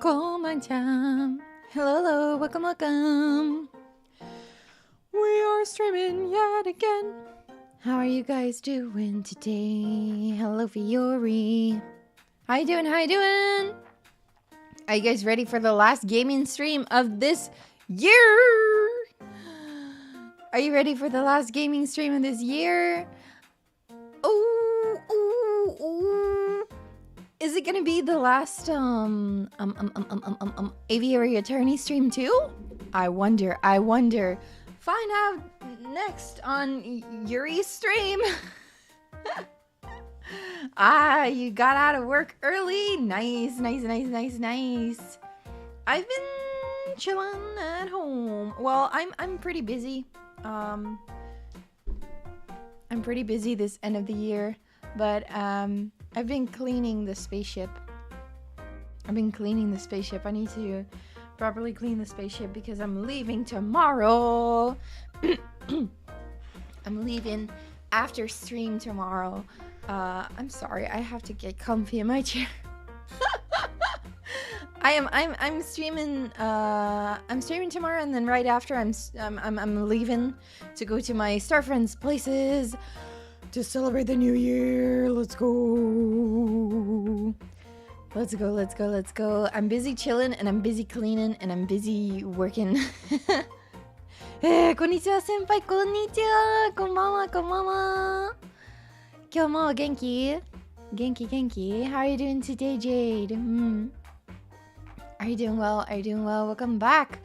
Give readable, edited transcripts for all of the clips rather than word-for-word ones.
Hello, hello, welcome. We are streaming yet again. How are you guys doing today? Hello, Yuri. How you doing? Are you guys ready for the last gaming stream of this year? Are you ready for the last gaming stream of this year? Ooh. Is it gonna be the last Aviary attorney stream too? I wonder. Find out next on Yuri's stream. You got out of work early. Nice. I've been chilling at home. Well, I'm pretty busy. I'm pretty busy this end of the year, but I've been cleaning the spaceship. I need to properly clean the spaceship because I'm leaving tomorrow. I'm leaving after stream tomorrow. I'm sorry, I have to get comfy in my chair. I'm streaming tomorrow, and then right after I'm leaving to go to my star friends' places to celebrate the new year. Let's go. I'm busy chilling, and I'm busy cleaning, and I'm busy working. Konnichiwa senpai, konnichiwa. Konbanwa. Kyomo genki. How are you doing today, Jade? Are you doing well? Welcome back.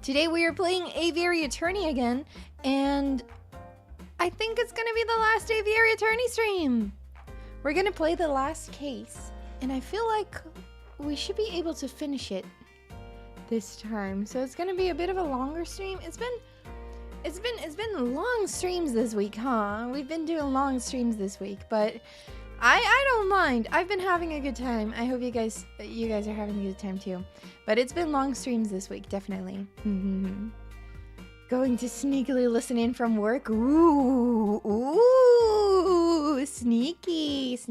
Today we are playing Aviary Attorney again, and I think it's gonna be the last Aviary Attorney stream. We're gonna play the last case, and I feel like we should be able to finish it this time. So it's gonna be a bit of a longer stream. It's been long streams this week, huh? We've been doing long streams this week, but I don't mind. I've been having a good time. I hope you guys are having a good time too. But it's been long streams this week, definitely. Going to sneakily listen in from work. Ooh, sneaky. But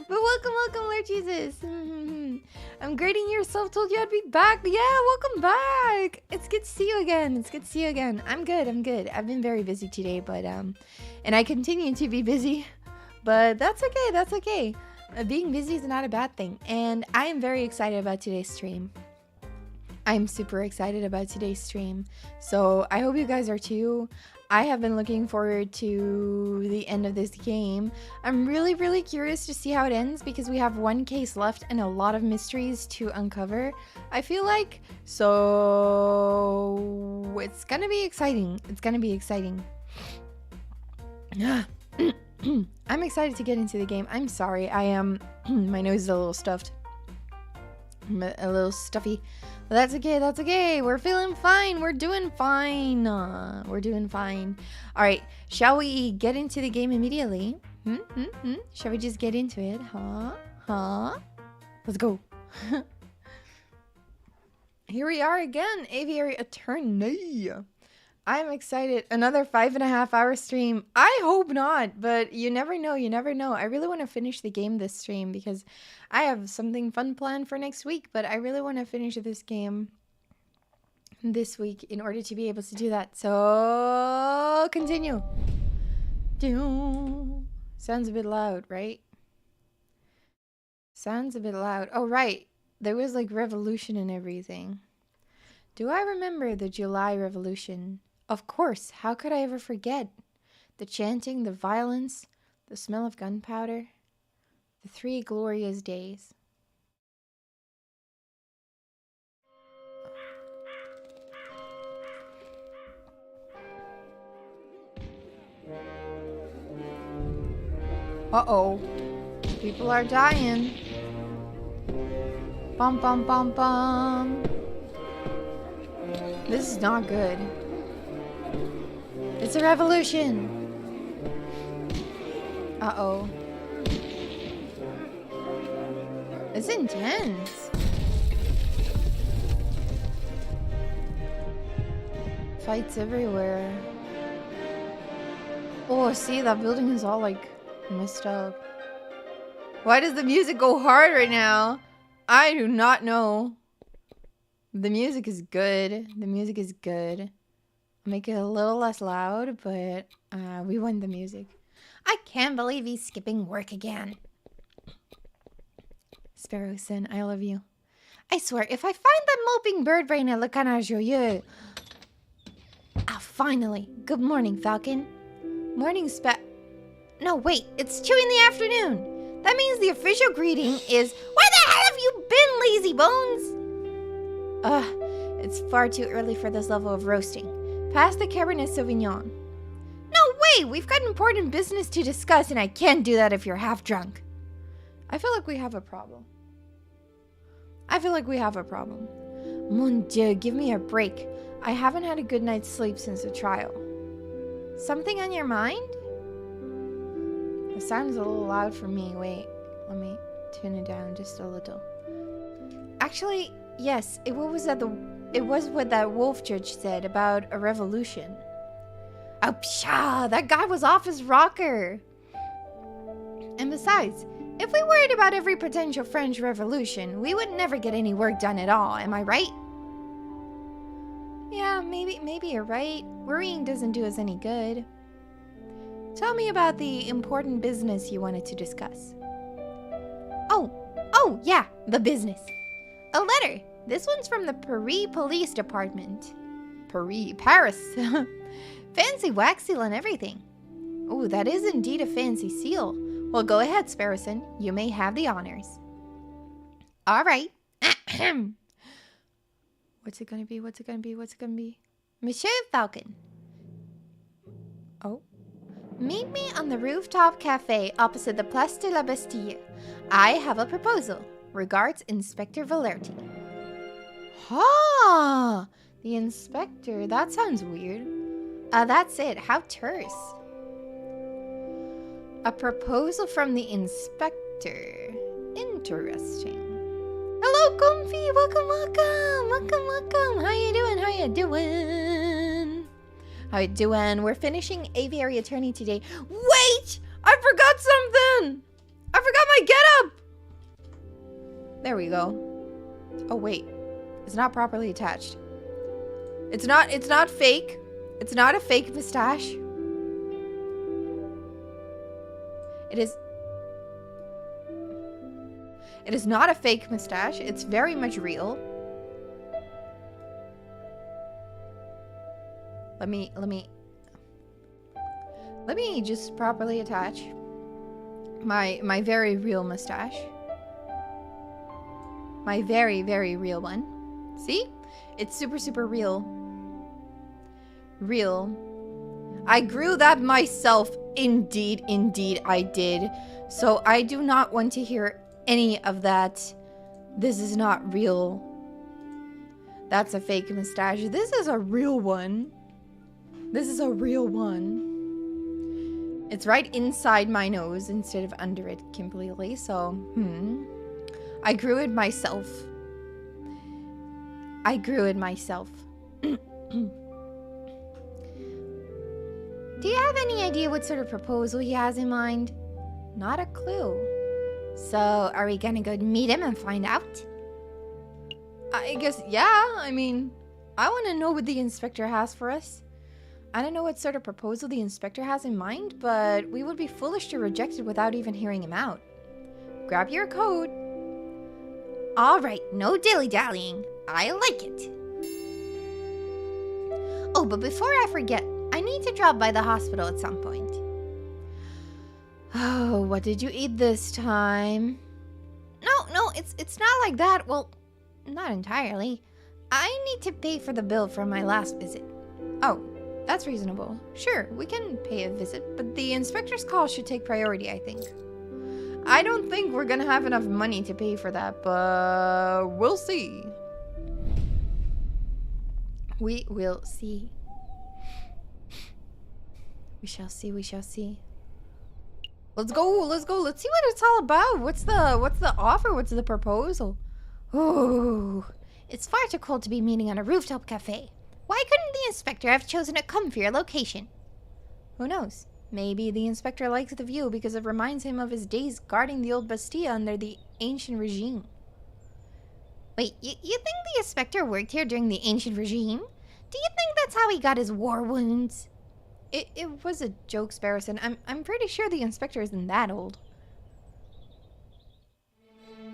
welcome, Lord Jesus. I'm grading yourself. Told you I'd be back. Yeah, welcome back. It's good to see you again. I'm good. I've been very busy today, but and I continue to be busy. But that's okay. Being busy is not a bad thing, and I am very excited about today's stream. I'm super excited about today's stream, so I hope you guys are too. I have been looking forward to the end of this game. I'm really curious to see how it ends because we have one case left and a lot of mysteries to uncover, I feel like. So it's gonna be exciting. I'm excited to get into the game. I'm sorry, I am my nose is a little stuffed. A little stuffy. But that's okay. We're feeling fine. We're doing fine. Alright, shall we get into the game immediately? Shall we just get into it? Huh? Let's go. Here we are again, Aviary Attorney. I'm excited. Another 5.5 hour stream. I hope not, but you never know. I really want to finish the game this stream because I have something fun planned for next week, but I really want to finish this game this week in order to be able to do that. So, continue. Sounds a bit loud, right? Oh, right. There was like revolution and everything. Do I remember the July Revolution? Of course, how could I ever forget? The chanting, the violence, the smell of gunpowder, the 3 glorious days. Uh-oh. People are dying. Bum. This is not good. It's a revolution. Uh-oh. It's intense. Fights everywhere. Oh, see, that building is all like messed up. Why does the music go hard right now? I do not know. The music is good. The music is good. I'll make it a little less loud, but we want the music. I can't believe he's skipping work again. Sparrowson, I love you. I swear, if I find that moping bird brain at Le Canard Joyeux... Ah, finally. Good morning, Falcon. Morning, No, wait. It's 2 in the afternoon. That means the official greeting is... Where the hell have you been, lazy bones? It's far too early for this level of roasting. Pass the Cabernet Sauvignon. No way! We've got important business to discuss, and I can't do that if you're half drunk. I feel like we have a problem. Mon Dieu, give me a break. I haven't had a good night's sleep since the trial. Something on your mind? It sounds a little loud for me. Wait, let me tune it down just a little. Actually, yes, it was what that wolf judge said about a revolution. Oh, pshaw, that guy was off his rocker. And besides, if we worried about every potential French revolution, we would never get any work done at all, am I right? Yeah, maybe you're right. Worrying doesn't do us any good. Tell me about the important business you wanted to discuss. Oh, yeah, the business. A letter. This one's from the Paris Police Department. Paris. Fancy wax seal and everything. Oh, that is indeed a fancy seal. Well, go ahead, Sparrowson. You may have the honors. All right. What's it gonna be? Monsieur Falcon. Oh. Meet me on the rooftop cafe opposite the Place de la Bastille. I have a proposal. Regards, Inspector Valerti. Ha! The inspector. That sounds weird. That's it. How terse. A proposal from the inspector. Interesting. Hello, Comfy. Welcome. How you doing? We're finishing Aviary Attorney today. Wait! I forgot something! I forgot my getup! There we go. Oh, wait. It's not properly attached. It's not fake. It's not a fake mustache. It is not a fake mustache. It's very much real. Let me just properly attach my very real mustache. My very, very real one. See? It's super, super real. I grew that myself. Indeed I did. So I do not want to hear any of that. This is not real. That's a fake mustache. This is a real one. It's right inside my nose instead of under it completely. So, I grew it myself. Do you have any idea what sort of proposal he has in mind? Not a clue. So, are we gonna go meet him and find out? I guess, yeah. I mean, I want to know what the inspector has for us. I don't know what sort of proposal the inspector has in mind, but we would be foolish to reject it without even hearing him out. Grab your coat. All right, no dilly-dallying. I like it. Oh, but before I forget, I need to drop by the hospital at some point. Oh, what did you eat this time? No, it's not like that. Well, not entirely. I need to pay for the bill from my last visit. Oh, that's reasonable. Sure, we can pay a visit, but the inspector's call should take priority, I think. I don't think we're gonna have enough money to pay for that, but we'll see. We will see. We shall see. Let's go. Let's see what it's all about. What's the offer? What's the proposal? Oh, it's far too cold to be meeting on a rooftop cafe. Why couldn't the inspector have chosen a comfier location? Who knows? Maybe the inspector likes the view because it reminds him of his days guarding the old Bastille under the ancient regime. Wait, you think the inspector worked here during the ancient regime? Do you think that's how he got his war wounds? It was a joke, Sparrowson. I'm pretty sure the inspector isn't that old.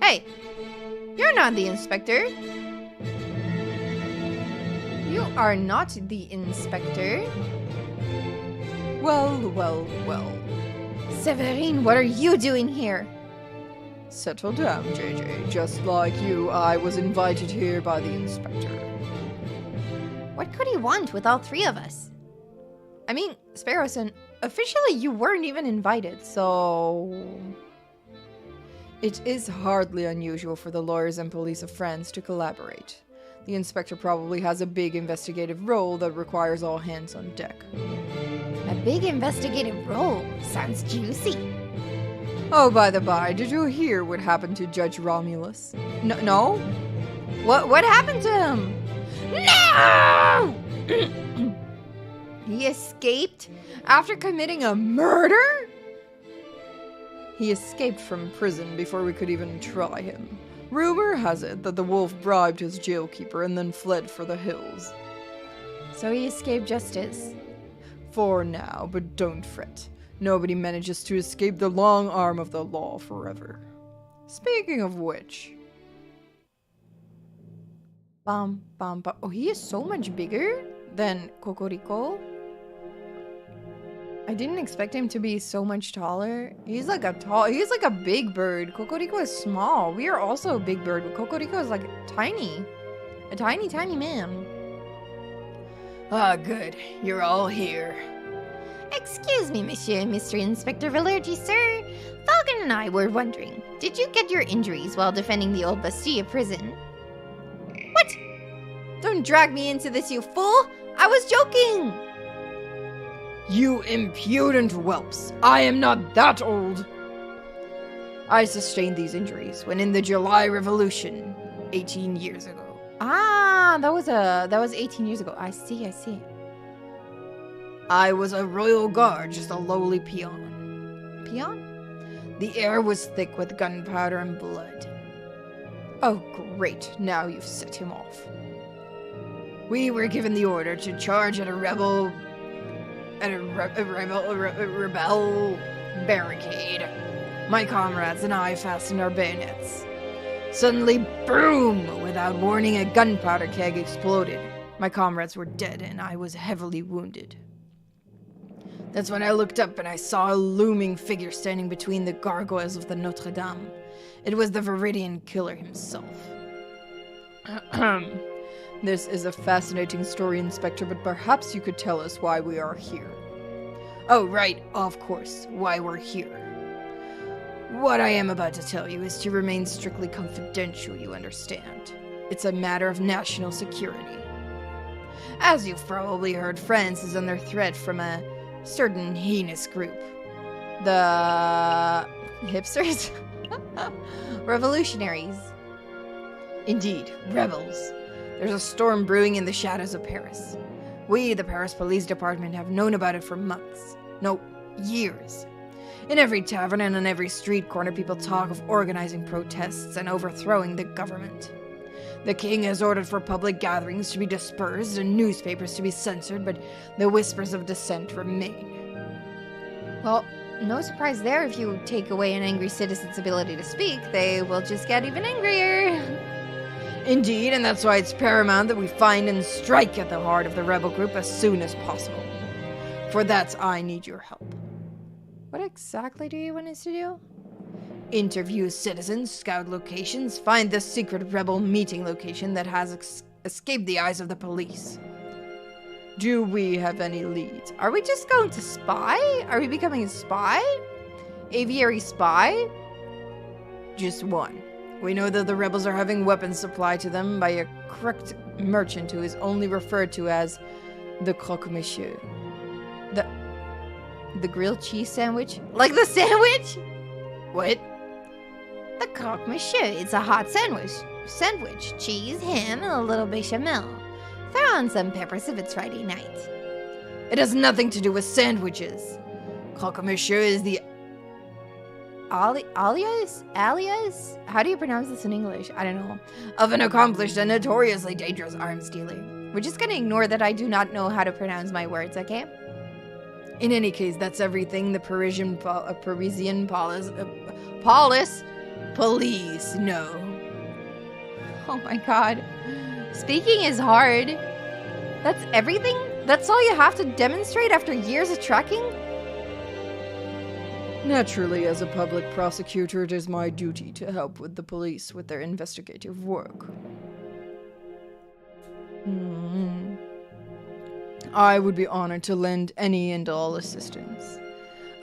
Hey! You're not the inspector! You are not the inspector. Well, well, well. Severine, what are you doing here? Settle down, JJ. Just like you, I was invited here by the inspector. What could he want with all three of us? I mean, Sparrowson, officially you weren't even invited, so... It is hardly unusual for the lawyers and police of France to collaborate. The inspector probably has a big investigative role that requires all hands on deck. A big investigative role? Sounds juicy. Oh, by the by, did you hear what happened to Judge Romulus? No? What happened to him? No! He escaped after committing a murder? He escaped from prison before we could even try him. Rumor has it that the wolf bribed his jailkeeper and then fled for the hills. So he escaped justice. For now, but don't fret. Nobody manages to escape the long arm of the law forever. Speaking of which... Bum, bum, bum. Oh, he is so much bigger than Cocorico. I didn't expect him to be so much taller. He's like a big bird. Cocorico is small. We are also a big bird, but Cocorico is like tiny. A tiny, tiny man. Ah, good. You're all here. Excuse me, Monsieur and Mr. Inspector Valerdi, sir. Falcon and I were wondering, did you get your injuries while defending the old Bastille prison? What? Don't drag me into this, you fool! I was joking! You impudent whelps! I am not that old! I sustained these injuries when in the July Revolution, 18 years ago. Ah, that was 18 years ago. I see. I was a royal guard, just a lowly peon. Peon? The air was thick with gunpowder and blood. Oh, great. Now you've set him off. We were given the order to charge at a rebel barricade. My comrades and I fastened our bayonets. Suddenly, boom! Without warning, a gunpowder keg exploded. My comrades were dead, and I was heavily wounded. That's when I looked up and I saw a looming figure standing between the gargoyles of the Notre Dame. It was the Viridian killer himself. This is a fascinating story, Inspector, but perhaps you could tell us why we are here. Oh, right, of course, why we're here. What I am about to tell you is to remain strictly confidential, you understand. It's a matter of national security. As you've probably heard, France is under threat from a certain heinous group. The... hipsters? Revolutionaries. Indeed, rebels. There's a storm brewing in the shadows of Paris. We, the Paris Police Department, have known about it for months. No, years. In every tavern and on every street corner, people talk of organizing protests and overthrowing the government. The king has ordered for public gatherings to be dispersed and newspapers to be censored, but the whispers of dissent remain. Well, no surprise there. If you take away an angry citizen's ability to speak, they will just get even angrier. Indeed, and that's why it's paramount that we find and strike at the heart of the rebel group as soon as possible. For that, I need your help. What exactly do you want us to do? Interview citizens, scout locations, find the secret rebel meeting location that has escaped the eyes of the police. Do we have any leads? Are we just going to spy? Are we becoming a spy? Aviary spy? Just one. We know that the rebels are having weapons supplied to them by a crooked merchant who is only referred to as the croque-monsieur. The grilled cheese sandwich? Like the sandwich? What? The croque-monsieur. It's a hot sandwich. Cheese, ham, and a little bechamel. Throw on some peppers if it's Friday night. It has nothing to do with sandwiches. Croque Monsieur is the alias? How do you pronounce this in English? I don't know. of an accomplished and notoriously dangerous arms dealer. We're just gonna ignore that I do not know how to pronounce my words, okay? In any case, that's everything the Parisian police know. Oh my god. Speaking is hard. That's everything? That's all you have to demonstrate after years of tracking? Naturally, as a public prosecutor, it is my duty to help with the police with their investigative work. I would be honored to lend any and all assistance.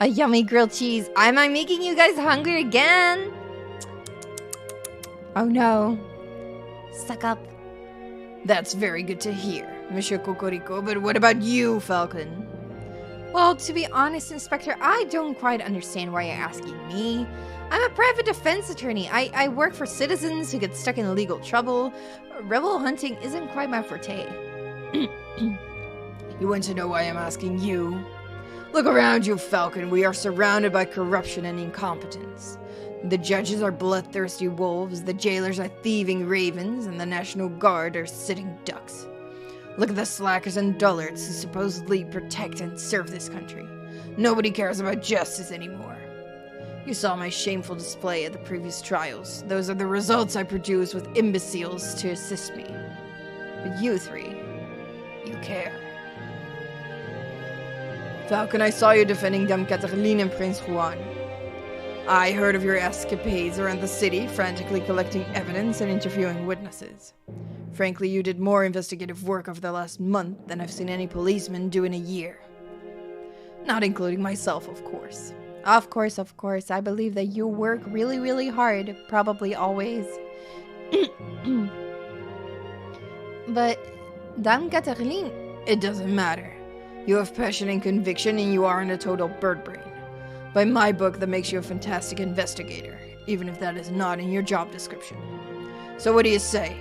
A yummy grilled cheese. Am I making you guys hungry again? Oh no. Suck up. That's very good to hear, Monsieur Cocorico, but what about you, Falcon? Well, to be honest, Inspector, I don't quite understand why you're asking me. I'm a private defense attorney. I work for citizens who get stuck in legal trouble. Rebel hunting isn't quite my forte. You want to know why I'm asking you? Look around you, Falcon. We are surrounded by corruption and incompetence. The judges are bloodthirsty wolves, the jailers are thieving ravens, and the National Guard are sitting ducks. Look at the slackers and dullards who supposedly protect and serve this country. Nobody cares about justice anymore. You saw my shameful display at the previous trials. Those are the results I produce with imbeciles to assist me. But you three, you care. Falcon, I saw you defending Dame Catherine and Prince Juan. I heard of your escapades around the city, frantically collecting evidence and interviewing witnesses. Frankly, you did more investigative work over the last month than I've seen any policeman do in a year. Not including myself, of course. Of course. I believe that you work really, really hard. Probably always. But, Dame Catherine... It doesn't matter. You have passion and conviction, and you aren't a total bird brain. By my book, that makes you a fantastic investigator, even if that is not in your job description. So what do you say?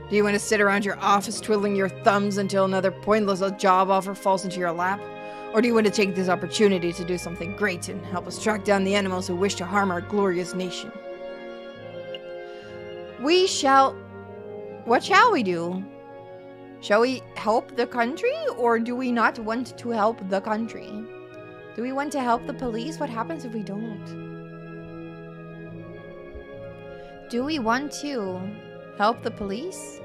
Do you want to sit around your office twiddling your thumbs until another pointless job offer falls into your lap? Or do you want to take this opportunity to do something great and help us track down the animals who wish to harm our glorious nation? What shall we do? Shall we help the country, or do we not want to help the country? Do we want to help the police? What happens if we don't? Do we want to help the police?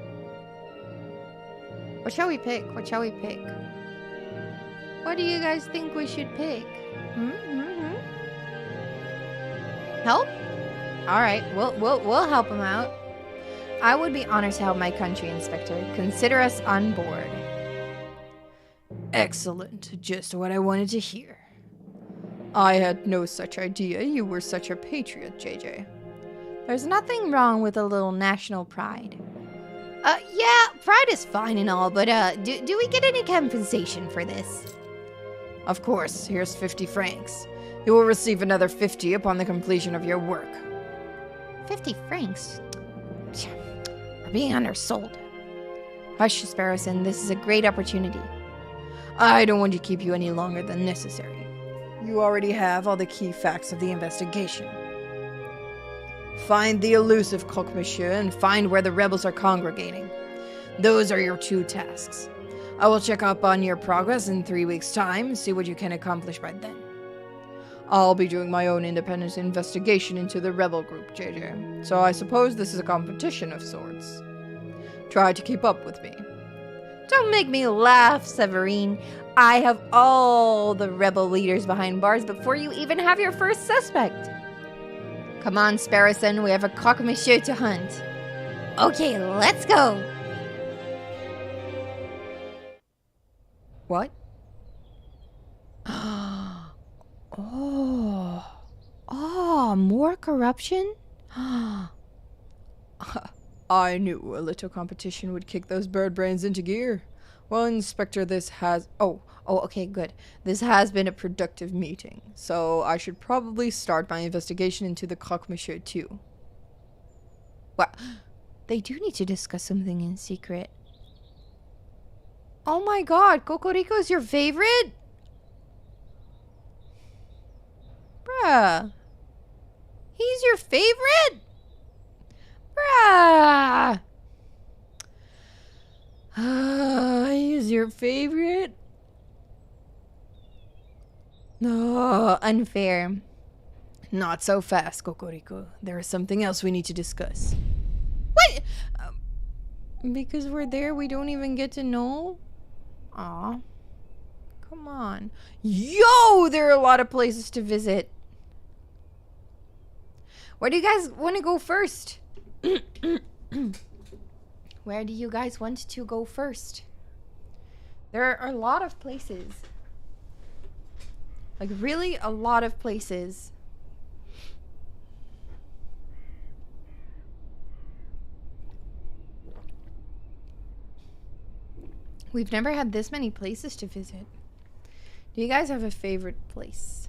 What shall we pick? What do you guys think we should pick? Help? All right, we'll help them out. I would be honored to help my country, Inspector. Consider us on board. Excellent. Just what I wanted to hear. I had no such idea you were such a patriot, JJ. There's nothing wrong with a little national pride. Yeah, pride is fine and all, but do we get any compensation for this? Of course, here's 50 francs. You will receive another 50 upon the completion of your work. 50 francs? We're being undersold. Hush, Sparrowson, this is a great opportunity. I don't want to keep you any longer than necessary. You already have all the key facts of the investigation. Find the elusive Croque Monsieur and find where the rebels are congregating. Those are your two tasks. I will check up on your progress in 3 weeks' time, see what you can accomplish by then. I'll be doing my own independent investigation into the rebel group, JJ, so I suppose this is a competition of sorts. Try to keep up with me. Don't make me laugh, Severine. I have all the rebel leaders behind bars before you even have your first suspect. Come on, Sparrowson, we have a Croque Monsieur to hunt. Okay, let's go. What? More corruption? I knew a little competition would kick those bird brains into gear. Well, Inspector, this has... okay, good. This has been a productive meeting, so I should probably start my investigation into the Croque Monsieur too. What? They do need to discuss something in secret. Oh my god, Cocorico is your favorite? Bruh. He's your favorite? Bruh. He's your favorite? No, unfair. Not so fast, Cocorico. There is something else we need to discuss. What? Because we're there, we don't even get to know? Aw. Come on. Yo, there are a lot of places to visit. Where do you guys want to go first? Where do you guys want to go first? There are a lot of places. Like, really a lot of places. We've never had this many places to visit. Do you guys have a favorite place?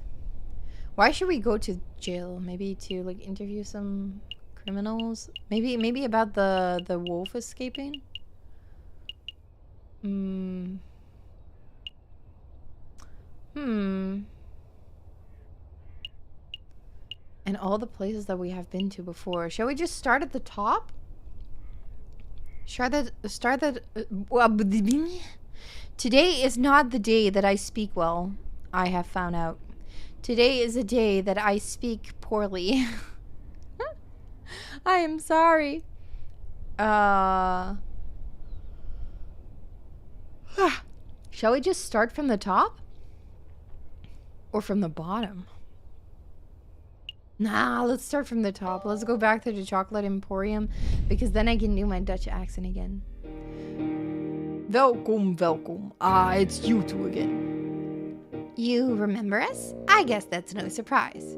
Why should we go to jail? Maybe to like interview some criminals? Maybe about the wolf escaping? And all the places that we have been to before. Shall we just start at the top? Today is not the day that I speak well, I have found out. Today is a day that I speak poorly. I am sorry. Shall we just start from the top? Or from the bottom? Nah, let's start from the top. Let's go back to the Chocolate Emporium, because then I can do my Dutch accent again. Welkom, welkom. It's you two again. You remember us? I guess that's no surprise.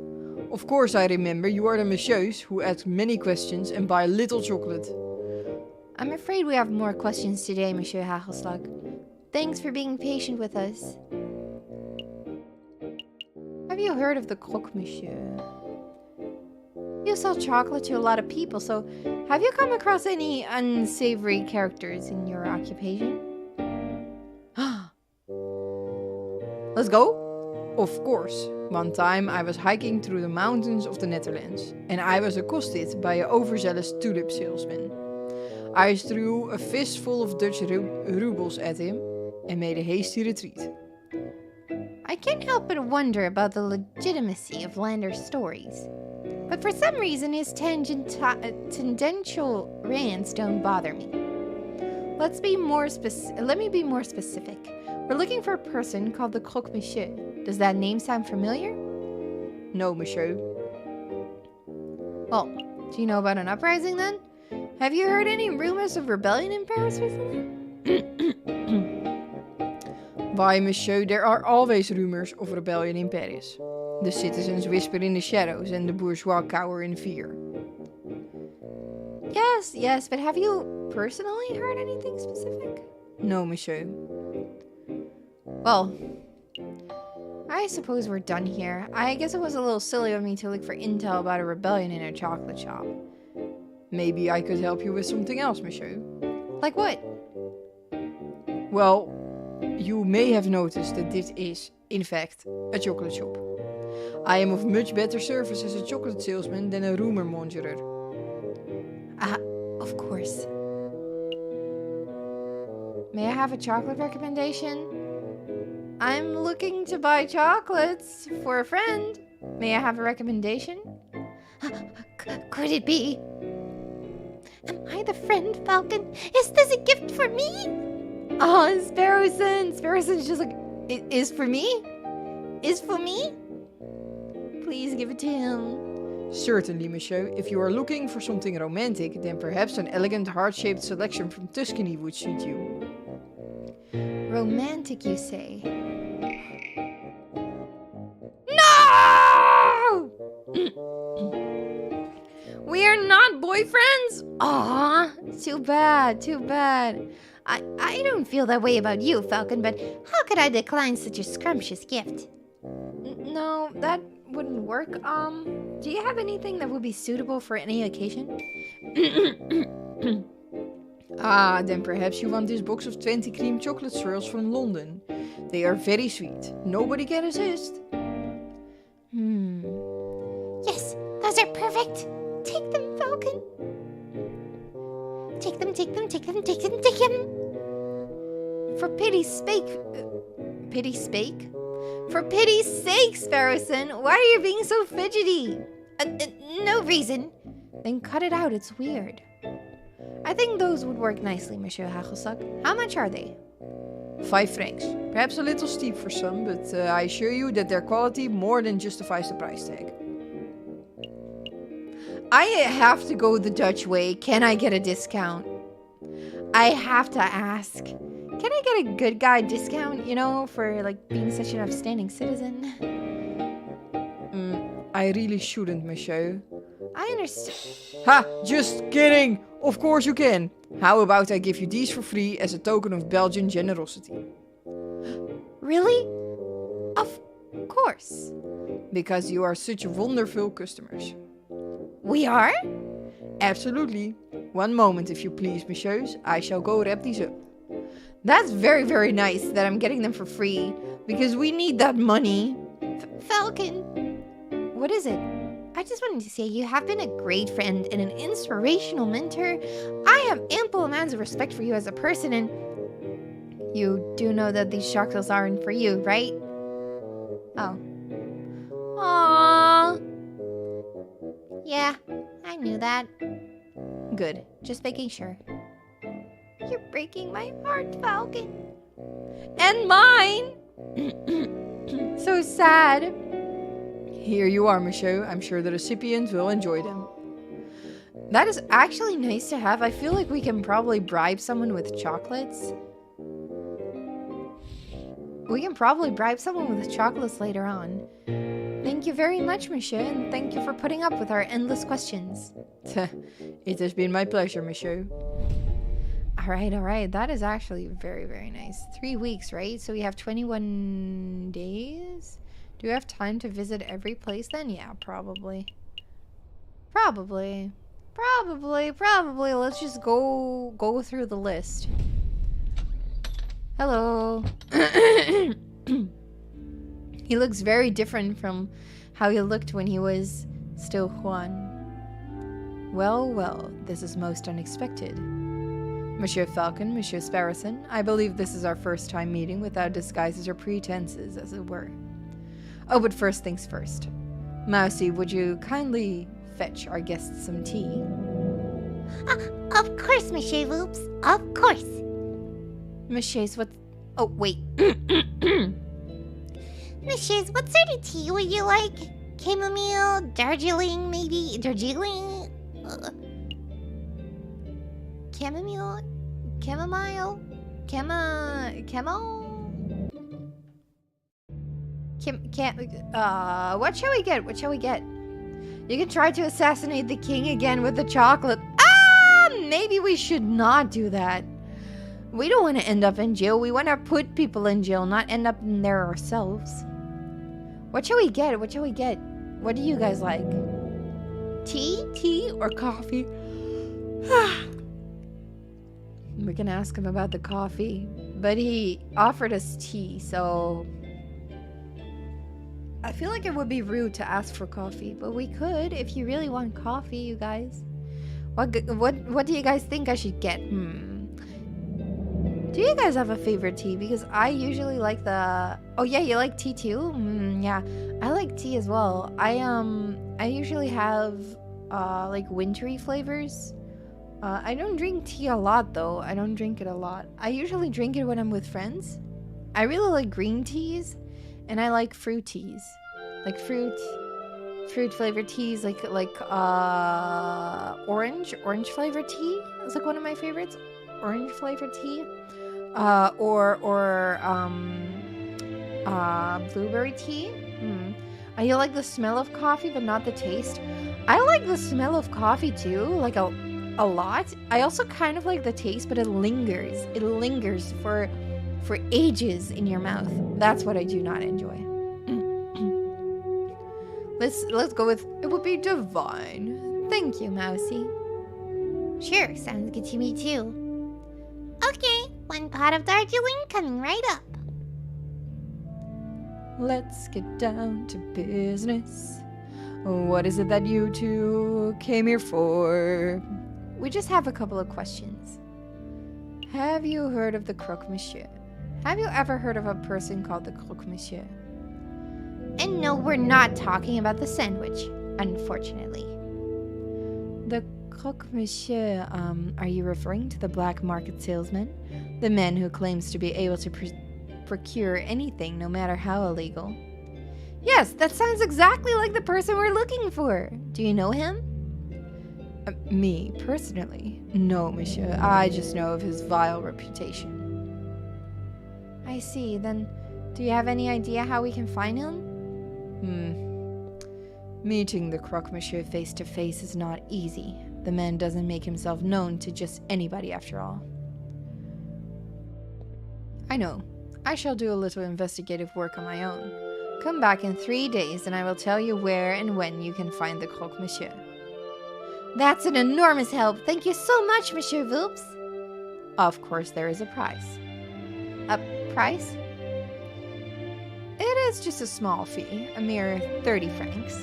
Of course I remember. You are the messieurs who ask many questions and buy little chocolate. I'm afraid we have more questions today, Monsieur Hagelslag. Thanks for being patient with us. Have you heard of the Croque Monsieur? You sell chocolate to a lot of people, so have you come across any unsavory characters in your occupation? Let's go? Of course. One time I was hiking through the mountains of the Netherlands and I was accosted by an overzealous tulip salesman. I threw a fistful of Dutch rubles at him and made a hasty retreat. I can't help but wonder about the legitimacy of Lander's stories. But for some reason, his tangential rants don't bother me. Let me be more specific. We're looking for a person called the Croque Monsieur. Does that name sound familiar? No, monsieur. Well, do you know about an uprising then? Have you heard any rumors of rebellion in Paris recently? Why, monsieur, there are always rumors of rebellion in Paris. The citizens whisper in the shadows and the bourgeois cower in fear. Yes, but have you personally heard anything specific? No, monsieur. Well, I suppose we're done here. I guess it was a little silly of me to look for intel about a rebellion in a chocolate shop. Maybe I could help you with something else, monsieur. Like what? Well, you may have noticed that this is, in fact, a chocolate shop. I am of much better service as a chocolate salesman than a rumor mongerer. Of course. May I have a chocolate recommendation? I'm looking to buy chocolates for a friend. May I have a recommendation? Could it be? Am I the friend, Falcon? Is this a gift for me? Oh, Sparrowson. Sparrowson's just like, is for me? Is for me? Please give it to him. Certainly, monsieur. If you are looking for something romantic, then perhaps an elegant heart-shaped selection from Tuscany would suit you. Romantic, you say? No! We are not boyfriends? Aw, too bad. I don't feel that way about you, Falcon, but how could I decline such a scrumptious gift? No, that wouldn't work. Do you have anything that would be suitable for any occasion? Then perhaps you want this box of 20 cream chocolate swirls from London. They are very sweet. Nobody can resist. Take him. For pity's sake. For pity's sake, Sparrowson, why are you being so fidgety? No reason. Then cut it out, it's weird. I think those would work nicely, Monsieur Hagelsuck. How much are they? 5 francs. Perhaps a little steep for some, but I assure you that their quality more than justifies the price tag. I have to go the Dutch way. Can I get a discount? I have to ask. Can I get a good guy discount, you know, for like being such an upstanding citizen? I really shouldn't, monsieur. I understand. Ha! Just kidding! Of course you can. How about I give you these for free as a token of Belgian generosity? Really? Of course. Because you are such wonderful customers. We are? Absolutely. One moment, if you please, messieurs. I shall go wrap these up. That's very, very nice that I'm getting them for free, because we need that money. Falcon, what is it? I just wanted to say you have been a great friend and an inspirational mentor. I have ample amounts of respect for you as a person, and you do know that these chocolates aren't for you, right? Oh. Aww. Yeah, I knew that. Good, just making sure. You're breaking my heart, Falcon. And mine! So sad. Here you are, monsieur. I'm sure the recipient will enjoy them. That is actually nice to have. I feel like we can probably bribe someone with chocolates. We can probably bribe someone with chocolates later on. Thank you very much, monsieur, and thank you for putting up with our endless questions. It has been my pleasure, monsieur. Alright. That is actually very, very nice. 3 weeks, right? So we have 21 days? Do we have time to visit every place then? Yeah, probably. Probably. Let's just go through the list. Hello. He looks very different from how he looked when he was still Juan. Well, this is most unexpected. Monsieur Falcon, Monsieur Sparrowson, I believe this is our first time meeting without disguises or pretenses, as it were. Oh, but first things first. Mousy, would you kindly fetch our guests some tea? Of course, Monsieur Voops. Of course. Monsieurs, what... Oh, wait. Monsieurs, what sort of tea would you like? Chamomile? Darjeeling, maybe? Darjeeling? Chamomile? Chamomile? What shall we get? You can try to assassinate the king again with the chocolate. Maybe we should not do that. We don't want to end up in jail. We want to put people in jail, not end up in there ourselves. What shall we get? What do you guys like? Tea or coffee? We can ask him about the coffee, but he offered us tea, so I feel like it would be rude to ask for coffee, but we could if you really want coffee, you guys. What do you guys think I should get? Do you guys have a favorite tea? Because I usually like the... Oh yeah, you like tea too? Yeah, I like tea as well. I usually have like wintry flavors. I don't drink tea a lot though. I don't drink it a lot. I usually drink it when I'm with friends. I really like green teas, and I like fruit teas, like fruit flavored teas, like orange flavored tea is like one of my favorites. Orange flavored tea, or blueberry tea. You like the smell of coffee but not the taste. I like the smell of coffee too, like a lot. I also kind of like the taste, but it lingers. It lingers for ages in your mouth. That's what I do not enjoy. Let's go with it would be divine. Thank you, Mousy. Sure, sounds good to me too. Okay, 1 pot of Darjeeling coming right up. Let's get down to business. What is it that you two came here for? We just have a couple of questions. Have you heard of the croque monsieur? Have you ever heard of a person called the croque monsieur? And no, we're not talking about the sandwich, unfortunately. The croque monsieur, are you referring to the black market salesman? The man who claims to be able to procure anything, no matter how illegal? Yes, that sounds exactly like the person we're looking for. Do you know him? Me, personally? No, monsieur. I just know of his vile reputation. I see. Then, do you have any idea how we can find him? Meeting the croque monsieur face to face is not easy. The man doesn't make himself known to just anybody after all. I know. I shall do a little investigative work on my own. Come back in 3 days and I will tell you where and when you can find the croque monsieur. That's an enormous help. Thank you so much, Monsieur Voops. Of course, there is a price. A price? It is just a small fee, a mere 30 francs.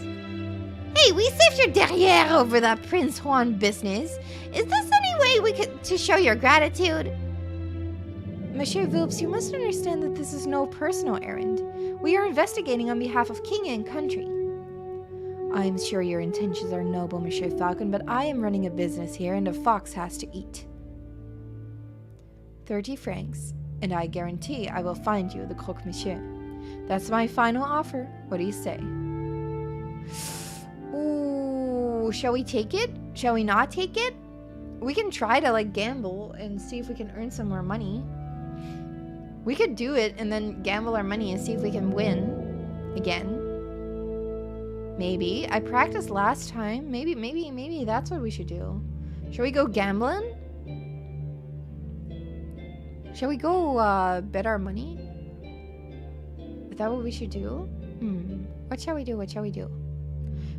Hey, we saved your derrière over that Prince Juan business. Is this any way we could to show your gratitude? Monsieur Voops, you must understand that this is no personal errand. We are investigating on behalf of king and country. I am sure your intentions are noble, Monsieur Falcon, but I am running a business here and a fox has to eat. 30 francs, and I guarantee I will find you the croque monsieur. That's my final offer. What do you say? Ooh, shall we take it? Shall we not take it? We can try to gamble and see if we can earn some more money. We could do it and then gamble our money and see if we can win again. Maybe. I practiced last time. Maybe that's what we should do. Shall we go gambling? Shall we go bet our money? Is that what we should do? What shall we do?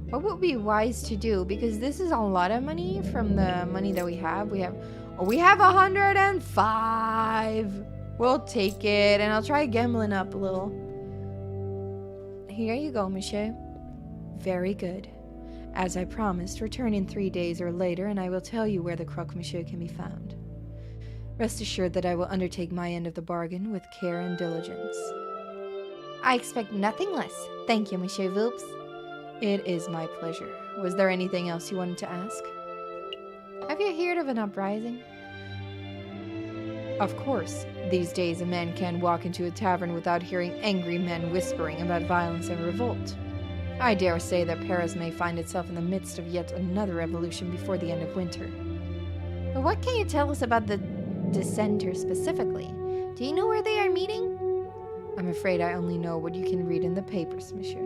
What would be wise to do? Because this is a lot of money from the money that we have. We have 105. We'll take it, and I'll try gambling up a little. Here you go, monsieur. Very good. As I promised, return in 3 days or later, and I will tell you where the croque monsieur can be found. Rest assured that I will undertake my end of the bargain with care and diligence. I expect nothing less. Thank you, Monsieur Voops. It is my pleasure. Was there anything else you wanted to ask? Have you heard of an uprising? Of course. These days a man can't walk into a tavern without hearing angry men whispering about violence and revolt. I dare say that Paris may find itself in the midst of yet another revolution before the end of winter. But what can you tell us about the dissenters specifically? Do you know where they are meeting? I'm afraid I only know what you can read in the papers, monsieur.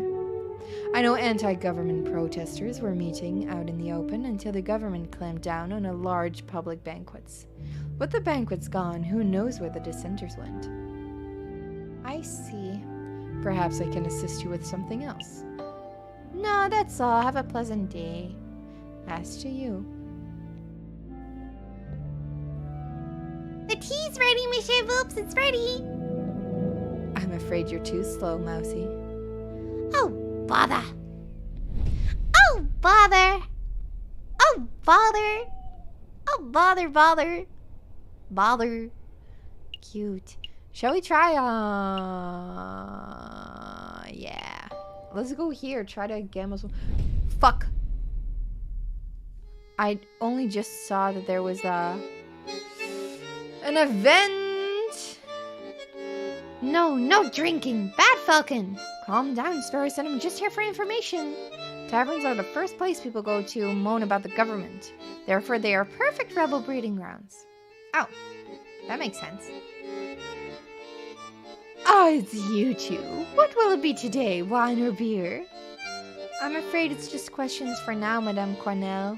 I know anti-government protesters were meeting out in the open until the government clamped down on large public banquets. With the banquets gone, who knows where the dissenters went? I see. Perhaps I can assist you with something else. No, that's all. Have a pleasant day. As to you. The tea's ready, Monsieur Voops. It's ready. I'm afraid you're too slow, Mousy. Oh, bother. Oh, bother. Oh, bother. Oh, bother. Bother. Cute. Shall we try, yeah. Let's go here. Try to gamble some... Fuck. I only just saw that there was, an event! No drinking. Bad Falcon. Calm down, Sparrow. I'm just here for information. Taverns are the first place people go to moan about the government. Therefore, they are perfect rebel breeding grounds. Oh, that makes sense. Oh, it's you two. What will it be today, wine or beer? I'm afraid it's just questions for now, Madame Cornell.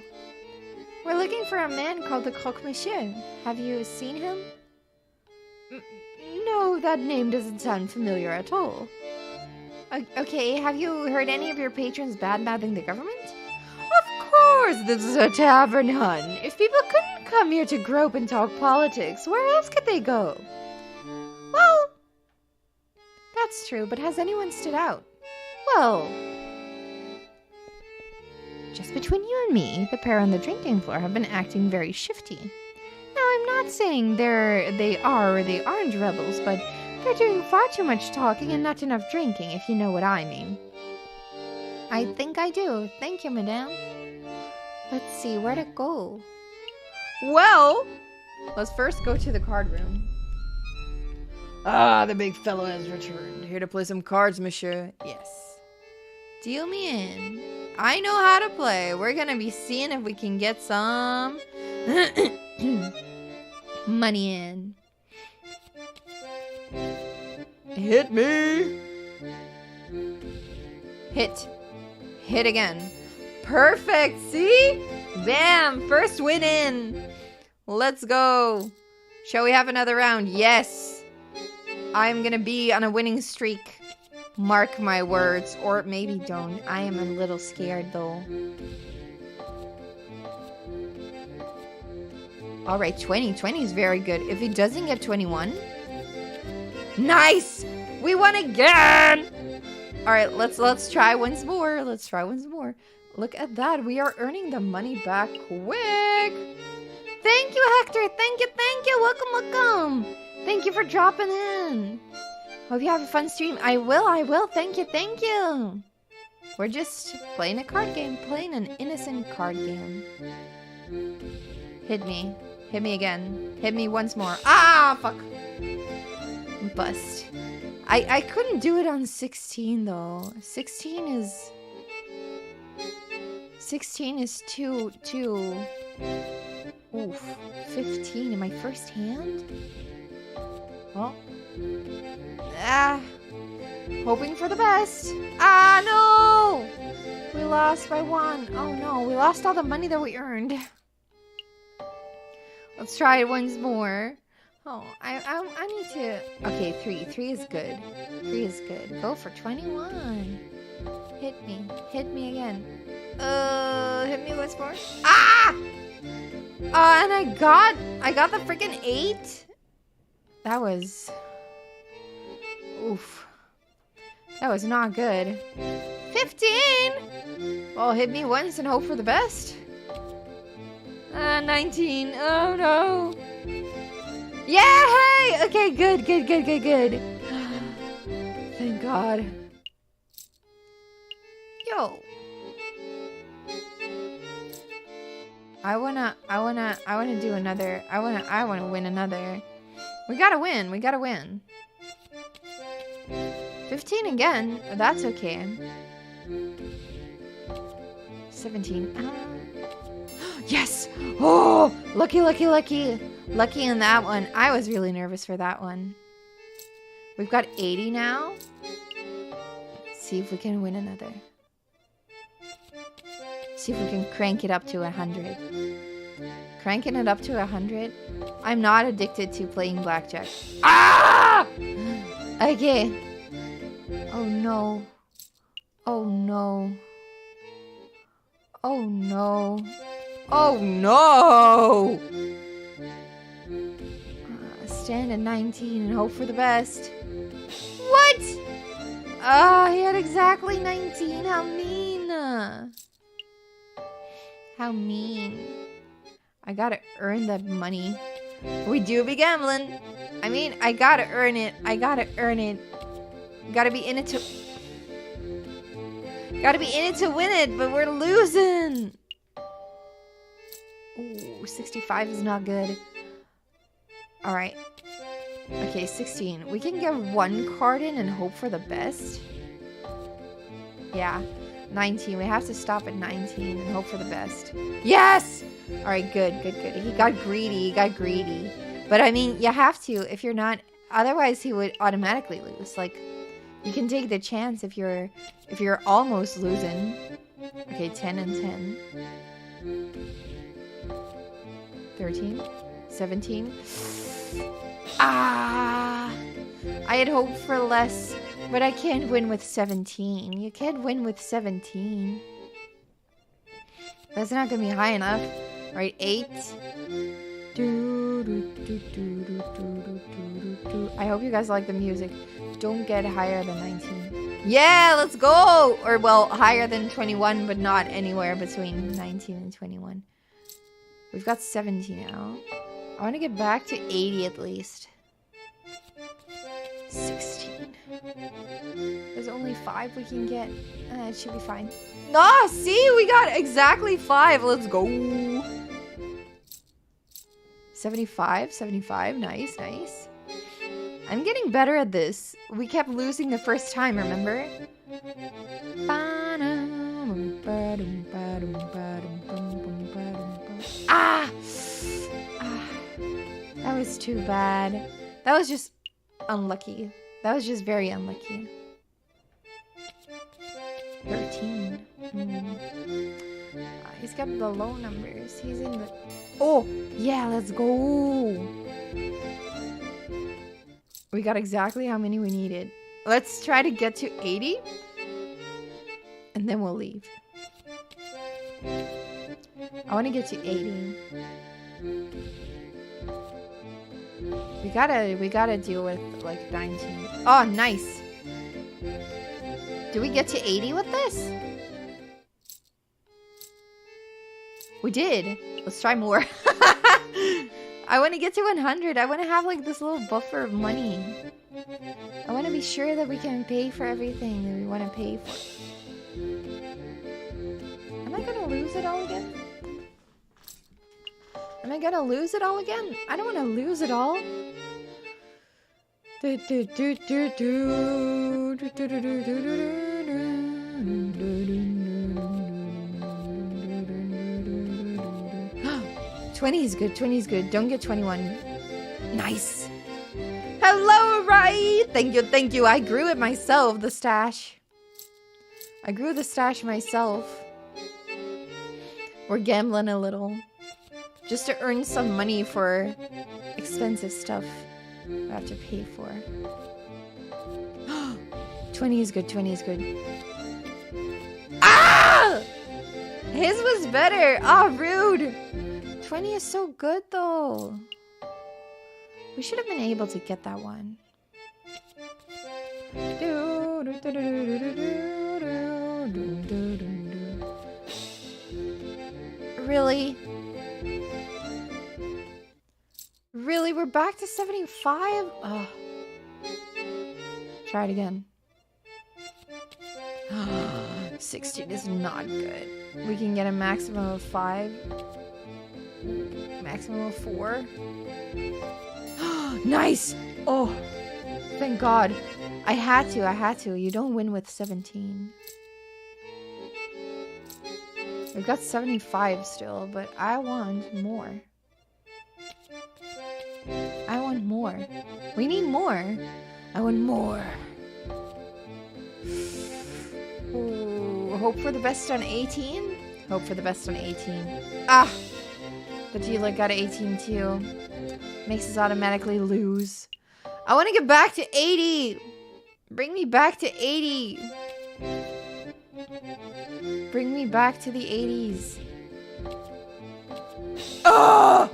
We're looking for a man called the Croque Monsieur. Have you seen him? No, that name doesn't sound familiar at all. Okay, have you heard any of your patrons bad-mouthing the government? Of course, this is a tavern, hun. If people couldn't come here to grope and talk politics, where else could they go? Well, that's true, but has anyone stood out? Well, just between you and me, the pair on the drinking floor have been acting very shifty. No, I'm not saying they are or they aren't rebels, but they're doing far too much talking and not enough drinking, if you know what I mean. I think I do. Thank you, madame. Let's see, where to go? Well, let's first go to the card room. Ah, the big fellow has returned. Here to play some cards, monsieur. Yes. Deal me in. I know how to play. We're gonna be seeing if we can get some money in. Hit me. Hit. Hit again. Perfect, see? Bam! First win in. Let's go. Shall we have another round? Yes. I'm gonna be on a winning streak. Mark my words. Or maybe don't. I am a little scared though. Alright, 20. 20 is very good. If he doesn't get 21. Nice! We won again! Alright, let's try once more. Let's try once more. Look at that. We are earning the money back quick. Thank you, Hector. Thank you. Welcome, welcome. Thank you for dropping in. Hope you have a fun stream. I will. Thank you. We're just playing a card game. Playing an innocent card game. Hit me. Hit me again. Hit me once more. Ah, fuck. Bust. I couldn't do it on 16 though. 16 is too. Oof. 15 in my first hand? Well. Hoping for the best. Ah, no! We lost by 1. Oh no, we lost all the money that we earned. Let's try it once more. Oh, I need to... Okay, 3. 3 is good. 3 is good. Go for 21. Hit me. Hit me again. Hit me once more. Ah! And I got the freaking 8. That was... Oof. That was not good. 15! Well, hit me once and hope for the best. 19. Oh, no. Yay! Okay, good. Thank God. Yo. I wanna do another. I wanna win another. We gotta win. 15 again. That's okay. 17. Yes! Oh! Lucky. Lucky in that one. I was really nervous for that one. We've got 80 now. Let's see if we can win another. See if we can crank it up to 100. Cranking it up to 100. I'm not addicted to playing blackjack. Ah! Okay. Oh no. Oh no. Oh no. Oh no! Stand at 19 and hope for the best. What? He had exactly 19. How mean. How mean. I gotta earn that money. We do be gambling. I mean, I gotta earn it. Gotta be in it to win it, but we're losing. Ooh, 65 is not good. Alright. Okay, 16. We can get 1 card in and hope for the best. Yeah. 19. We have to stop at 19 and hope for the best. Yes! Alright, good. He got greedy. But I mean, you have to if you're not... Otherwise, he would automatically lose. Like, you can take the chance if you're almost losing. Okay, 10 and 10. 13, 17. I had hoped for less, but I can't win with 17. You can't win with 17. That's not gonna be high enough. Right, 8. I hope you guys like the music. Don't get higher than 19. Yeah, let's go! Or, well, higher than 21, but not anywhere between 19 and 21. We've got 70 now. I want to get back to 80 at least. 16. There's only 5 we can get. It should be fine. Ah, see, we got exactly 5. Let's go. 75, 75. Nice, nice. I'm getting better at this. We kept losing the first time, remember? Ah! That was too bad. That was just unlucky. That was just very unlucky. 13. He's got the low numbers. He's in the... Oh! Yeah, let's go! We got exactly how many we needed. Let's try to get to 80. And then we'll leave. I want to get to 80. We gotta deal with like 19. Oh, nice. Do we get to 80 with this? We did. Let's try more. I want to get to 100. I want to have like this little buffer of money. I want to be sure that we can pay for everything that we want to pay for. Am I gonna lose it all again? Am I gonna lose it all again? I don't want to lose it all. Do, do, do, do, do. Do, do, do, do, do, do. 20 is good. 20 is good. Don't get 21. Nice. Hello, right? Thank you. Thank you. I grew it myself, the stash. I grew the stash myself. We're gambling a little. Just to earn some money for expensive stuff I have to pay for. 20 is good. 20 is good. Ah! His was better. Ah, rude. 20 is so good, though. We should have been able to get that one. Really? Really? We're back to 75? Oh. Try it again. 16 is not good. We can get a maximum of 5. Maximum of 4. Nice! Oh, thank God. I had to. You don't win with 17. We've got 75 still, but I want more. I want more. We need more. I want more. Ooh, hope for the best on 18. Hope for the best on 18. Ah! The dealer got 18 too. Makes us automatically lose. I want to get back to 80. Bring me back to 80. Bring me back to the 80s. Oh!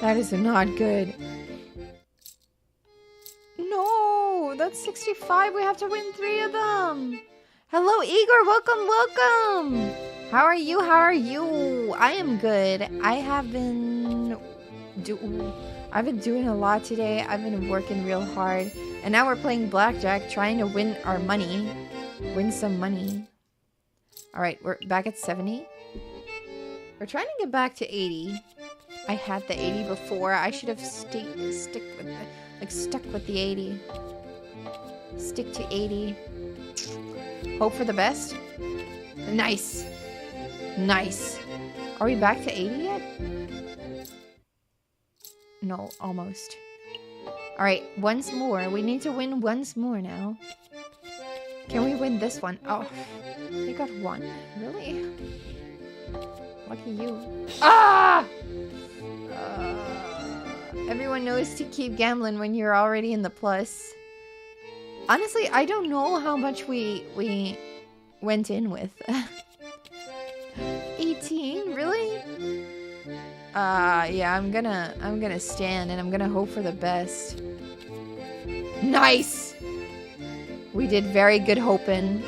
That is not good. No, that's 65. We have to win 3 of them. Hello, Igor. Welcome, welcome. How are you? How are you? I am good. I've been doing a lot today. I've been working real hard. And now we're playing blackjack, trying to win our money. Win some money. Alright, we're back at 70. We're trying to get back to 80. I had the 80 before. I should have stuck with the 80. Stick to 80. Hope for the best. Nice. Nice. Are we back to 80 yet? No, almost. Alright, once more. We need to win once more now. Can we win this one? Oh, we got 1? Really? Lucky you. Ah! Everyone knows to keep gambling when you're already in the plus. Honestly, I don't know how much we went in with. 18? Really? Yeah, I'm gonna stand and I'm gonna hope for the best. Nice! We did very good hoping.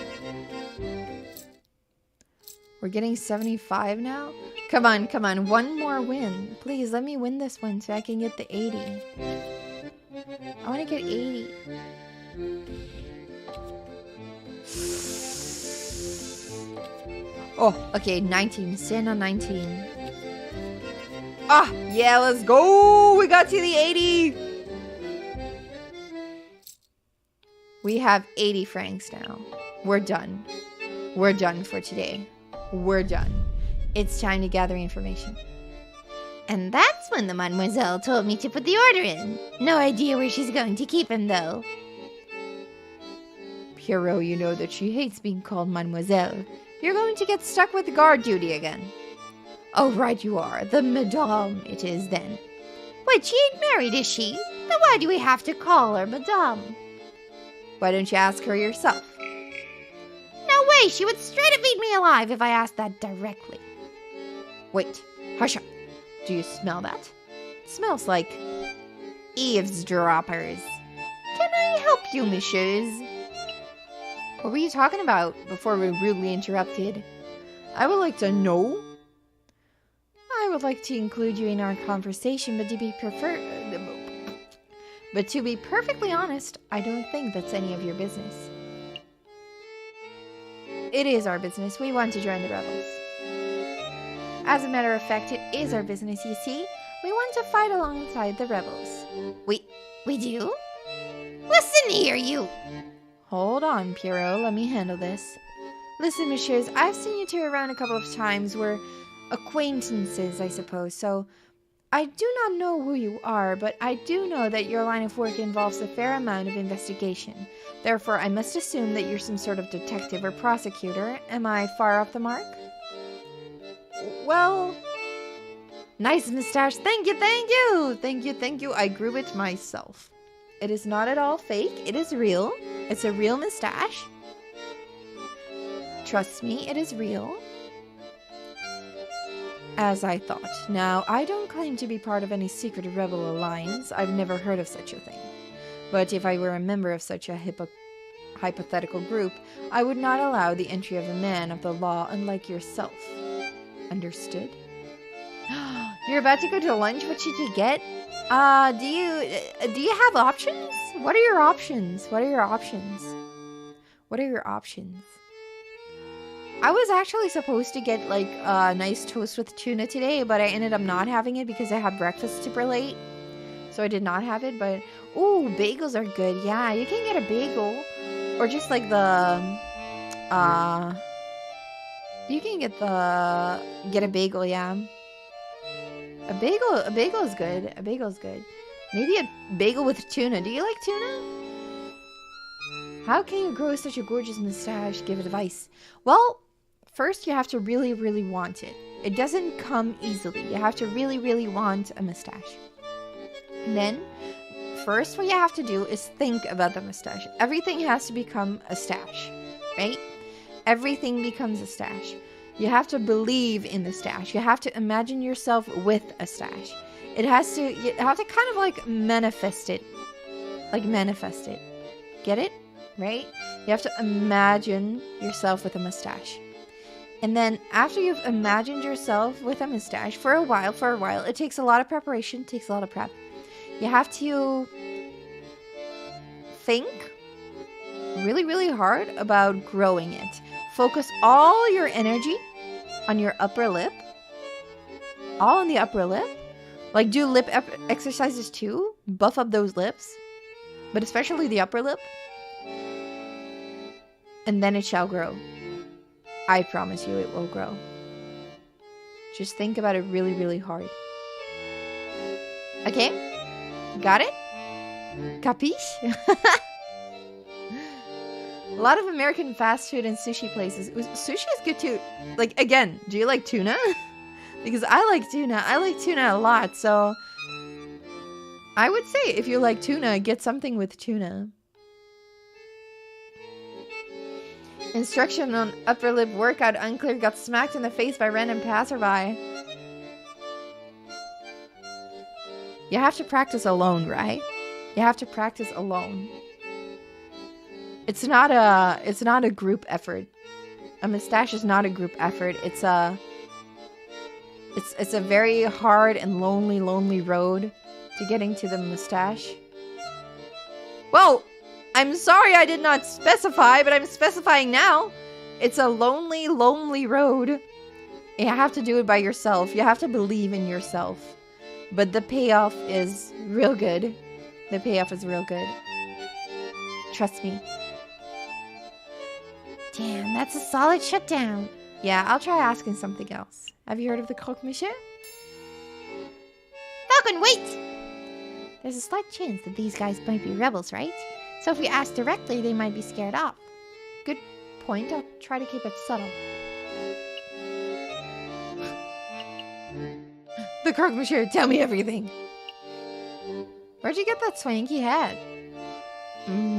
We're getting 75 now? Come on, come on. One more win. Please, let me win this one so I can get the 80. I want to get 80. Oh, okay, 19. Stand on 19. Ah, yeah, let's go. We got to the 80. We have 80 francs now. We're done. We're done for today. We're done. It's time to gather information. And that's when the mademoiselle told me to put the order in. No idea where she's going to keep him, though. Pierrot, you know that she hates being called mademoiselle. You're going to get stuck with guard duty again. Oh, right you are. The madame it is then. Wait, she ain't married, is she? Then why do we have to call her madame? Why don't you ask her yourself? No way, she would straight up eat me alive if I asked that directly. Wait, hush up. Do you smell that? It smells like eavesdroppers. Can I help you, messieurs? What were you talking about before we rudely interrupted? I would like to know. I would like to include you in our conversation, but to be perfectly honest, I don't think that's any of your business. It is our business. We want to join the rebels. As a matter of fact, it is our business, you see. We want to fight alongside the rebels. We do? Listen here, you! Hold on, Pierrot. Let me handle this. Listen, messieurs, I've seen you two around a couple of times. We're acquaintances, I suppose, so I do not know who you are, but I do know that your line of work involves a fair amount of investigation. Therefore, I must assume that you're some sort of detective or prosecutor. Am I far off the mark? Well, nice mustache. Thank you, thank you. Thank you, thank you. I grew it myself. It is not at all fake. It is real. It's a real mustache. Trust me, it is real. As I thought. Now, I don't claim to be part of any secret rebel alliance. I've never heard of such a thing. But if I were a member of such a hypothetical group, I would not allow the entry of a man of the law unlike yourself. Understood? You're about to go to lunch? What should you get? Do you have options? What are your options? What are your options? What are your options? I was actually supposed to get like a nice toast with tuna today, but I ended up not having it because I had breakfast super late. So I did not have it, but ooh, bagels are good. Yeah, you can get a bagel or just like the you can get a bagel, yeah. A bagel is good. A bagel is good. Maybe a bagel with tuna. Do you like tuna? How can you grow such a gorgeous mustache? Give advice. Well, first you have to really, really want it. It doesn't come easily. You have to really, really want a mustache. And then, first what you have to do is think about the mustache. Everything has to become a stash, right? Everything becomes a stash. You have to believe in the stash. You have to imagine yourself with a stash. You have to kind of like manifest it. Like manifest it. Get it? Right? You have to imagine yourself with a mustache. And then after you've imagined yourself with a mustache for a while, it takes a lot of preparation, takes a lot of prep. You have to think really, really hard about growing it. Focus all your energy on your upper lip. All on the upper lip. Like do lip exercises too. Buff up those lips. But especially the upper lip. And then it shall grow. I promise you it will grow. Just think about it really, really hard. Okay? Got it? Capiche? A lot of American fast food and sushi places. Sushi is good too. Like, again, do you like tuna? Because I like tuna. I like tuna a lot, so I would say if you like tuna, get something with tuna. Instruction on upper lip workout unclear. Got smacked in the face by random passerby. You have to practice alone, right? You have to practice alone. It's not a group effort. A mustache is not a group effort. It's a very hard and lonely road to getting to the mustache. Well, I'm sorry I did not specify, but I'm specifying now. It's a lonely road. You have to do it by yourself. You have to believe in yourself. But the payoff is real good. The payoff is real good. Trust me. Damn, that's a solid shutdown. Yeah, I'll try asking something else. Have you heard of the croque monsieur? Falcon, wait! There's a slight chance that these guys might be rebels, right? So if we ask directly, they might be scared off. Good point. I'll try to keep it subtle. The croque monsieur, tell me everything. Where'd you get that swanky hat?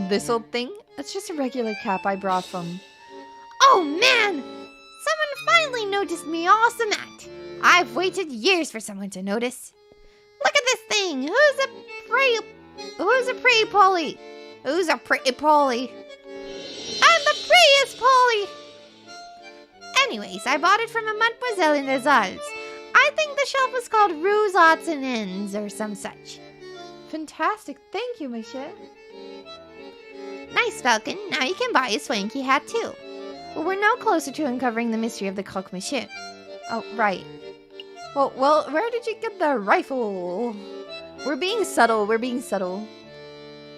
This old thing? It's just a regular cap I brought from... Oh man! Someone finally noticed me awesome hat. I've waited years for someone to notice. Look at this thing! Who's a pretty Polly? Who's a pretty Polly? I'm the prettiest Polly! Anyways, I bought it from a Mademoiselle in Les Alpes. I think the shop was called Ruse Odds and Ends or some such. Fantastic. Thank you, monsieur. Nice, Falcon. Now you can buy a swanky hat too. But we're now closer to uncovering the mystery of the croque monsieur. Oh, right. Well, where did you get the rifle? We're being subtle.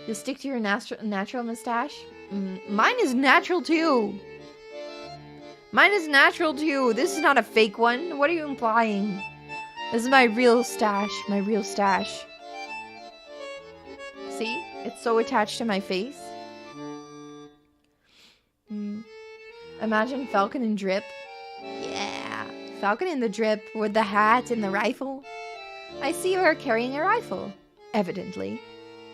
You'll stick to your natural mustache? Mine is natural too. This is not a fake one. What are you implying? This is my real stash. See? It's so attached to my face. Imagine Falcon and Drip. Yeah. Falcon in the Drip with the hat and the rifle. I see you are carrying a rifle. Evidently.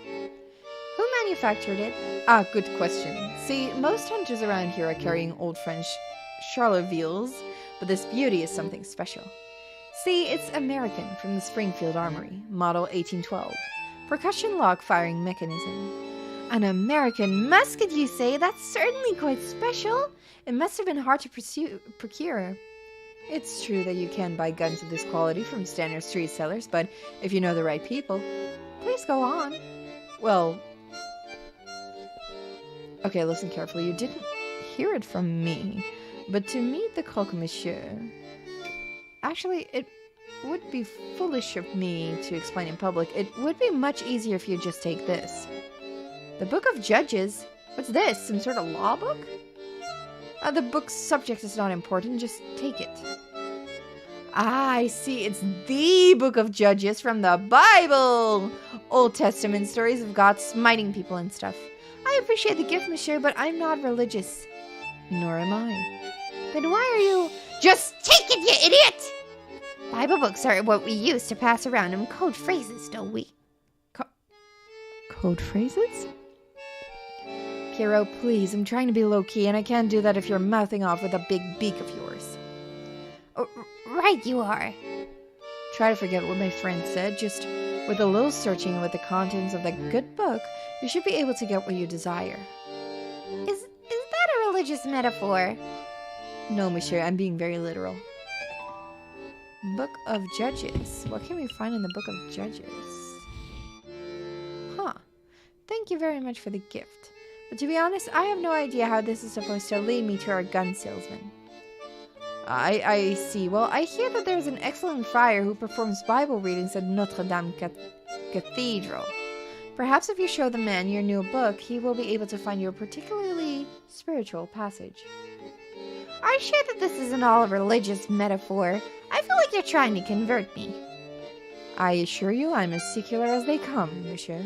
Who manufactured it? Ah, good question. See, most hunters around here are carrying old French Charlevilles, but this beauty is something special. See, it's American from the Springfield Armory, model 1812. Percussion lock firing mechanism. An American musket, you say? That's certainly quite special. It must have been hard to procure. It's true that you can buy guns of this quality from standard street sellers, but if you know the right people... Please go on. Well... Okay, listen carefully. You didn't hear it from me, but to meet the croque monsieur... Actually, it would be foolish of me to explain in public. It would be much easier if you just take this. The Book of Judges? What's this? Some sort of law book? The book's subject is not important. Just take it. Ah, I see. It's the Book of Judges from the Bible! Old Testament stories of God smiting people and stuff. I appreciate the gift, monsieur, but I'm not religious. Nor am I. Then why are you... Just take it, you idiot! Bible books are what we use to pass around in code phrases, don't we? Code phrases? Piero, please, I'm trying to be low-key, and I can't do that if you're mouthing off with a big beak of yours. Right you are. Try to forget what my friend said. Just with a little searching with the contents of that good book, you should be able to get what you desire. Is that a religious metaphor? No, monsieur, I'm being very literal. Book of Judges. What can we find in the Book of Judges? Huh. Thank you very much for the gift. But to be honest, I have no idea how this is supposed to lead me to our gun salesman. I see. Well, I hear that there's an excellent friar who performs Bible readings at Notre Dame Cathedral. Perhaps if you show the man your new book, he will be able to find you a particularly spiritual passage. Are you sure that this isn't all a religious metaphor? I feel like you're trying to convert me. I assure you I'm as secular as they come, monsieur.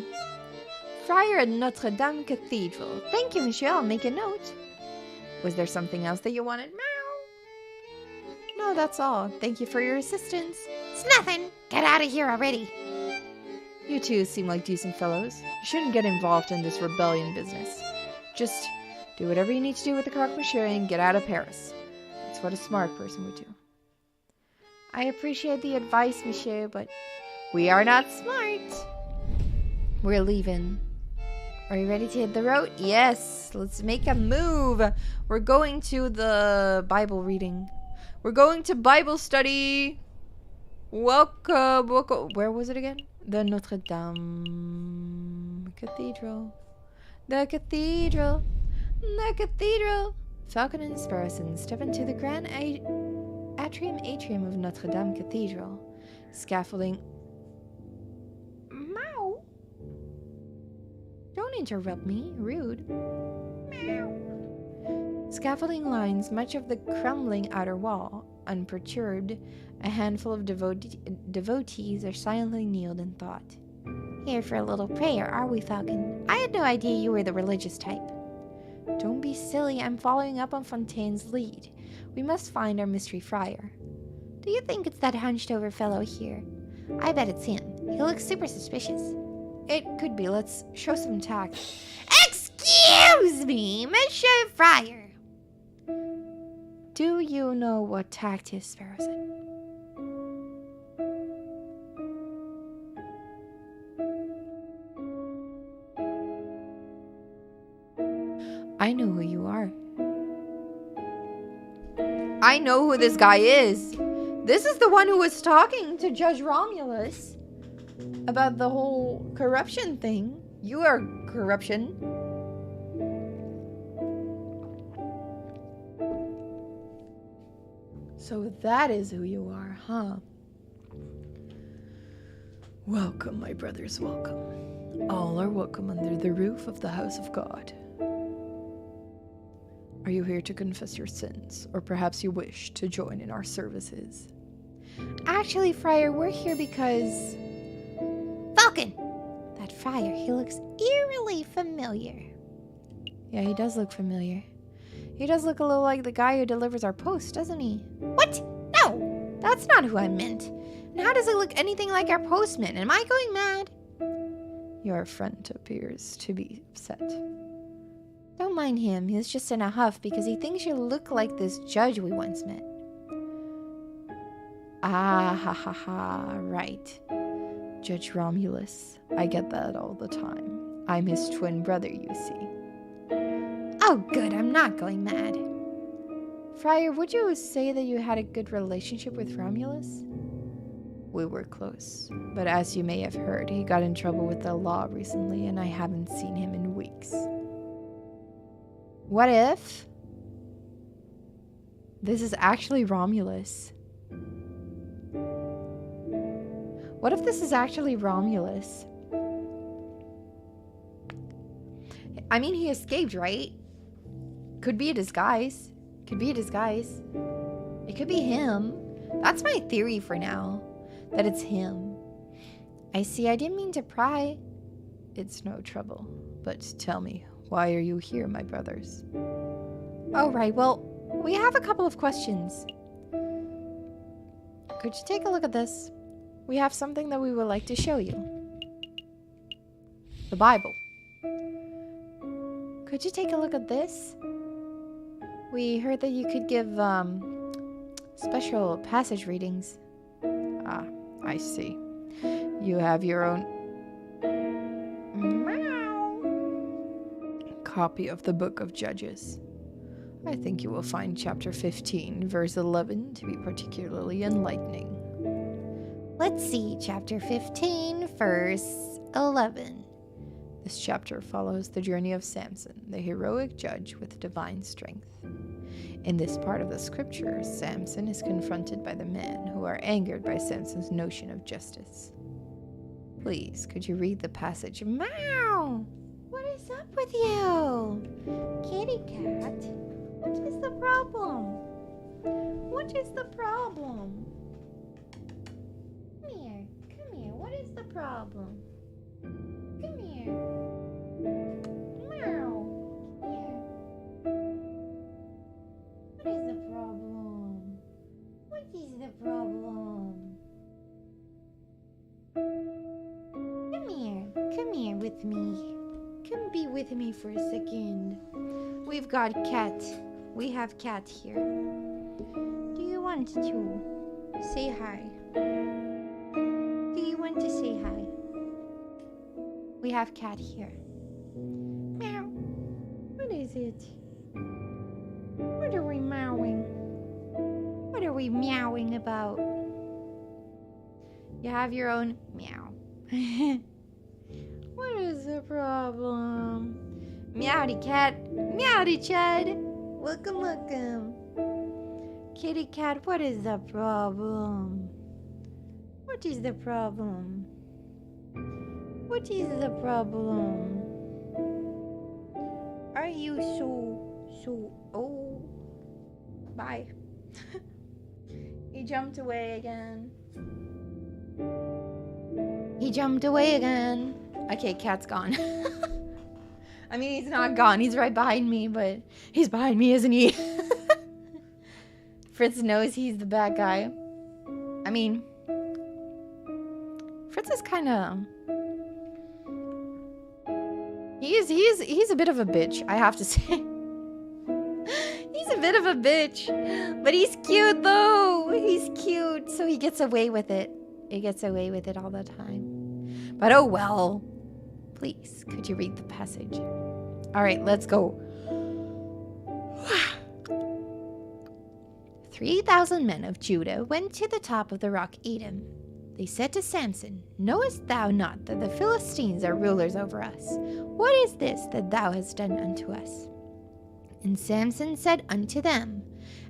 Friar at Notre Dame Cathedral. Thank you, monsieur. I'll make a note. Was there something else that you wanted? Meow. No, that's all. Thank you for your assistance. It's nothing. Get out of here already. You two seem like decent fellows. You shouldn't get involved in this rebellion business. Just do whatever you need to do with the croque monsieur and get out of Paris. That's what a smart person would do. I appreciate the advice, monsieur, but we are not smart. We're leaving. Are you ready to hit the road? Yes, let's make a move. We're going to the Bible reading. We're going to Bible study. Welcome. Where was it again? The Notre Dame Cathedral. The cathedral. The cathedral. Falcon and Sparrowson step into the grand atrium of Notre Dame Cathedral. Scaffolding. Meow. Don't interrupt me. Rude. Meow. Scaffolding lines much of the crumbling outer wall. Unperturbed, a handful of devotees are silently kneeled in thought. Here for a little prayer, are we, Falcon? I had no idea you were the religious type. Don't be silly. I'm following up on Fontaine's lead. We must find our mystery friar. Do you think it's that hunched-over fellow here? I bet it's him. He looks super suspicious. It could be. Let's show some tact. Excuse me, Monsieur Friar. Do you know what tact is, Sparrowson? I know who you are. I know who this guy is. This is the one who was talking to Judge Romulus about the whole corruption thing. You are corruption. So that is who you are, huh? Welcome, my brothers, welcome. All are welcome under the roof of the house of God. Are you here to confess your sins, or perhaps you wish to join in our services? Actually, Friar, we're here because... Falcon! That friar, he looks eerily familiar. Yeah, he does look familiar. He does look a little like the guy who delivers our post, doesn't he? What? No! That's not who I meant. And how does it look anything like our postman? Am I going mad? Your friend appears to be upset. Don't mind him. He's just in a huff because he thinks you look like this judge we once met. Ah, ha, ha, ha, right. Judge Romulus. I get that all the time. I'm his twin brother, you see. Oh, good. I'm not going mad. Friar, would you say that you had a good relationship with Romulus? We were close, but as you may have heard, he got in trouble with the law recently, and I haven't seen him in weeks. What if this is actually Romulus? What if this is actually Romulus? I mean, he escaped, right? Could be a disguise. Could be a disguise. It could be him. That's my theory for now. That it's him. I see. I didn't mean to pry. It's no trouble. But tell me, why are you here, my brothers? Oh, right. Well, we have a couple of questions. Could you take a look at this? We have something that we would like to show you. The Bible. Could you take a look at this? We heard that you could give special passage readings. Ah, I see. You have your own copy of the Book of Judges. I think you will find chapter 15, verse 11 to be particularly enlightening. Let's see, chapter 15, verse 11. This chapter follows the journey of Samson, the heroic judge with divine strength. In this part of the scripture, Samson is confronted by the men who are angered by Samson's notion of justice. Please, could you read the passage? Meow! What is up with you? Kitty cat, what is the problem? What is the problem? Come here, what is the problem? Come here. Meow. Here. What is the problem? What is the problem? Come here with me. Come be with me for a second. We've got cat. We have cat here. Do you want to say hi? Do you want to say hi? We have cat here. is it? What are we meowing? What are we meowing about? You have your own meow. What is the problem? Meowdy cat. Meowdy Chud. Welcome, welcome. Kitty cat, what is the problem? What is the problem? What is the problem? Are you so... Oh. Bye. He jumped away again. He jumped away again. Okay, cat's gone. I mean, he's not gone. He's right behind me, but he's behind me, isn't he? Fritz knows he's the bad guy. I mean, Fritz is kind of... He's a bit of a bitch, I have to say. He's a bit of a bitch. But he's cute, though. He's cute, so he gets away with it. He gets away with it all the time. But oh well. Please, could you read the passage? All right, let's go. 3,000 men of Judah went to the top of the rock Edom. They said to Samson, "Knowest thou not that the Philistines are rulers over us? What is this that thou hast done unto us?" And Samson said unto them,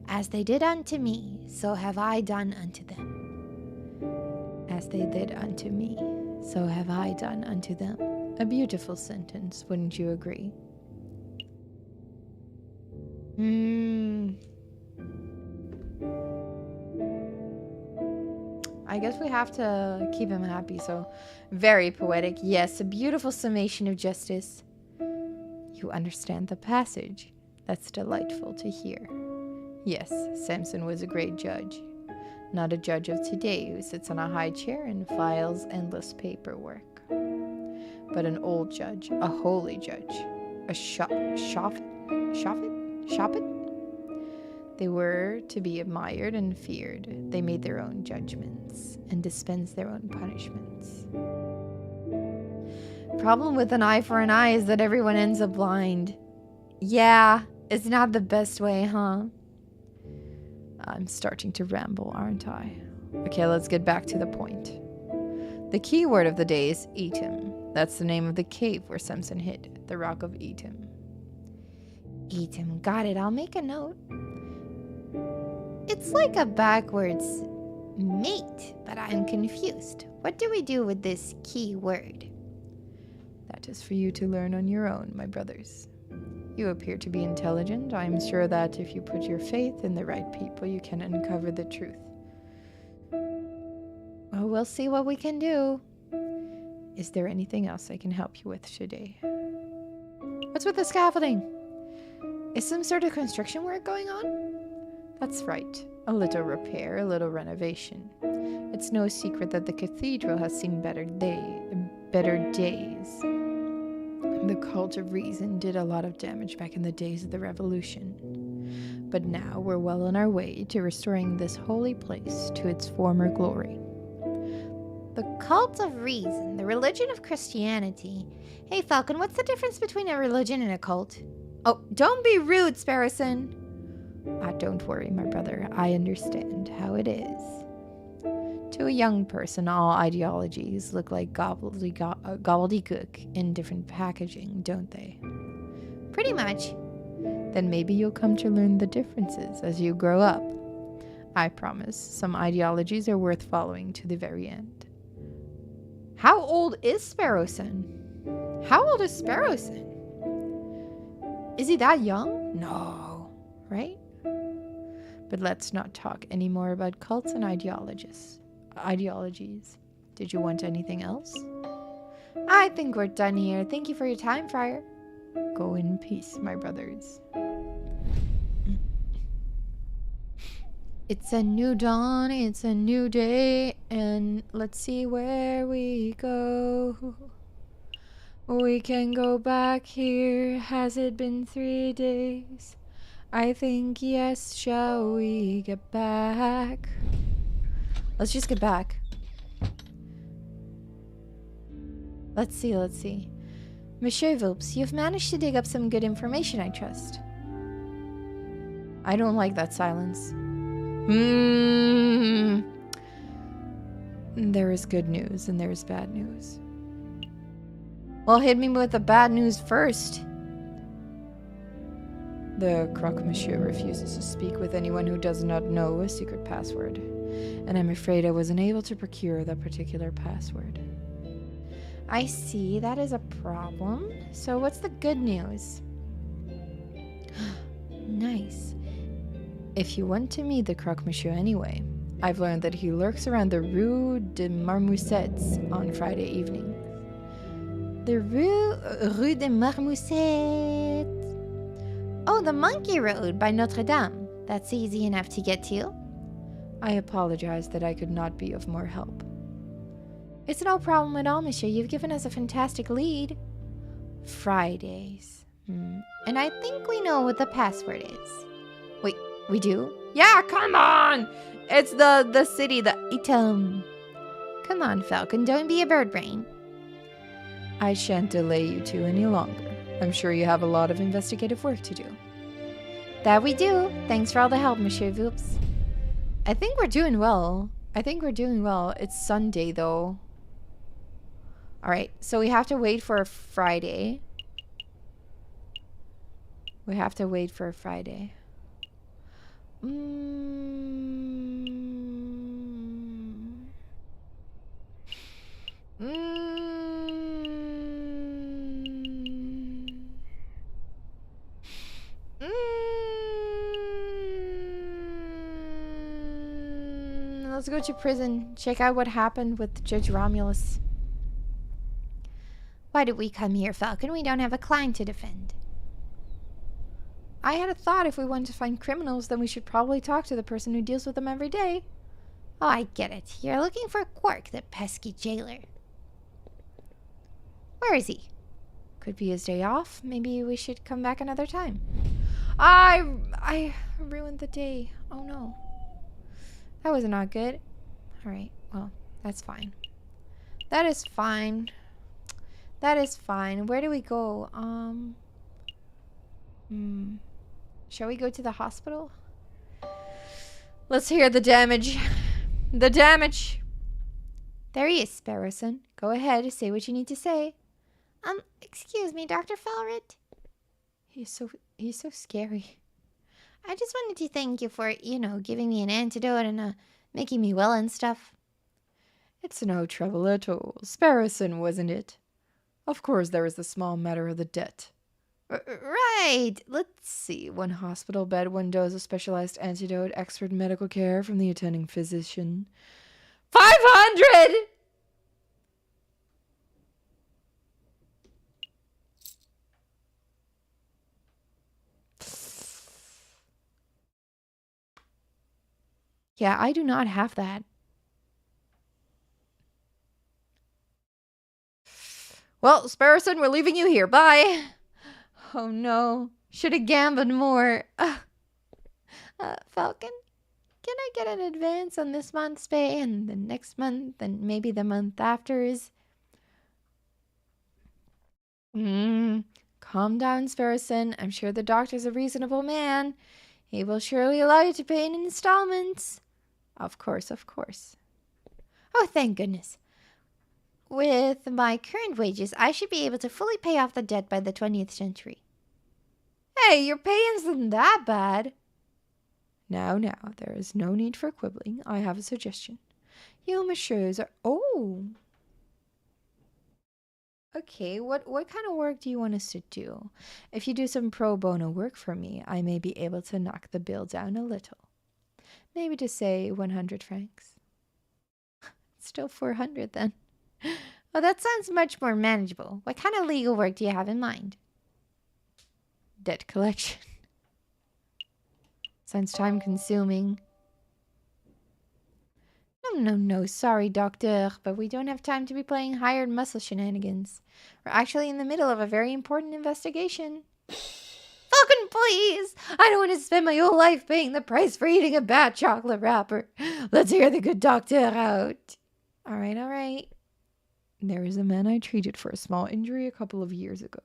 "As they did unto me, so have I done unto them. As they did unto me, so have I done unto them." A beautiful sentence, wouldn't you agree? I guess we have to keep him happy, so very poetic. Yes, a beautiful summation of justice. You understand the passage. That's delightful to hear. Yes, Samson was a great judge. Not a judge of today who sits on a high chair and files endless paperwork. But an old judge, a holy judge, a shofet? They were to be admired and feared. They made their own judgments and dispensed their own punishments. Problem with an eye for an eye is that everyone ends up blind. Yeah, it's not the best way, huh? I'm starting to ramble, aren't I? Okay, let's get back to the point. The key word of the day is Etam. That's the name of the cave where Samson hid, the rock of Etam. Etam, got it. I'll make a note. It's like a backwards mate, but I'm confused. What do we do with this key word? That is for you to learn on your own, my brothers. You appear to be intelligent. I am sure that if you put your faith in the right people, you can uncover the truth. Well, we'll see what we can do. Is there anything else I can help you with today? What's with the scaffolding? Is some sort of construction work going on? That's right. A little repair, a little renovation. It's no secret that the cathedral has seen better days. The cult of reason did a lot of damage back in the days of the revolution. But now we're well on our way to restoring this holy place to its former glory. The cult of reason, the religion of Christianity. Hey, Falcon, what's the difference between a religion and a cult? Oh, don't be rude, Sparrowson. Don't worry, my brother. I understand how it is. To a young person, all ideologies look like gobbledygook in different packaging, don't they? Pretty much. Then maybe you'll come to learn the differences as you grow up. I promise, some ideologies are worth following to the very end. How old is Sparrowson? How old is Sparrowson? Is he that young? No, right? But let's not talk any more about cults and ideologies. Did you want anything else? I think we're done here. Thank you for your time, Friar. Go in peace, my brothers. It's a new dawn, it's a new day, and let's see where we go. We can go back here. Has it been 3 days? I think yes. Shall we get back? Let's just get back. Let's see. Monsieur Vilps, you've managed to dig up some good information, I trust. I don't like that silence. There is good news and there is bad news. Well, hit me with the bad news first. The croque-monsieur refuses to speak with anyone who does not know a secret password, and I'm afraid I wasn't able to procure that particular password. I see, that is a problem. So what's the good news? Nice. If you want to meet the croque-monsieur anyway, I've learned that he lurks around the Rue de Marmousets on Friday evening. The Rue de Marmousets. Oh, the Monkey Road by Notre Dame. That's easy enough to get to. I apologize that I could not be of more help. It's no problem at all, monsieur. You've given us a fantastic lead. Fridays. And I think we know what the password is. Wait, we do? Yeah, come on! It's the city, the item. Come on, Falcon, don't be a bird brain. I shan't delay you two any longer. I'm sure you have a lot of investigative work to do. That we do. Thanks for all the help, Monsieur Voops. I think we're doing well. It's Sunday, though. Alright, so we have to wait for a Friday. Let's go to prison. Check out what happened with Judge Romulus. Why did we come here, Falcon? We don't have a client to defend. I had a thought, if we wanted to find criminals, then we should probably talk to the person who deals with them every day. Oh, I get it. You're looking for Quark, the pesky jailer. Where is he? Could be his day off. Maybe we should come back another time. I ruined the day. Oh no. That was not good. Alright, well, that's fine. That is fine. Where do we go? Shall we go to the hospital? Let's hear the damage. The damage. There he is, Sparrowson. Go ahead, say what you need to say. Excuse me, Dr. Felrit. He's so scary. I just wanted to thank you for, giving me an antidote and making me well and stuff. It's no trouble at all. Sparrowson, wasn't it? Of course there was the small matter of the debt. Right. Let's see. 1 hospital bed, 1 dose of specialized antidote, expert medical care from the attending physician. 500! Yeah, I do not have that. Well, Sparrowson, we're leaving you here. Bye. Oh no. Should have gambled more. Falcon, can I get an advance on this month's pay and the next month and maybe the month after's? Calm down, Sparrowson. I'm sure the doctor's a reasonable man. He will surely allow you to pay in installments. Of course, of course. Oh, thank goodness. With my current wages, I should be able to fully pay off the debt by the 20th century. Hey, your pay isn't that bad. Now, there is no need for quibbling. I have a suggestion. You messieurs are... Oh! Okay, what kind of work do you want us to do? If you do some pro bono work for me, I may be able to knock the bill down a little. Maybe to say 100 francs. Still 400 then. Well, that sounds much more manageable. What kind of legal work do you have in mind? Debt collection. Sounds time-consuming. No, sorry, doctor, but we don't have time to be playing hired muscle shenanigans. We're actually in the middle of a very important investigation. Falcon, please! I don't want to spend my whole life paying the price for eating a bad chocolate wrapper. Let's hear the good doctor out. All right. There is a man I treated for a small injury a couple of years ago.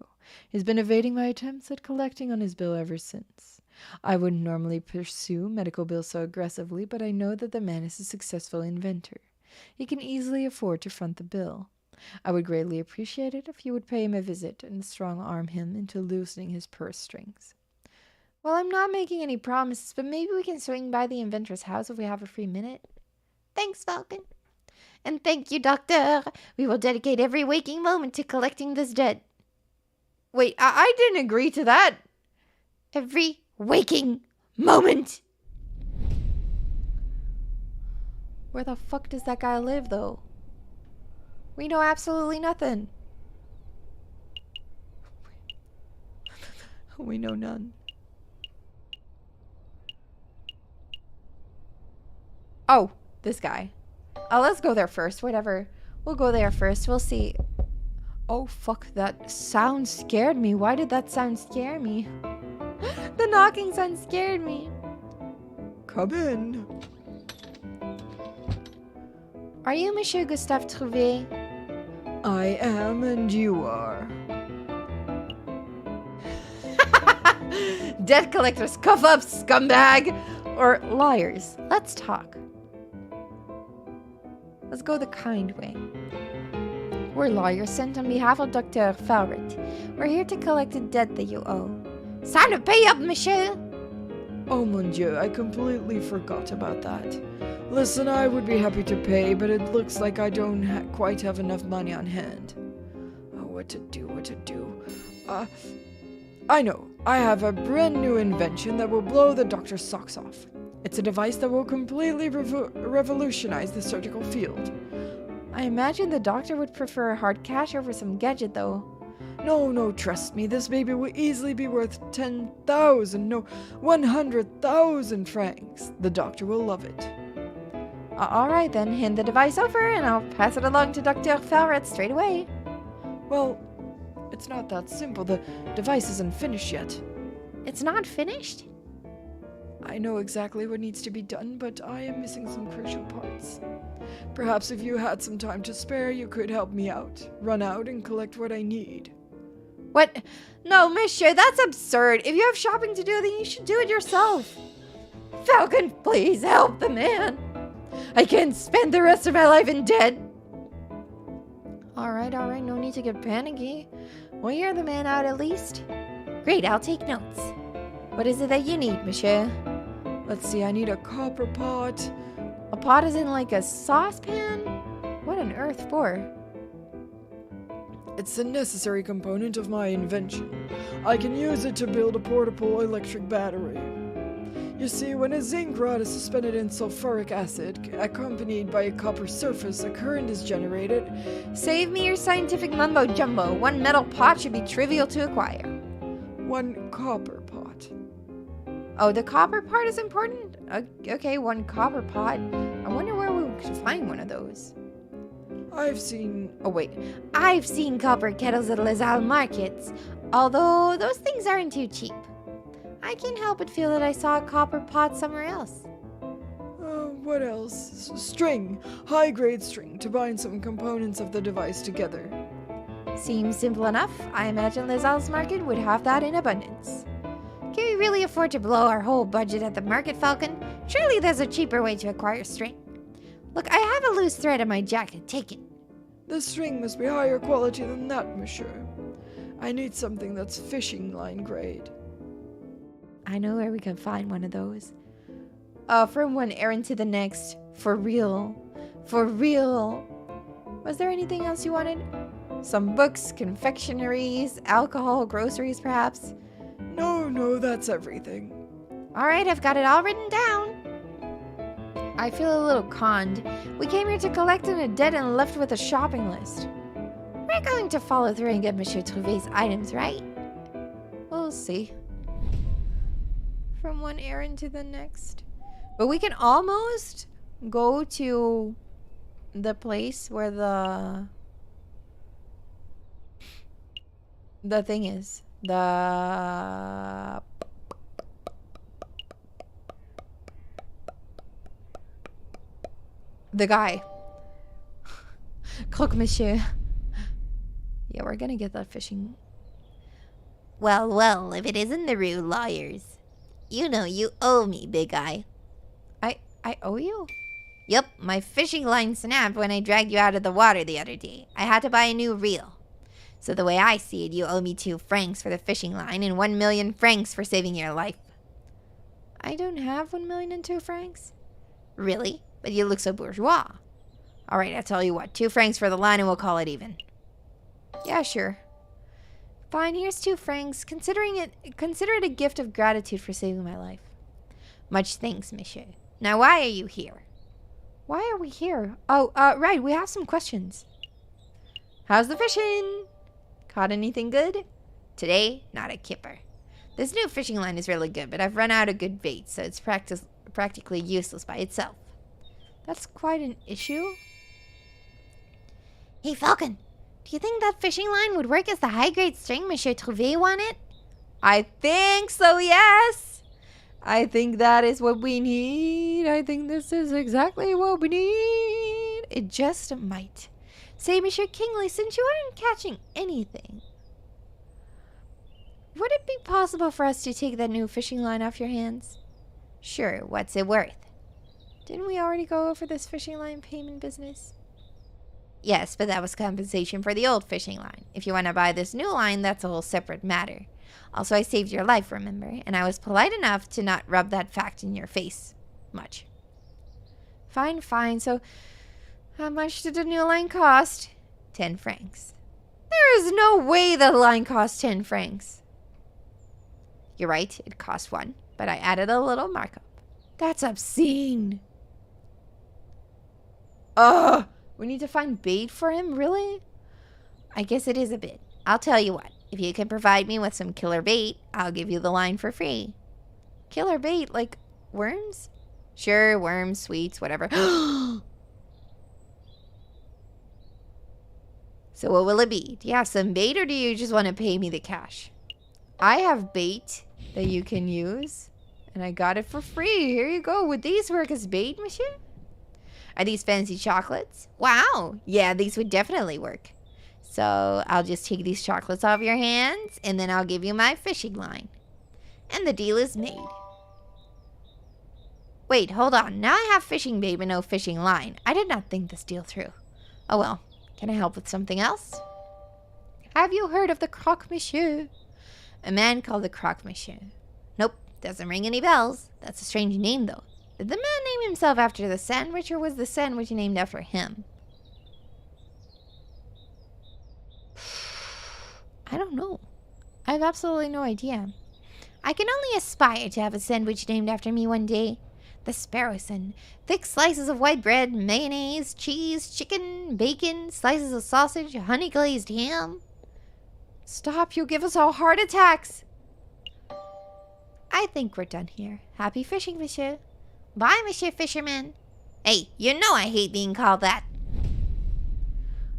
He's been evading my attempts at collecting on his bill ever since. I wouldn't normally pursue medical bills so aggressively, but I know that the man is a successful inventor. He can easily afford to front the bill. I would greatly appreciate it if you would pay him a visit and strong-arm him into loosening his purse strings. Well, I'm not making any promises, but maybe we can swing by the inventor's house if we have a free minute. Thanks, Falcon. And thank you, Doctor. We will dedicate every waking moment to collecting this debt. Wait, I didn't agree to that. Every waking moment. Where the fuck does that guy live, though? We know absolutely nothing. We know none. Oh, this guy. Let's go there first. Whatever. We'll go there first. We'll see. Oh, fuck. That sound scared me. Why did that sound scare me? The knocking sound scared me. Come in. Are you Monsieur Gustave Trouvé? I am, and you are. Debt collectors, cuff up, scumbag! Or liars. Let's talk. Let's go the kind way. We're lawyers sent on behalf of Dr. Falret. We're here to collect a debt that you owe. It's time to pay up, monsieur. Oh, mon Dieu, I completely forgot about that. Listen, I would be happy to pay, but it looks like I don't quite have enough money on hand. Oh, what to do? I know. I have a brand new invention that will blow the doctor's socks off. It's a device that will completely revolutionize the surgical field. I imagine the doctor would prefer hard cash over some gadget, though. No, trust me, this baby will easily be worth 10,000, no, 100,000 francs. The doctor will love it. All right, then, hand the device over, and I'll pass it along to Dr. Falret straight away. Well, it's not that simple. The device isn't finished yet. It's not finished? I know exactly what needs to be done, but I am missing some crucial parts. Perhaps if you had some time to spare, you could help me out. Run out and collect what I need. What? No, monsieur, that's absurd. If you have shopping to do, then you should do it yourself. Falcon, please help the man. I can't spend the rest of my life in debt. All right, no need to get panicky. We'll hear the man out at least. Great, I'll take notes. What is it that you need, monsieur? Let's see, I need a copper pot. A pot is in like a saucepan? What on earth for? It's a necessary component of my invention. I can use it to build a portable electric battery. You see, when a zinc rod is suspended in sulfuric acid, accompanied by a copper surface, a current is generated. Save me your scientific mumbo-jumbo. One metal pot should be trivial to acquire. One copper pot. Oh, the copper part is important? Okay, one copper pot. I wonder where we could find one of those. I've seen copper kettles at Les Halles markets, although those things aren't too cheap. I can't help but feel that I saw a copper pot somewhere else. What else? String. High-grade string to bind some components of the device together. Seems simple enough. I imagine Les Halles market would have that in abundance. Can we really afford to blow our whole budget at the market, Falcon? Surely there's a cheaper way to acquire string. Look, I have a loose thread in my jacket. Take it. The string must be higher quality than that, monsieur. I need something that's fishing line grade. I know where we can find one of those. From one errand to the next. For real. For real. Was there anything else you wanted? Some books, confectionaries, alcohol, groceries, perhaps? No, that's everything. All right, I've got it all written down. I feel a little conned. We came here to collect on a debt and left with a shopping list. We're going to follow through and get Monsieur Trouvé's items, right? We'll see. From one errand to the next. But we can almost go to the place where the thing is. The guy. Croque monsieur. Yeah, we're gonna get that fishing. Well, well, if it isn't the rude lawyers. You know you owe me, Big Eye. I owe you? Yup, my fishing line snapped when I dragged you out of the water the other day. I had to buy a new reel. So the way I see it, you owe me 2 francs for the fishing line and 1,000,000 francs for saving your life. I don't have 1,002 francs. Really? But you look so bourgeois. All right, I'll tell you what. 2 francs for the line and we'll call it even. Yeah, sure. Fine, here's 2 francs. Consider it a gift of gratitude for saving my life. Much thanks, monsieur. Now, why are you here? Why are we here? Oh, right, we have some questions. How's the fishing? Caught anything good? Today, not a kipper. This new fishing line is really good, but I've run out of good bait, so it's practically useless by itself. That's quite an issue. Hey, Falcon, do you think that fishing line would work as the high-grade string Monsieur Trouvé wanted? I think so, yes. I think that is what we need. I think this is exactly what we need. It just might. Say, Monsieur Kingsley, since you aren't catching anything, would it be possible for us to take that new fishing line off your hands? Sure, what's it worth? Didn't we already go over this fishing line payment business? Yes, but that was compensation for the old fishing line. If you want to buy this new line, that's a whole separate matter. Also, I saved your life, remember? And I was polite enough to not rub that fact in your face much. Fine, fine. So, how much did the new line cost? 10 francs. There is no way the line cost 10 francs. You're right, it cost 1, but I added a little markup. That's obscene. We need to find bait for him, really? I guess it is a bit. I'll tell you what. If you can provide me with some killer bait, I'll give you the line for free. Killer bait? Like worms? Sure, worms, sweets, whatever. So what will it be? Do you have some bait or do you just want to pay me the cash? I have bait that you can use, and I got it for free. Here you go. Would these work as bait, monsieur? Are these fancy chocolates? Wow. Yeah, these would definitely work. So I'll just take these chocolates off your hands, and then I'll give you my fishing line. And the deal is made. Wait, hold on. Now I have fishing bait but no fishing line. I did not think this deal through. Oh well. Can I help with something else? Have you heard of the croque monsieur? A man called the croque monsieur. Nope, doesn't ring any bells. That's a strange name though. Did the man name himself after the sandwich, or was the sandwich named after him? I don't know. I have absolutely no idea. I can only aspire to have a sandwich named after me one day. The sparrowson. Thick slices of white bread, mayonnaise, cheese, chicken, bacon, slices of sausage, honey glazed ham. Stop, you'll give us all heart attacks. I think we're done here. Happy fishing, monsieur. Bye, Monsieur Fisherman. Hey, you know I hate being called that.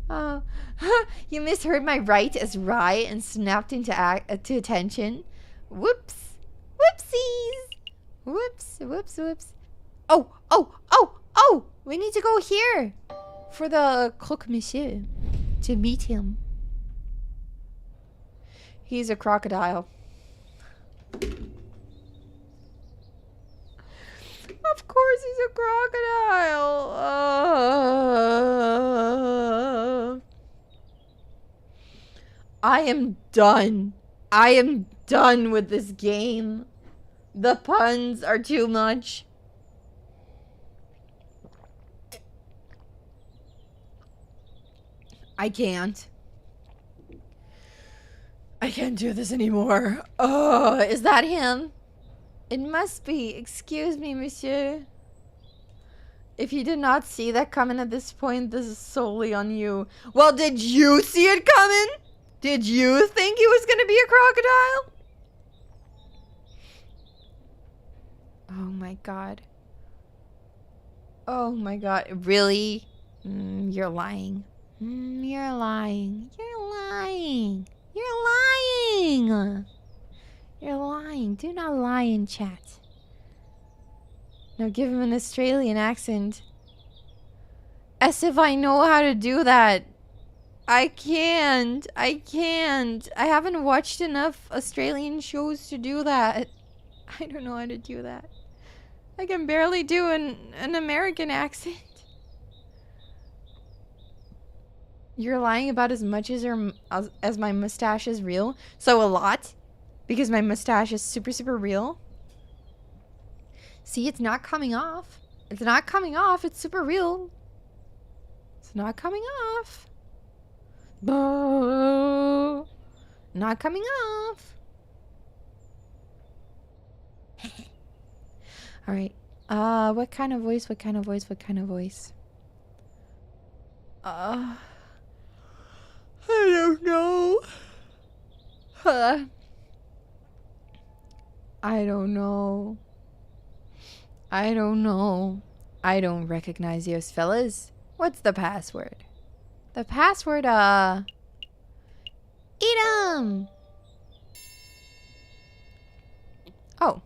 Oh, you misheard my right as Rye and snapped into attention. Whoops. Whoopsies. Whoops, whoops, whoops. Oh. We need to go here for the croque monsieur to meet him. He's a crocodile. Of course he's a crocodile. I am done. I am done with this game. The puns are too much. I can't do this anymore. Oh, is that him? It must be. Excuse me, monsieur. If you did not see that coming at this point, this is solely on you. Well, did you see it coming? Did you think he was going to be a crocodile? Oh my god. Oh my god. Really? You're lying. You're lying. You're lying. You're lying. You're lying. Do not lie in chat. Now give him an Australian accent. As if I know how to do that. I can't. I haven't watched enough Australian shows to do that. I don't know how to do that. I can barely do an American accent. You're lying about as much as my mustache is real. So a lot. Because my mustache is super, super real. See, it's not coming off. It's not coming off. It's super real. It's not coming off. Not coming off. All right. What kind of voice? I don't know. I don't know. I don't recognize those fellas. What's the password? The password, eat 'em! Oh.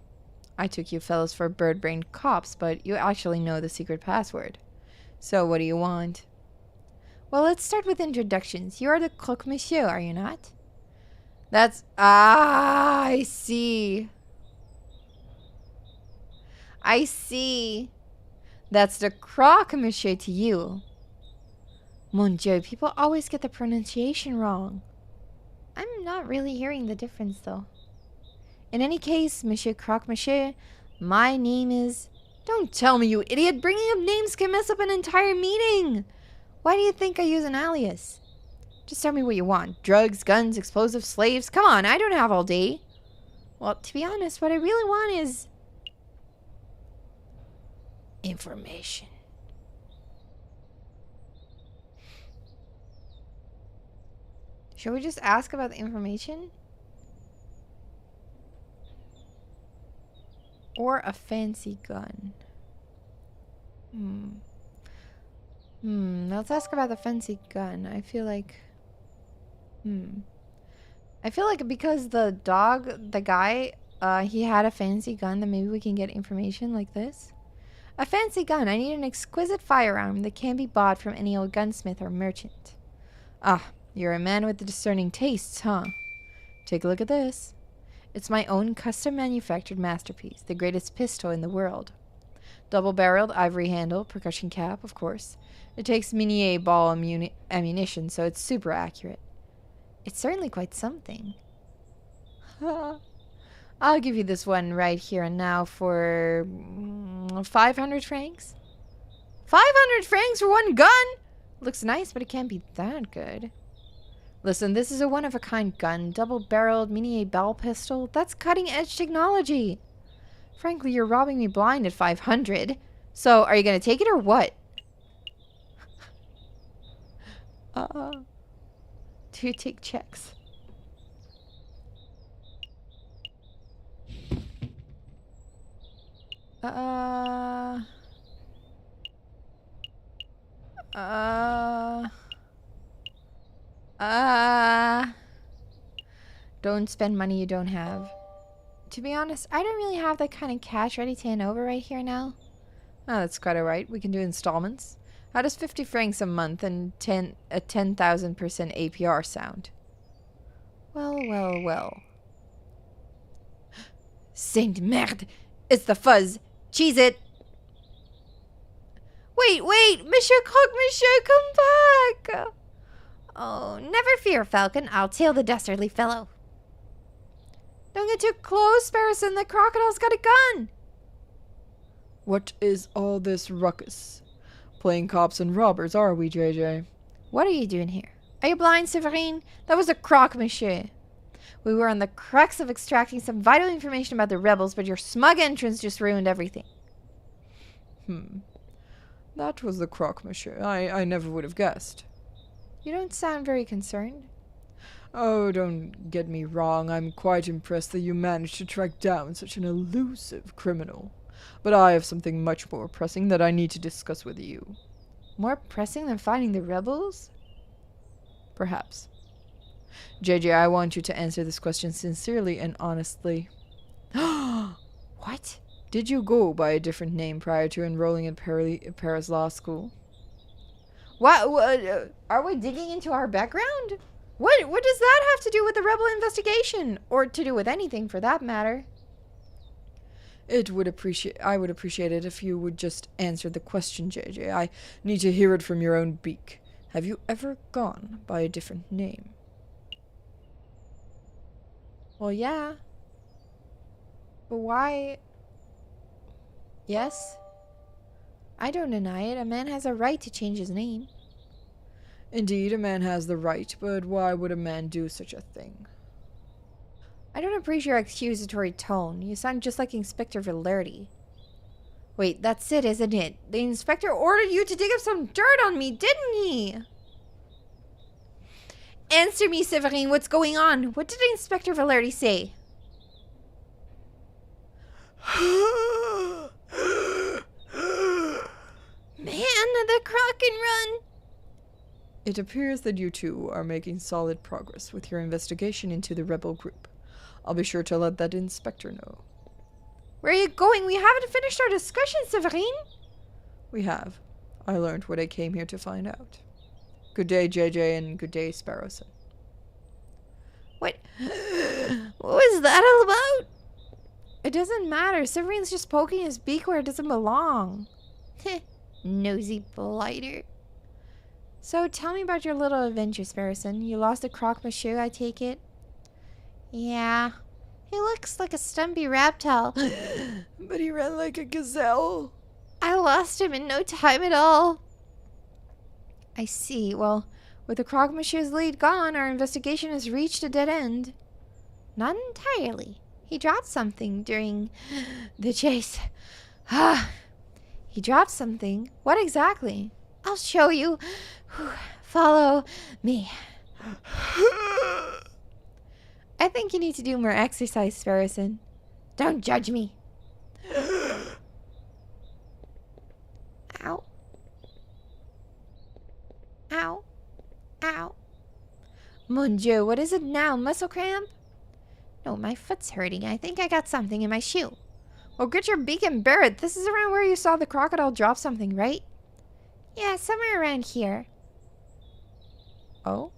I took you fellas for bird-brained cops, but you actually know the secret password. So what do you want? Well, let's start with introductions. You are the croque monsieur, are you not? That's... I see. I see. That's the croque monsieur to you. Mon Dieu, people always get the pronunciation wrong. I'm not really hearing the difference, though. In any case, Monsieur Croque Monsieur, my name is... Don't tell me, you idiot! Bringing up names can mess up an entire meeting! Why do you think I use an alias? Just tell me what you want. Drugs, guns, explosives, slaves? Come on, I don't have all day. Well, to be honest, what I really want is... information. Should we just ask about the information? Or a fancy gun? Let's ask about the fancy gun. I feel like... I feel like because the guy, he had a fancy gun, then maybe we can get information like this. A fancy gun. I need an exquisite firearm that can't be bought from any old gunsmith or merchant. Ah, you're a man with discerning tastes, huh? Take a look at this. It's my own custom-manufactured masterpiece, the greatest pistol in the world. Double-barreled, ivory handle, percussion cap, of course. It takes Minier ball ammunition, so it's super accurate. It's certainly quite something. I'll give you this one right here and now for 500 francs. 500 francs for one gun? Looks nice, but it can't be that good. Listen, this is a one-of-a-kind gun, double-barreled Minier ball pistol. That's cutting-edge technology. Frankly, you're robbing me blind at 500. So, are you gonna take it or what? Do you take checks? Don't spend money you don't have. To be honest, I don't really have that kind of cash ready to hand over right here now. Oh, that's quite alright. We can do installments. How does 50 francs a month and a 10,000% APR sound? Well. Saint merde! It's the fuzz! Cheese it! Wait! Monsieur Croque Monsieur, come back! Oh, never fear, Falcon. I'll tail the dastardly fellow. Don't get too close, Sparrowson. The crocodile's got a gun! What is all this ruckus? Playing cops and robbers, are we, JJ? What are you doing here? Are you blind, Severine? That was a croque, monsieur. We were on the crux of extracting some vital information about the rebels, but your smug entrance just ruined everything. That was the croque, monsieur. I never would have guessed. You don't sound very concerned. Oh, don't get me wrong. I'm quite impressed that you managed to track down such an elusive criminal. But I have something much more pressing that I need to discuss with you. More pressing than finding the rebels? Perhaps. JJ, I want you to answer this question sincerely and honestly. What? Did you go by a different name prior to enrolling in Paris Law School? What are we digging into our background? What does that have to do with the rebel investigation? Or to do with anything for that matter? I would appreciate it if you would just answer the question, JJ. I need to hear it from your own beak. Have you ever gone by a different name? Well, yeah. But why? Yes. I don't deny it. A man has a right to change his name. Indeed, a man has the right, but why would a man do such a thing? I don't appreciate your accusatory tone. You sound just like Inspector Valerdi. Wait, that's it, isn't it? The inspector ordered you to dig up some dirt on me, didn't he? Answer me, Severine. What's going on? What did Inspector Valerdi say? Man, the croc can run. It appears that you two are making solid progress with your investigation into the rebel group. I'll be sure to let that inspector know. Where are you going? We haven't finished our discussion, Severine. We have. I learned what I came here to find out. Good day, JJ, and good day, Sparrowson. What was that all about? It doesn't matter. Severine's just poking his beak where it doesn't belong. Nosy blighter. So tell me about your little adventure, Sparrowson. You lost a croque-monsieur, I take it? Yeah. He looks like a stumpy reptile. But he ran like a gazelle. I lost him in no time at all. I see. Well, with the croque-monsieur's lead gone, our investigation has reached a dead end. Not entirely. He dropped something during the chase. He dropped something. What exactly? I'll show you. Follow me. I think you need to do more exercise, Sparrowson. Don't judge me. Ow. Ow. Ow. Mon Dieu, what is it now? Muscle cramp? No, my foot's hurting. I think I got something in my shoe. Well, get your beak and bear it. This is around where you saw the crocodile drop something, right? Yeah, somewhere around here. Oh?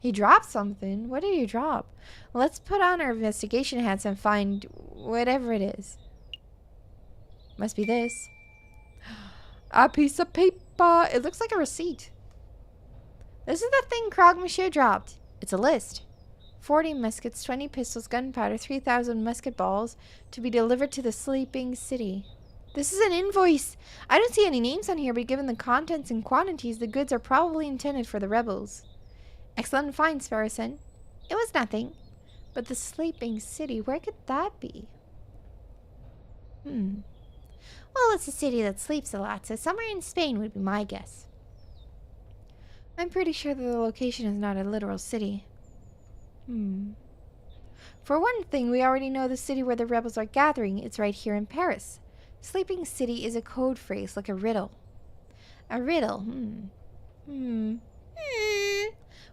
He dropped something. What did he drop? Well, let's put on our investigation hats and find whatever it is. Must be this. A piece of paper. It looks like a receipt. This is the thing croque-monsieur dropped. It's a list. 40 muskets, 20 pistols, gunpowder, 3,000 musket balls to be delivered to the sleeping city. This is an invoice. I don't see any names on here, but given the contents and quantities, the goods are probably intended for the rebels. Excellent find, Sparrowson. It was nothing. But the sleeping city, where could that be? Well, it's a city that sleeps a lot, so somewhere in Spain would be my guess. I'm pretty sure that the location is not a literal city. For one thing, we already know the city where the rebels are gathering. It's right here in Paris. Sleeping city is a code phrase, like a riddle. A riddle, Well,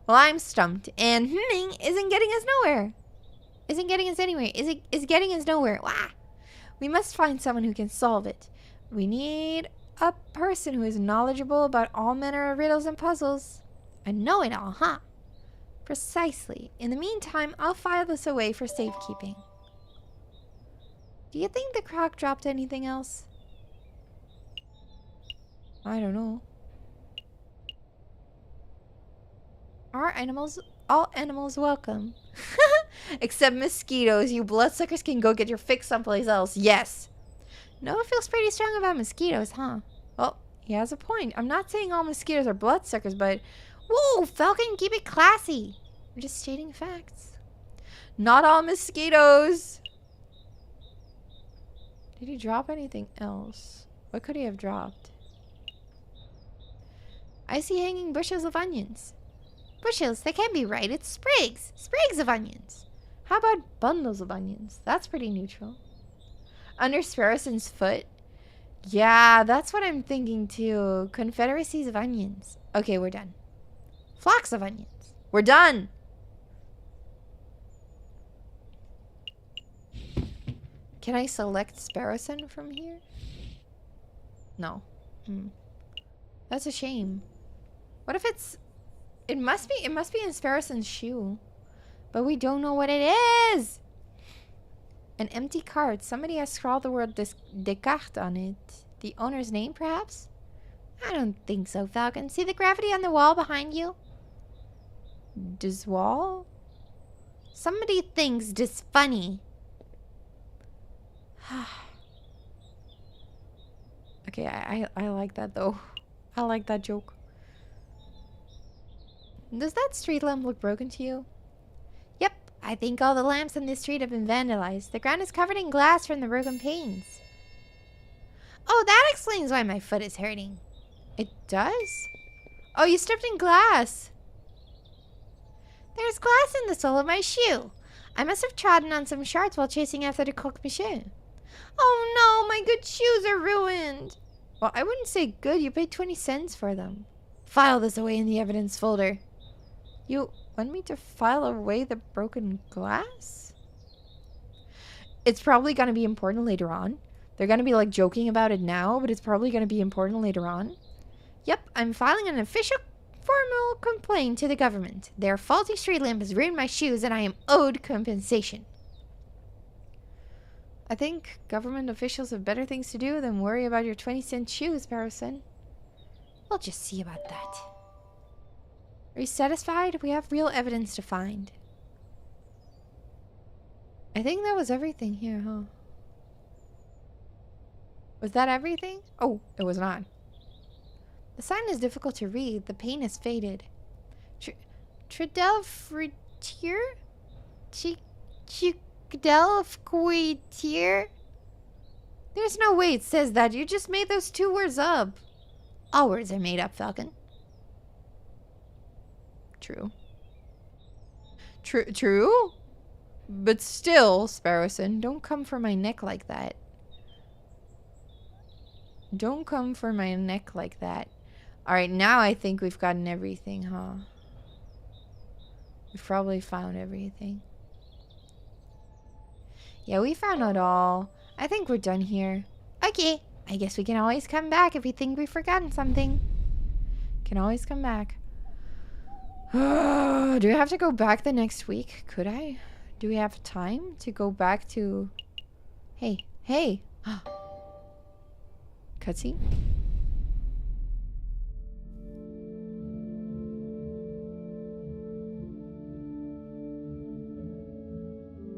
I'm stumped, and isn't getting us nowhere. Isn't getting us anywhere. Is getting us nowhere. Wah! We must find someone who can solve it. We need a person who is knowledgeable about all manner of riddles and puzzles. A know-it-all, huh? Precisely. In the meantime, I'll file this away for safekeeping. Do you think the croc dropped anything else? I don't know. All animals welcome. Except mosquitoes. You bloodsuckers can go get your fix someplace else. Yes. Noah feels pretty strong about mosquitoes, huh? Well, he has a point. I'm not saying all mosquitoes are bloodsuckers, but... Whoa, Falcon, keep it classy. We're just stating facts. Not all mosquitoes. Did he drop anything else? What could he have dropped? I see hanging bushels of onions. Bushels, that can't be right. It's sprigs. Sprigs of onions. How about bundles of onions? That's pretty neutral. Under Sparrowson's foot? Yeah, that's what I'm thinking too. Confederacies of onions. Okay, we're done. Flocks of onions. We're done. Can I select Sparrowson from here? No. That's a shame. What if it's... It must be in Sparrowson's shoe. But we don't know what it is. An empty cart. Somebody has scrawled the word Descartes on it. The owner's name, perhaps? I don't think so, Falcon. See the graffiti on the wall behind you? This wall? Somebody thinks this funny. Okay, I like that though. I like that joke. Does that street lamp look broken to you? Yep, I think all the lamps on this street have been vandalized. The ground is covered in glass from the broken panes. Oh, that explains why my foot is hurting. It does? Oh, you stepped in glass. There's glass in the sole of my shoe. I must have trodden on some shards while chasing after the croque-monsieur. Oh no, my good shoes are ruined. Well, I wouldn't say good. You paid 20 cents for them. File this away in the evidence folder. You want me to file away the broken glass? It's probably going to be important later on. They're going to be like joking about it now, but it's probably going to be important later on. Yep, I'm filing an official formal complaint to the government. Their faulty street lamp has ruined my shoes and I am owed compensation. I think government officials have better things to do than worry about your 20-cent shoes, Sparrowson. We'll just see about that. Are you satisfied? We have real evidence to find. I think that was everything here, huh? Was that everything? Oh, it was not. The sign is difficult to read. The paint is faded. Tridelfritier? Chidelfquitier? There's no way it says that. You just made those two words up. All words are made up, Falcon. True. True? But still, Sparrowson, don't come for my neck like that. Don't come for my neck like that. Alright, now I think we've gotten everything, huh? We've probably found everything. Yeah, we found it all. I think we're done here. Okay, I guess we can always come back if we think we've forgotten something. Can always come back. Do we have to go back the next week? Could I? Do we have time to go back to... Hey. Cutscene?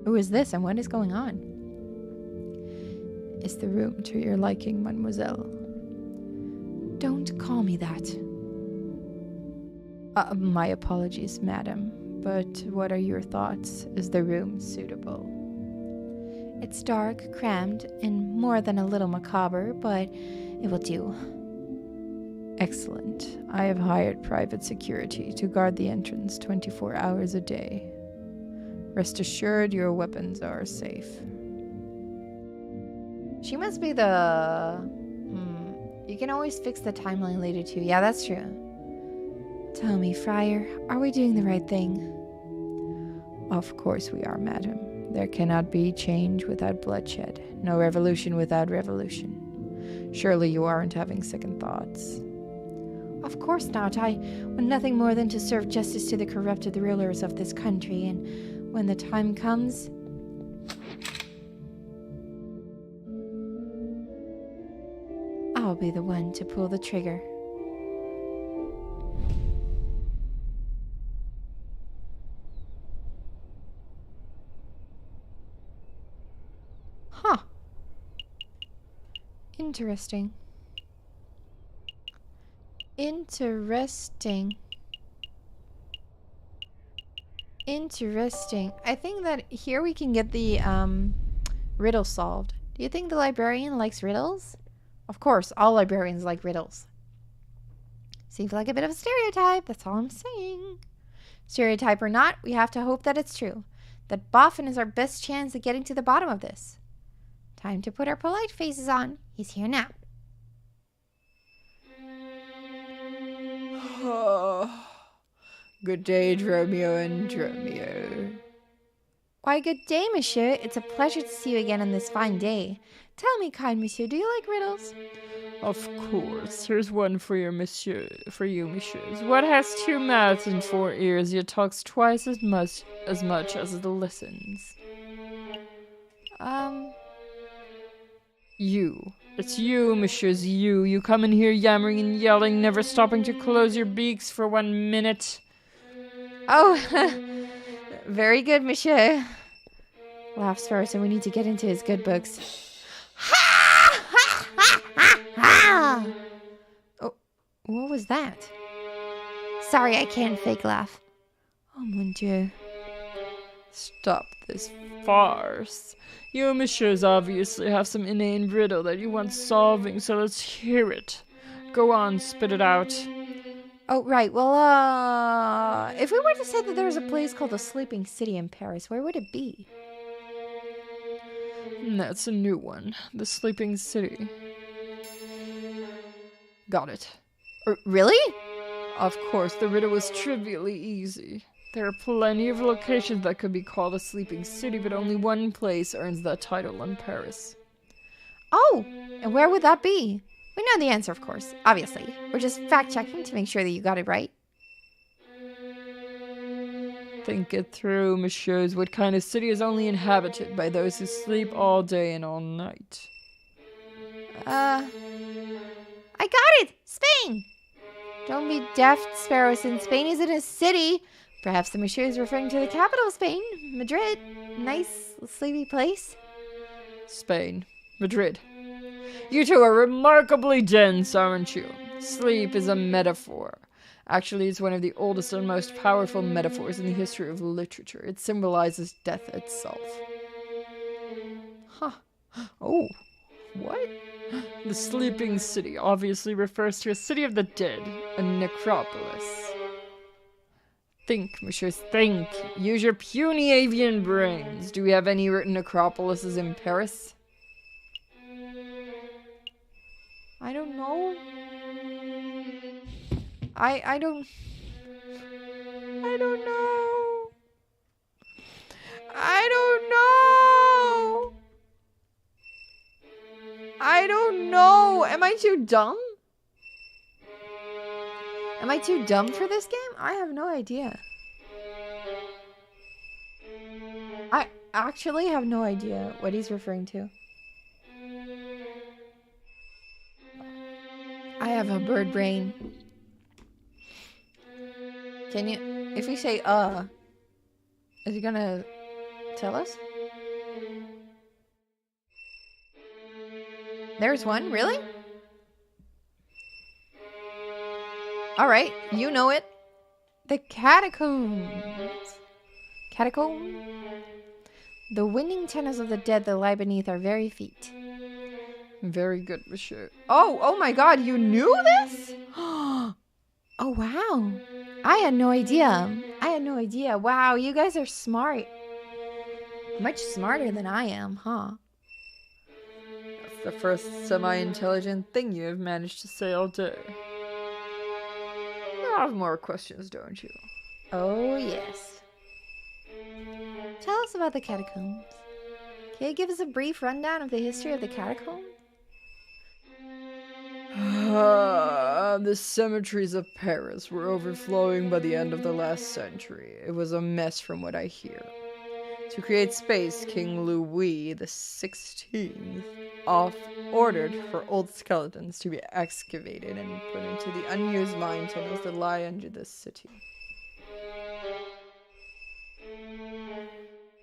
Who is this and what is going on? Is the room to your liking, mademoiselle? Don't call me that. My apologies, madam. But what are your thoughts? Is the room suitable? It's dark, crammed, and more than a little macabre, but it will do. Excellent. I have hired private security to guard the entrance 24 hours a day. Rest assured your weapons are safe. She must be the... You can always fix the timeline later too. Yeah, that's true. Tell me, Friar, are we doing the right thing? Of course we are, madam. There cannot be change without bloodshed. No revolution without revolution. Surely you aren't having second thoughts. Of course not. I want nothing more than to serve justice to the corrupted rulers of this country, and when the time comes... I'll be the one to pull the trigger. Huh. Interesting. Interesting. I think that here we can get the riddle solved. Do you think the librarian likes riddles? Of course, all librarians like riddles. Seems like a bit of a stereotype, that's all I'm saying. Stereotype or not, we have to hope that it's true. That Boffin is our best chance at getting to the bottom of this. Time to put our polite faces on. He's here now. Good day, Dromio and Dromio. Why, good day, monsieur. It's a pleasure to see you again on this fine day. Tell me, kind monsieur, do you like riddles? Of course. Here's one for you, messieurs. What has 2 mouths and 4 ears, yet talks twice as much as it listens? You. It's you, messieurs, you. You come in here yammering and yelling, never stopping to close your beaks for 1 minute. Oh, very good, monsieur. Laughs first, and we need to get into his good books. Oh, what was that? Sorry, I can't fake laugh. Oh, mon Dieu. Stop this farce. You, messieurs, obviously have some inane riddle that you want solving, so let's hear it. Go on, spit it out. Oh, right. Well, if we were to say that there was a place called the Sleeping City in Paris, where would it be? That's a new one. The Sleeping City. Got it. Really? Of course, the riddle was trivially easy. There are plenty of locations that could be called a sleeping city, but only one place earns that title in Paris. Oh, and where would that be? We know the answer, of course, obviously. We're just fact-checking to make sure that you got it right. Think it through, messieurs. What kind of city is only inhabited by those who sleep all day and all night? I got it! Spain! Don't be daft, Sparrowson. Spain isn't a city. Perhaps the monsieur is referring to the capital of Spain, Madrid. Nice, sleepy place. Spain. Madrid. You two are remarkably dense, aren't you? Sleep is a metaphor. Actually, it's one of the oldest and most powerful metaphors in the history of literature. It symbolizes death itself. Huh. Oh, what? The Sleeping City obviously refers to a city of the dead, a necropolis. Think, messieurs, think. Use your puny avian brains. Do we have any written necropolises in Paris? I don't know. I don't know. I don't know. I don't know. Am I too dumb? Am I too dumb for this game? I have no idea. I actually have no idea what he's referring to. I have a bird brain. Can you, if we say is he gonna tell us? There's one, really? Alright, you know it. The catacombs. Catacomb? The winding tunnels of the dead that lie beneath our very feet. Very good, monsieur. Oh my god, you knew this? Oh, wow. I had no idea. Wow, you guys are smart. Much smarter than I am, huh? That's the first semi-intelligent thing you have managed to say all day. You have more questions, don't you? Oh, yes. Tell us about the catacombs. Can you give us a brief rundown of the history of the catacombs? The cemeteries of Paris were overflowing by the end of the last century. It was a mess from what I hear. To create space, King Louis XVI ordered for old skeletons to be excavated and put into the unused mine tunnels that lie under the city.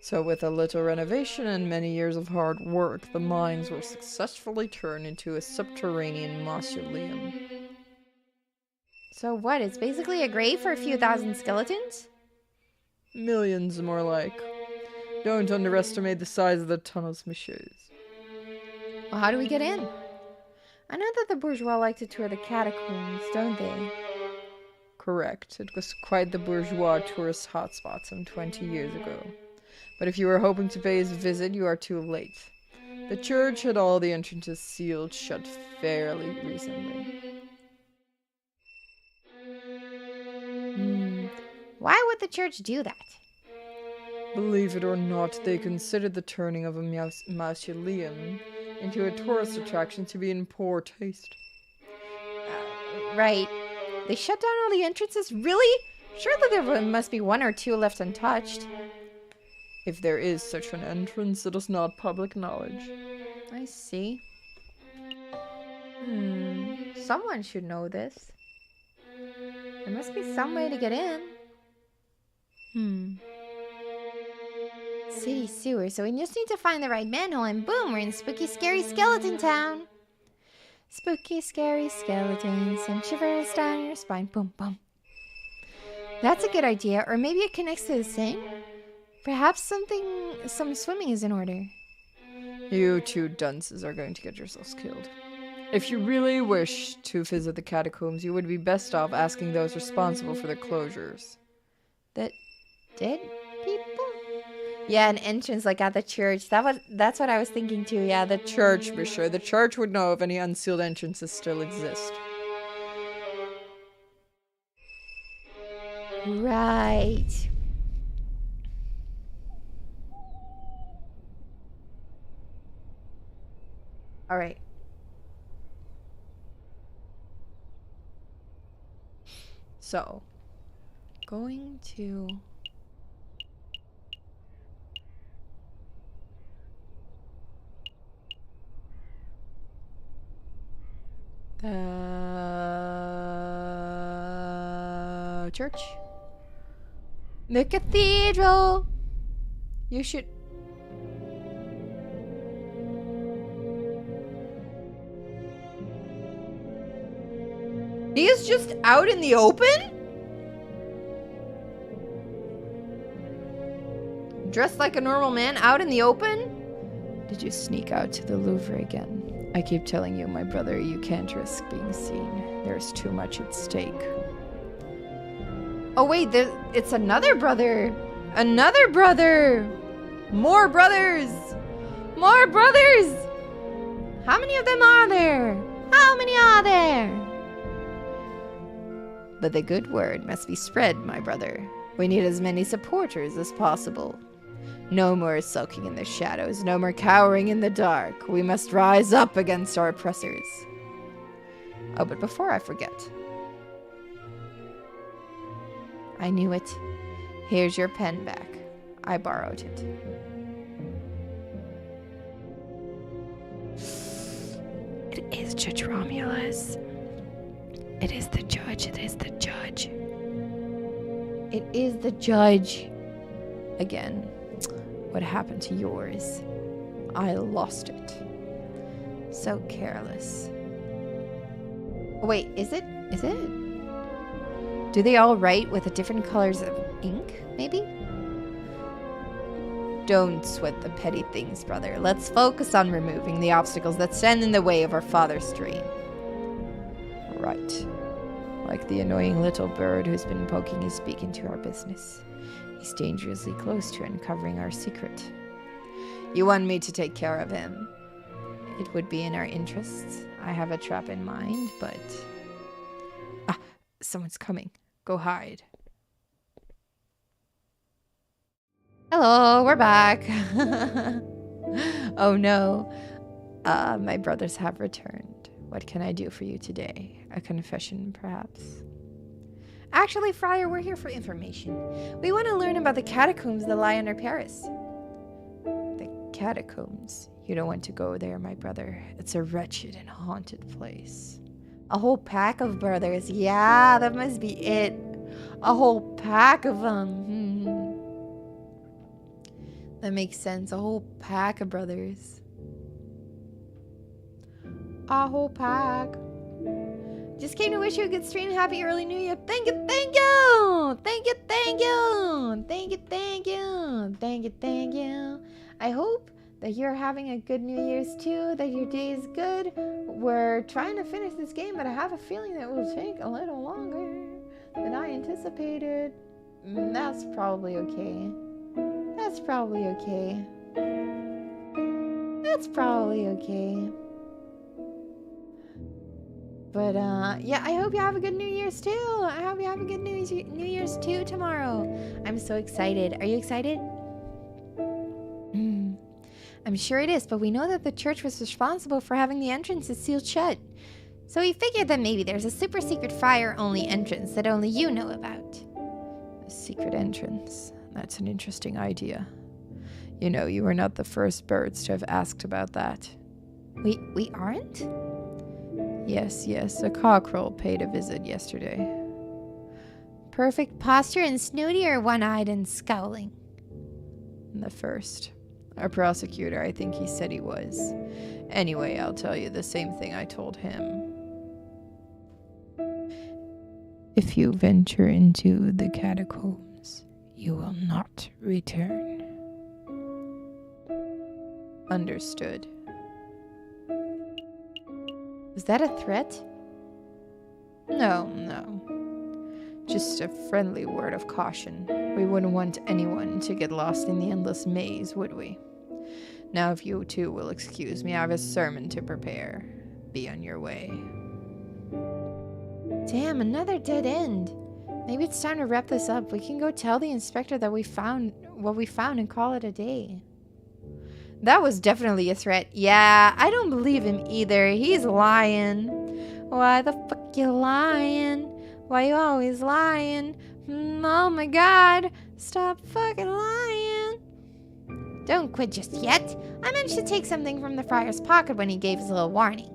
So with a little renovation and many years of hard work, the mines were successfully turned into a subterranean mausoleum. So what, it's basically a grave for a few thousand skeletons? Millions, more like. Don't underestimate the size of the tunnels, messieurs. Well, how do we get in? I know that the bourgeois like to tour the catacombs, don't they? Correct. It was quite the bourgeois tourist hotspot some 20 years ago. But if you were hoping to pay his visit, you are too late. The church had all the entrances sealed shut fairly recently. Why would the church do that? Believe it or not, they consider the turning of a mausoleum into a tourist attraction to be in poor taste. Right. They shut down all the entrances? Really? Surely there must be one or two left untouched. If there is such an entrance, it is not public knowledge. I see. Someone should know this. There must be some way to get in. City sewer, so we just need to find the right manhole and boom, we're in spooky, scary skeleton town. Spooky, scary skeletons and shivers down your spine. Boom, boom. That's a good idea, or maybe it connects to the same. Perhaps some swimming is in order. You two dunces are going to get yourselves killed. If you really wish to visit the catacombs, you would be best off asking those responsible for the closures. The dead people? Yeah, an entrance like at the church. That's what I was thinking too. Yeah, the Church, be sure. The church would know if any unsealed entrances still exist. Right. All right. So, Going to... the church. The cathedral. You should... he is just out in the open? Dressed like a normal man out in the open? Did you sneak out to the Louvre again? I keep telling you, my brother, you can't risk being seen. There's too much at stake. Oh wait, it's another brother. Another brother. More brothers. More brothers. How many of them are there? How many are there? But the good word must be spread, my brother. We need as many supporters as possible. No more sulking in the shadows, no more cowering in the dark. We must rise up against our oppressors. Oh, but before I forget. I knew it. Here's your pen back. I borrowed it. It is Judge Romulus. It is the judge. It is the judge. It is the judge. Again. What happened to yours? I lost it. So careless. Oh, wait, is it? Is it? Do they all write with the different colors of ink, maybe? Don't sweat the petty things, brother. Let's focus on removing the obstacles that stand in the way of our father's dream. Right. Like the annoying little bird who's been poking his beak into our business. He's dangerously close to uncovering our secret. You want me to take care of him? It would be in our interests. I have a trap in mind, but... Ah, someone's coming. Go hide. Hello, we're back. Oh no. My brothers have returned. What can I do for you today? A confession, perhaps? Actually, Friar, we're here for information. We want to learn about the catacombs that lie under Paris. The catacombs? You don't want to go there, my brother. It's a wretched and haunted place. A whole pack of brothers. Yeah, that must be it. A whole pack of them. That makes sense. A whole pack of brothers. A whole pack. Just came to wish you a good stream. Happy early New Year. Thank you, thank you. Thank you, thank you. Thank you, thank you. Thank you, thank you. I hope that you're having a good New Year's too, that your day is good. We're trying to finish this game, but I have a feeling that it will take a little longer than I anticipated. That's probably okay. That's probably okay. That's probably okay. But, yeah, I hope you have a good New Year's too. I hope you have a good New Year's too tomorrow. I'm so excited. Are you excited? I'm sure it is, but we know that the church was responsible for having the entrances sealed shut. So we figured that maybe there's a super secret friar-only entrance that only you know about. A secret entrance. That's an interesting idea. You know, you were not the first birds to have asked about that. We aren't? Yes, a cockerel paid a visit yesterday. Perfect posture and snooty, or one-eyed and scowling? The first. Our prosecutor, I think he said he was. Anyway, I'll tell you the same thing I told him. If you venture into the catacombs, you will not return. Understood. Was that a threat? No. Just a friendly word of caution. We wouldn't want anyone to get lost in the endless maze, would we? Now, if you two will excuse me, I have a sermon to prepare. Be on your way. Damn, another dead end. Maybe it's time to wrap this up. We can go tell the inspector that we found what we found and call it a day. That was definitely a threat. Yeah, I don't believe him either. He's lying. Why the fuck you lying? Why you always lying? Oh my god, stop fucking lying. Don't quit just yet. I managed to take something from the friar's pocket when he gave his little warning.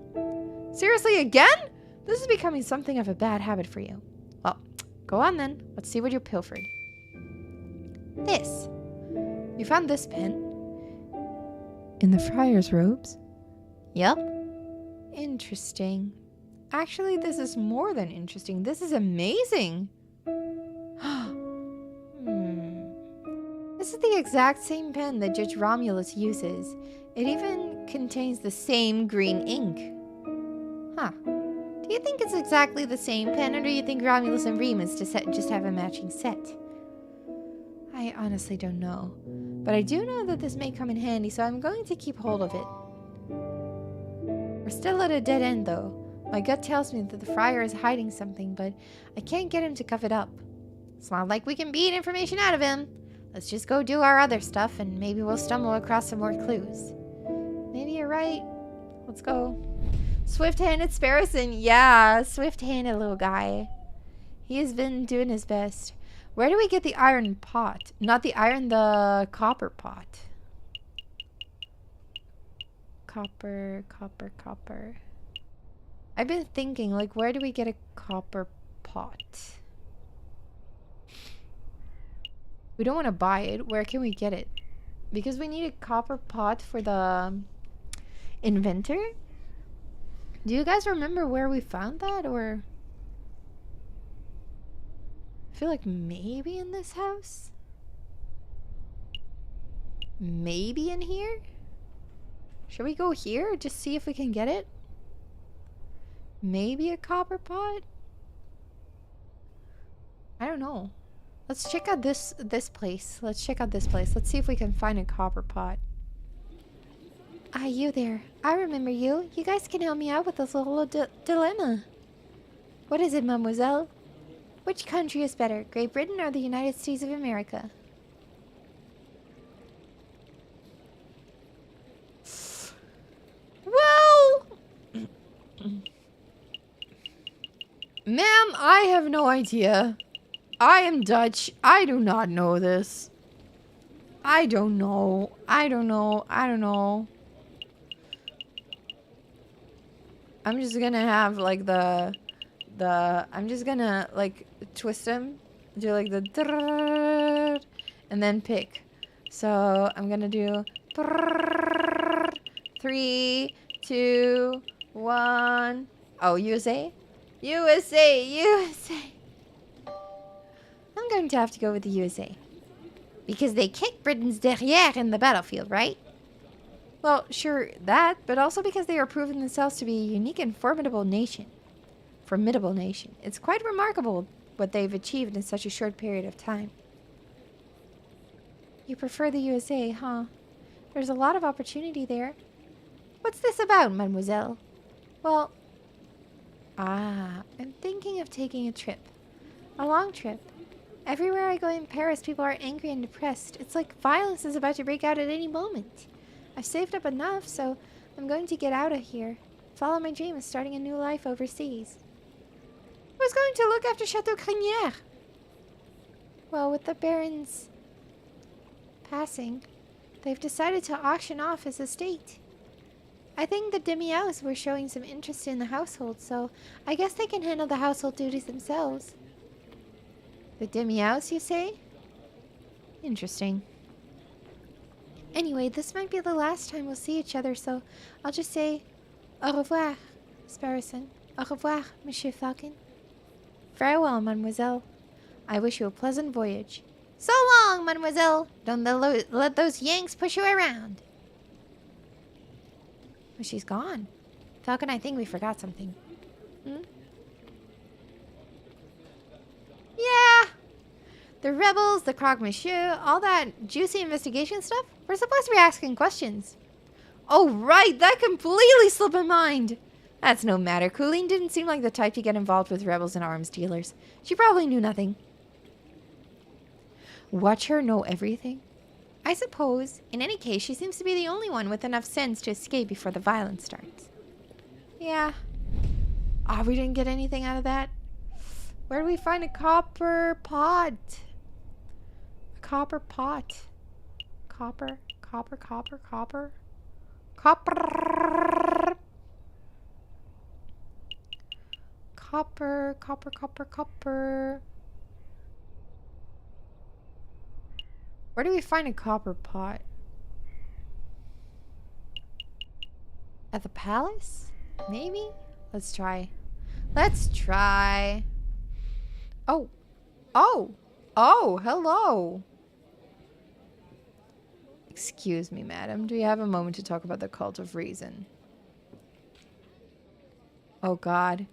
Seriously, again? This is becoming something of a bad habit for you. Well, go on then. Let's see what you pilfered. This. You found this pen? In the friar's robes? Yep. Interesting. Actually, this is more than interesting. This is amazing. This is the exact same pen that Judge Romulus uses. It even contains the same green ink. Huh. Do you think it's exactly the same pen, or do you think Romulus and Remus just have a matching set? I honestly don't know. But I do know that this may come in handy, so I'm going to keep hold of it. We're still at a dead end, though. My gut tells me that the friar is hiding something, but I can't get him to cough it up. It's not like we can beat information out of him. Let's just go do our other stuff, and maybe we'll stumble across some more clues. Maybe you're right. Let's go. Swift-handed Sparrowson. Yeah, swift-handed little guy. He has been doing his best. Where do we get the iron pot? Not the iron, the copper pot. Copper. I've been thinking, like, where do we get a copper pot? We don't want to buy it. Where can we get it? Because we need a copper pot for the inventor? Do you guys remember where we found that, or... I feel like maybe in this house? Maybe in here? Should we go here? Just see if we can get it? Maybe a copper pot? I don't know. Let's check out this place. Let's check out this place. Let's see if we can find a copper pot. Ah, you there. I remember you. You guys can help me out with this little dilemma. What is it, mademoiselle? Which country is better, Great Britain or the United States of America? Well... Ma'am, I have no idea. I am Dutch. I do not know this. I don't know. I'm just gonna have like I'm just gonna like twist them, do like the drrrr, and then pick. So I'm gonna do 3, 2, 1. Oh, USA? USA! I'm going to have to go with the USA. Because they kicked Britain's derrière in the battlefield, right? Well, sure, that, but also because they are proving themselves to be a unique and formidable nation. It's quite remarkable what they've achieved in such a short period of time. You prefer the USA, huh? There's a lot of opportunity there. What's this about, mademoiselle? Well, I'm thinking of taking a trip. A long trip. Everywhere I go in Paris, people are angry and depressed. It's like violence is about to break out at any moment. I've saved up enough, so I'm going to get out of here. Follow my dream of starting a new life overseas. Who's going to look after Chateau Crinière? Well, with the Baron's passing, they've decided to auction off his estate. I think the demi-elves were showing some interest in the household, so I guess they can handle the household duties themselves. The demi-elves, you say? Interesting. Anyway, this might be the last time we'll see each other, so I'll just say au revoir, Sparrowson. Au revoir, Monsieur Falcon. Farewell, mademoiselle. I wish you a pleasant voyage. So long, mademoiselle. Don't let those Yanks push you around. Well, she's gone. Falcon, I think we forgot something. Yeah. The rebels, the croque monsieur, all that juicy investigation stuff. We're supposed to be asking questions. Oh, right. That completely slipped my mind. That's no matter. Colleen didn't seem like the type to get involved with rebels and arms dealers. She probably knew nothing. Watch her know everything? I suppose. In any case, she seems to be the only one with enough sense to escape before the violence starts. Yeah. Ah, we didn't get anything out of that. Where do we find a copper pot? A copper pot. Copper. Copper. Copper. Where do we find a copper pot? At the palace? Maybe? Let's try. Oh, hello. Excuse me, madam. Do you have a moment to talk about the cult of reason? Oh, God.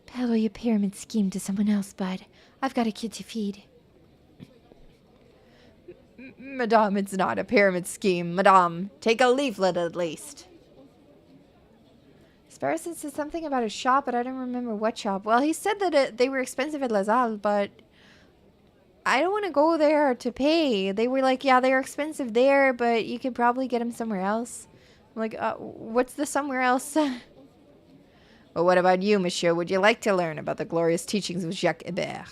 Peddle your pyramid scheme to someone else, bud. I've got a kid to feed. Madame, it's not a pyramid scheme. Madame, take a leaflet at least. Sparrowson said something about a shop, but I don't remember what shop. Well, he said that they were expensive at Les Halles, but I don't want to go there to pay. They were like, yeah, they're expensive there, but you could probably get them somewhere else. I'm like, what's the somewhere else? Well, what about you, monsieur? Would you like to learn about the glorious teachings of Jacques Hébert?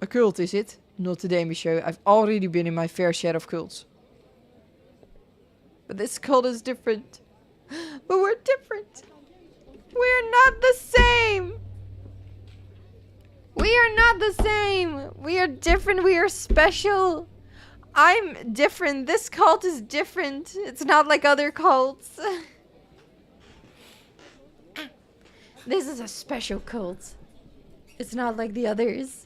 A cult, is it? Not today, monsieur. I've already been in my fair share of cults. But this cult is different. But we're different. We're not the same. We are not the same. We are different. We are special. I'm different. This cult is different. It's not like other cults. This is a special cult. It's not like the others.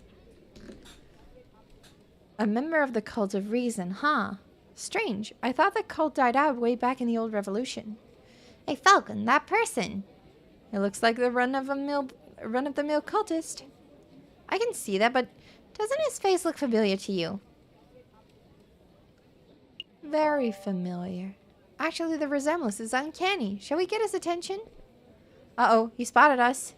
A member of the cult of reason, huh? Strange. I thought the cult died out way back in the old revolution. Hey, Falcon, that person. It looks like the run-of-the-mill cultist. I can see that, but doesn't his face look familiar to you? Very familiar. Actually, the resemblance is uncanny. Shall we get his attention? Uh-oh, he spotted us.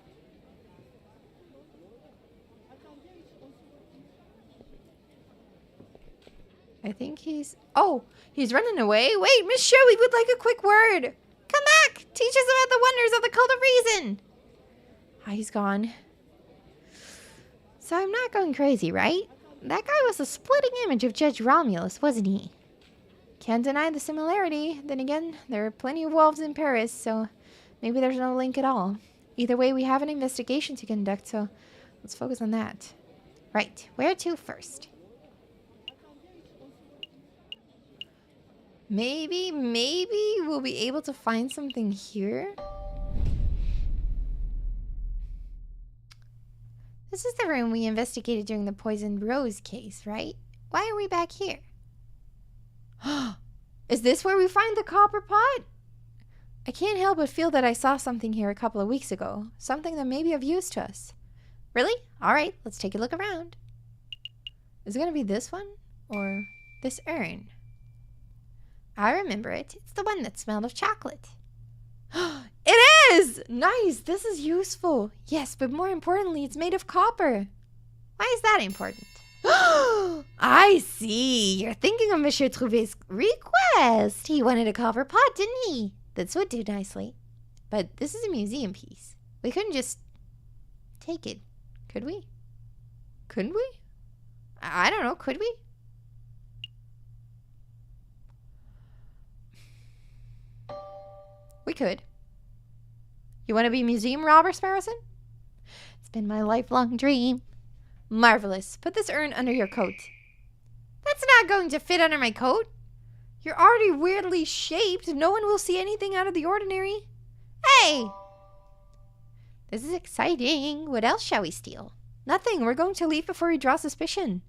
I think he's... Oh, he's running away. Wait, Miss we would like a quick word. Come back. Teach us about the wonders of the cult of reason. Ah, he's gone. So I'm not going crazy, right? That guy was a splitting image of Judge Romulus, wasn't he? Can't deny the similarity. Then again, there are plenty of wolves in Paris, so maybe there's no link at all. Either way, we have an investigation to conduct, so let's focus on that. Right, where to first? Maybe we'll be able to find something here. This is the room we investigated during the poisoned rose case, right? Why are we back here? Is this where we find the copper pot? I can't help but feel that I saw something here a couple of weeks ago. Something that may be of use to us. Really? Alright, let's take a look around. Is it going to be this one? Or this urn? I remember it. It's the one that smelled of chocolate. It is! Nice! This is useful. Yes, but more importantly, it's made of copper. Why is that important? I see. You're thinking of Monsieur Trouvé's request. He wanted a copper pot, didn't he? That's what did nicely. But this is a museum piece. We couldn't just take it, could we? Couldn't we? I don't know, could we? We could. You want to be museum robber, Sparrowson? It's been my lifelong dream. Marvelous. Put this urn under your coat. That's not going to fit under my coat. You're already weirdly shaped. No one will see anything out of the ordinary. Hey! This is exciting. What else shall we steal? Nothing. We're going to leave before we draw suspicion.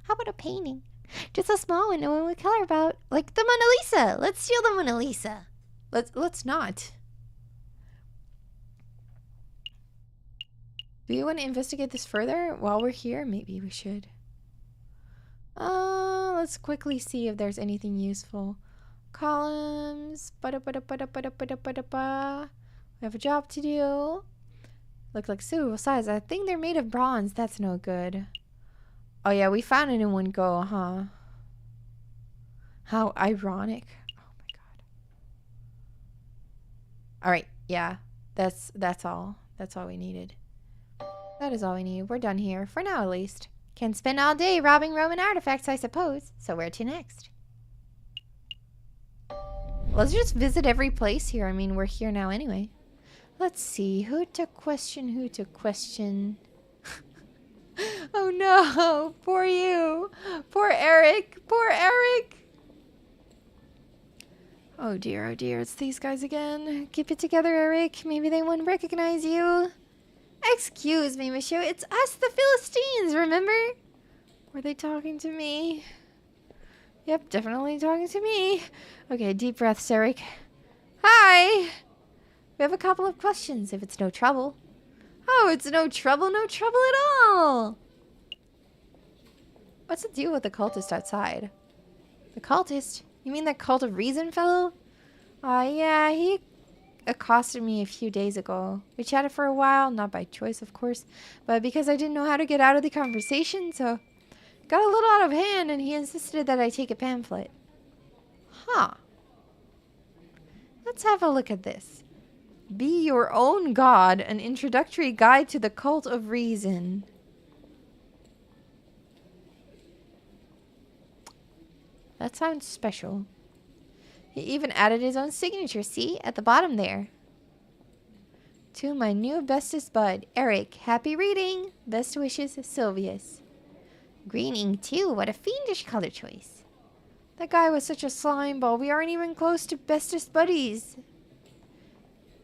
How about a painting? Just a small one no one would care about. Like the Mona Lisa. Let's steal the Mona Lisa. Let's not. Do you want to investigate this further while we're here? Maybe we should. Let's quickly see if there's anything useful. Columns. We have a job to do. Look like suitable size. I think they're made of bronze. That's no good. Oh yeah, we found it in one go, huh? How ironic. Oh my god. Alright, yeah. That's all. That's all we needed. That is all we need. We're done here. For now, at least. Can spend all day robbing Roman artifacts, I suppose. So where to next? Let's just visit every place here. I mean, we're here now anyway. Let's see. Who to question? Who to question? Oh no. Poor you. Poor Eric. Poor Eric. Oh dear, it's these guys again. Keep it together, Eric. Maybe they won't recognize you. Excuse me, monsieur. It's us, the Philistines, remember? Were they talking to me? Yep, definitely talking to me. Okay, deep breaths, Eric. Hi! We have a couple of questions, if it's no trouble. Oh, it's no trouble at all! What's the deal with the cultist outside? The cultist? You mean that cult of reason fellow? Yeah, he accosted me a few days ago. We chatted for a while, not by choice, of course, but because I didn't know how to get out of the conversation, so got a little out of hand, and he insisted that I take a pamphlet. Huh. Let's have a look at this. Be Your Own God, an introductory guide to the cult of reason. That sounds special. He even added his own signature, see? At the bottom there. To my new bestest bud, Eric. Happy reading. Best wishes, Sylvius. Green ink too. What a fiendish color choice. That guy was such a slime ball. We aren't even close to bestest buddies.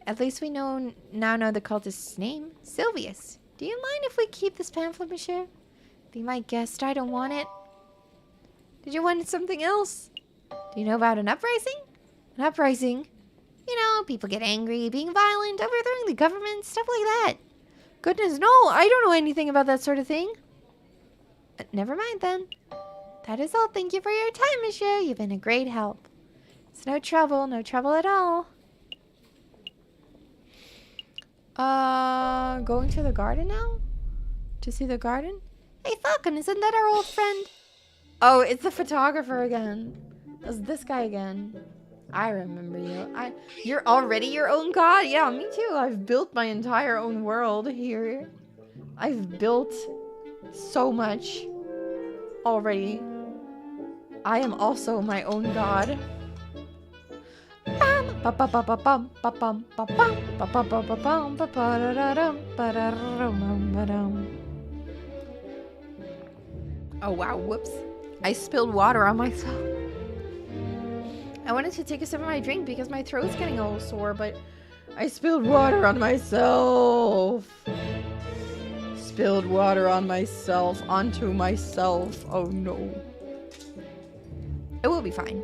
At least we now know the cultist's name. Sylvius. Do you mind if we keep this pamphlet, monsieur? Be my guest. I don't want it. Did you want something else? Do you know about an uprising? An uprising? You know, people get angry, being violent, overthrowing the government, stuff like that. Goodness, no, I don't know anything about that sort of thing. Never mind then. That is all. Thank you for your time, monsieur. You've been a great help. It's no trouble at all. Going to the garden now? To see the garden? Hey, Falcon, isn't that our old friend? Oh, it's the photographer again. It's this guy again. I remember you. You're already your own god? Yeah, me too. I've built my entire own world here. I've built so much already. I am also my own god. Oh wow, whoops. I spilled water on myself. I wanted to take a sip of my drink because my throat's getting all sore, but I spilled water on myself. Spilled water on myself, onto myself. Oh no. It will be fine.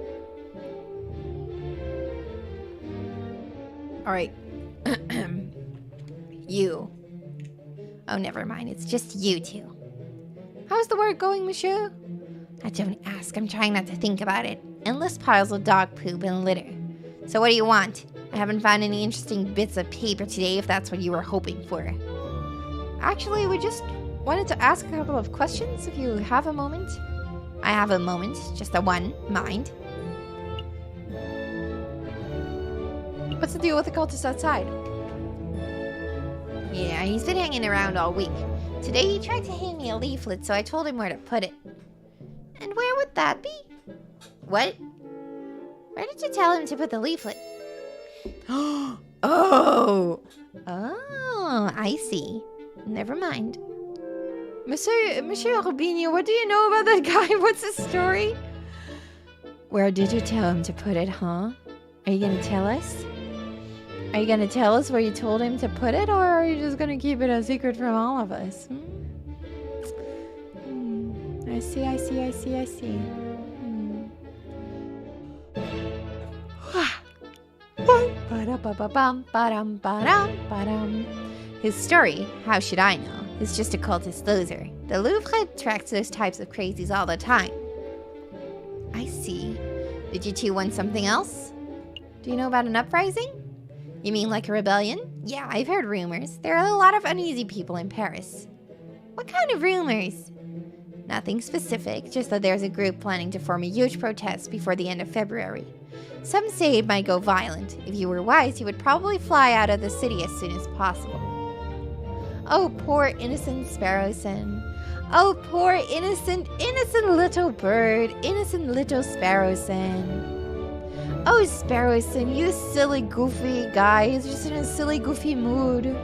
Alright. You. Oh, never mind. It's just you two. How's the work going, monsieur? I don't ask. I'm trying not to think about it. Endless piles of dog poop and litter. So what do you want? I haven't found any interesting bits of paper today, if that's what you were hoping for. Actually, we just wanted to ask a couple of questions if you have a moment. I have a moment, just the one, mind. What's the deal with the cultist outside? Yeah, he's been hanging around all week. Today he tried to hand me a leaflet, so I told him where to put it. And where would that be? What? Where did you tell him to put the leaflet? Oh! Oh, I see. Never mind. Monsieur Rubinho, what do you know about that guy? What's his story? Where did you tell him to put it, huh? Are you gonna tell us? Are you gonna tell us where you told him to put it, or are you just gonna keep it a secret from all of us? I see. His story, how should I know, is just a cultist loser. The Louvre attracts those types of crazies all the time. I see. Did you two want something else? Do you know about an uprising? You mean like a rebellion? Yeah, I've heard rumors. There are a lot of uneasy people in Paris. What kind of rumors? Nothing specific, just that there's a group planning to form a huge protest before the end of February. Some say it might go violent. If you were wise, you would probably fly out of the city as soon as possible. Oh, poor innocent Sparrowson. Oh, poor innocent little bird. Innocent little Sparrowson. Oh, Sparrowson, you silly, goofy guy. He's just in a silly, goofy mood.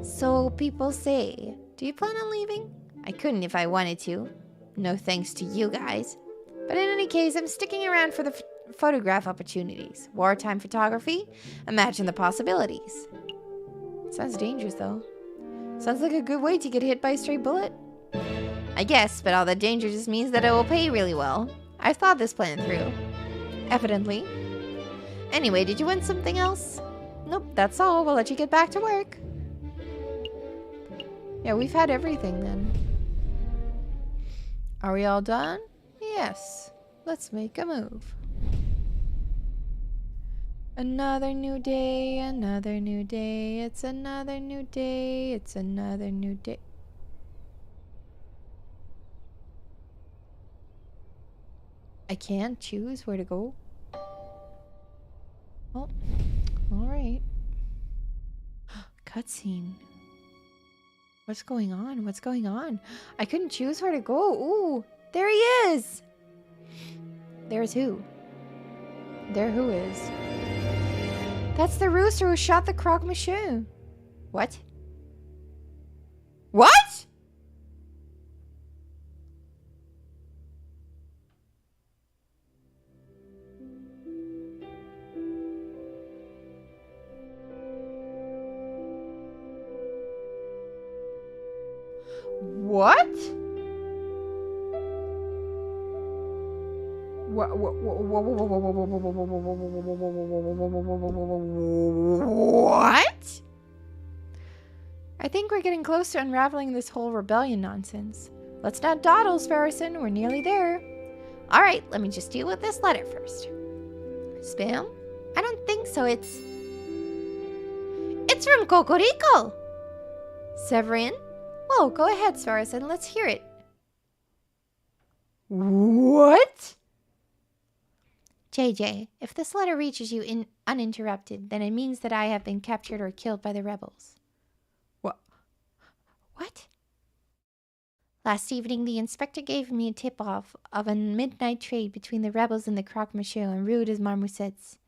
So people say, do you plan on leaving? I couldn't if I wanted to. No thanks to you guys. But in any case, I'm sticking around for the photograph opportunities. Wartime photography? Imagine the possibilities. Sounds dangerous, though. Sounds like a good way to get hit by a stray bullet. I guess, but all the danger just means that it will pay really well. I've thought this plan through. Evidently. Anyway, did you want something else? Nope, that's all. We'll let you get back to work. Yeah, we've had everything then. Are we all done? Yes. Let's make a move. Another new day, another new day. It's another new day, it's another new day. I can't choose where to go. Oh, alright. Cutscene. What's going on? What's going on? I couldn't choose where to go. Ooh, there he is! There's who? There who is? That's the rooster who shot the croque-monsieur. What? What?! What? What? I think we're getting close to unraveling this whole rebellion nonsense. Let's not dawdle, Sparrowson. We're nearly there. All right, let me just deal with this letter first. Spam? I don't think so. It's from Cocorico. Severin? Whoa, go ahead, Sparrowson. Let's hear it. What? JJ, if this letter reaches you uninterrupted, then it means that I have been captured or killed by the rebels. What? Last evening, the inspector gave me a tip-off of a midnight trade between the rebels and the croque-monsieur en route as Marmosets.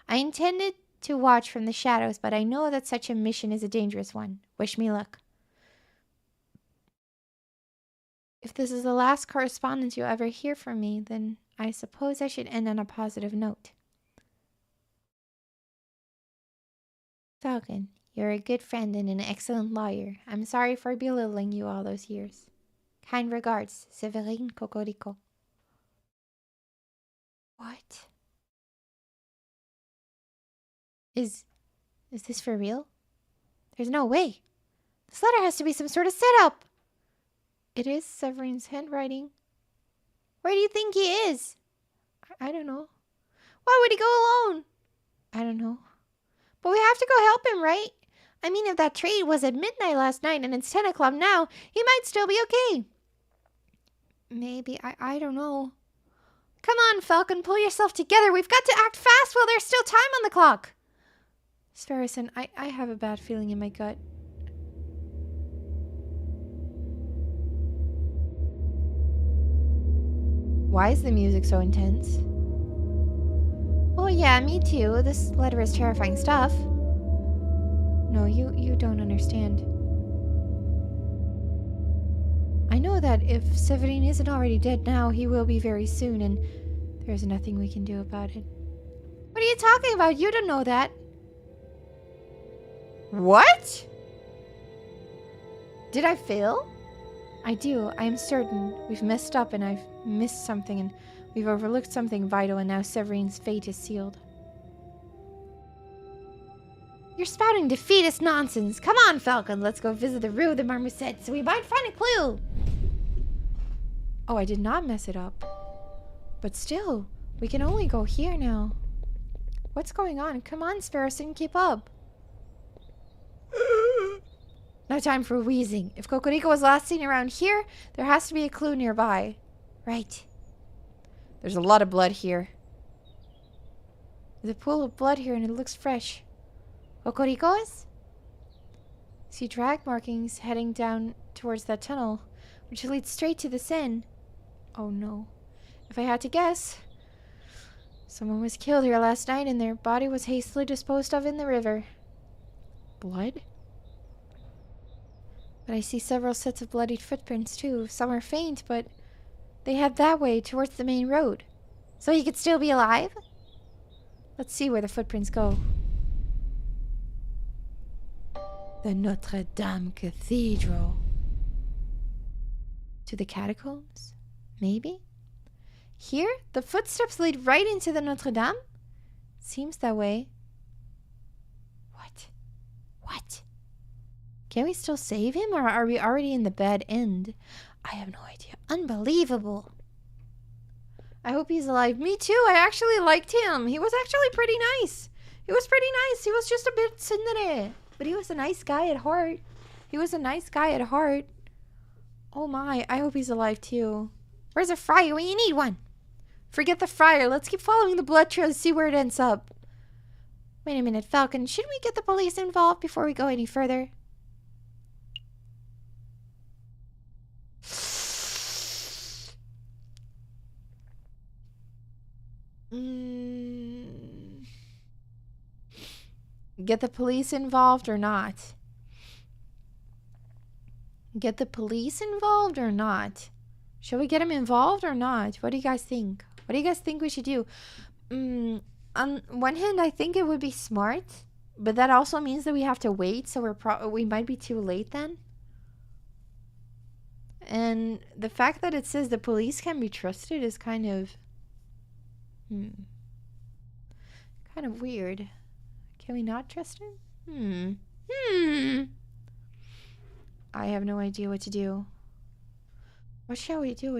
I intended to watch from the shadows, but I know that such a mission is a dangerous one. Wish me luck. If this is the last correspondence you'll ever hear from me, then I suppose I should end on a positive note. Falcon, you're a good friend and an excellent lawyer. I'm sorry for belittling you all those years. Kind regards, Severine Cocorico. What? Is this for real? There's no way. This letter has to be some sort of setup. It is Severine's handwriting. Where do you think he is? I don't know. Why would he go alone? I don't know. But we have to go help him, right? I mean, if that trade was at midnight last night and it's 10 o'clock now, he might still be okay. Maybe. I don't know. Come on, Falcon, pull yourself together. We've got to act fast while there's still time on the clock. Sverison, I have a bad feeling in my gut. Why is the music so intense? Oh yeah, me too. This letter is terrifying stuff. No, you don't understand. I know that if Severin isn't already dead now, he will be very soon, and there's nothing we can do about it. What are you talking about? You don't know that. What? Did I fail? I do. I am certain. We've messed up and I've missed something and we've overlooked something vital and now Severin's fate is sealed. You're spouting defeatist nonsense. Come on, Falcon. Let's go visit the Rue de Marmoset so we might find a clue. Oh, I did not mess it up. But still, we can only go here now. What's going on? Come on, Sverison, keep up. No time for wheezing. If Cocorico was last seen around here, there has to be a clue nearby. Right. There's a lot of blood here. There's a pool of blood here and it looks fresh. Cocorico's? See drag markings heading down towards that tunnel, which leads straight to the Seine. Oh no. If I had to guess, someone was killed here last night and their body was hastily disposed of in the river. Blood? But I see several sets of bloodied footprints too. Some are faint, but they head that way towards the main road. So he could still be alive? Let's see where the footprints go. The Notre Dame Cathedral. To the catacombs? Maybe? Here, the footsteps lead right into the Notre Dame? Seems that way. What? Can we still save him, or are we already in the bad end? I have no idea. Unbelievable. I hope he's alive. Me too. I actually liked him. He was actually pretty nice. He was just a bit tsundere. But he was a nice guy at heart. Oh my, I hope he's alive too. Where's a friar when you need one? Forget the friar. Let's keep following the blood trail to see where it ends up. Wait a minute, Falcon. Should we get the police involved before we go any further? Get the police involved or not? Get the police involved or not? Shall we get them involved or not? What do you guys think? What do you guys think we should do? On one hand, I think it would be smart, but that also means that we have to wait, so we might be too late then. And the fact that it says the police can be trusted is kind of weird. Can we not trust him? I have no idea what to do. What shall we do?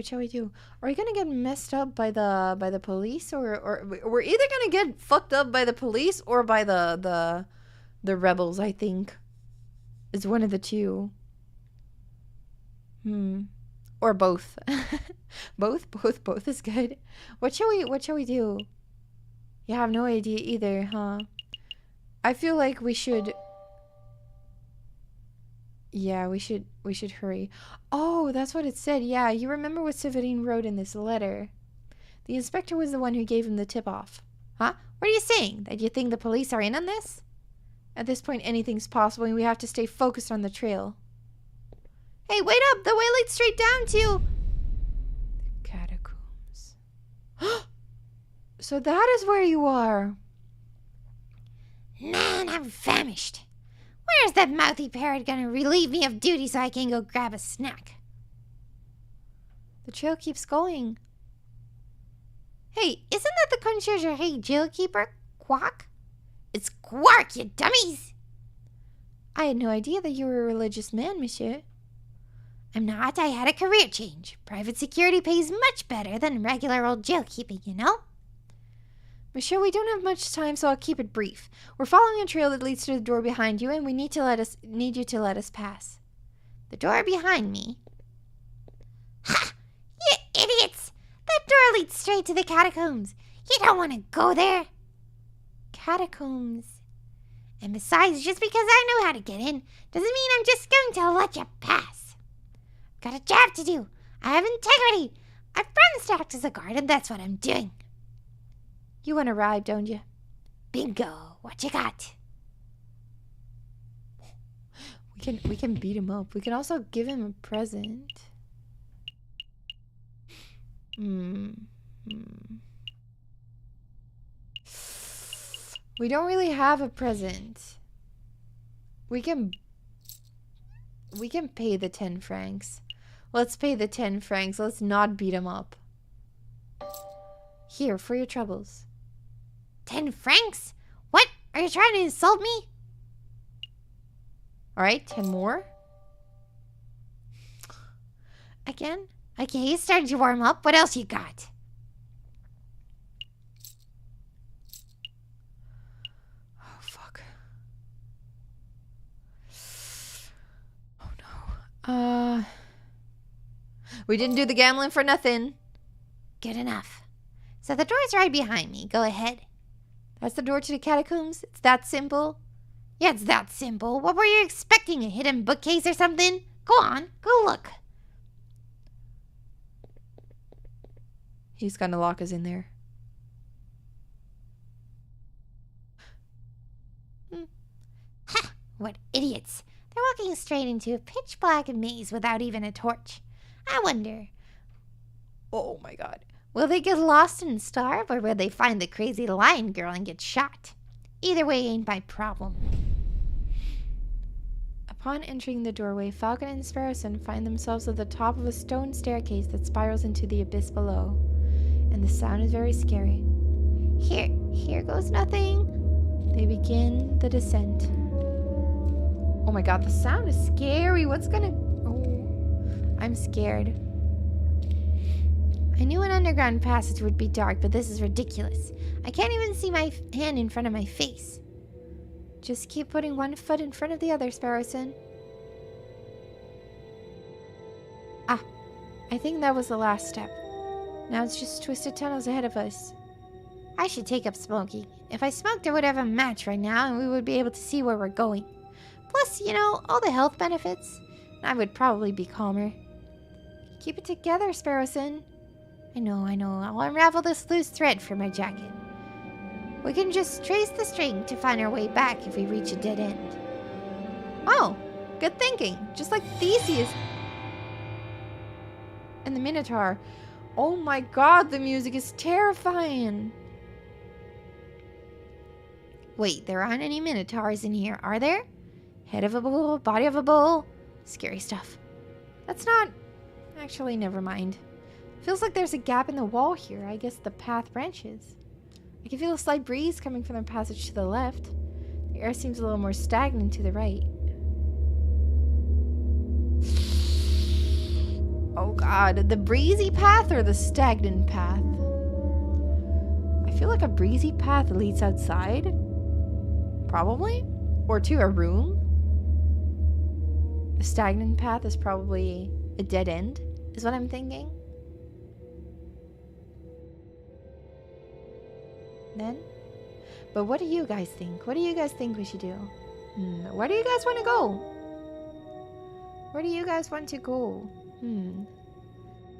Are we gonna get messed up by the police, or we're either gonna get fucked up by the police or by the rebels? I think it's one of the two. Or both. both is good. What shall we do? You have no idea either, huh? I feel like we should. Yeah, we should hurry. Oh, that's what it said. Yeah, you remember what Severin wrote in this letter. The inspector was the one who gave him the tip-off. Huh? What are you saying? That you think the police are in on this? At this point, anything's possible, and we have to stay focused on the trail. Hey, wait up! The way leads straight down to... the catacombs. So that is where you are. Man, I'm famished. Where's that mouthy parrot gonna relieve me of duty so I can go grab a snack? The trail keeps going. Hey, isn't that the conciergerie jailkeeper? Quack? It's Quark, you dummies! I had no idea that you were a religious man, monsieur. I'm not. I had a career change. Private security pays much better than regular old jailkeeping, you know? Monsieur, we don't have much time, so I'll keep it brief. We're following a trail that leads to the door behind you, and we need you to let us pass. The door behind me? Ha! You idiots! That door leads straight to the catacombs. You don't want to go there. Catacombs. And besides, just because I know how to get in, doesn't mean I'm just going to let you pass. Got a job to do. I have integrity. I promised to act as a guard, and that's what I'm doing. You want to ride, don't you? Bingo. What you got? We can beat him up. We can also give him a present. We don't really have a present. We can pay the 10 francs. Let's pay the 10 francs. Let's not beat him up. Here, for your troubles. 10 francs? What? Are you trying to insult me? Alright, 10 more. Again? Okay, you started to warm up. What else you got? Oh, fuck. Oh, no. We didn't do the gambling for nothing. Good enough. So the door's right behind me. Go ahead. That's the door to the catacombs? It's that simple? Yeah, it's that simple. What were you expecting? A hidden bookcase or something? Go on. Go look. He's gonna lock us in there. Ha! What idiots. They're walking straight into a pitch black maze without even a torch. I wonder, Oh my god. will they get lost and starve, or will they find the crazy lion girl and get shot? Either way ain't my problem. Upon entering the doorway, Falcon and Sparrowson find themselves at the top of a stone staircase that spirals into the abyss below. And the sound is very scary. Here goes nothing. They begin the descent. Oh my god, the sound is scary. What's gonna... Oh, I'm scared. I knew an underground passage would be dark, but this is ridiculous. I can't even see my hand in front of my face. Just keep putting one foot in front of the other, Sparrowson. Ah, I think that was the last step. Now it's just twisted tunnels ahead of us. I should take up smoking. If I smoked, I would have a match right now, and we would be able to see where we're going. Plus, you know, all the health benefits. I would probably be calmer. Keep it together, Sparrowson. I know. I'll unravel this loose thread from my jacket. We can just trace the string to find our way back if we reach a dead end. Oh, good thinking. Just like Theseus and the Minotaur. Oh my god, the music is terrifying. Wait, there aren't any Minotaurs in here, are there? Head of a bull, body of a bull. Scary stuff. That's not... Actually, never mind. Feels like there's a gap in the wall here. I guess the path branches. I can feel a slight breeze coming from the passage to the left. The air seems a little more stagnant to the right. Oh god, the breezy path or the stagnant path? I feel like a breezy path leads outside. Probably. Or to a room. The stagnant path is probably a dead end, is what I'm thinking. Then? But what do you guys think? What do you guys think we should do? Where do you guys want to go? Where do you guys want to go?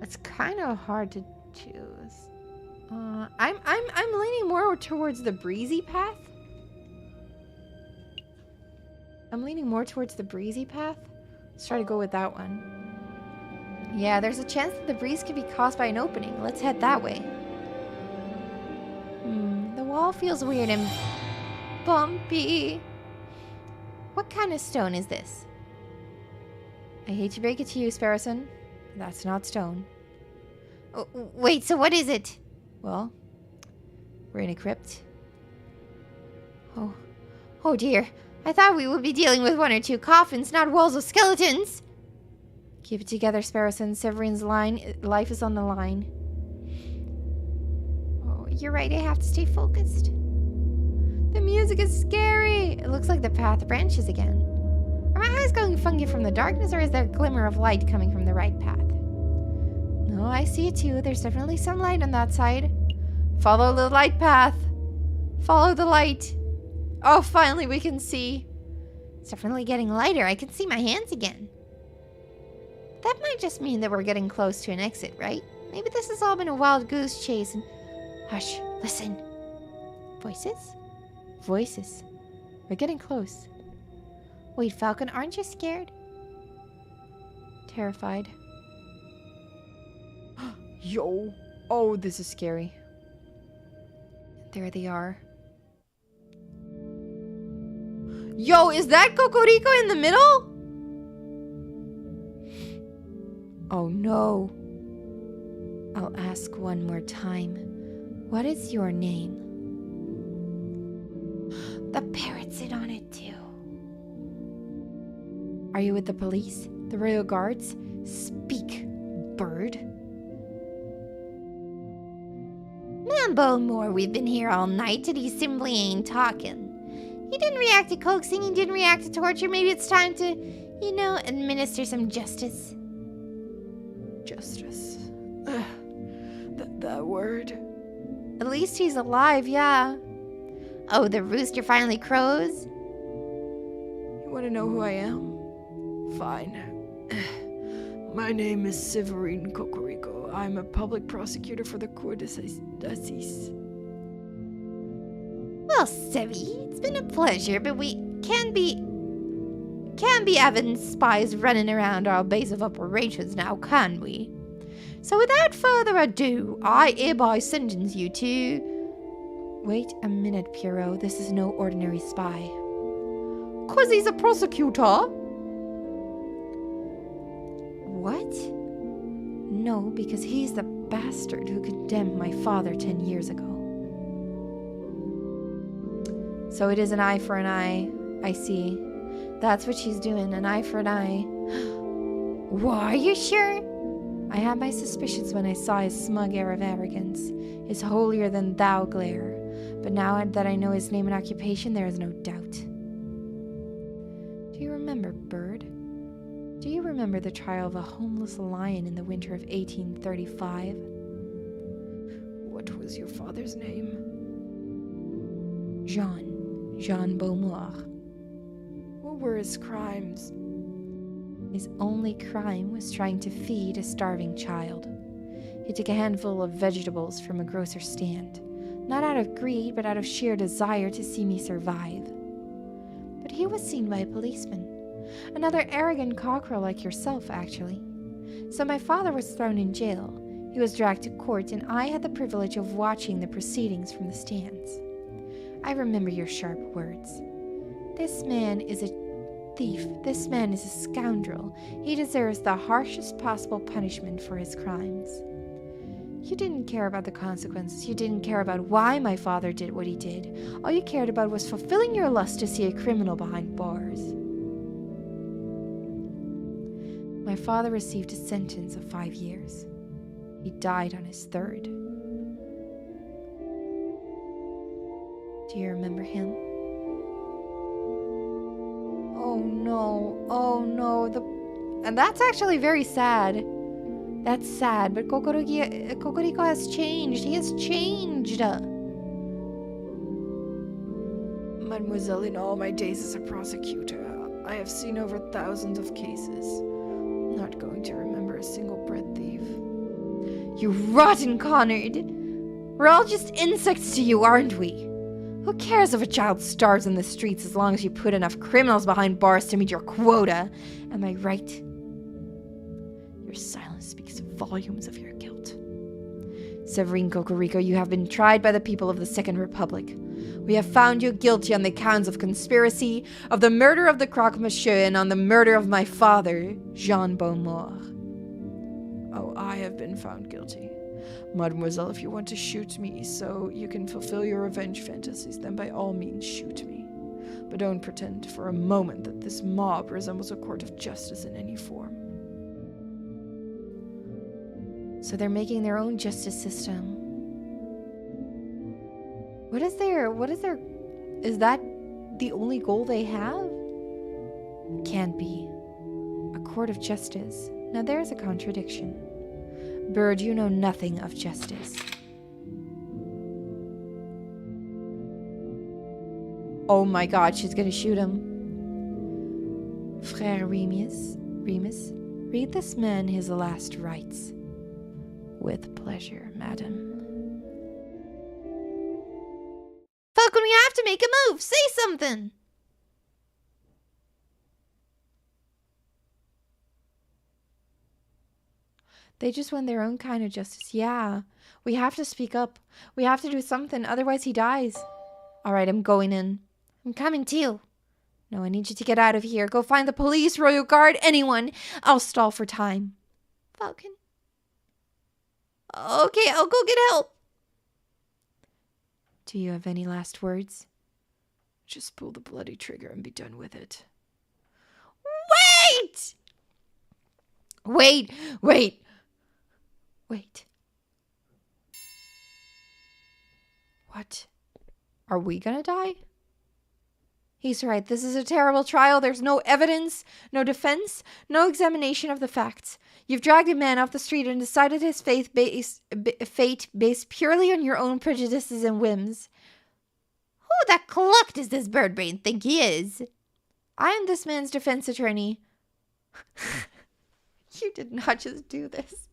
It's kind of hard to choose. I'm leaning more towards the breezy path. I'm leaning more towards the breezy path. Let's try to go with that one. Yeah, there's a chance that the breeze could be caused by an opening. Let's head that way. The wall feels weird and bumpy. What kind of stone is this? I hate to break it to you, Sparrowson. That's not stone. Oh, wait, so what is it? Well, we're in a crypt. Oh dear. I thought we would be dealing with one or two coffins, not walls of skeletons. Keep it together, Sparrowson. Severine's life is on the line. Oh, You're right, I have to stay focused. The music is scary. It looks like the path branches again. Are my eyes going funky from the darkness, or is there a glimmer of light coming from the right path? No, I see it too. There's definitely some light on that side. Follow the light path. Follow the light. Oh, finally we can see. It's definitely getting lighter. I can see my hands again. That might just mean that we're getting close to an exit, right? Maybe this has all been a wild goose chase and... Hush, listen. Voices? Voices. We're getting close. Wait, Falcon, aren't you scared? Terrified. Yo. Oh, this is scary. There they are. Yo, is that Cocorico in the middle? Oh no. I'll ask one more time. What is your name? The parrot sit on it too. Are you with the police? The royal guards? Speak, bird. Man, Bowmore, we've been here all night and he simply ain't talking. He didn't react to coaxing, he didn't react to torture. Maybe it's time to, you know, administer some justice. Justice. That word. At least he's alive, yeah. Oh, the rooster finally crows? You want to know who I am? Fine. My name is Severine Cocorico. I'm a public prosecutor for the Cour d'Assises. Well, Sevi, it's been a pleasure, but we can't be having spies running around our base of operations now, can we? So without further ado, I hereby sentence you to... Wait a minute, Pierrot. This is no ordinary spy. 'Cause he's a prosecutor. What? No, because he's the bastard who condemned my father 10 years ago. So it is an eye for an eye. I see. That's what she's doing, an eye for an eye. Why, are you sure? I had my suspicions when I saw his smug air of arrogance, his holier-than-thou glare. But now that I know his name and occupation, there is no doubt. Do you remember, Bird? Do you remember the trial of a homeless lion in the winter of 1835? What was your father's name? Jean Beaumont. What were his crimes? His only crime was trying to feed a starving child. He took a handful of vegetables from a grocer's stand, not out of greed, but out of sheer desire to see me survive. But he was seen by a policeman, another arrogant cockerel like yourself, actually. So my father was thrown in jail. He was dragged to court, and I had the privilege of watching the proceedings from the stands. I remember your sharp words. This man is a thief. This man is a scoundrel. He deserves the harshest possible punishment for his crimes. You didn't care about the consequences. You didn't care about why my father did what he did. All you cared about was fulfilling your lust to see a criminal behind bars. My father received a sentence of 5 years. He died on his 3rd. Do you remember him? Oh no, and that's actually very sad. That's sad, but Cocorico has changed. He has changed. Mademoiselle, in all my days as a prosecutor, I have seen over thousands of cases. I'm not going to remember a single bread thief. You rotten Connard! We're all just insects to you, aren't we? Who cares if a child starves in the streets as long as you put enough criminals behind bars to meet your quota? Am I right? Your silence speaks volumes of your guilt. Severine Cocorico, you have been tried by the people of the Second Republic. We have found you guilty on the counts of conspiracy, of the murder of the croque-monsieur, and on the murder of my father, Jean Beaumont. Oh, I have been found guilty. Mademoiselle, if you want to shoot me so you can fulfill your revenge fantasies, then by all means shoot me. But don't pretend for a moment that this mob resembles a court of justice in any form. So they're making their own justice system. What is their... Is that the only goal they have? Can't be. A court of justice. Now there's a contradiction. Bird, you know nothing of justice. Oh my god, she's gonna shoot him. Frère Remus, read this man his last rites. With pleasure, madam. Falcon, we have to make a move. Say something. They just want their own kind of justice. Yeah, we have to speak up. We have to do something, otherwise he dies. All right, I'm going in. I'm coming too. No, I need you to get out of here. Go find the police, royal guard, anyone. I'll stall for time. Falcon. Okay, I'll go get help. Do you have any last words? Just pull the bloody trigger and be done with it. Wait! Wait. What? Are we gonna die? He's right. This is a terrible trial. There's no evidence, no defense, no examination of the facts. You've dragged a man off the street and decided his fate based purely on your own prejudices and whims. Who the cluck does this bird brain think he is? I am this man's defense attorney. You did not just do this.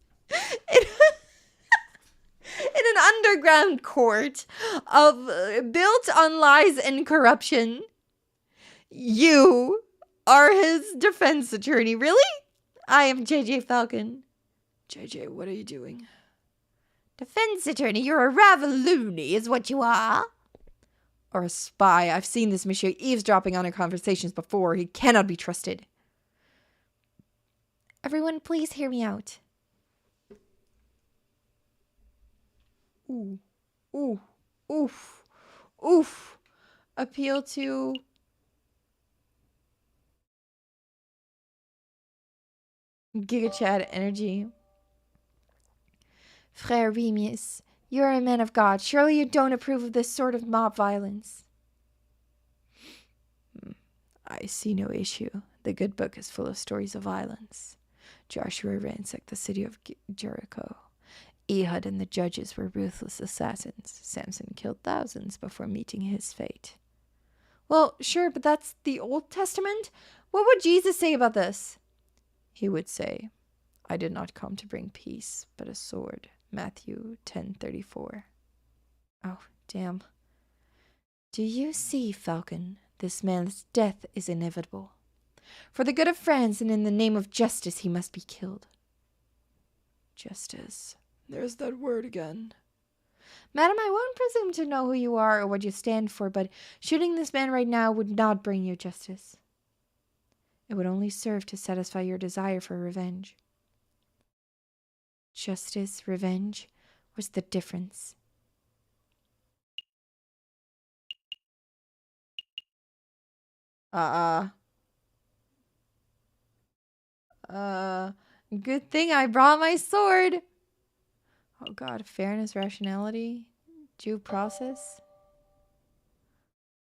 In an underground court built on lies and corruption. You are his defense attorney, really? I am JJ Falcon. JJ, what are you doing? Defense attorney, you're a Ravaloony is what you are. Or a spy. I've seen this monsieur eavesdropping on our conversations before. He cannot be trusted. Everyone, please hear me out. Oof. Appeal to... Giga Chad energy. Frère Remus, you are a man of God. Surely you don't approve of this sort of mob violence. I see no issue. The good book is full of stories of violence. Joshua ransacked the city of Jericho. Ehud and the judges were ruthless assassins. Samson killed thousands before meeting his fate. Well, sure, but that's the Old Testament. What would Jesus say about this? He would say, I did not come to bring peace, but a sword. Matthew 10:34. Oh, damn. Do you see, Falcon? This man's death is inevitable. For the good of France and in the name of justice, he must be killed. Justice. There's that word again. Madam, I won't presume to know who you are or what you stand for, but shooting this man right now would not bring you justice. It would only serve to satisfy your desire for revenge. Justice, revenge, was the difference. Good thing I brought my sword. Oh god, fairness, rationality, due process.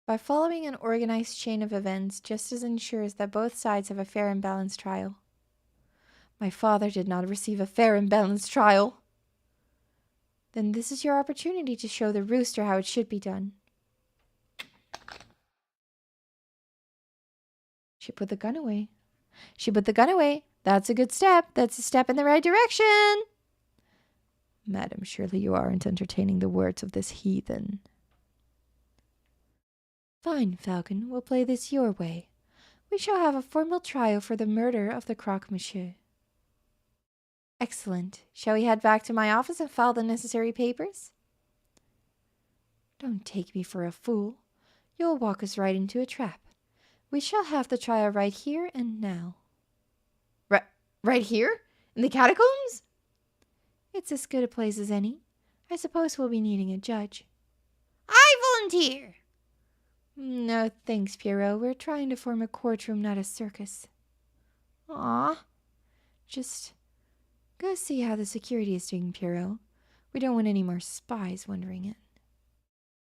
By following an organized chain of events, justice ensures that both sides have a fair and balanced trial. My father did not receive a fair and balanced trial. Then this is your opportunity to show the rooster how it should be done. She put the gun away. That's a good step. That's a step in the right direction. Madam, surely you aren't entertaining the words of this heathen. Fine, Falcon. We'll play this your way. We shall have a formal trial for the murder of the croque-monsieur. Excellent. Shall we head back to my office and file the necessary papers? Don't take me for a fool. You'll walk us right into a trap. We shall have the trial right here and now. Right here? In the catacombs? It's as good a place as any. I suppose we'll be needing a judge. I volunteer. No, thanks, Pierrot. We're trying to form a courtroom, not a circus. Just go see how the security is doing, Pierrot. We don't want any more spies wandering in.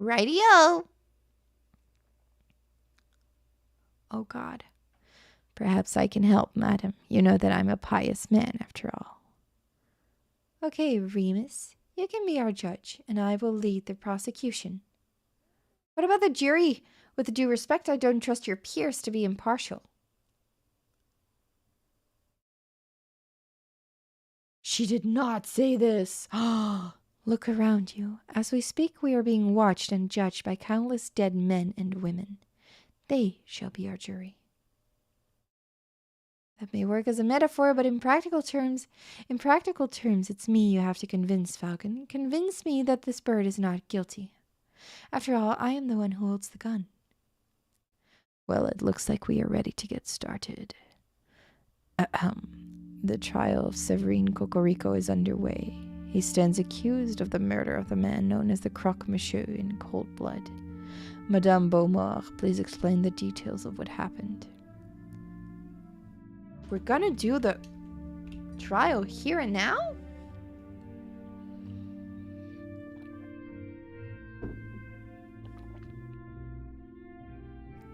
Rightio. Oh God. Perhaps I can help, madam. You know that I'm a pious man, after all. Okay, Remus, you can be our judge, and I will lead the prosecution. What about the jury? With due respect, I don't trust your peers to be impartial. She did not say this. Look around you. As we speak, we are being watched and judged by countless dead men and women. They shall be our jury. That may work as a metaphor, but in practical terms, it's me you have to convince, Falcon. Convince me that this bird is not guilty. After all, I am the one who holds the gun. Well, it looks like we are ready to get started. The trial of Severine Cocorico is underway. He stands accused of the murder of the man known as the Croque-Monsieur in cold blood. Madame Beaumont, please explain the details of what happened. We're gonna do the trial here and now?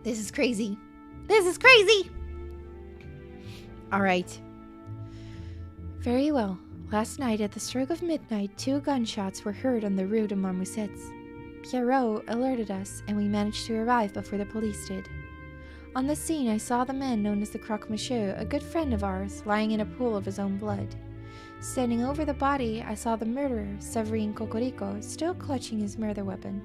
This is crazy. This is crazy. All right. Very well. Last night at the stroke of midnight, 2 gunshots were heard on the Rue de Marmousets. Pierrot alerted us, and we managed to arrive before the police did. On the scene, I saw the man known as the Croque-Monsieur, a good friend of ours, lying in a pool of his own blood. Standing over the body, I saw the murderer, Severine Cocorico, still clutching his murder weapon.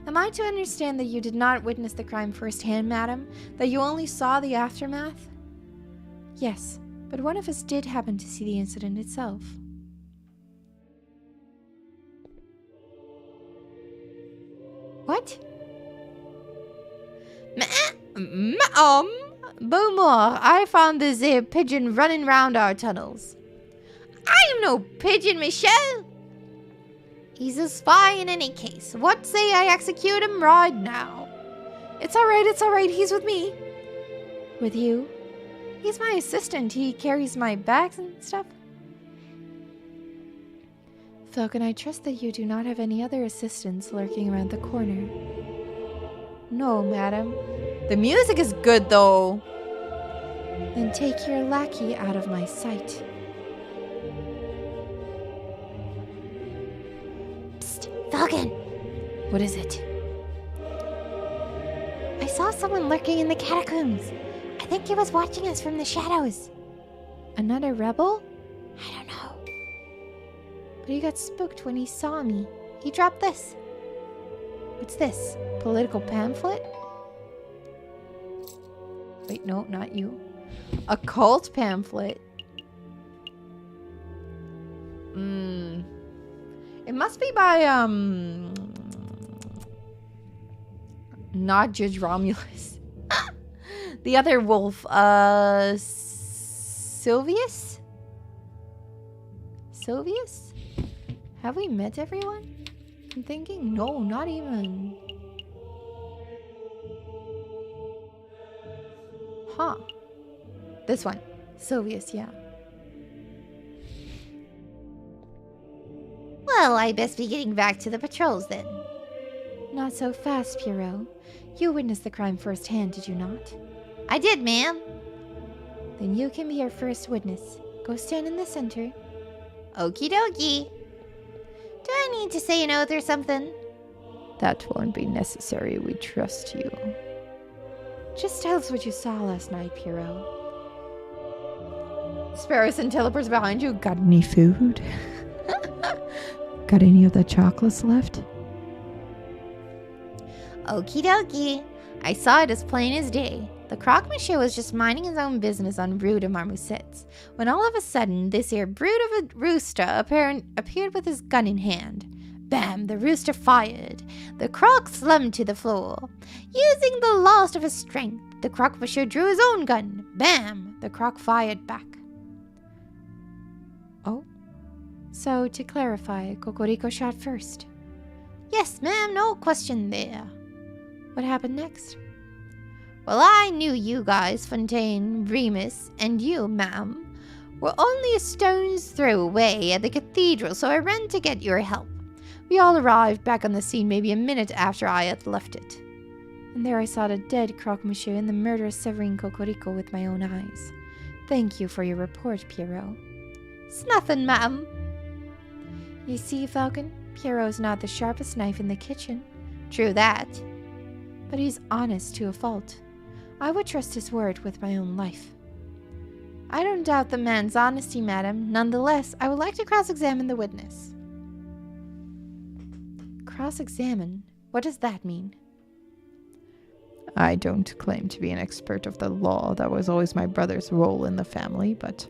Am I to understand that you did not witness the crime firsthand, madam? That you only saw the aftermath? Yes, but one of us did happen to see the incident itself. What? Beaumont, I found this here pigeon running round our tunnels. I am no pigeon, Michel. He's a spy in any case. What say I execute him right now? It's all right, he's with me. With you? He's my assistant, he carries my bags and stuff. Falcon, I trust that you do not have any other assistants lurking around the corner. No, madam. The music is good, though. Then take your lackey out of my sight. Psst, Falcon. What is it? I saw someone lurking in the catacombs. I think he was watching us from the shadows. Another rebel? I don't know. But he got spooked when he saw me. He dropped this. What's this? Political pamphlet? Wait, no, not you. A cult pamphlet. It must be by, not Judge Romulus. The other wolf, Sylvius? Sylvius? Have we met everyone? I'm thinking, no, not even. Huh. This one. Sylvius, yeah. Well, I best be getting back to the patrols then. Not so fast, Pierrot. You witnessed the crime firsthand, did you not? I did, ma'am. Then you can be our first witness. Go stand in the center. Okie dokie. Do I need to say an oath or something? That won't be necessary. We trust you. Just tell us what you saw last night, Pierrot. Sparrows and telepers behind you. Got any food? Got any of the chocolates left? Okie dokie. I saw it as plain as day. The Croque-Monsieur was just minding his own business on Rue de Marmousets, when all of a sudden this here brute of a rooster appeared with his gun in hand. Bam! The rooster fired. The croc slumped to the floor. Using the last of his strength, the Croque-Monsieur drew his own gun. Bam! The croc fired back. Oh? So, to clarify, Cocorico shot first? Yes, ma'am, no question there. What happened next? Well, I knew you guys, Fontaine, Remus, and you, ma'am, were only a stone's throw away at the cathedral, so I ran to get your help. We all arrived back on the scene maybe a minute after I had left it. And there I saw the dead croque-monsieur and the murderous Severine Cocorico with my own eyes. Thank you for your report, Pierrot. It's nothing, madam. You see, Falcon, Pierrot's not the sharpest knife in the kitchen. True that. But he's honest to a fault. I would trust his word with my own life. I don't doubt the man's honesty, madam. Nonetheless, I would like to cross-examine the witness. Cross-examine? What does that mean? I don't claim to be an expert of the law. That was always my brother's role in the family, but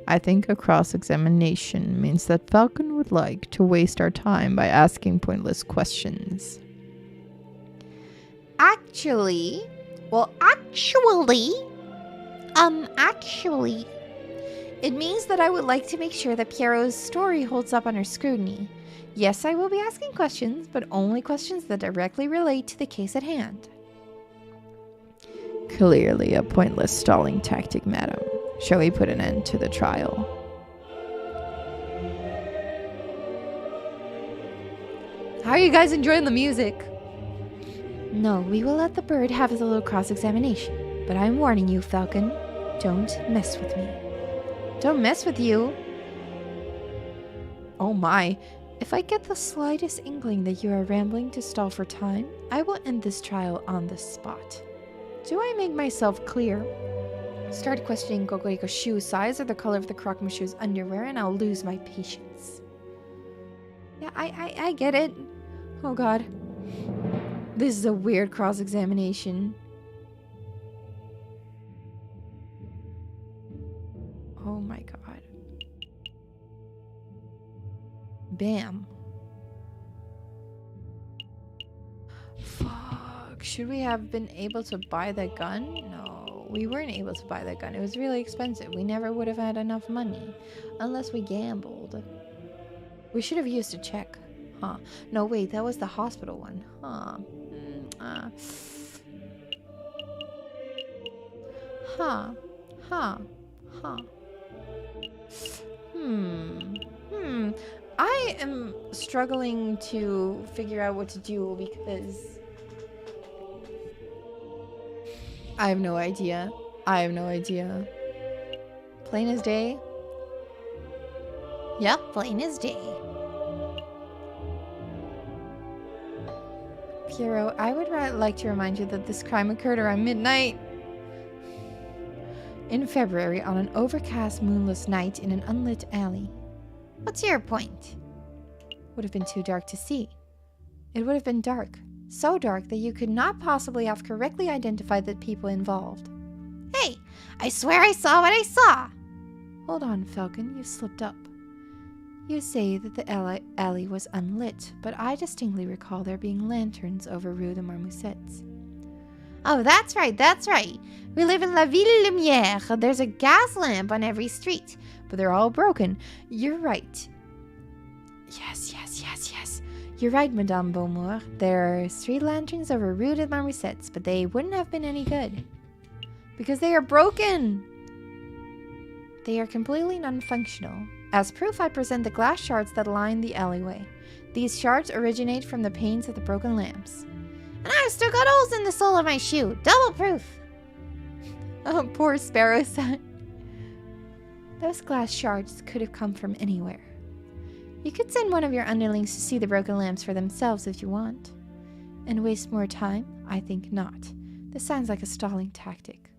I think a cross-examination means that Falcon would like to waste our time by asking pointless questions. Actually, it means that I would like to make sure that Pierrot's story holds up under scrutiny. Yes, I will be asking questions, but only questions that directly relate to the case at hand. Clearly a pointless stalling tactic, madam. Shall we put an end to the trial? How are you guys enjoying the music? No, we will let the bird have his little cross-examination. But I'm warning you, Falcon, don't mess with me. Don't mess with you? Oh my. If I get the slightest inkling that you are rambling to stall for time, I will end this trial on the spot. Do I make myself clear? Start questioning Cocorico's shoe size or the color of the croque-monsieur's underwear, and I'll lose my patience. Yeah, I get it. Oh god. This is a weird cross-examination. Oh my god. Bam. Fuck. Should we have been able to buy that gun? No, we weren't able to buy that gun. It was really expensive. We never would have had enough money. Unless we gambled. We should have used a check. Huh. No, wait, that was the hospital one. Huh. I am struggling to figure out what to do because I have no idea. Plain as day? Yep, plain as day. Pierrot, I would like to remind you that this crime occurred around midnight in February on an overcast, moonless night in an unlit alley. What's your point? Would have been too dark to see. It would have been dark. So dark that you could not possibly have correctly identified the people involved. Hey, I swear I saw what I saw. Hold on, Falcon, you slipped up. You say that the alley was unlit, but I distinctly recall there being lanterns over Rue de Marmousettes. Oh, that's right. We live in La Ville Lumière. There's a gas lamp on every street, but they're all broken. You're right. Yes. You're right, Madame Beaumont. There are street lanterns over Rue de Marmousettes, but they wouldn't have been any good. Because they are broken. They are completely non-functional. As proof, I present the glass shards that line the alleyway. These shards originate from the panes of the broken lamps. And I've still got holes in the sole of my shoe. Double proof. Oh, poor Sparrow son. Those glass shards could have come from anywhere. You could send one of your underlings to see the broken lamps for themselves if you want. And waste more time? I think not. This sounds like a stalling tactic.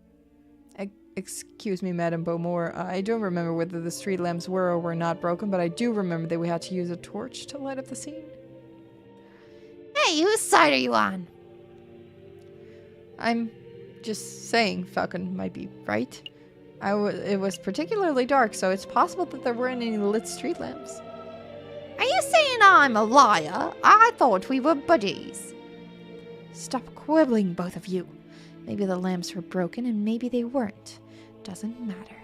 Excuse me, Madame Beaumont. I don't remember whether the street lamps were or were not broken, but I do remember that we had to use a torch to light up the scene. Hey, whose side are you on? I'm just saying Falcon might be right. It was particularly dark, so it's possible that there weren't any lit street lamps. Are you saying I'm a liar? I thought we were buddies. Stop quibbling, both of you. Maybe the lamps were broken and maybe they weren't. Doesn't matter.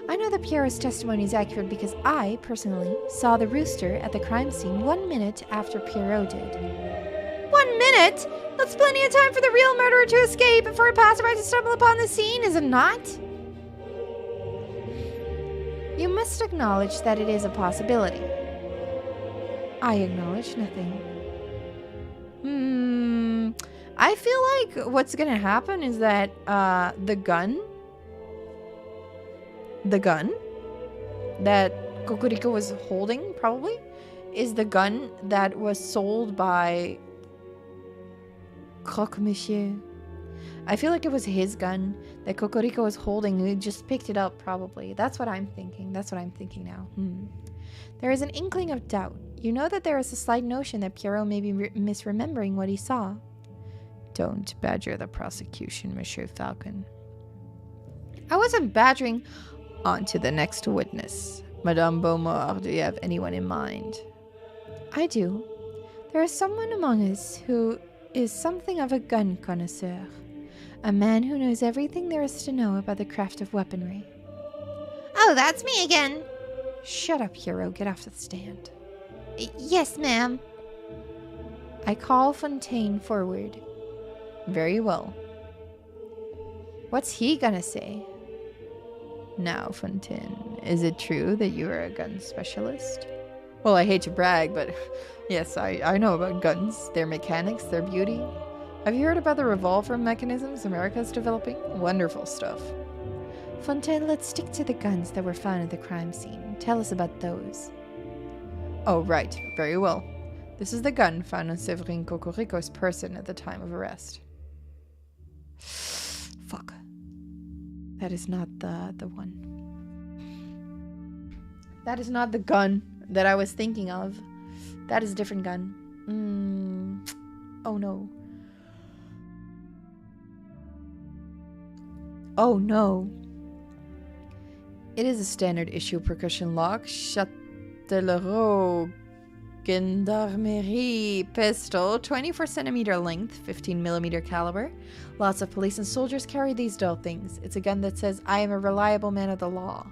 I know that Pierrot's testimony is accurate because I, personally, saw the rooster at the crime scene 1 minute after Pierrot did. 1 minute? That's plenty of time for the real murderer to escape and for a passerby to stumble upon the scene, is it not? You must acknowledge that it is a possibility. I acknowledge nothing. I feel like what's gonna happen is that the gun that Kokoriko was holding probably is the gun that was sold by Croque Monsieur. I feel like it was his gun that Kokoriko was holding. He just picked it up probably. That's what I'm thinking. That's what I'm thinking now. There is an inkling of doubt. You know that there is a slight notion that Pierrot may be misremembering what he saw. Don't badger the prosecution, Monsieur Falcon. I wasn't badgering. On to the next witness. Madame Beaumont, do you have anyone in mind? I do. There is someone among us who is something of a gun connoisseur. A man who knows everything there is to know about the craft of weaponry. Oh, that's me again. Shut up, hero. Get off the stand. Yes, ma'am. I call Fontaine forward. Very well. What's he gonna say? Now, Fontaine, is it true that you are a gun specialist? Well, I hate to brag, but yes, I know about guns, their mechanics, their beauty. Have you heard about the revolver mechanisms America is developing? Wonderful stuff. Fontaine, let's stick to the guns that were found at the crime scene. Tell us about those. Oh, right. Very well. This is the gun found on Séverine Cocorico's person at the time of arrest. Fuck. That is not the one. That is not the gun that I was thinking of. That is a different gun. Oh no. Oh no. It is a standard issue percussion lock. Châtellerault Gendarmerie pistol, 24 centimeter length, 15 millimeter caliber. Lots of police and soldiers carry these dull things. It's a gun that says, I am a reliable man of the law.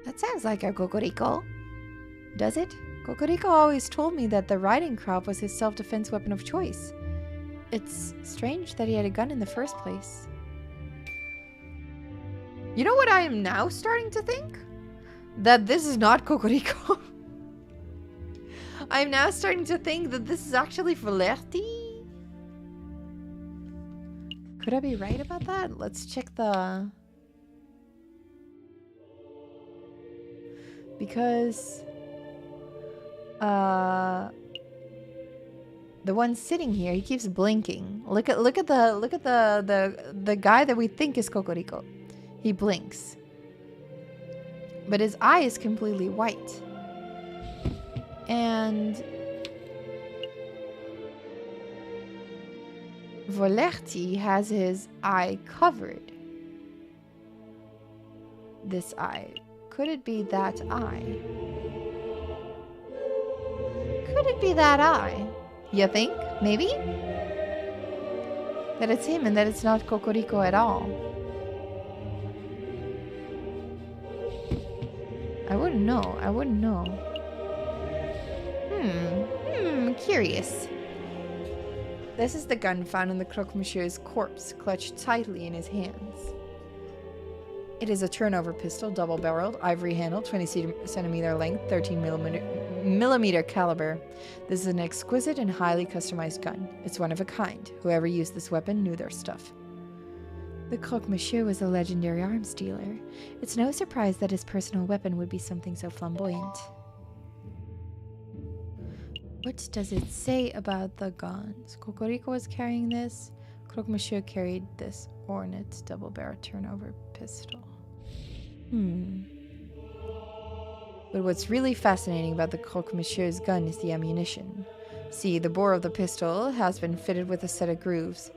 That sounds like our Cocorico. Does it? Cocorico always told me that the riding crop was his self-defense weapon of choice. It's strange that he had a gun in the first place. You know what I am now starting to think? That this is not Cocorico. I'm now starting to think that this is actually Valerti. Could I be right about that? Let's check the... Because... the one sitting here, he keeps blinking. Look at the guy that we think is Cocorico. He blinks. But his eye is completely white. And Valerti has his eye covered. This eye. Could it be that eye? Could it be that eye? You think? Maybe? That it's him and that it's not Cocorico at all. I wouldn't know. I wouldn't know. Curious. This is the gun found in the Croque Monsieur's corpse, clutched tightly in his hands. It is a turnover pistol, double-barreled, ivory handle, 20 centimeter length, 13 millimeter caliber. This is an exquisite and highly customized gun. It's one of a kind. Whoever used this weapon knew their stuff. The Croque Monsieur was a legendary arms dealer. It's no surprise that his personal weapon would be something so flamboyant. What does it say about the guns? Cocorico was carrying this. Croque Monsieur carried this ornate double-barrel turnover pistol. But what's really fascinating about the Croque Monsieur's gun is the ammunition. See, the bore of the pistol has been fitted with a set of grooves.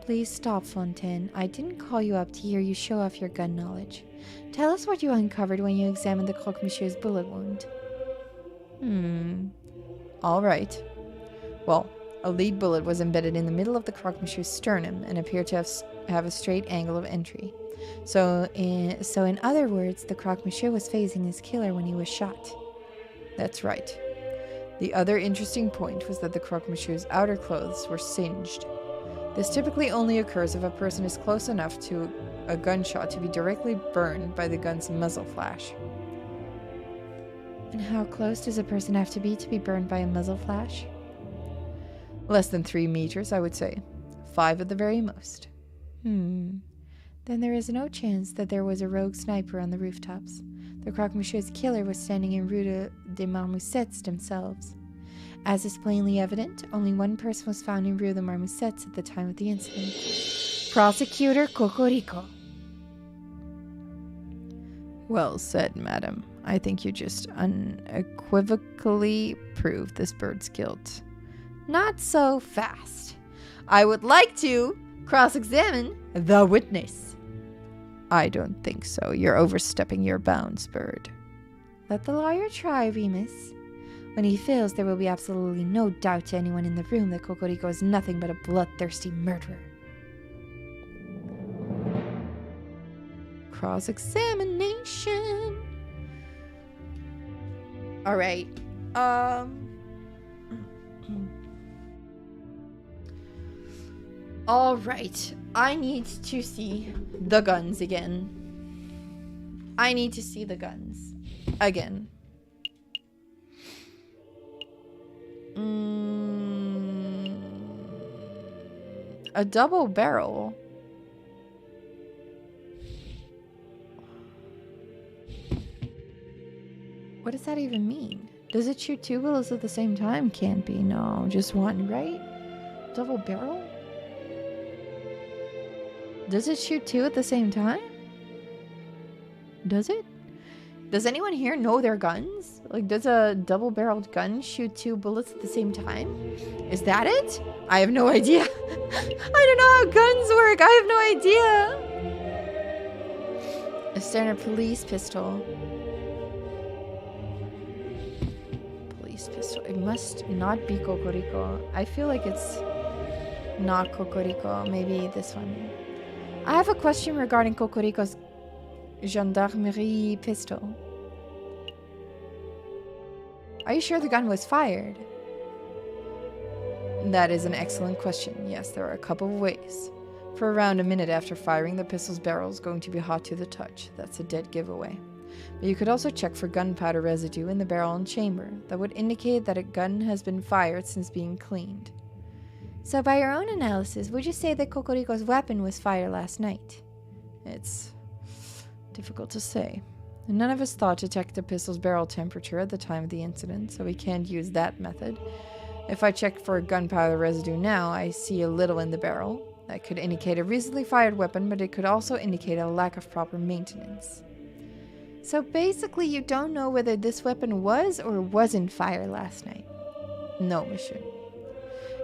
Please stop, Fontaine. I didn't call you up to hear you show off your gun knowledge. Tell us what you uncovered when you examined the Croque Monsieur's bullet wound. All right. Well, a lead bullet was embedded in the middle of the Croque Monsieur's sternum and appeared to have a straight angle of entry. So in other words, the Croque Monsieur was facing his killer when he was shot. That's right. The other interesting point was that the Croque Monsieur's outer clothes were singed. This typically only occurs if a person is close enough to a gunshot to be directly burned by the gun's muzzle flash. And how close does a person have to be burned by a muzzle flash? Less than 3 meters, I would say. 5 at the very most. Then there is no chance that there was a rogue sniper on the rooftops. The croque-monsieur's killer was standing in Rue des Marmoussettes themselves. As is plainly evident, only one person was found in Rue des Marmoussettes at the time of the incident. Prosecutor Cocorico. Well said, madam. I think you just unequivocally proved this bird's guilt. Not so fast. I would like to cross-examine the witness. I don't think so. You're overstepping your bounds, bird. Let the lawyer try, Remus. When he fails, there will be absolutely no doubt to anyone in the room that Cocorico is nothing but a bloodthirsty murderer. Cross-examination. All right. All right. I need to see the guns again. I need to see the guns again. A double barrel. What does that even mean? Does it shoot 2 bullets at the same time? Can't be. No, just one, right? Double barrel? Does it shoot 2 at the same time? Does it? Does anyone here know their guns? Like, does a double-barreled gun shoot 2 bullets at the same time? Is that it? I have no idea. I don't know how guns work. I have no idea. A standard police pistol. Police pistol. It must not be Cocorico. I feel like it's not Cocorico. Maybe this one. I have a question regarding Cocorico's gendarmerie pistol. Are you sure the gun was fired? That is an excellent question. Yes, there are a couple of ways. For around a minute after firing, the pistol's barrel is going to be hot to the touch. That's a dead giveaway. But you could also check for gunpowder residue in the barrel and chamber. That would indicate that a gun has been fired since being cleaned. So by your own analysis, would you say that Cocorico's weapon was fired last night? It's difficult to say. None of us thought to check the pistol's barrel temperature at the time of the incident, so we can't use that method. If I check for gunpowder residue now, I see a little in the barrel. That could indicate a recently fired weapon, but it could also indicate a lack of proper maintenance. So basically you don't know whether this weapon was or wasn't fired last night? No, monsieur.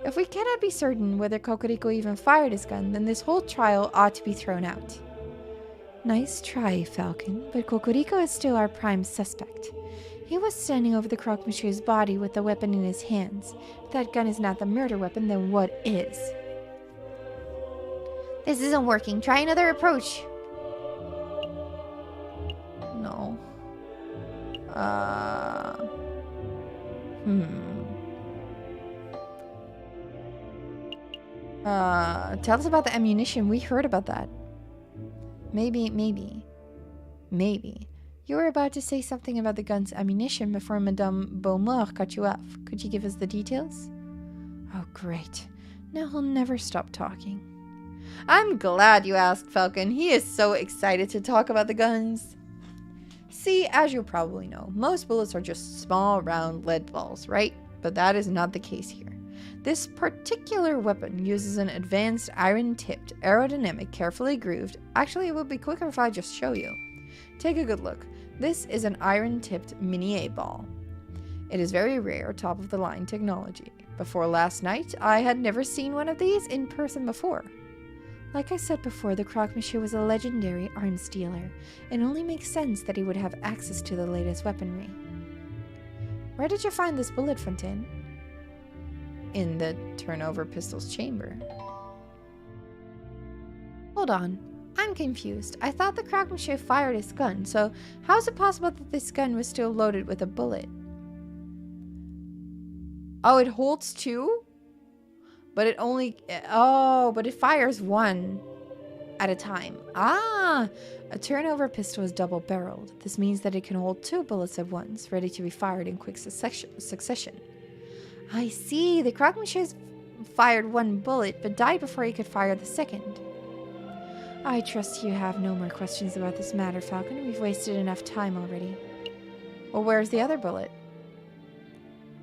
If we cannot be certain whether Cocorico even fired his gun, then this whole trial ought to be thrown out. Nice try, Falcon, but Cocorico is still our prime suspect. He was standing over the croque-monsieur's body with the weapon in his hands. If that gun is not the murder weapon, then what is? This isn't working. Try another approach. No. Tell us about the ammunition. We heard about that. Maybe. You were about to say something about the gun's ammunition before Madame Beaumont cut you off. Could you give us the details? Oh, great. Now he'll never stop talking. I'm glad you asked, Falcon. He is so excited to talk about the guns. See, as you probably know, most bullets are just small, round lead balls, right? But that is not the case here. This particular weapon uses an advanced iron-tipped, aerodynamic, carefully grooved... Actually, it would be quicker if I just show you. Take a good look. This is an iron-tipped mini A-ball. It is very rare, top-of-the-line technology. Before last night, I had never seen one of these in person before. Like I said before, the croque-monsieur was a legendary arms dealer. It only makes sense that he would have access to the latest weaponry. Where did you find this bullet, Fontaine? In the turnover pistol's chamber. Hold on. I'm confused. I thought the croque-monsieur fired his gun, so how is it possible that this gun was still loaded with a bullet? Oh, it holds 2? But it only... Oh, but it fires 1 at a time. Ah! A turnover pistol is double-barreled. This means that it can hold 2 bullets at once, ready to be fired in quick succession. I see. The croque-monsieur's fired 1 bullet, but died before he could fire the second. I trust you have no more questions about this matter, Falcon. We've wasted enough time already. Well, where's the other bullet?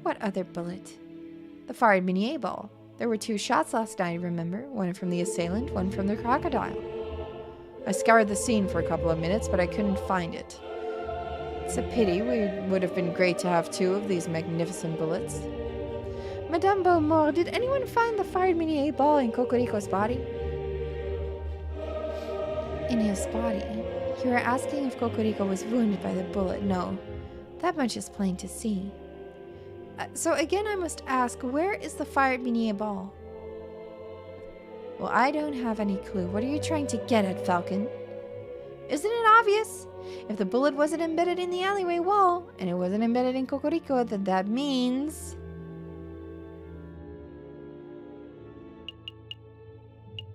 What other bullet? The fired mini A-ball. There were 2 shots last night, remember? One from the assailant, one from the crocodile. I scoured the scene for a couple of minutes, but I couldn't find it. It's a pity. It would have been great to have 2 of these magnificent bullets. Madame Beaumont, did anyone find the fired mini A-ball in Cocorico's body? In his body? You are asking if Cocorico was wounded by the bullet. No. That much is plain to see. So again, I must ask, where is the fired mini A-ball? Well, I don't have any clue. What are you trying to get at, Falcon? Isn't it obvious? If the bullet wasn't embedded in the alleyway wall, and it wasn't embedded in Cocorico, then that means...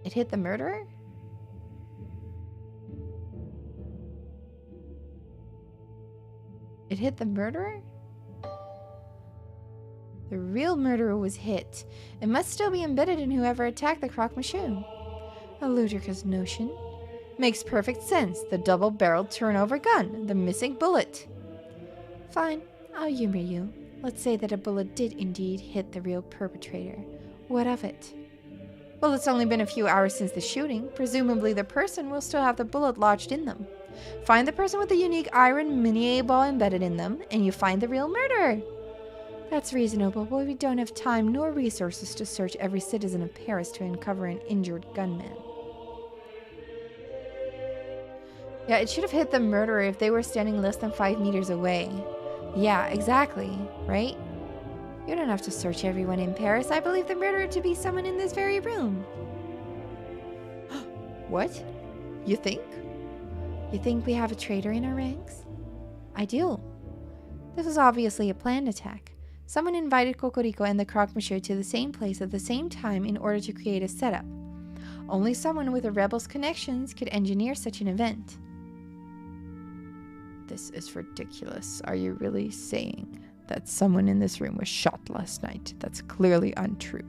it hit the murderer? It hit the murderer? The real murderer was hit. It must still be embedded in whoever attacked the croque-monsieur. A ludicrous notion. Makes perfect sense. The double-barreled turnover gun. The missing bullet. Fine, I'll humor you. Let's say that a bullet did indeed hit the real perpetrator. What of it? Well, it's only been a few hours since the shooting. Presumably the person will still have the bullet lodged in them. Find the person with the unique iron mini A-ball embedded in them, and you find the real murderer. That's reasonable, but we don't have time nor resources to search every citizen of Paris to uncover an injured gunman. Yeah, it should have hit the murderer if they were standing less than 5 meters away. Yeah, exactly, right? You don't have to search everyone in Paris. I believe the murderer to be someone in this very room. What? You think? You think we have a traitor in our ranks? I do. This was obviously a planned attack. Someone invited Cocorico and the croque-monsieur to the same place at the same time in order to create a setup. Only someone with a rebel's connections could engineer such an event. This is ridiculous. Are you really saying that someone in this room was shot last night? That's clearly untrue.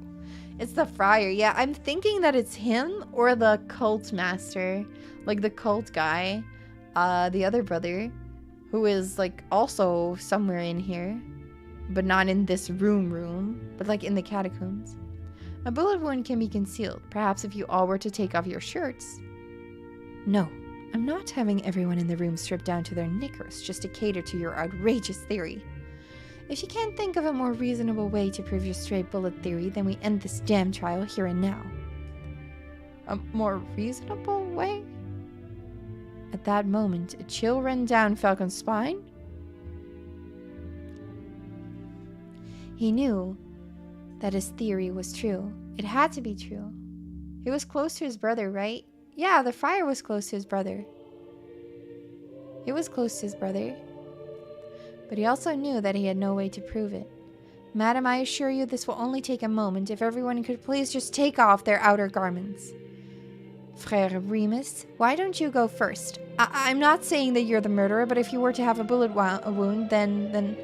It's the friar. Yeah, I'm thinking that it's him or the cult master. Like the cult guy. The other brother. Who is like also somewhere in here. But not in this room. But like in the catacombs. A bullet wound can be concealed. Perhaps if you all were to take off your shirts. No. I'm not having everyone in the room stripped down to their knickers just to cater to your outrageous theory. If you can't think of a more reasonable way to prove your stray bullet theory, then we end this damn trial here and now. A more reasonable way? At that moment, a chill ran down Falcon's spine. He knew that his theory was true. It had to be true. He was close to his brother, right? Yeah, the friar was close to his brother. He was close to his brother. But he also knew that he had no way to prove it. Madam, I assure you this will only take a moment. If everyone could please just take off their outer garments. Frère Remus, why don't you go first? I'm not saying that you're the murderer, but if you were to have a bullet wound, then...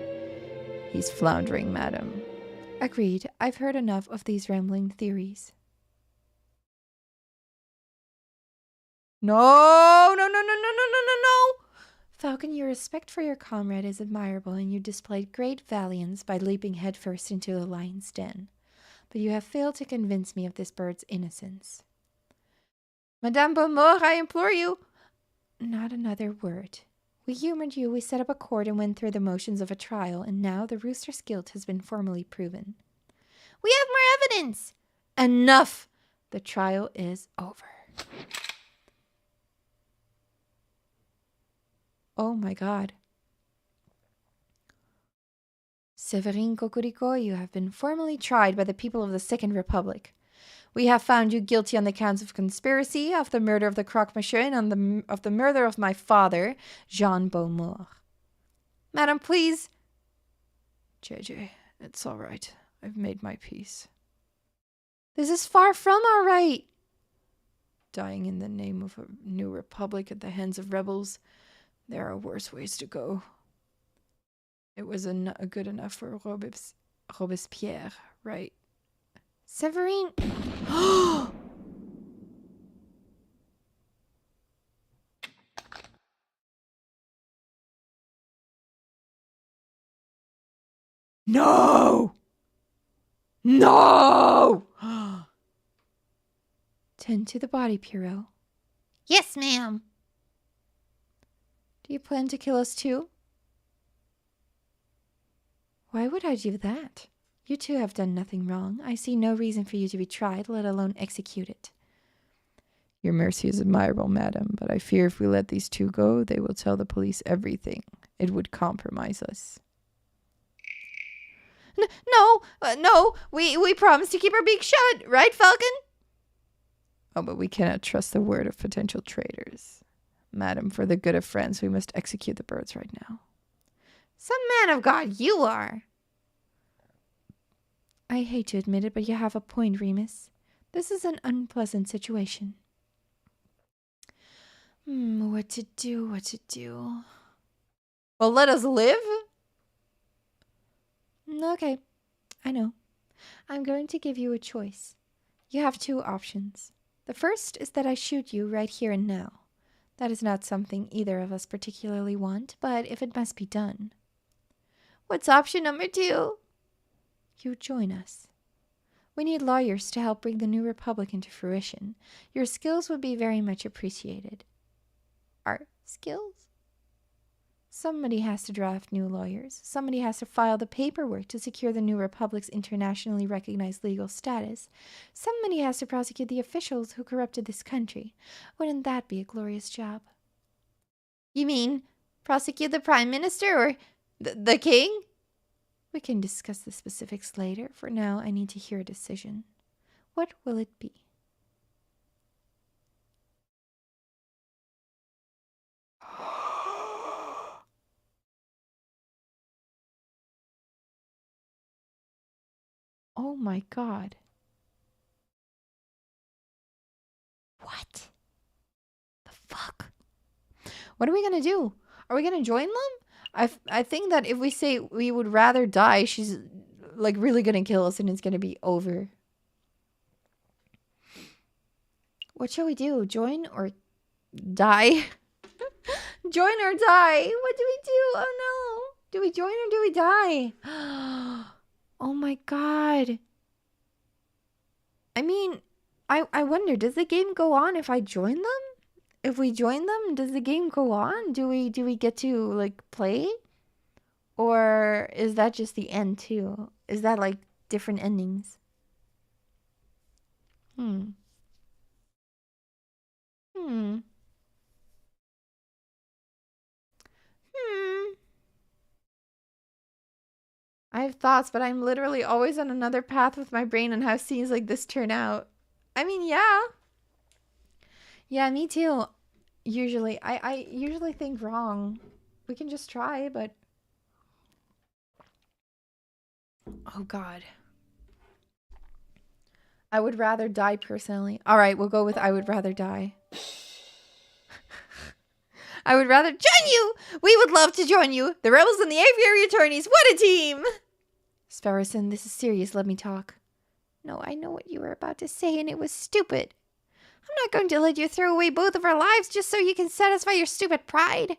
He's floundering, madam. Agreed. I've heard enough of these rambling theories. No! Falcon, your respect for your comrade is admirable, and you displayed great valiance by leaping headfirst into the lion's den. But you have failed to convince me of this bird's innocence. Madame Beaumont, I implore you! Not another word. We humored you, we set up a court and went through the motions of a trial, and now the rooster's guilt has been formally proven. We have more evidence! Enough! The trial is over. Oh my god. Séverine Cocorico, you have been formally tried by the people of the Second Republic. We have found you guilty on the counts of conspiracy, of the murder of the croque-monsieur, and of the murder of my father, Jean Beaumont. Madam, please. JJ, it's all right. I've made my peace. This is far from all right. dying in the name of a new republic at the hands of rebels. There are worse ways to go. It was good enough for Robespierre, right? Severine. No! No! Tend to the body, Pierrot. Yes, ma'am. Do you plan to kill us too? Why would I do that? You two have done nothing wrong. I see no reason for you to be tried, let alone executed. Your mercy is admirable, madam, but I fear if we let these two go, they will tell the police everything. It would compromise us. No, we promised to keep our beak shut, right, Falcon? Oh, but we cannot trust the word of potential traitors. Madam, for the good of France, we must execute the birds right now. Some man of God you are. I hate to admit it, but you have a point, Remus. This is an unpleasant situation. What to do? Well, let us live? Okay, I know. I'm going to give you a choice. You have two options. The first is that I shoot you right here and now. That is not something either of us particularly want, but if it must be done. What's option number 2? You join us. We need lawyers to help bring the new republic into fruition. Your skills would be very much appreciated. Our skills? Somebody has to draft new lawyers. Somebody has to file the paperwork to secure the new republic's internationally recognized legal status. Somebody has to prosecute the officials who corrupted this country. Wouldn't that be a glorious job? You mean prosecute the prime minister or the king? We can discuss the specifics later. For now, I need to hear a decision. What will it be? Oh my God. What the fuck? What are we going to do? Are we going to join them? I think that if we say we would rather die, she's like really going to kill us and it's going to be over. What shall we do? Join or die? Join or die? What do we do? Oh no. Do we join or do we die? Oh my God. I mean, I wonder, does the game go on if I join them? If we join them, does the game go on? Do we get to like play? Or is that just the end too? Is that like different endings? I have thoughts, but I'm literally always on another path with my brain on how scenes like this turn out. I mean, yeah. Yeah, me too. Usually. I usually think wrong. We can just try, but... Oh, God. I would rather die personally. All right, we'll go with I would rather die. I would rather join you. We would love to join you. The rebels and the aviary attorneys. What a team. Sparrowson, this is serious. Let me talk. No, I know what you were about to say, and it was stupid. I'm not going to let you throw away both of our lives just so you can satisfy your stupid pride.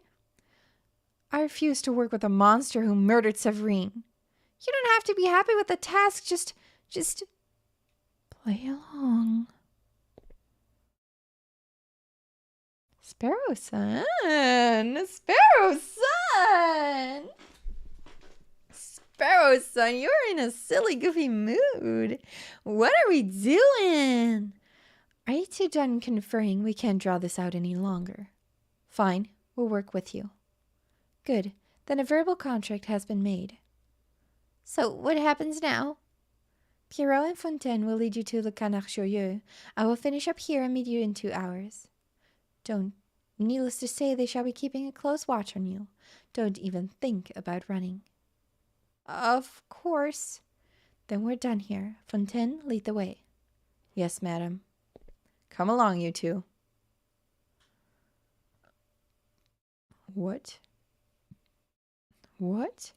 I refuse to work with a monster who murdered Severine. You don't have to be happy with the task. Just play along. Sparrowson! Sparrowson! Sparrowson, you're in a silly, goofy mood. What are we doing? Are you two done conferring? We can't draw this out any longer. Fine, we'll work with you. Good, then a verbal contract has been made. So, what happens now? Pierrot and Fontaine will lead you to Le Canard Joyeux. I will finish up here and meet you in 2 hours. Needless to say, they shall be keeping a close watch on you. Don't even think about running. Of course. Then we're done here. Fontaine, lead the way. Yes, madam. Come along, you two. What? What?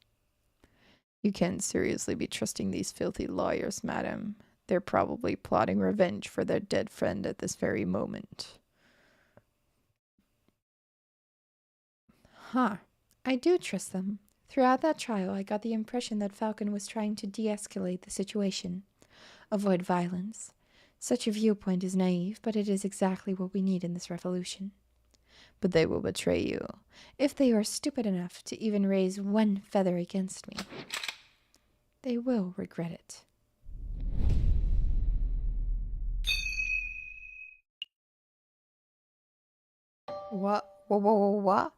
You can't seriously be trusting these filthy lawyers, madam. They're probably plotting revenge for their dead friend at this very moment. Huh. I do trust them. Throughout that trial, I got the impression that Falcon was trying to de-escalate the situation, avoid violence. Such a viewpoint is naive, but it is exactly what we need in this revolution. But they will betray you. If they are stupid enough to even raise one feather against me, they will regret it. What? What? What?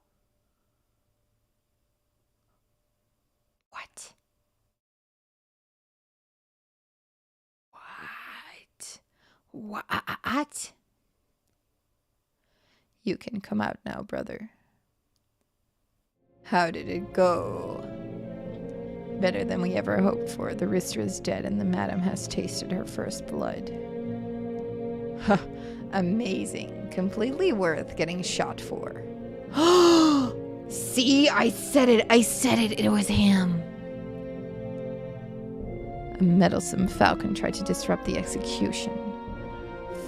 What? What? You can come out now, brother. How did it go? Better than we ever hoped for. The rooster is dead and the madam has tasted her first blood. Ha! Amazing. Completely worth getting shot for. See, I said it. It was him. A meddlesome falcon tried to disrupt the execution.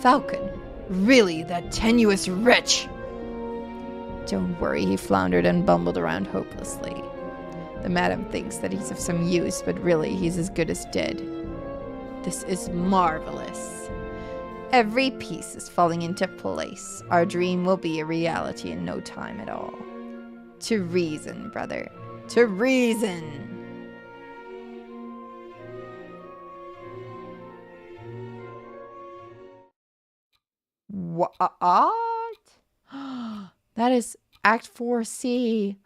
Falcon? Really, that tenuous wretch? Don't worry, he floundered and bumbled around hopelessly. The madam thinks that he's of some use, but really he's as good as dead. This is marvelous. Every piece is falling into place. Our dream will be a reality in no time at all. To reason, brother. To reason! What? That is Act 4C.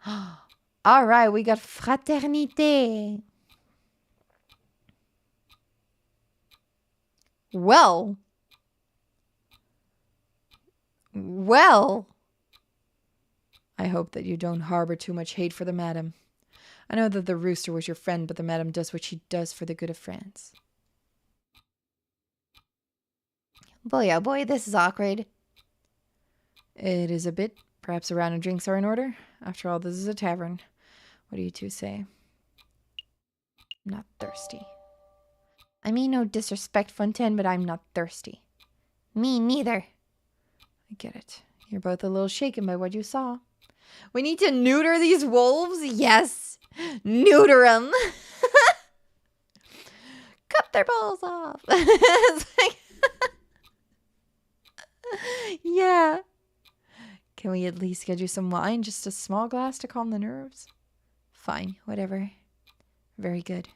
All right, we got fraternité. Well, I hope that you don't harbor too much hate for the madam. I know that the rooster was your friend, but the madam does what she does for the good of France. Boy, oh boy, this is awkward. It is a bit. Perhaps a round of drinks are in order. After all, this is a tavern. What do you two say? I'm not thirsty. I mean no disrespect, Fontaine, but I'm not thirsty. Me neither. I get it. You're both a little shaken by what you saw. We need to neuter these wolves? Yes! Neuter them! Cut their balls off! It's like yeah. Can we at least get you some wine? Just a small glass to calm the nerves? Fine, whatever. Very good.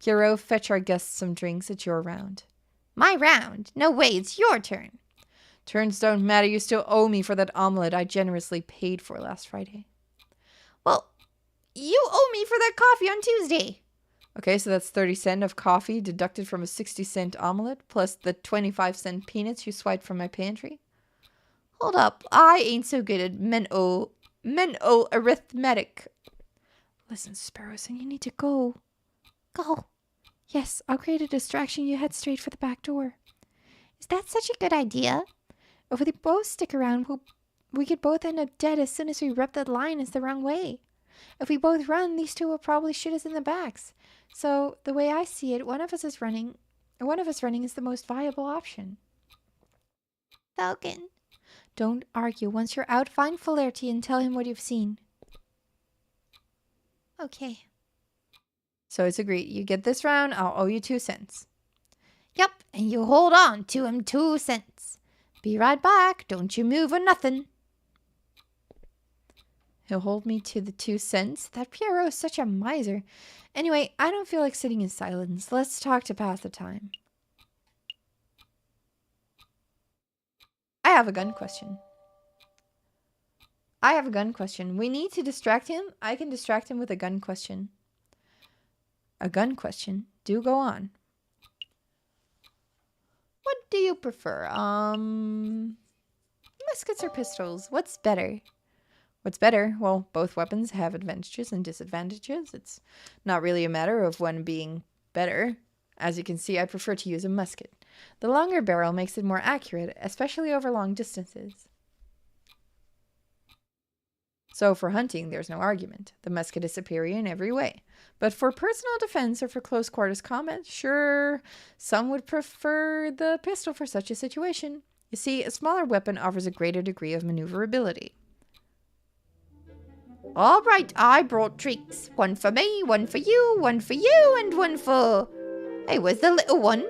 Pierrot, fetch our guests some drinks. It's your round. My round? No way, it's your turn. Turns don't matter. You still owe me for that omelet I generously paid for last Friday. Well, you owe me for that coffee on Tuesday. Okay, so that's 30 cents of coffee deducted from a 60-cent omelet, plus the 25-cent peanuts you swiped from my pantry. Hold up, I ain't so good at mental arithmetic. Listen, Sparrowson, you need to go. Go. Yes, I'll create a distraction. You head straight for the back door. Is that such a good idea? If we both stick around, we could both end up dead as soon as we rep that line is the wrong way. If we both run, these two will probably shoot us in the backs. So, the way I see it, one of us running is the most viable option. Falcon. Don't argue. Once you're out, find Flaherty and tell him what you've seen. Okay. So it's agreed. You get this round, I'll owe you 2 cents. Yep, and you hold on to him 2 cents. Be right back. Don't you move or nothing. He'll hold me to the 2 cents. That Pierrot's such a miser. Anyway, I don't feel like sitting in silence. Let's talk to pass the time. I have a gun question. We need to distract him. I can distract him with a gun question. A gun question? Do go on. What do you prefer? Muskets or pistols? What's better? What's better? Well, both weapons have advantages and disadvantages. It's not really a matter of one being better. As you can see, I prefer to use a musket. The longer barrel makes it more accurate, especially over long distances. So for hunting, there's no argument. The musket is superior in every way. But for personal defense or for close quarters combat, sure, some would prefer the pistol for such a situation. You see, a smaller weapon offers a greater degree of maneuverability. All right, I brought treats. One for me, one for you, and one for... Hey, where's the little one?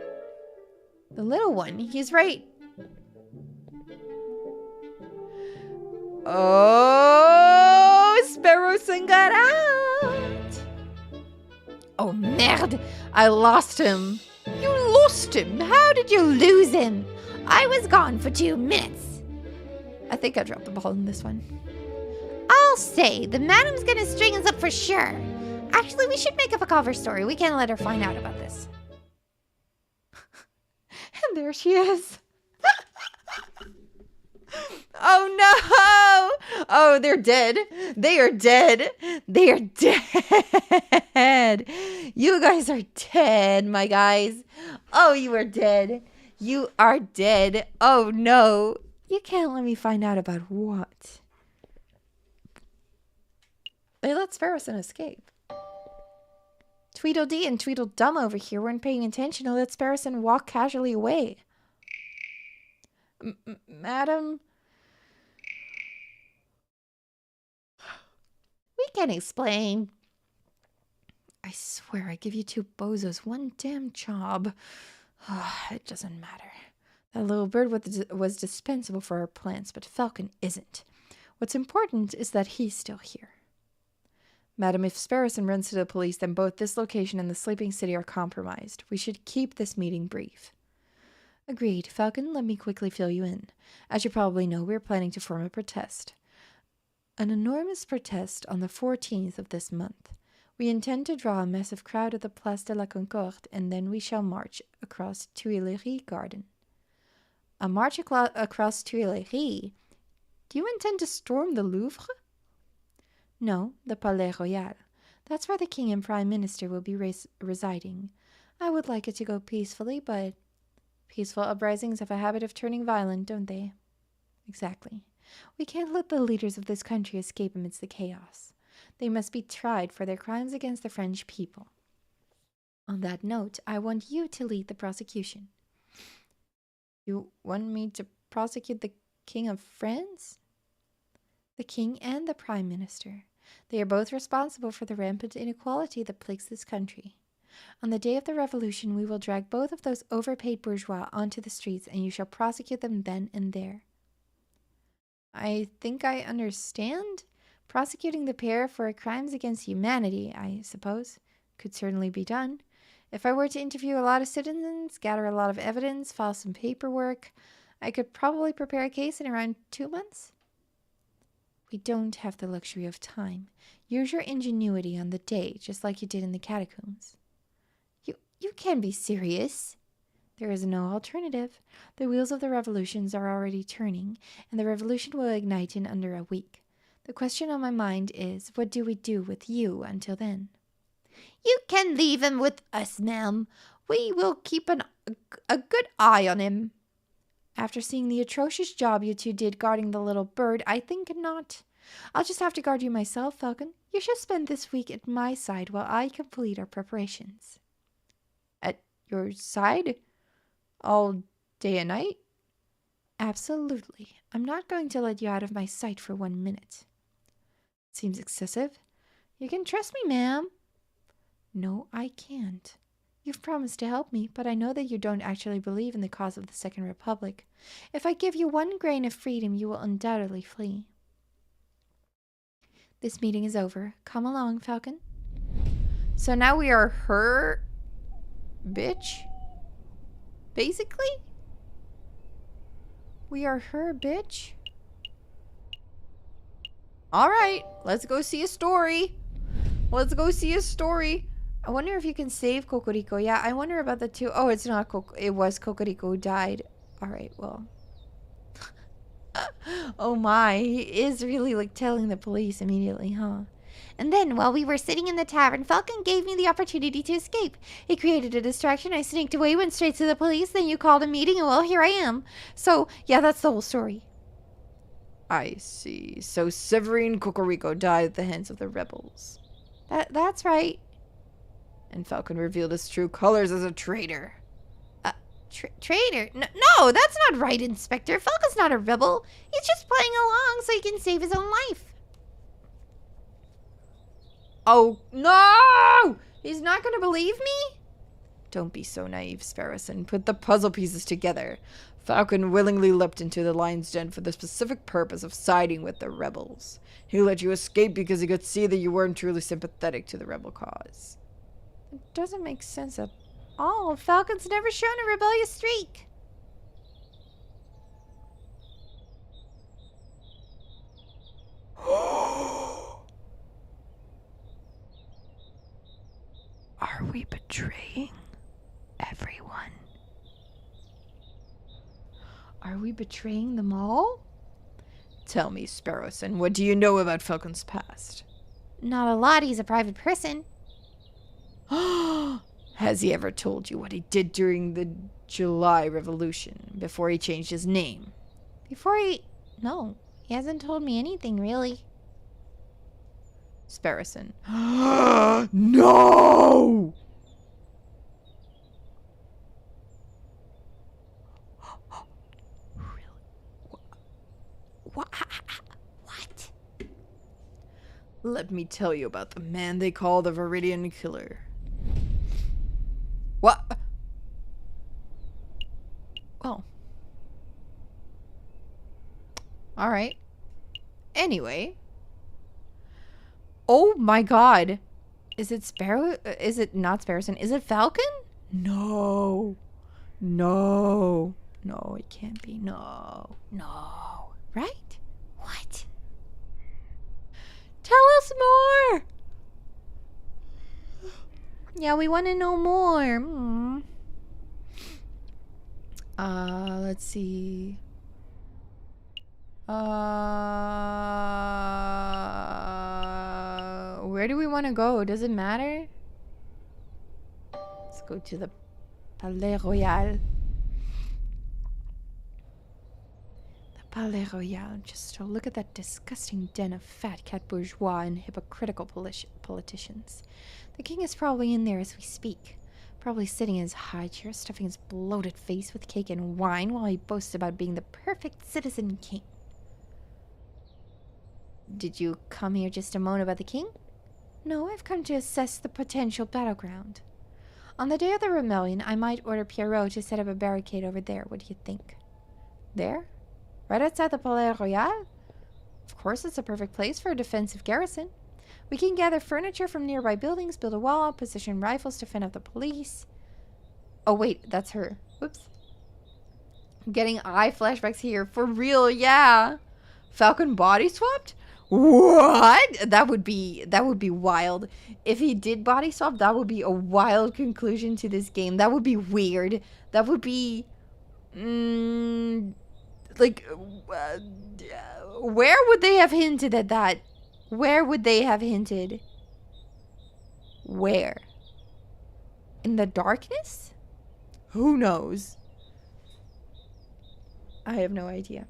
The little one? He's right. Oh, Sparrowson got out. Oh, merde. I lost him. You lost him? How did you lose him? I was gone for 2 minutes. I think I dropped the ball in this one. I'll say, the madam's gonna string us up for sure. Actually, we should make up a cover story. We can't let her find out about this. And there she is. Oh no! Oh, they're dead. They are dead. They are dead. You guys are dead, my guys. Oh, you are dead. You are dead. Oh no. You can't let me find out about what? They let Sparrowson escape. Tweedledee and Tweedledum over here weren't paying attention and let Sparrowson walk casually away. Madam? We can explain. I swear, I give you two bozos one damn job. It doesn't matter. That little bird was dispensable for our plans, but Falcon isn't. What's important is that he's still here. Madam, if Sparrowson runs to the police, then both this location and the sleeping city are compromised. We should keep this meeting brief. Agreed. Falcon, let me quickly fill you in. As you probably know, we're planning to form a protest. An enormous protest on the 14th of this month. We intend to draw a massive crowd at the Place de la Concorde, and then we shall march across Tuileries Garden. A march across Tuileries? Do you intend to storm the Louvre? No, the Palais Royal. That's where the King and Prime Minister will be residing. I would like it to go peacefully, but peaceful uprisings have a habit of turning violent, don't they? Exactly. We can't let the leaders of this country escape amidst the chaos. They must be tried for their crimes against the French people. On that note, I want you to lead the prosecution. You want me to prosecute the King of France? The King and the Prime Minister. They are both responsible for the rampant inequality that plagues this country. On the day of the revolution, we will drag both of those overpaid bourgeois onto the streets, and you shall prosecute them then and there. I think I understand. Prosecuting the pair for crimes against humanity, I suppose, could certainly be done. If I were to interview a lot of citizens, gather a lot of evidence, file some paperwork, I could probably prepare a case in around 2 months. We don't have the luxury of time. Use your ingenuity on the day, just like you did in the catacombs. You can't be serious. There is no alternative. The wheels of the revolutions are already turning, and the revolution will ignite in under a week. The question on my mind is, what do we do with you until then? You can leave him with us, ma'am. We will keep a good eye on him. After seeing the atrocious job you two did guarding the little bird, I think not. I'll just have to guard you myself, Falcon. You shall spend this week at my side while I complete our preparations. At your side? All day and night? Absolutely. I'm not going to let you out of my sight for 1 minute. Seems excessive. You can trust me, ma'am. No, I can't. You've promised to help me, but I know that you don't actually believe in the cause of the Second Republic. If I give you 1 grain of freedom, you will undoubtedly flee. This meeting is over. Come along, Falcon. So now we are her bitch? Basically? We are her bitch? Alright, let's go see a story. Let's go see a story. I wonder if you can save Cocorico. Yeah, I wonder about the two. Oh, it's not it was Cocorico who died. Alright, well. Oh my, he is really like telling the police immediately, huh? And then, while we were sitting in the tavern, Falcon gave me the opportunity to escape. He created a distraction, I sneaked away, went straight to the police, then you called a meeting, and well, here I am. So, yeah, that's the whole story. I see. So Severine Cocorico died at the hands of the rebels. That's right. And Falcon revealed his true colors as a traitor. Traitor? No, that's not right, Inspector. Falcon's not a rebel. He's just playing along so he can save his own life. Oh, no! He's not going to believe me? Don't be so naive, Sparrowson. Put the puzzle pieces together. Falcon willingly leapt into the lion's den for the specific purpose of siding with the rebels. He let you escape because he could see that you weren't truly sympathetic to the rebel cause. It doesn't make sense at all. Falcon's never shown a rebellious streak. Are we betraying everyone? Are we betraying them all? Tell me, Sparrowson, what do you know about Falcon's past? Not a lot. He's a private person. Has he ever told you what he did during the July Revolution, before he changed his name? No, he hasn't told me anything, really. Sparrowson. No! What? Let me tell you about the man they call the Viridian Killer. What? Oh. Alright. Anyway. Oh my god. Is it not Sparrowson? Is it Falcon? No. No. No, it can't be. No. No. Right? What? Tell us more! Yeah, we want to know more. Let's see. Where do we want to go? Does it matter? Let's go to the Palais Royal. The Palais Royal. Just to look at that disgusting den of fat cat bourgeois and hypocritical politicians. The king is probably in there as we speak. Probably sitting in his high chair, stuffing his bloated face with cake and wine while he boasts about being the perfect citizen king. Did you come here just to moan about the king? No, I've come to assess the potential battleground. On the day of the rebellion, I might order Pierrot to set up a barricade over there. What do you think? There? Right outside the Palais Royal? Of course, it's a perfect place for a defensive garrison. We can gather furniture from nearby buildings, build a wall, position rifles to fend off the police. Oh, wait, that's her. Whoops. I'm getting eye flashbacks here. For real, yeah. Falcon body swapped? What? That would be wild. If he did body swap, that would be a wild conclusion to this game. That would be weird. That would be like where would they have hinted at that? Where would they have hinted? Where? In the darkness? Who knows? I have no idea.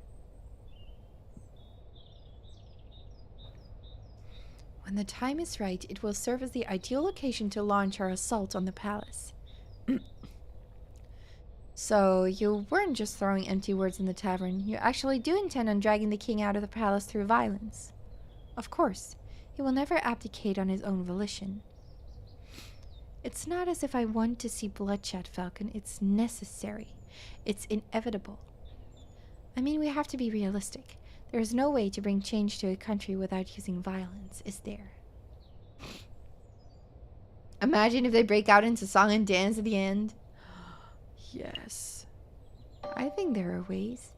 When the time is right, it will serve as the ideal location to launch our assault on the palace. So, you weren't just throwing empty words in the tavern. You actually do intend on dragging the king out of the palace through violence. Of course, he will never abdicate on his own volition. It's not as if I want to see bloodshed, Falcon. It's necessary. It's inevitable. I mean, we have to be realistic. There is no way to bring change to a country without using violence, is there? Imagine if they break out into song and dance at the end. Yes. I think there are ways.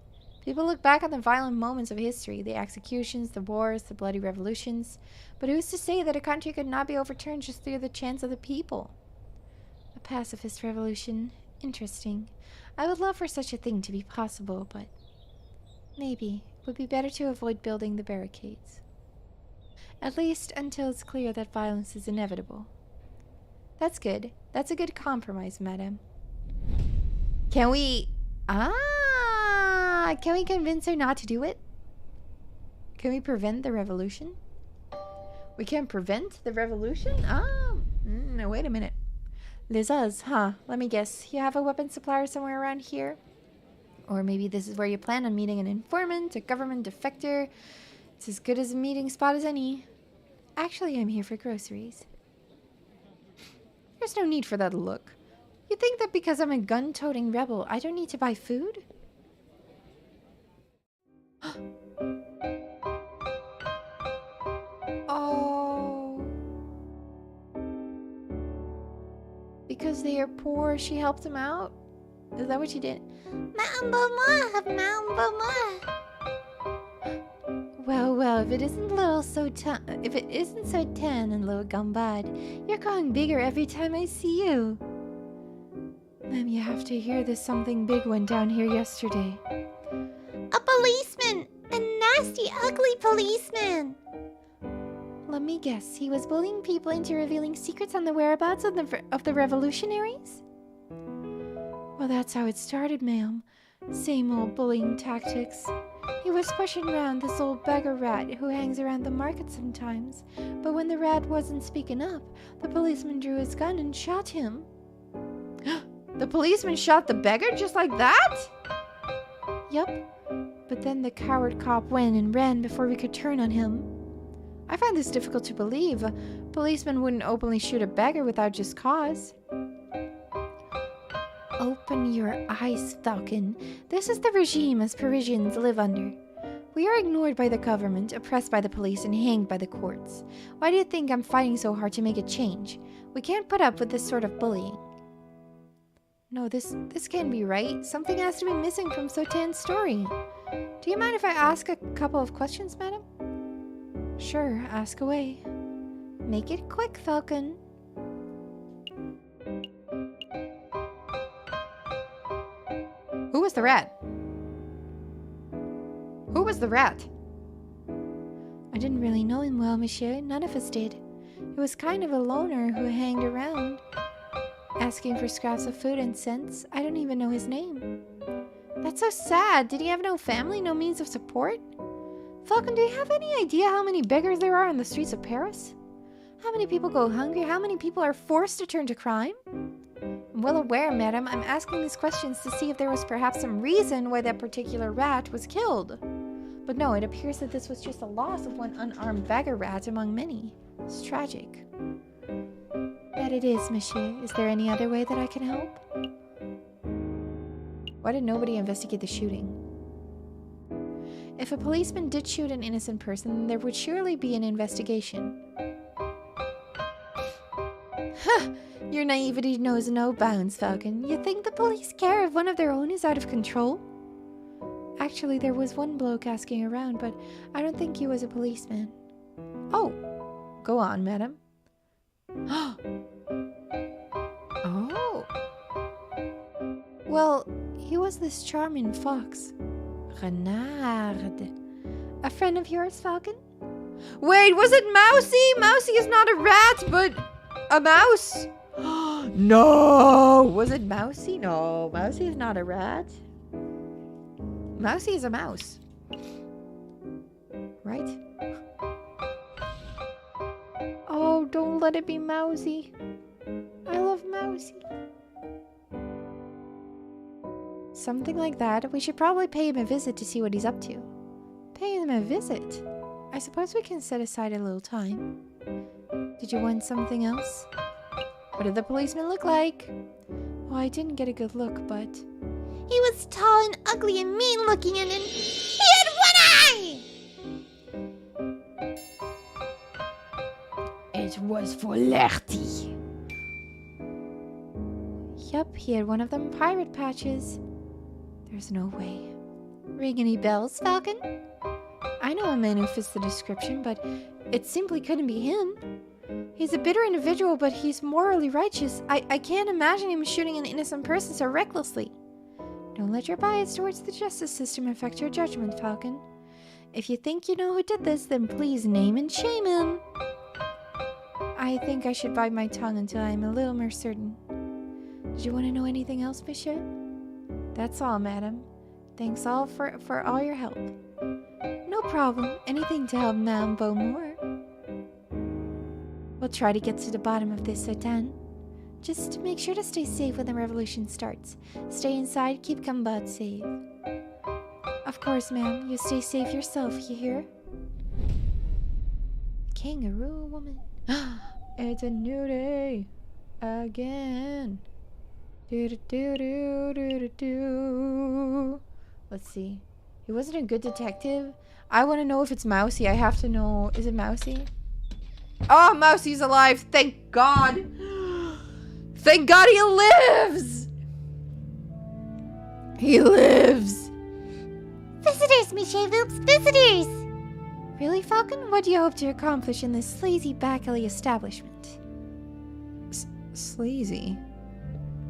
People look back on the violent moments of history, the executions, the wars, the bloody revolutions. But who's to say that a country could not be overturned just through the chance of the people? A pacifist revolution. Interesting. I would love for such a thing to be possible, but maybe it would be better to avoid building the barricades. At least until it's clear that violence is inevitable. That's good. That's a good compromise, madam. Can we... Can we convince her not to do it? Can we prevent the revolution? We can prevent the revolution? No, wait a minute. Lizaz, huh? Let me guess. You have a weapon supplier somewhere around here? Or maybe this is where you plan on meeting an informant, a government defector. It's as good as a meeting spot as any. Actually, I'm here for groceries. There's no need for that look. You think that because I'm a gun-toting rebel, I don't need to buy food? Oh. Because they are poor, she helped them out? Is that what she did? Well, if it isn't so tan and low gambad, you're growing bigger every time I see you. Ma'am, you have to hear this. Something big went down here yesterday. A policeman! A nasty, ugly policeman! Let me guess, he was bullying people into revealing secrets on the whereabouts of the revolutionaries? Well, that's how it started, ma'am. Same old bullying tactics. He was pushing around this old beggar rat who hangs around the market sometimes. But when the rat wasn't speaking up, the policeman drew his gun and shot him. The policeman shot the beggar just like that? Yup. But then the coward cop went and ran before we could turn on him. I find this difficult to believe. A policeman wouldn't openly shoot a beggar without just cause. Open your eyes, Falcon. This is the regime as Parisians live under. We are ignored by the government, oppressed by the police, and hanged by the courts. Why do you think I'm fighting so hard to make a change? We can't put up with this sort of bullying. No, this can't be right. Something has to be missing from Sotan's story. Do you mind if I ask a couple of questions, madam? Sure, ask away. Make it quick, Falcon. Who was the rat? Who was the rat? I didn't really know him well, monsieur. None of us did. He was kind of a loner who hanged around, asking for scraps of food and cents. I don't even know his name. That's so sad. Did he have no family, no means of support? Falcon, do you have any idea how many beggars there are on the streets of Paris? How many people go hungry? How many people are forced to turn to crime? I'm well aware, madam. I'm asking these questions to see if there was perhaps some reason why that particular rat was killed. But no, it appears that this was just a loss of one unarmed beggar rat among many. It's tragic. That it is, monsieur. Is there any other way that I can help? Why did nobody investigate the shooting? If a policeman did shoot an innocent person, then there would surely be an investigation. Huh! Your naivety knows no bounds, Falcon. You think the police care if one of their own is out of control? Actually, there was one bloke asking around, but I don't think he was a policeman. Oh! Go on, madam. Oh! Well, he was this charming fox. Renard. A friend of yours, Falcon? Wait, was it Mousy? Mousy is not a rat, but a mouse. No! Was it Mousy? No, Mousy is not a rat. Mousy is a mouse. Right? Oh, don't let it be Mousy. I love Mousy. Something like that. We should probably pay him a visit to see what he's up to. Pay him a visit? I suppose we can set aside a little time. Did you want something else? What did the policeman look like? Well, I didn't get a good look, but... He was tall and ugly and mean looking and he had one eye! It was flirty. Yup, he had one of them pirate patches. There's no way. Ring any bells, Falcon? I know a man who fits the description, but it simply couldn't be him. He's a bitter individual, but he's morally righteous. I can't imagine him shooting an innocent person so recklessly. Don't let your bias towards the justice system affect your judgment, Falcon. If you think you know who did this, then please name and shame him. I think I should bite my tongue until I am a little more certain. Did you want to know anything else, monsieur? That's all, madam. Thanks all for all your help. No problem. Anything to help Madame Beaumont. We'll try to get to the bottom of this, Satan. Just make sure to stay safe when the revolution starts. Stay inside, keep combat safe. Of course, ma'am. You stay safe yourself, you hear? Kangaroo woman. It's a new day. Again. Do-do-do-do-do-do-do. Let's see. He wasn't a good detective. I want to know if it's Mousy. I have to know. Is it Mousy? Oh, Mousy's alive. Thank God. Thank God he lives. He lives. Visitors, Monsieur Voops, visitors! Really, Falcon? What do you hope to accomplish in this sleazy back alley establishment? Sleazy?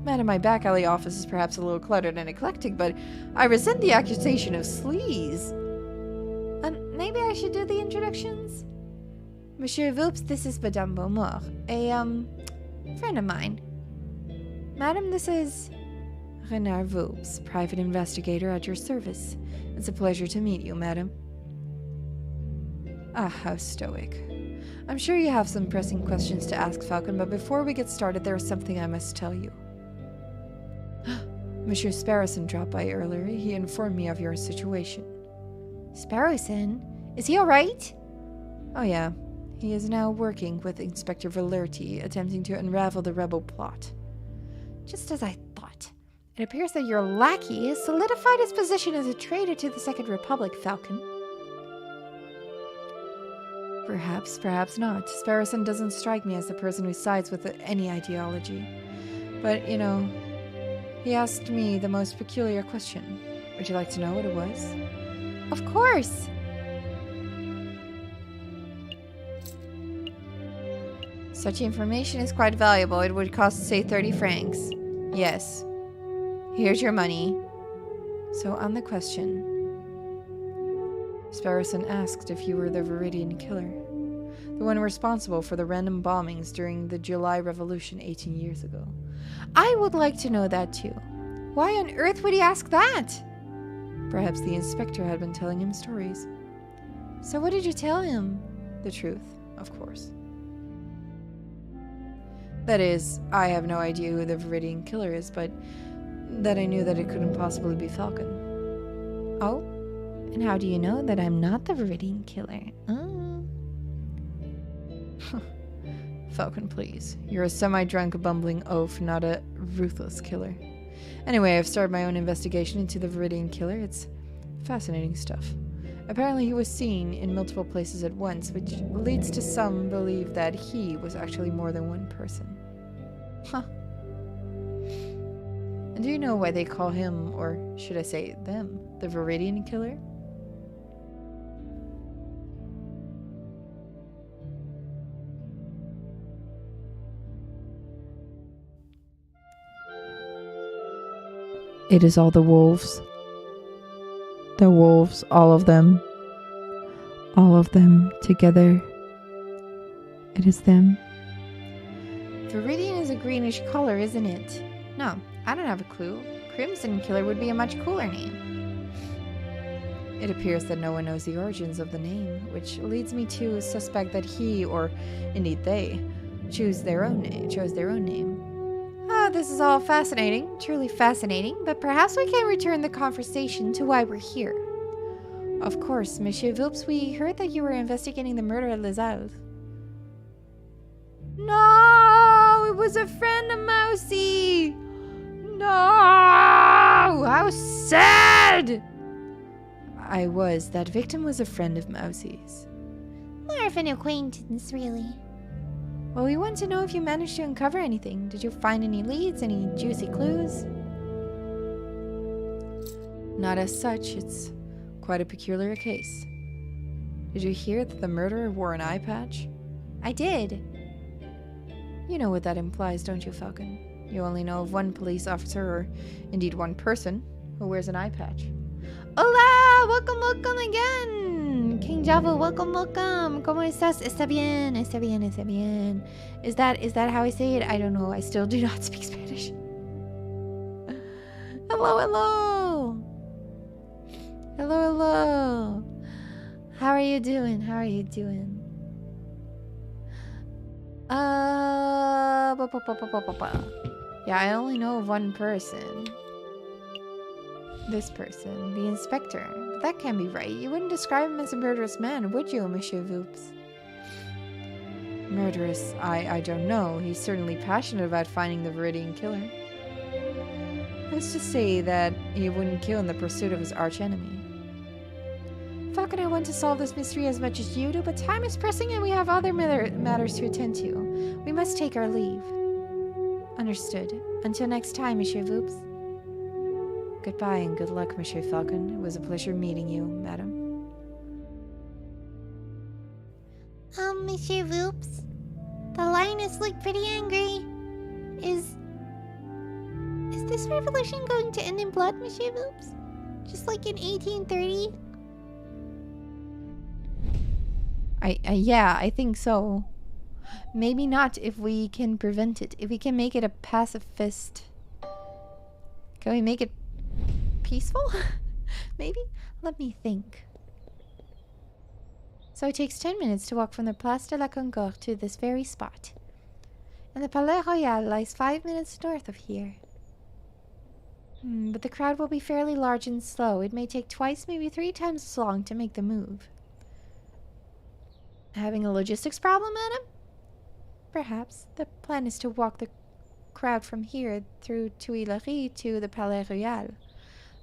Madam, my back alley office is perhaps a little cluttered and eclectic, but I resent the accusation of sleaze. Maybe I should do the introductions? Monsieur Voops, this is Madame Beaumont, a, friend of mine. Madam, this is Renard Voops, private investigator at your service. It's a pleasure to meet you, madam. Ah, how stoic. I'm sure you have some pressing questions to ask, Falcon, but before we get started, there is something I must tell you. Monsieur Sparrowson dropped by earlier. He informed me of your situation. Sparrowson? Is he alright? Oh yeah. He is now working with Inspector Valerti, attempting to unravel the rebel plot. Just as I thought. It appears that your lackey has solidified his position as a traitor to the Second Republic, Falcon. Perhaps, perhaps not. Sparrowson doesn't strike me as the person who sides with any ideology. But, you know, he asked me the most peculiar question. Would you like to know what it was? Of course! Such information is quite valuable. It would cost, say, 30 francs. Yes. Here's your money. So, on the question, Sparrowson asked if you were the Viridian killer. The one responsible for the random bombings during the July Revolution 18 years ago. I would like to know that too. Why on earth would he ask that? Perhaps the inspector had been telling him stories. So what did you tell him? The truth, of course. That is, I have no idea who the Viridian killer is, but that I knew that it couldn't possibly be Falcon. Oh? And how do you know that I'm not the Viridian killer? Falcon, please. You're a semi-drunk, bumbling oaf, not a ruthless killer. Anyway, I've started my own investigation into the Viridian killer. It's fascinating stuff. Apparently he was seen in multiple places at once, which leads to some believe that he was actually more than one person. Huh. And do you know why they call him, or should I say them, the Viridian killer? It is all the wolves. The wolves, all of them. All of them together. It is them. Viridian is a greenish color, isn't it? No, I don't have a clue. Crimson Killer would be a much cooler name. It appears that no one knows the origins of the name, which leads me to suspect that he, or indeed they, chose their own name. Ah, this is all fascinating, truly fascinating, but perhaps we can return the conversation to why we're here. Of course, Monsieur Voops, we heard that you were investigating the murder at Les Halles. No! It was a friend of Mousy! No! How sad! That victim was a friend of Mousy's. More of an acquaintance, really. Well, we want to know if you managed to uncover anything. Did you find any leads, any juicy clues? Not as such. It's quite a peculiar case. Did you hear that the murderer wore an eye patch? I did. You know what that implies, don't you, Falcon? You only know of one police officer, or indeed one person, who wears an eye patch. Hola! Welcome again! King Java, welcome, welcome. ¿Cómo estás? Está bien, está bien, está bien. Is that how I say it? I don't know. I still do not speak Spanish. Hello, hello. Hello, hello. How are you doing? How are you doing? Yeah, I only know of one person. This person, the inspector. But that can't be right. You wouldn't describe him as a murderous man, would you, Monsieur Voops? Murderous? I don't know. He's certainly passionate about finding the Viridian killer. Who's to say that he wouldn't kill in the pursuit of his archenemy? Falcon, I want to solve this mystery as much as you do, but time is pressing and we have other matters to attend to. We must take our leave. Understood. Until next time, Monsieur Voops. Goodbye and good luck, Monsieur Falcon. It was a pleasure meeting you, madam. Monsieur Voops, the lioness looked pretty angry. Is this revolution going to end in blood, Monsieur Voops? Just like in 1830? Yeah, I think so. Maybe not if we can prevent it. If we can make it a pacifist. Can we make it peaceful? Maybe? Let me think. So it takes 10 minutes to walk from the Place de la Concorde to this very spot. And the Palais Royal lies 5 minutes north of here. But the crowd will be fairly large and slow. It may take twice, maybe 3 times as long to make the move. Having a logistics problem, madam? Perhaps. The plan is to walk the crowd from here through Tuileries to the Palais Royal.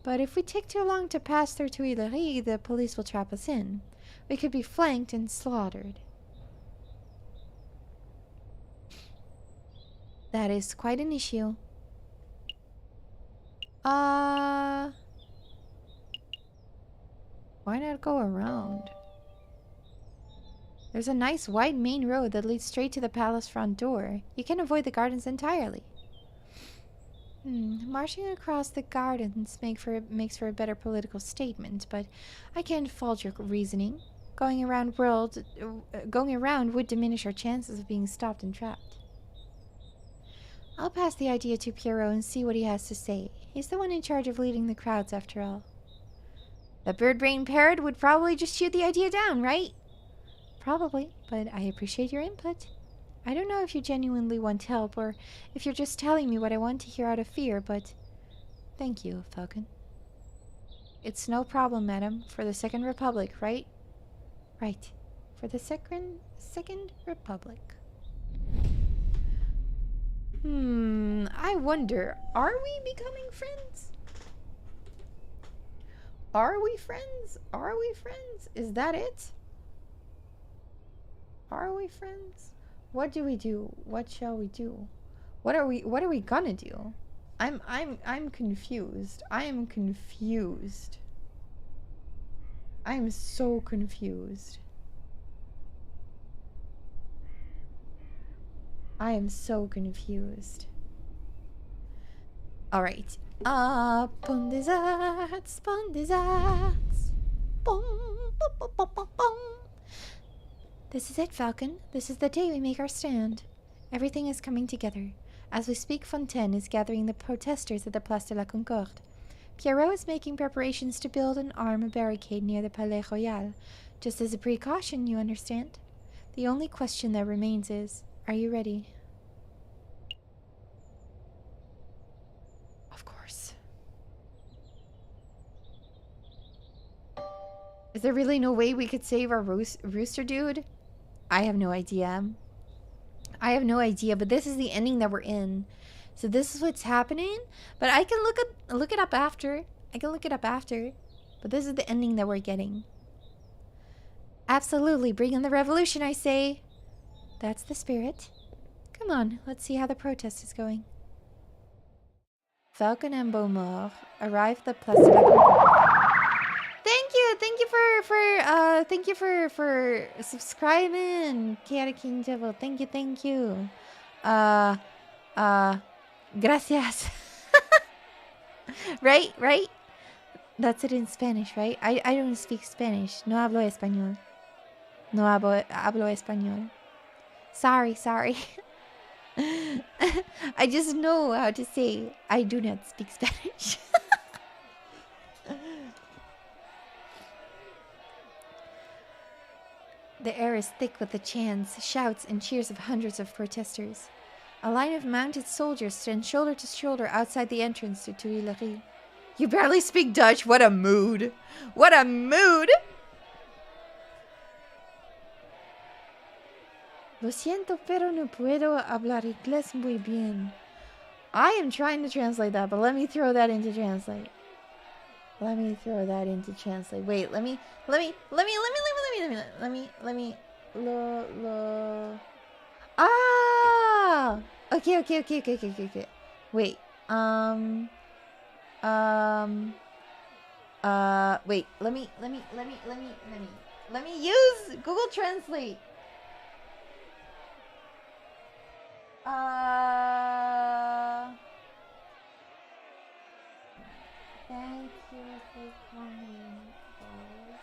But if we take too long to pass through Tuileries, the police will trap us in. We could be flanked and slaughtered. That is quite an issue. Why not go around? There's a nice wide main road that leads straight to the palace front door. You can avoid the gardens entirely. Marching across the gardens makes for a better political statement, but I can't fault your reasoning. Going around would diminish our chances of being stopped and trapped. I'll pass the idea to Pierrot and see what he has to say. He's the one in charge of leading the crowds, after all. The bird-brained parrot would probably just shoot the idea down, right? Probably, but I appreciate your input. I don't know if you genuinely want help or if you're just telling me what I want to hear out of fear, but thank you, Falcon. It's no problem, madam. For the Second Republic, right? Right. For the Second Republic. I wonder, are we becoming friends? Are we friends? Are we friends? Is that it? Are we friends? What do we do? What shall we do? What are we gonna do? I'm confused. I am confused. I am so confused. I am so confused. Alright. Pon des arts, pon des arts. Boom, boom, boom, boom, boom, boom. This is it, Falcon. This is the day we make our stand. Everything is coming together. As we speak, Fontaine is gathering the protesters at the Place de la Concorde. Pierrot is making preparations to build and arm a barricade near the Palais Royal. Just as a precaution, you understand? The only question that remains is, are you ready? Of course. Is there really no way we could save our rooster dude? I have no idea. I have no idea, but this is the ending that we're in. So this is what's happening. But I can look it up after. I can look it up after. But this is the ending that we're getting. Absolutely, bring in the revolution, I say. That's the spirit. Come on, let's see how the protest is going. Falcon and Beaumont arrive at the Place de la Concorde. Thank you for subscribing, Kiara King Devil. Thank you. Gracias. right? That's it in Spanish, right? I don't speak Spanish. No hablo español. No hablo español. Sorry. I just know how to say I do not speak Spanish. The air is thick with the chants, shouts, and cheers of hundreds of protesters. A line of mounted soldiers stand shoulder to shoulder outside the entrance to Tuileries. You barely speak Dutch? What a mood! What a mood! Lo siento, pero no puedo hablar inglés muy bien. I am trying to translate that, but let me throw that into translate. Wait, let me. Ah! Okay. Wait. Wait. Let me use Google Translate. Thank you for coming, guys.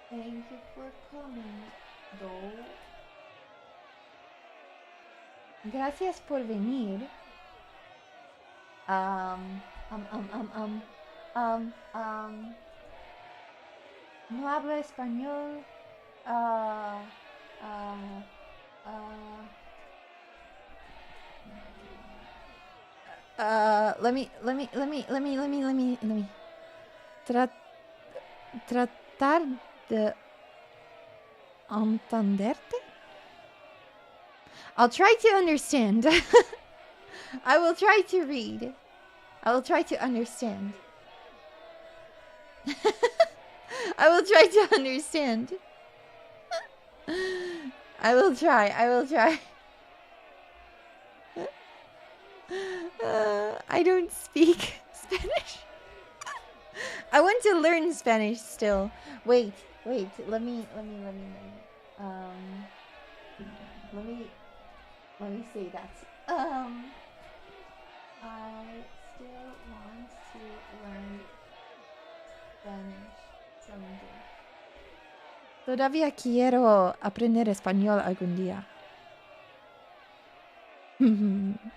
Thank you for coming, though. Gracias por venir. No hablo español. Let me. Tratar de entenderte? I'll try to understand. I will try to read. I will try to understand. I will try to understand. I will try. I don't speak Spanish. I want to learn Spanish still. Wait. Let me say that. I still want to learn Spanish someday. Todavía quiero aprender español algún día.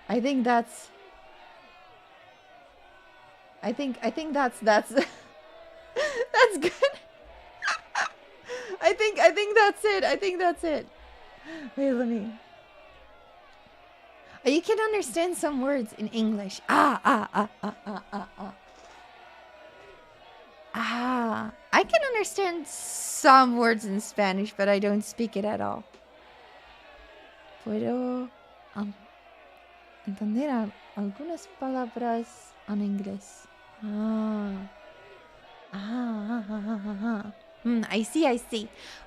I think that's that's good. I think that's it. Wait, let me. You can understand some words in English. I can understand some words in Spanish, but I don't speak it at all. Puedo entender algunas palabras en inglés. I see.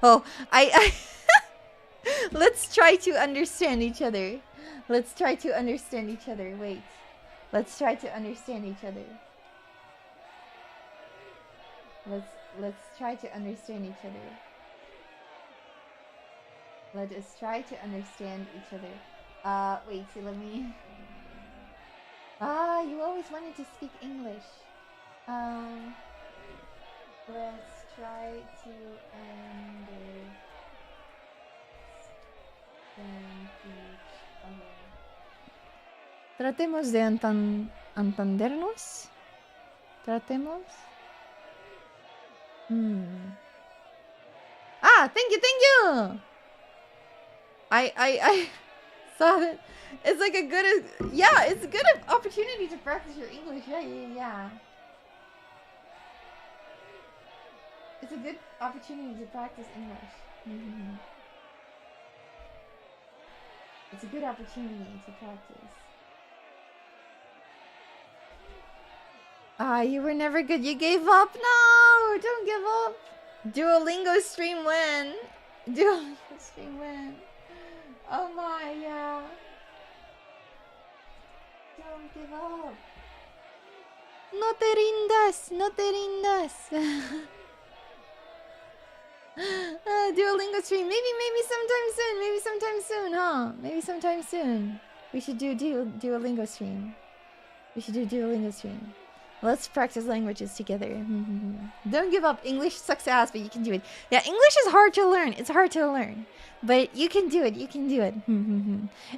Oh, I let's try to understand each other. Wait. Let's try to understand each other. Let's try to understand each other. Let us try to understand each other. Wait, so let me. You always wanted to speak English. Let's try to understand each other. Tratemos de entendernos. Tratemos. Thank you. I saw that. It's like a good, it's a good opportunity to practice your English. Yeah. It's a good opportunity to practice English. It's a good opportunity to practice. You were never good. You gave up. No, don't give up. Duolingo stream when? Oh my, yeah. Don't give up. No te rindas. Duolingo stream. Maybe sometime soon, huh? Maybe sometime soon. We should do Duolingo stream. We should do Duolingo stream. Let's practice languages together. Don't give up. English sucks ass, but you can do it. Yeah, English is hard to learn. It's hard to learn. But you can do it. You can do it.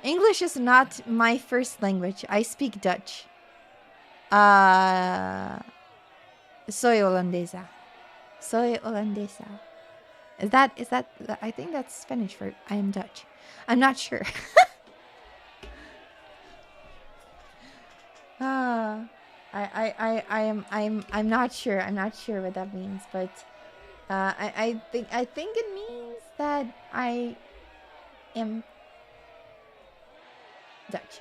English is not my first language. I speak Dutch. Soy holandesa. Soy holandesa. Is that I think that's Spanish for I am Dutch. I'm not sure. I'm not sure. I'm not sure what that means, but I think it means that I am Dutch.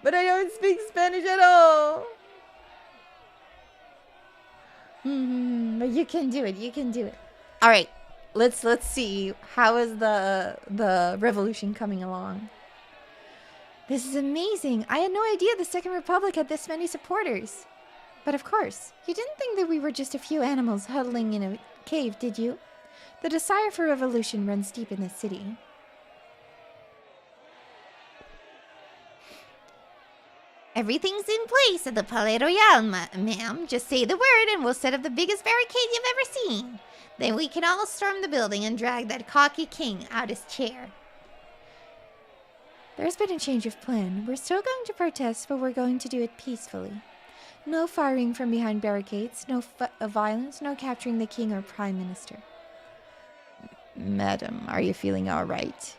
But I don't speak Spanish at all. But you can do it. You can do it. All right. Let's see. How is the revolution coming along? This is amazing. I had no idea the Second Republic had this many supporters. But of course, you didn't think that we were just a few animals huddling in a cave, did you? The desire for revolution runs deep in this city. Everything's in place at the Palais Royal, ma'am. Just say the word and we'll set up the biggest barricade you've ever seen. Then we can all storm the building and drag that cocky king out his chair. There's been a change of plan. We're still going to protest, but we're going to do it peacefully. No firing from behind barricades, no violence, no capturing the king or prime minister. Madam, are you feeling all right?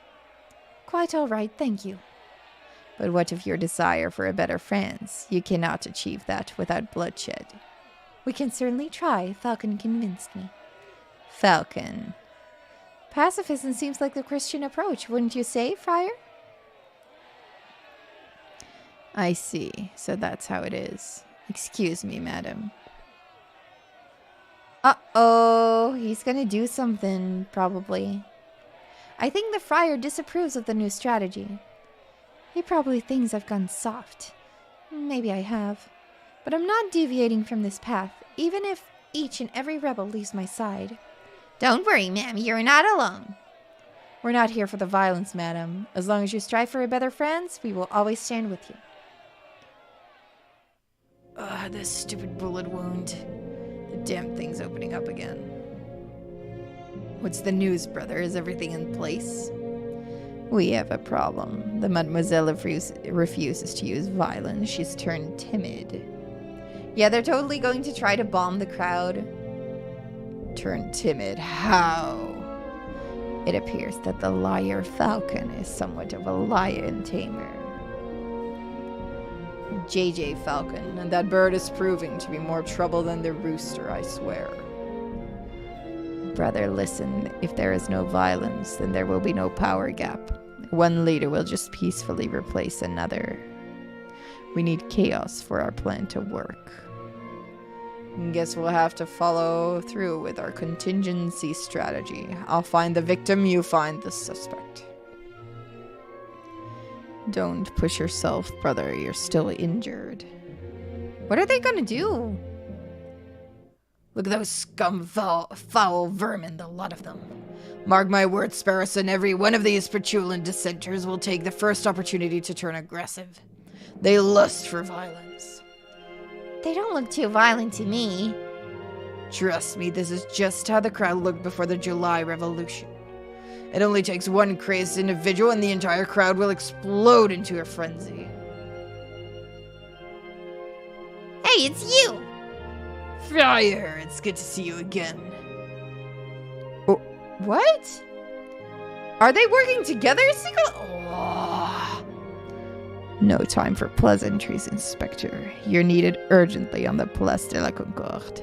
Quite all right, thank you. But what of your desire for a better France? You cannot achieve that without bloodshed. We can certainly try. Falcon convinced me. Falcon. Pacifism seems like the Christian approach, wouldn't you say, Friar? I see. So that's how it is. Excuse me, madam. Uh-oh. He's gonna do something, probably. I think the Friar disapproves of the new strategy. He probably thinks I've gone soft. Maybe I have. But I'm not deviating from this path, even if each and every rebel leaves my side. Don't worry, ma'am. You're not alone. We're not here for the violence, madam. As long as you strive for a better France, we will always stand with you. This stupid bullet wound. The damn thing's opening up again. What's the news, brother? Is everything in place? We have a problem. The mademoiselle refuses to use violence. She's turned timid. Yeah, they're totally going to try to bomb the crowd. Turned timid? How? It appears that the liar Falcon is somewhat of a lion tamer. JJ Falcon, and that bird is proving to be more trouble than the rooster, I swear. Brother, listen, if there is no violence, then there will be no power gap. One leader will just peacefully replace another. We need chaos for our plan to work. Guess we'll have to follow through with our contingency strategy. I'll find the victim, you find the suspect. Don't push yourself, brother. You're still injured. What are they gonna do? Look at those scum, foul vermin, the lot of them. Mark my words, Sparrowson, every one of these petulant dissenters will take the first opportunity to turn aggressive. They lust for violence. They don't look too violent to me. Trust me, this is just how the crowd looked before the July Revolution. It only takes one crazed individual and the entire crowd will explode into a frenzy. Hey, it's you! Friar, it's good to see you again. What? Are they working together, Sigil? Oh. No time for pleasantries, Inspector. You're needed urgently on the Place de la Concorde.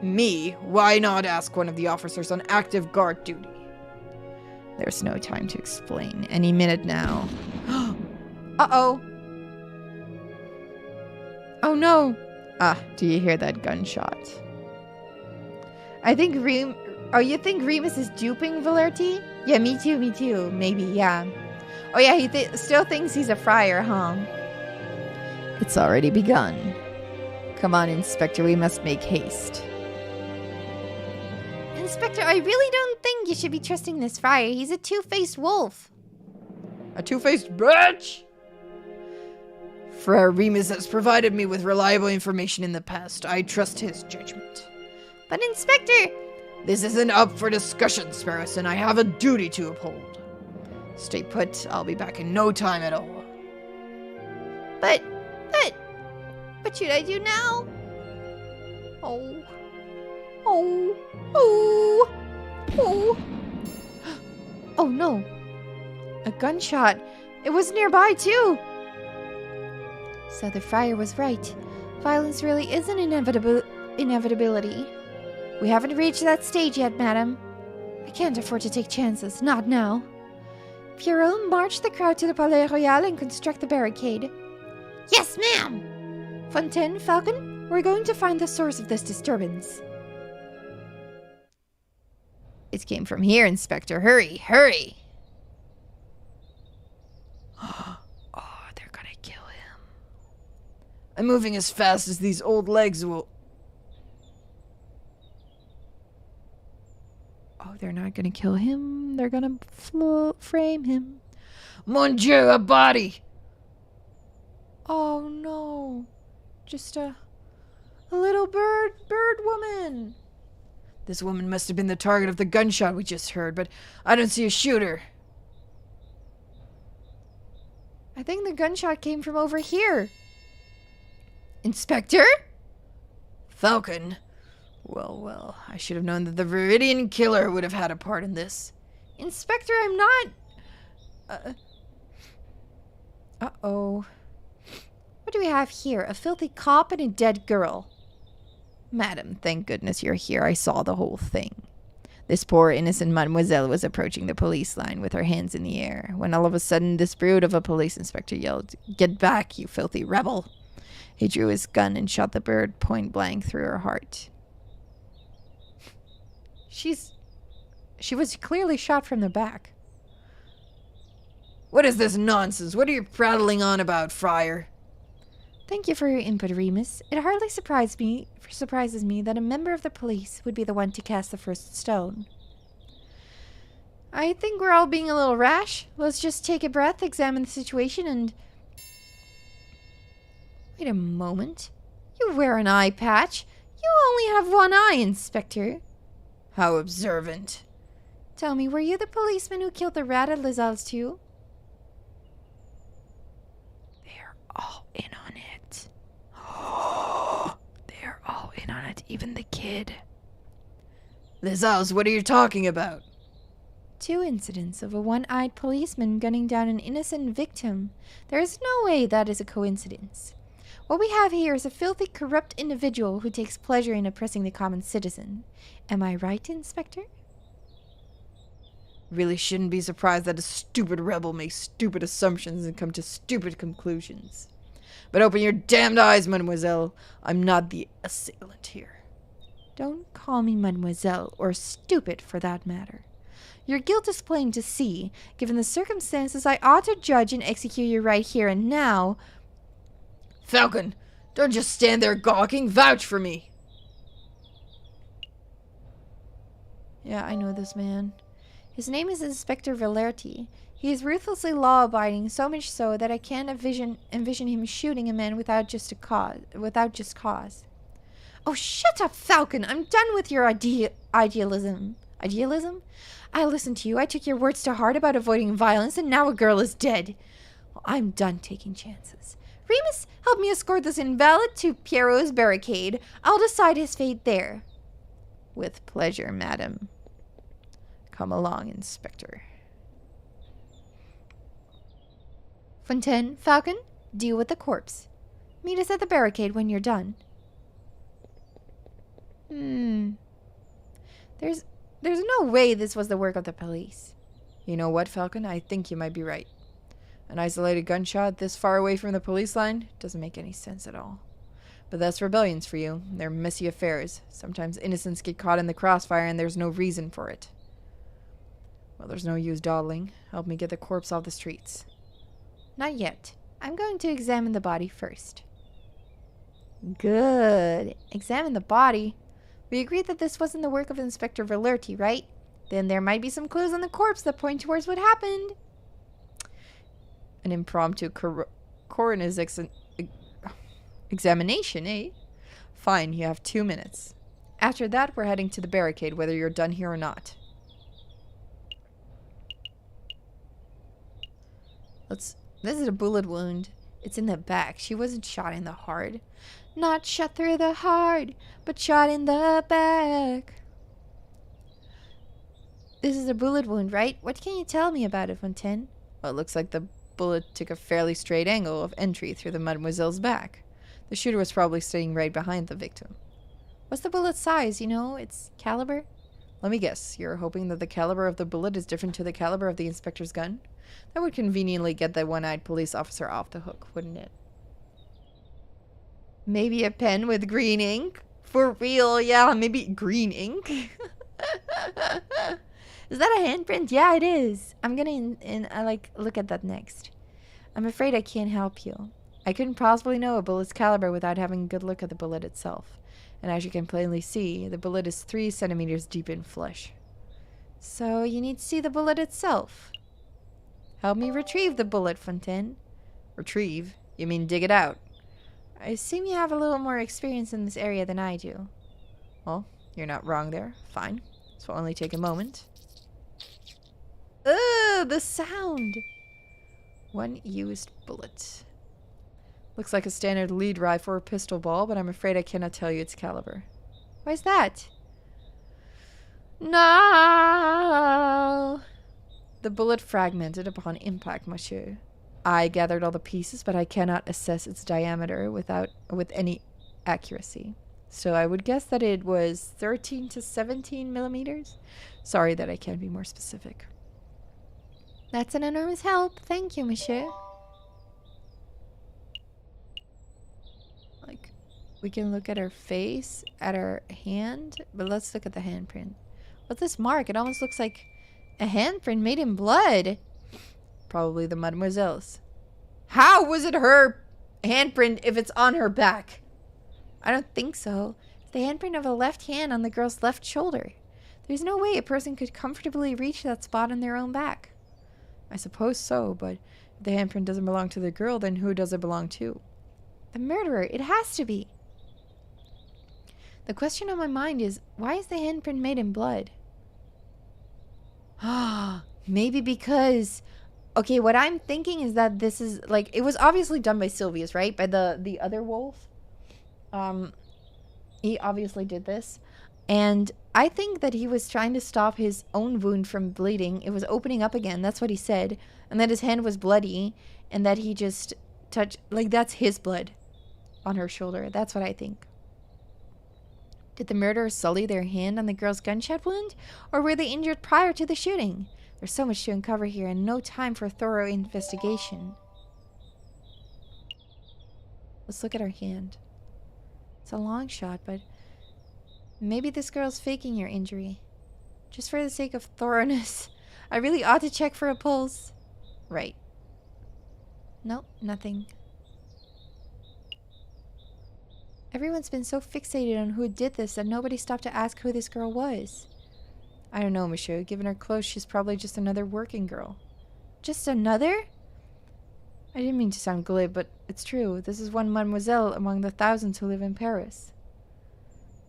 Me? Why not ask one of the officers on active guard duty? There's no time to explain. Any minute now. Uh-oh. Oh no. Ah, do you hear that gunshot? I think you think Remus is duping Valerti? Yeah, me too, maybe, yeah. Oh yeah, he still thinks he's a friar, huh? It's already begun. Come on, Inspector, we must make haste. Inspector, I really don't think you should be trusting this friar. He's a two-faced wolf. A two-faced bitch! Friar Remus has provided me with reliable information in the past. I trust his judgment. But Inspector... This isn't up for discussion, Sparrows, and I have a duty to uphold. Stay put. I'll be back in no time at all. But... What should I do now? Oh. Oh. Oh. Oh. Oh no. A gunshot. It was nearby too. So the friar was right. Violence really is an inevitability. We haven't reached that stage yet, madam. I can't afford to take chances, not now. Pierrot, march the crowd to the Palais Royal and construct the barricade. Yes, ma'am! Fontaine, Falcon, we're going to find the source of this disturbance. It came from here, Inspector. Hurry, hurry! Oh, they're gonna kill him. I'm moving as fast as these old legs will... Oh, they're not gonna kill him. They're gonna frame him. Mon Dieu, a body! Oh no. Just a little bird woman. This woman must have been the target of the gunshot we just heard, but I don't see a shooter. I think the gunshot came from over here. Inspector? Falcon? Well, I should have known that the Viridian killer would have had a part in this. Inspector, I'm not... Uh-oh. What do we have here? A filthy cop and a dead girl. Madam, thank goodness you're here. I saw the whole thing. This poor innocent mademoiselle was approaching the police line with her hands in the air, when all of a sudden this brute of a police inspector yelled, "Get back, you filthy rebel!" He drew his gun and shot the bird point blank through her heart. She was clearly shot from the back. What is this nonsense? What are you prattling on about, Friar? Thank you for your input, Remus. It hardly surprises me that a member of the police would be the one to cast the first stone. I think we're all being a little rash. Let's just take a breath, examine the situation, and... Wait a moment. You wear an eye patch. You only have one eye, Inspector. How observant. Tell me, were you the policeman who killed the rat at Lizal's too? They're all in on it. They're all in on it, even the kid. Lizal's, what are you talking about? 2 incidents of a one-eyed policeman gunning down an innocent victim. There is no way that is a coincidence. What we have here is a filthy, corrupt individual who takes pleasure in oppressing the common citizen. Am I right, Inspector? Really shouldn't be surprised that a stupid rebel makes stupid assumptions and come to stupid conclusions. But open your damned eyes, mademoiselle. I'm not the assailant here. Don't call me mademoiselle, or stupid for that matter. Your guilt is plain to see. Given the circumstances, I ought to judge and execute you right here and now. Falcon, don't just stand there gawking. Vouch for me. Yeah, I know this man. His name is Inspector Valerti. He is ruthlessly law-abiding, so much so that I can't envision him shooting a man without just cause. Oh, shut up, Falcon! I'm done with your idealism. Idealism? I listened to you. I took your words to heart about avoiding violence, and now a girl is dead. Well, I'm done taking chances. Remus, help me escort this invalid to Pierrot's barricade. I'll decide his fate there. With pleasure, madam. Come along, Inspector. Fontaine, Falcon, deal with the corpse. Meet us at the barricade when you're done. There's no way this was the work of the police. You know what, Falcon? I think you might be right. An isolated gunshot this far away from the police line doesn't make any sense at all. But that's rebellions for you. They're messy affairs. Sometimes innocents get caught in the crossfire and there's no reason for it. Well, there's no use dawdling. Help me get the corpse off the streets. Not yet. I'm going to examine the body first. Good. Examine the body? We agreed that this wasn't the work of Inspector Valerti, right? Then there might be some clues on the corpse that point towards what happened. An impromptu coroner's examination, eh? Fine, you have 2 minutes. After that, we're heading to the barricade, whether you're done here or not. This is a bullet wound. It's in the back. She wasn't shot in the heart. Not shot through the heart, but shot in the back. This is a bullet wound, right? What can you tell me about it, Fontaine? Well, it looks like the bullet took a fairly straight angle of entry through the mademoiselle's back. The shooter was probably sitting right behind the victim. What's the bullet's size, you know, its caliber? Let me guess, you're hoping that the caliber of the bullet is different to the caliber of the inspector's gun? That would conveniently get the one-eyed police officer off the hook, wouldn't it? Maybe a pen with green ink? For real, yeah, maybe green ink. Is that a handprint? Yeah, it is. I'm gonna look at that next. I'm afraid I can't help you. I couldn't possibly know a bullet's caliber without having a good look at the bullet itself. And as you can plainly see, the bullet is 3 centimeters deep in flesh. So you need to see the bullet itself. Help me retrieve the bullet, Fontaine. Retrieve? You mean dig it out? I assume you have a little more experience in this area than I do. Well, you're not wrong there. Fine. This will only take a moment. Ugh, the sound! One used bullet. Looks like a standard lead rifle or pistol ball, but I'm afraid I cannot tell you its caliber. Why's that? No! The bullet fragmented upon impact, monsieur. I gathered all the pieces, but I cannot assess its diameter with any accuracy. So I would guess that it was 13 to 17 millimeters. Sorry that I can't be more specific. That's an enormous help. Thank you, monsieur. Like, we can look at her face, at her hand, but let's look at the handprint. What's this mark? It almost looks like a handprint made in blood. Probably the mademoiselle's. How was it her handprint if it's on her back? I don't think so. It's the handprint of a left hand on the girl's left shoulder. There's no way a person could comfortably reach that spot on their own back. I suppose so, but if the handprint doesn't belong to the girl, then who does it belong to? The murderer. It has to be. The question on my mind is, why is the handprint made in blood? Maybe because... Okay, what I'm thinking is that this is, like, it was obviously done by Sylvius, right? By the other wolf. He obviously did this. And I think that he was trying to stop his own wound from bleeding. It was opening up again. That's what he said. And that his hand was bloody. And that he just touched, like, that's his blood on her shoulder. That's what I think. Did the murderer sully their hand on the girl's gunshot wound? Or were they injured prior to the shooting? There's so much to uncover here and no time for thorough investigation. Let's look at her hand. It's a long shot, but maybe this girl's faking your injury. Just for the sake of thoroughness. I really ought to check for a pulse. Right. Nope, nothing. Everyone's been so fixated on who did this that nobody stopped to ask who this girl was. I don't know, monsieur. Given her clothes, she's probably just another working girl. Just another? I didn't mean to sound glib, but it's true. This is one mademoiselle among the thousands who live in Paris.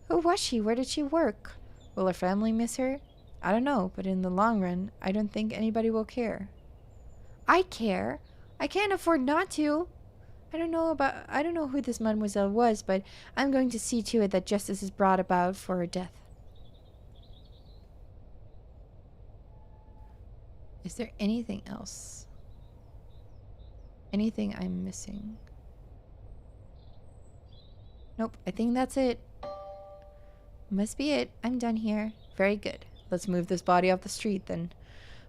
Who was she? Where did she work? Will her family miss her? I don't know, but in the long run, I don't think anybody will care. I care. I can't afford not to. I don't know who this mademoiselle was, but I'm going to see to it that justice is brought about for her death. Is there anything else? Anything I'm missing? Nope, I think that's it. Must be it. I'm done here. Very good. Let's move this body off the street, then.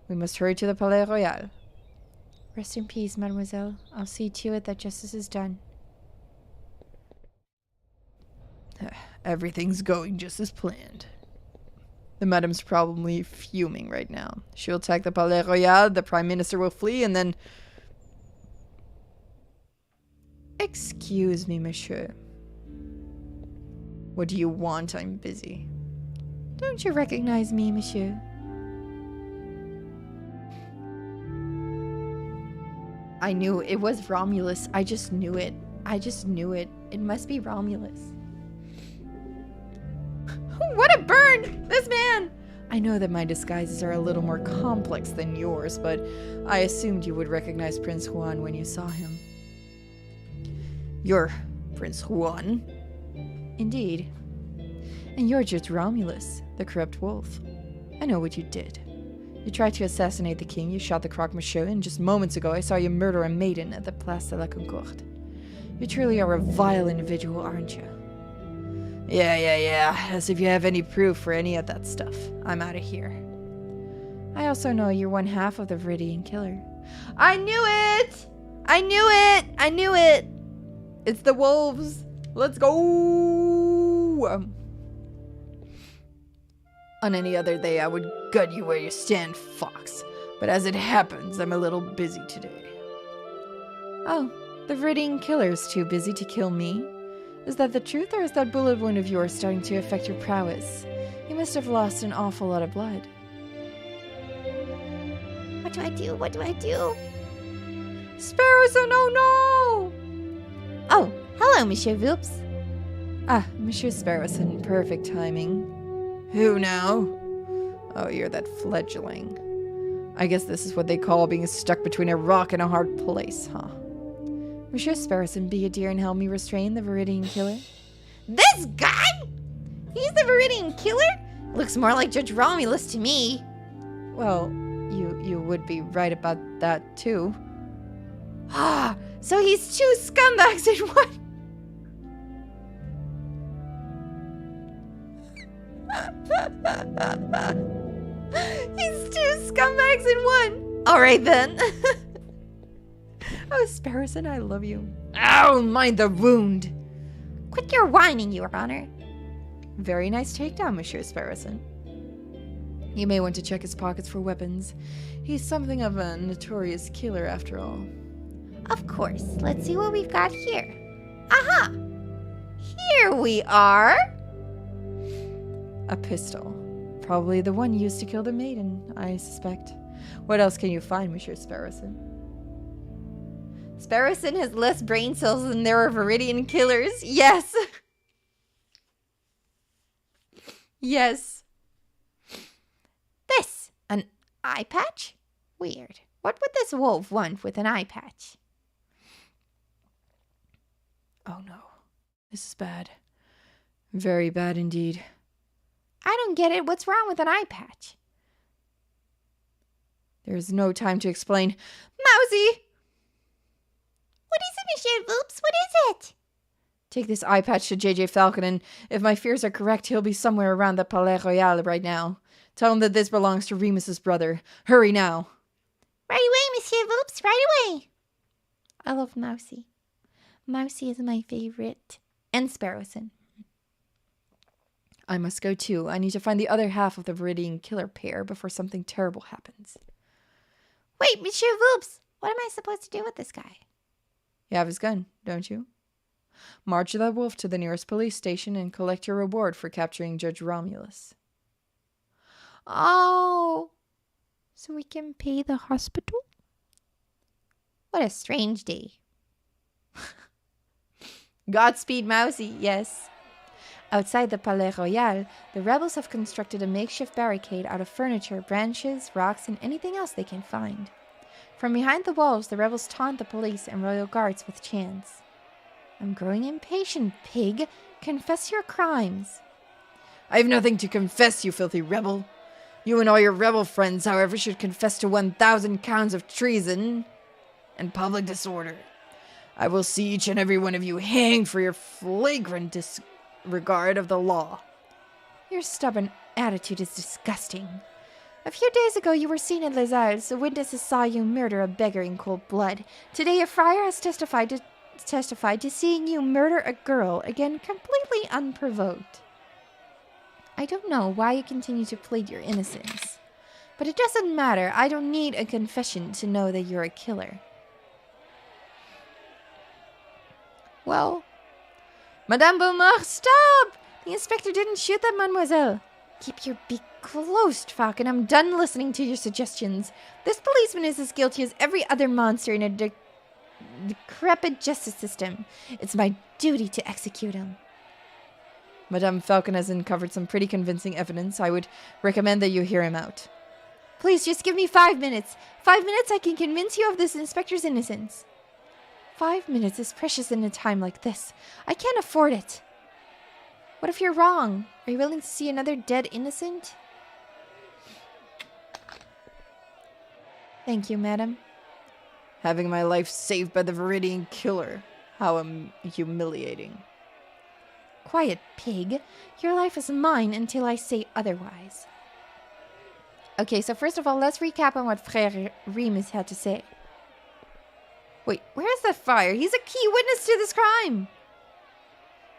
We must hurry to the Palais Royal. Rest in peace, mademoiselle. I'll see to it that justice is done. Everything's going just as planned. The madame's probably fuming right now. She'll attack the Palais Royal, the Prime Minister will flee, and then... Excuse me, monsieur. What do you want? I'm busy. Don't you recognize me, monsieur? I knew it was Romulus. I just knew it. It must be Romulus. What a burn! This man! I know that my disguises are a little more complex than yours, but I assumed you would recognize Prince Juan when you saw him. You're Prince Juan? Indeed. And you're just Romulus, the corrupt wolf. I know what you did. You tried to assassinate the king, you shot the croque-monsieur, and just moments ago I saw you murder a maiden at the Place de la Concorde. You truly are a vile individual, aren't you? Yeah. As if you have any proof for any of that stuff. I'm out of here. I also know you're one half of the Viridian killer. I knew it! I knew it! It's the wolves. Let's go! On any other day, I would gut you where you stand, fox. But as it happens, I'm a little busy today. Oh, the Viridian killer's too busy to kill me? Is that the truth, or is that bullet wound of yours starting to affect your prowess? You must have lost an awful lot of blood. What do I do? Sparrowson, oh no! Oh, hello, Monsieur Voops. Ah, Monsieur Sparrowson, perfect timing. Who now? Oh, you're that fledgling. I guess this is what they call being stuck between a rock and a hard place, huh? Monsieur Sparrowson, be a dear and help me restrain the Viridian killer. This guy? He's the Viridian killer? Looks more like Judge Romulus to me. Well, you would be right about that too. Ah, so he's two scumbags in one. He's two scumbags in one. All right then. Oh, Sparrowson, I love you. Ow, mind the wound. Quit your whining, Your Honor. Very nice takedown, Monsieur Sparrowson. You may want to check his pockets for weapons. He's something of a notorious killer after all. Of course. Let's see what we've got here. Aha! Here we are. A pistol. Probably the one used to kill the maiden, I suspect. What else can you find, Monsieur Sparrowson? Sparrowson has less brain cells than there are Viridian killers. Yes. Yes. This, an eye patch? Weird. What would this wolf want with an eye patch? Oh no. This is bad. Very bad indeed. I don't get it. What's wrong with an eye patch? There is no time to explain. Mousy! What is it, Monsieur Voops? What is it? Take this eye patch to JJ Falcon, and if my fears are correct, he'll be somewhere around the Palais Royal right now. Tell him that this belongs to Remus's brother. Hurry now. Right away, Monsieur Voops. Right away. I love Mousy. Mousy is my favorite. And Sparrowson. I must go too. I need to find the other half of the Viridian killer pair before something terrible happens. Wait, Monsieur Voops. What am I supposed to do with this guy? You have his gun, don't you? March that wolf to the nearest police station and collect your reward for capturing Judge Romulus. Oh, so we can pay the hospital? What a strange day. Godspeed, Mousy, yes. Outside the Palais Royal, the rebels have constructed a makeshift barricade out of furniture, branches, rocks, and anything else they can find. From behind the walls, the rebels taunt the police and royal guards with chants. I'm growing impatient, pig. Confess your crimes. I have nothing to confess, you filthy rebel. You and all your rebel friends, however, should confess to 1,000 counts of treason and public disorder. I will see each and every one of you hanged for your flagrant disregard of the law. Your stubborn attitude is disgusting. A few days ago, you were seen in Les Isles. The witnesses saw you murder a beggar in cold blood. Today, a friar has testified to seeing you murder a girl, again completely unprovoked. I don't know why you continue to plead your innocence, but it doesn't matter. I don't need a confession to know that you're a killer. Well, Madame Beaumont, stop! The inspector didn't shoot that mademoiselle. Keep your beak closed, Falcon. I'm done listening to your suggestions. This policeman is as guilty as every other monster in a decrepit justice system. It's my duty to execute him. Madame Falcon has uncovered some pretty convincing evidence. I would recommend that you hear him out. Please, just give me 5 minutes. 5 minutes, I can convince you of this inspector's innocence. 5 minutes is precious in a time like this. I can't afford it. What if you're wrong? Are you willing to see another dead innocent? Thank you, madam. Having my life saved by the Viridian killer. How humiliating. Quiet, pig. Your life is mine until I say otherwise. Okay, so first of all, let's recap on what Frère Remus had to say. Wait, where's the friar? He's a key witness to this crime.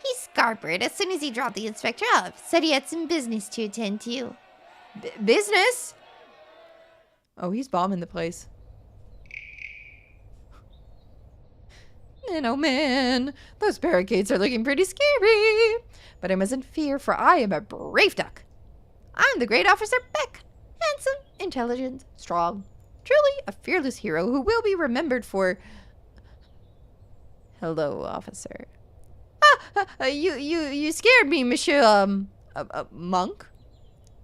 He scarpered as soon as he dropped the inspector off. Said he had some business to attend to. Business? Oh, he's bombing the place. Man, oh man, those barricades are looking pretty scary. But I mustn't fear, for I am a brave duck. I'm the great Officer Beck. Handsome, intelligent, strong. Truly a fearless hero who will be remembered for... Hello, officer. You scared me, monsieur, monk?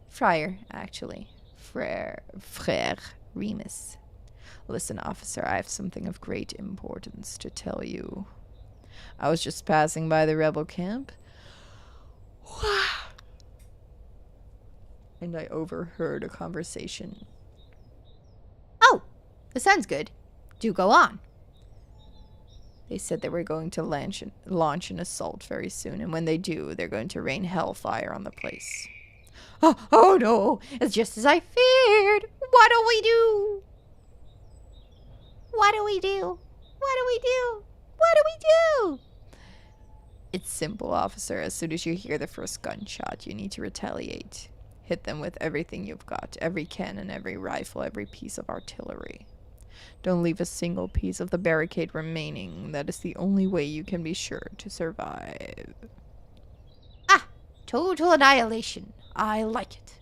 Friar, actually. Frère Remus. Listen, officer, I have something of great importance to tell you. I was just passing by the rebel camp. And I overheard a conversation. Oh, that sounds good. Do go on. They said they were going to launch an assault very soon, and when they do, they're going to rain hellfire on the place. Oh no, it's just as I feared. What do we do? What do we do? What do we do? What do we do? It's simple, officer. As soon as you hear the first gunshot, you need to retaliate. Hit them with everything you've got. Every cannon, every rifle, every piece of artillery. Don't leave a single piece of the barricade remaining. That is the only way you can be sure to survive. Ah! Total annihilation. I like it.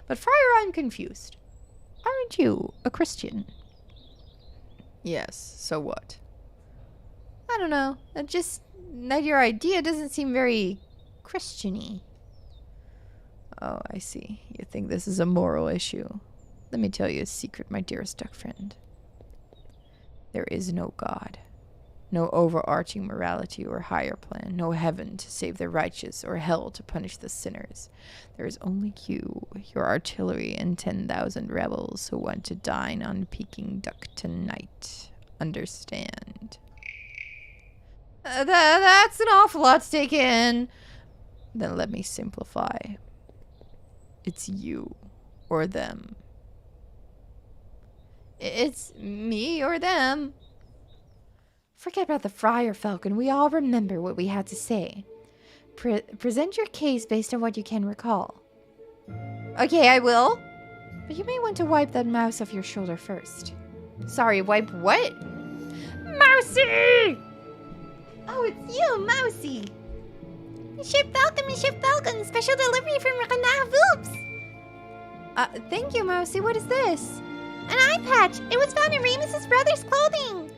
But Friar, I'm confused. Aren't you a Christian? Yes, so what? I don't know. That your idea doesn't seem very Christian-y. Oh, I see. You think this is a moral issue. Let me tell you a secret, my dearest duck friend. There is no God. No overarching morality or higher plan. No heaven to save the righteous or hell to punish the sinners. There is only you, your artillery, and 10,000 rebels who want to dine on Peking duck tonight. Understand? That's an awful lot to take in. Then let me simplify. It's you or them. It's me or them. Forget about the Friar Falcon. We all remember what we had to say. Present your case based on what you can recall. Okay, I will. But you may want to wipe that mouse off your shoulder first. Sorry, wipe what? Mousy! Oh, it's you, Mousy. Monsieur Falcon, special delivery from Renard Voops. Thank you, Mousy. What is this? An eye patch. It was found in Remus's brother's clothing.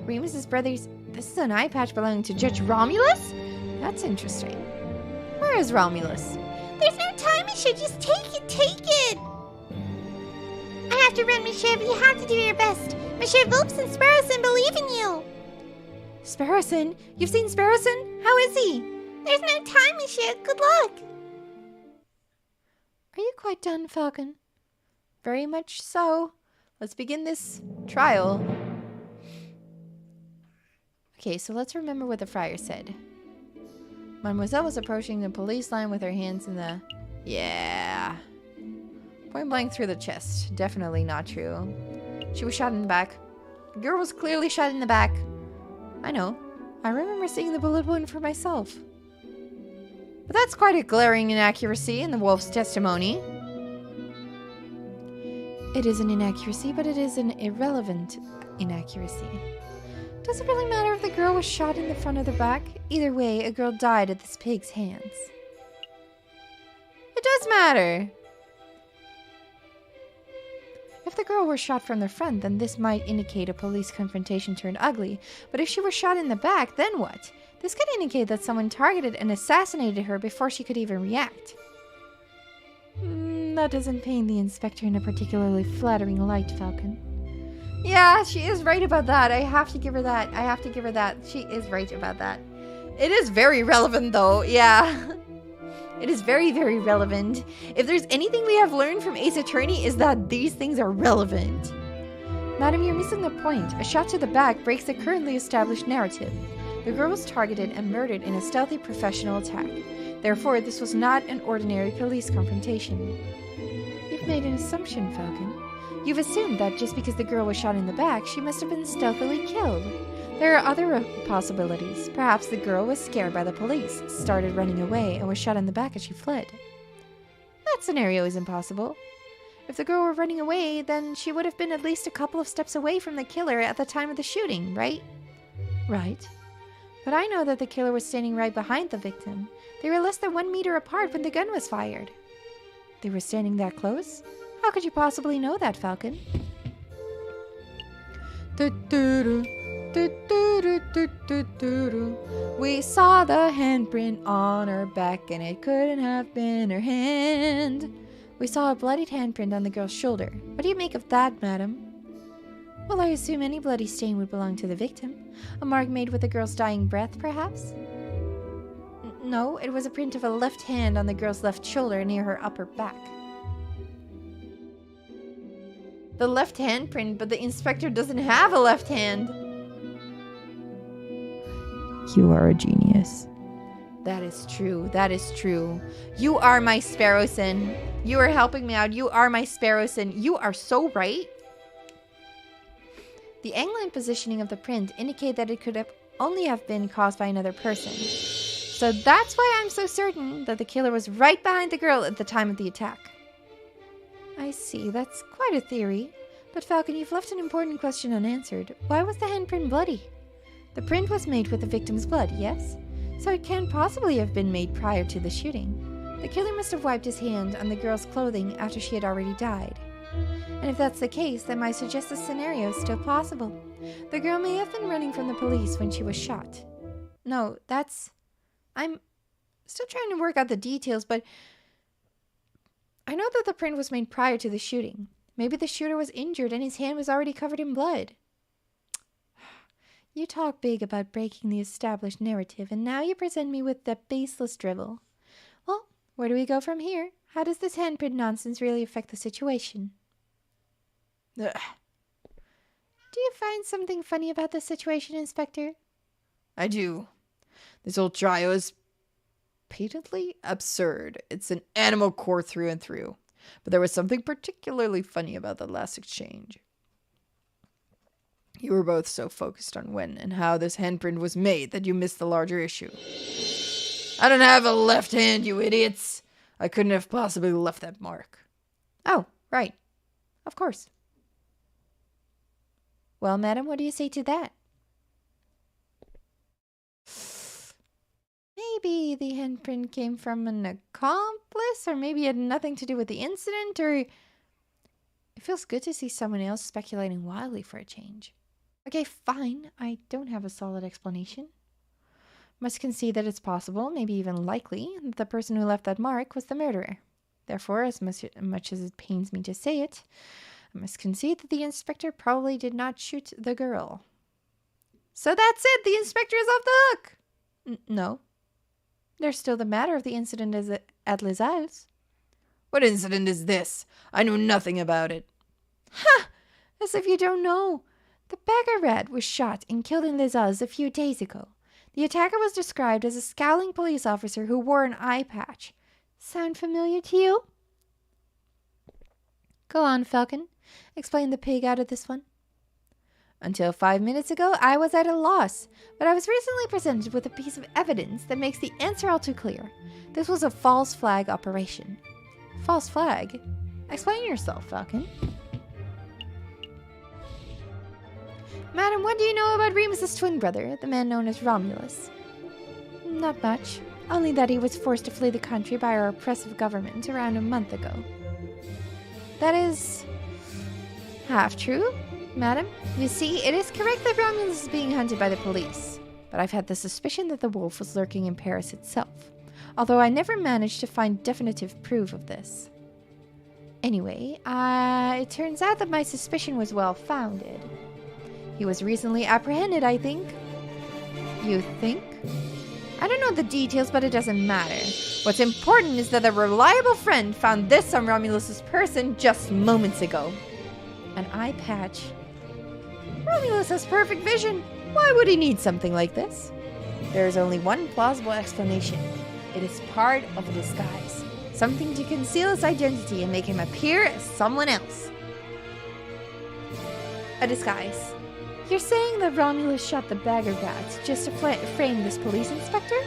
Remus's brother's... This is an eye patch belonging to Judge Romulus? That's interesting. Where is Romulus? There's no time, Monsieur. Just take it. I have to run, Monsieur, but you have to do your best. Monsieur Voops and Sparrowson believe in you. Sparrowson? You've seen Sparrowson? How is he? There's no time, Monsieur. Good luck. Are you quite done, Falcon? Very much so. Let's begin this trial. Okay, so let's remember what the friar said. Mademoiselle was approaching the police line with her hands in the... Yeah. Point blank through the chest. Definitely not true. She was shot in the back. The girl was clearly shot in the back. I know. I remember seeing the bullet wound for myself. But that's quite a glaring inaccuracy in the wolf's testimony. It is an inaccuracy, but it is an irrelevant inaccuracy. Does it really matter if the girl was shot in the front or the back? Either way, a girl died at this pig's hands. It does matter. If the girl were shot from the front, then this might indicate a police confrontation turned ugly. But if she were shot in the back, then what? This could indicate that someone targeted and assassinated her before she could even react. That doesn't paint the inspector in a particularly flattering light, Falcon. Yeah, she is right about that. I have to give her that. She is right about that. It is very relevant, though. Yeah. It is very, very relevant. If there's anything we have learned from Ace Attorney is that these things are relevant. Madam, you're missing the point. A shot to the back breaks the currently established narrative. The girl was targeted and murdered in a stealthy professional attack. Therefore, this was not an ordinary police confrontation. You've made an assumption, Falcon. You've assumed that just because the girl was shot in the back, she must have been stealthily killed. There are other possibilities. Perhaps the girl was scared by the police, started running away, and was shot in the back as she fled. That scenario is impossible. If the girl were running away, then she would have been at least a couple of steps away from the killer at the time of the shooting, right? Right. But I know that the killer was standing right behind the victim. They were less than 1 meter apart when the gun was fired. They were standing that close? How could you possibly know that, Falcon? We saw the handprint on her back, and it couldn't have been her hand. We saw a bloodied handprint on the girl's shoulder. What do you make of that, madam? Well, I assume any bloody stain would belong to the victim. A mark made with the girl's dying breath, perhaps? No, it was a print of a left hand on the girl's left shoulder near her upper back. The left hand print, but the inspector doesn't have a left hand. You are a genius. That is true. That is true. You are my Sparrowson. You are helping me out. You are my Sparrowson. You are so right. The angle and positioning of the print indicate that it could only have been caused by another person. So that's why I'm so certain that the killer was right behind the girl at the time of the attack. I see. That's quite a theory. But Falcon, you've left an important question unanswered. Why was the handprint bloody? The print was made with the victim's blood, yes? So it can't possibly have been made prior to the shooting. The killer must have wiped his hand on the girl's clothing after she had already died. And if that's the case, then might suggest the scenario is still possible. The girl may have been running from the police when she was shot. No, I'm still trying to work out the details, but I know that the print was made prior to the shooting. Maybe the shooter was injured and his hand was already covered in blood. You talk big about breaking the established narrative, and now you present me with that baseless drivel. Well, where do we go from here? How does this handprint nonsense really affect the situation? Ugh. Do you find something funny about this situation, Inspector? I do. This whole trio is patently absurd. It's an animal core through and through. But there was something particularly funny about the last exchange. You were both so focused on when and how this handprint was made that you missed the larger issue. I don't have a left hand, you idiots. I couldn't have possibly left that mark. Oh, right. Of course. Well, madam, what do you say to that? Maybe the handprint came from an accomplice, or maybe it had nothing to do with the incident, or... It feels good to see someone else speculating wildly for a change. Okay, fine. I don't have a solid explanation. Must concede that it's possible, maybe even likely, that the person who left that mark was the murderer. Therefore, as much as it pains me to say it, I must concede that the inspector probably did not shoot the girl. So that's it! The inspector is off the hook! No. There's still the matter of the incident at Lizal's. What incident is this? I know nothing about it. Ha! As if you don't know. The beggar rat was shot and killed in Lizal's a few days ago. The attacker was described as a scowling police officer who wore an eye patch. Sound familiar to you? Go on, Falcon. Explain the pig out of this one. Until 5 minutes ago, I was at a loss, but I was recently presented with a piece of evidence that makes the answer all too clear. This was a false flag operation. False flag? Explain yourself, Falcon. Madam, what do you know about Remus's twin brother, the man known as Romulus? Not much. Only that he was forced to flee the country by our oppressive government around a month ago. That is... Half true, madam. You see, it is correct that Romulus is being hunted by the police. But I've had the suspicion that the wolf was lurking in Paris itself, although I never managed to find definitive proof of this. Anyway, it turns out that my suspicion was well-founded. He was recently apprehended, I think. You think? I don't know the details, but it doesn't matter. What's important is that a reliable friend found this on Romulus's person just moments ago. An eye patch. Romulus has perfect vision. Why would he need something like this? There is only one plausible explanation. It is part of a disguise. Something to conceal his identity and make him appear as someone else. A disguise. You're saying that Romulus shot the bagger rat just to frame this police inspector?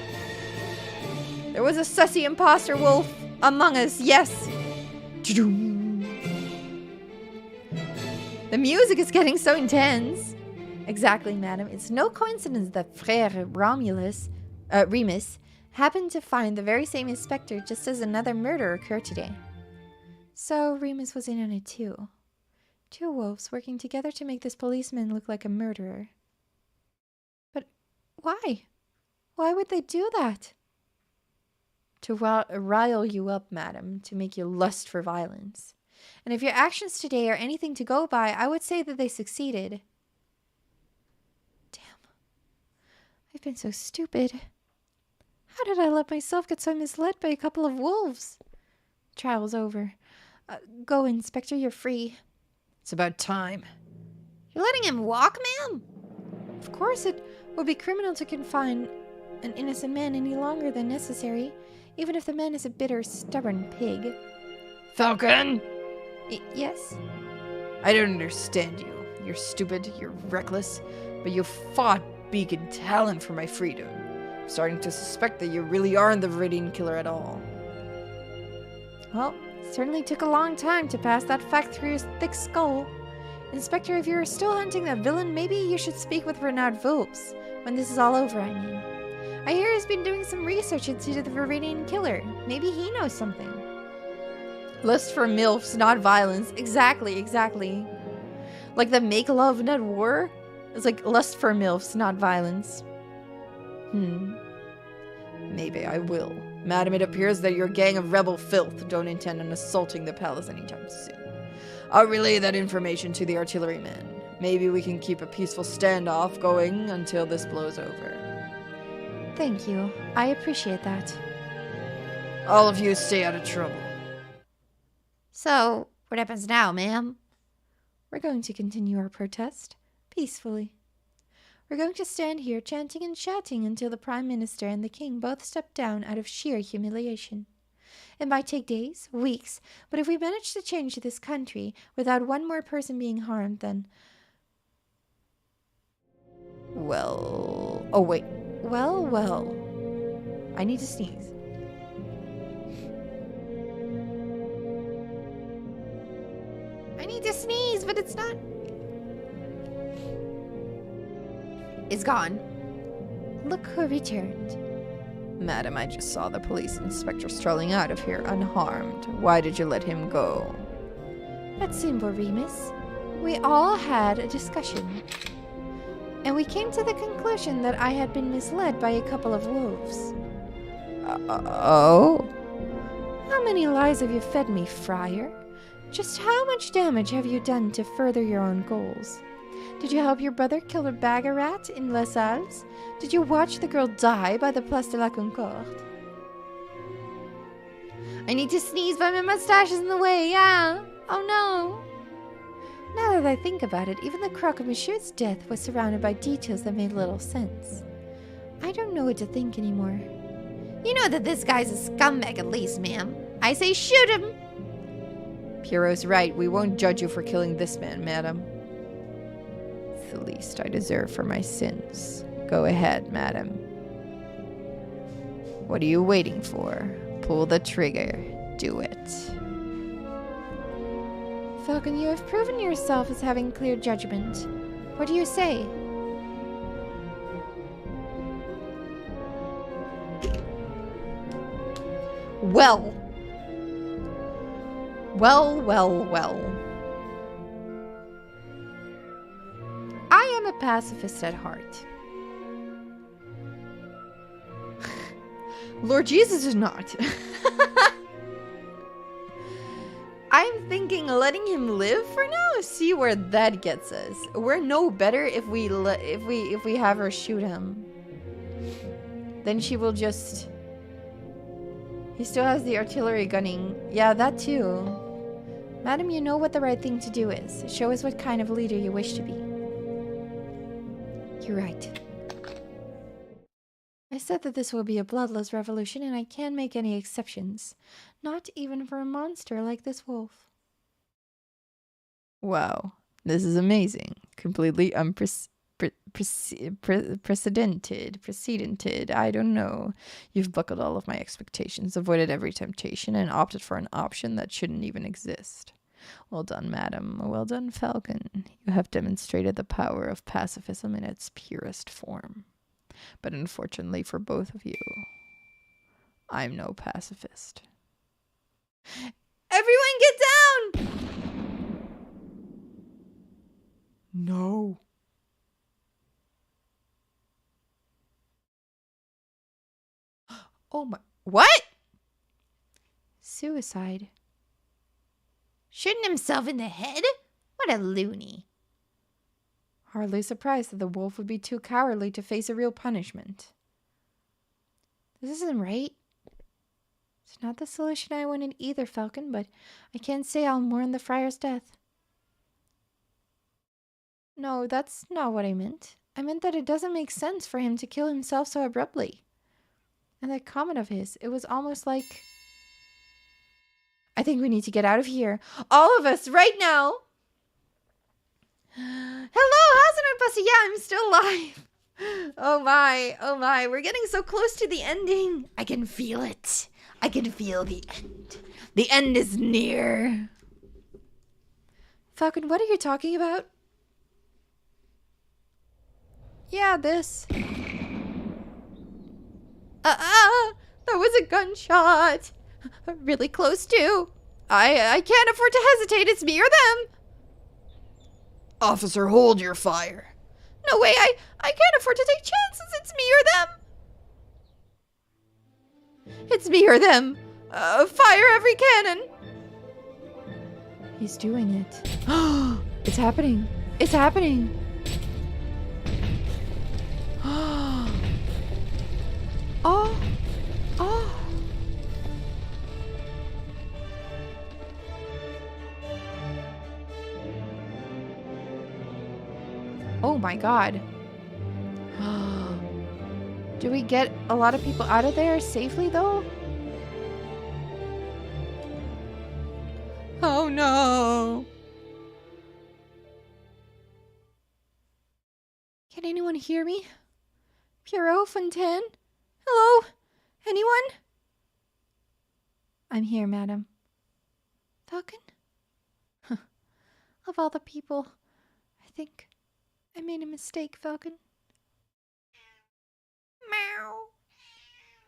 There was a sussy imposter wolf among us, yes. The music is getting so intense. Exactly, madam. It's no coincidence that Frère Remus happened to find the very same inspector just as another murder occurred today. So Remus was in on it too. Two wolves working together to make this policeman look like a murderer. But why? Why would they do that? To rile you up, madam, to make you lust for violence. And if your actions today are anything to go by, I would say that they succeeded. Damn. I've been so stupid. How did I let myself get so misled by a couple of wolves? Trial's over. Go, Inspector, you're free. It's about time. You're letting him walk, ma'am? Of course, it would be criminal to confine an innocent man any longer than necessary, even if the man is a bitter, stubborn pig. Falcon! Yes? I don't understand you. You're stupid, you're reckless, but you fought beacon talent for my freedom. I'm starting to suspect that you really aren't the Viridian killer at all. Well, it certainly took a long time to pass that fact through your thick skull. Inspector, if you're still hunting that villain, maybe you should speak with Renard Vulpes. When this is all over, I mean. I hear he's been doing some research into the Viridian killer. Maybe he knows something. Lust for MILFs, not violence. Exactly. Like the make love, not war? It's like lust for MILFs, not violence. Maybe I will. Madam, it appears that your gang of rebel filth don't intend on assaulting the palace anytime soon. I'll relay that information to the artillerymen. Maybe we can keep a peaceful standoff going until this blows over. Thank you. I appreciate that. All of you stay out of trouble. So, what happens now, ma'am? We're going to continue our protest peacefully. We're going to stand here chanting and shouting until the Prime Minister and the King both step down out of sheer humiliation. It might take days, weeks, but if we manage to change this country without one more person being harmed, then... Well... Oh, wait. Well. I need to sneeze. I need to sneeze, but it's not... It's gone. Look who returned. Madam, I just saw the police inspector strolling out of here unharmed. Why did you let him go? That's simple, Remus. We all had a discussion. And we came to the conclusion that I had been misled by a couple of wolves. Oh? How many lies have you fed me, Friar? Just how much damage have you done to further your own goals? Did you help your brother kill a bagger rat in Les Halles? Did you watch the girl die by the Place de la Concorde? I need to sneeze, but my mustache is in the way, yeah. Oh no. Now that I think about it, even the croque monsieur's death was surrounded by details that made little sense. I don't know what to think anymore. You know that this guy's a scumbag at least, ma'am. I say shoot him. Pierrot's right. We won't judge you for killing this man, madam. It's the least I deserve for my sins. Go ahead, madam. What are you waiting for? Pull the trigger. Do it. Falcon, you have proven yourself as having clear judgment. What do you say? Well. am a pacifist at heart. Lord Jesus is not. I'm thinking letting him live for now. See where that gets us. We're no better if we have her shoot him. Then she will just. He still has the artillery gunning. Yeah, that too. Madam, you know what the right thing to do is. Show us what kind of leader you wish to be. You're right. I said that this will be a bloodless revolution, and I can't make any exceptions. Not even for a monster like this wolf. Wow, this is amazing. Completely precedented. I don't know. You've buckled all of my expectations, avoided every temptation, and opted for an option that shouldn't even exist. Well done, madam. Well done, Falcon. You have demonstrated the power of pacifism in its purest form. But unfortunately for both of you, I'm no pacifist. Everyone get down! No. Oh my. What? Suicide. Shooting himself in the head? What a loony. Hardly surprised that the wolf would be too cowardly to face a real punishment. This isn't right. It's not the solution I wanted either, Falcon, but I can't say I'll mourn the friar's death. No, that's not what I meant. I meant that it doesn't make sense for him to kill himself so abruptly. And that comment of his, it was almost like... I think we need to get out of here. All of us, right now! Hello, how's it, Bussy? Yeah, I'm still alive. Oh my, we're getting so close to the ending. I can feel it. I can feel the end. The end is near. Falcon, what are you talking about? Yeah, this. That was a gunshot. Really close too. I can't afford to hesitate. It's me or them. Officer, hold your fire. No way, I can't afford to take chances. It's me or them. It's me or them. Fire every cannon. He's doing it. It's happening. It's happening. Oh. Oh my god. Do we get a lot of people out of there safely though? Oh no. Can anyone hear me? Pierrot, Fontaine? Hello? Anyone? I'm here, madam. Falcon? Of all the people, I think I made a mistake, Falcon. Meow.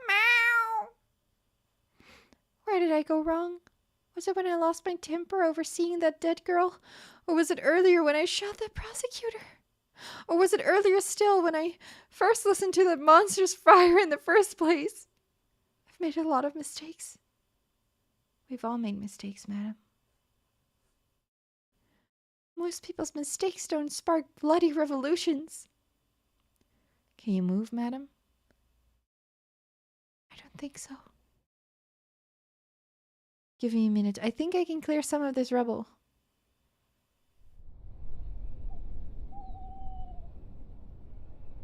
Meow. Where did I go wrong? Was it when I lost my temper over seeing that dead girl? Or was it earlier when I shot the prosecutor? Or was it earlier still when I first listened to that monster's friar in the first place? I've made a lot of mistakes. We've all made mistakes, madam. Most people's mistakes don't spark bloody revolutions. Can you move, madam? I don't think so. Give me a minute. I think I can clear some of this rubble.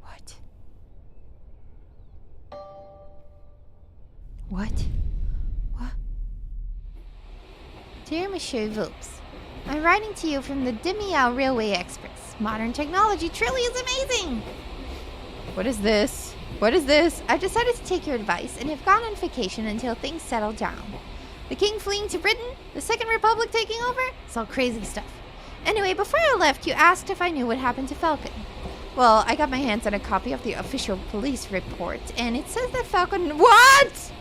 What? What? What? Dear Monsieur Vulpes, I'm writing to you from the Demiao Railway Express. Modern technology truly is amazing! What is this? What is this? I've decided to take your advice and have gone on vacation until things settle down. The king fleeing to Britain, the Second Republic taking over, it's all crazy stuff. Anyway, before I left, you asked if I knew what happened to Falcon. Well, I got my hands on a copy of the official police report, and it says that Falcon... What?!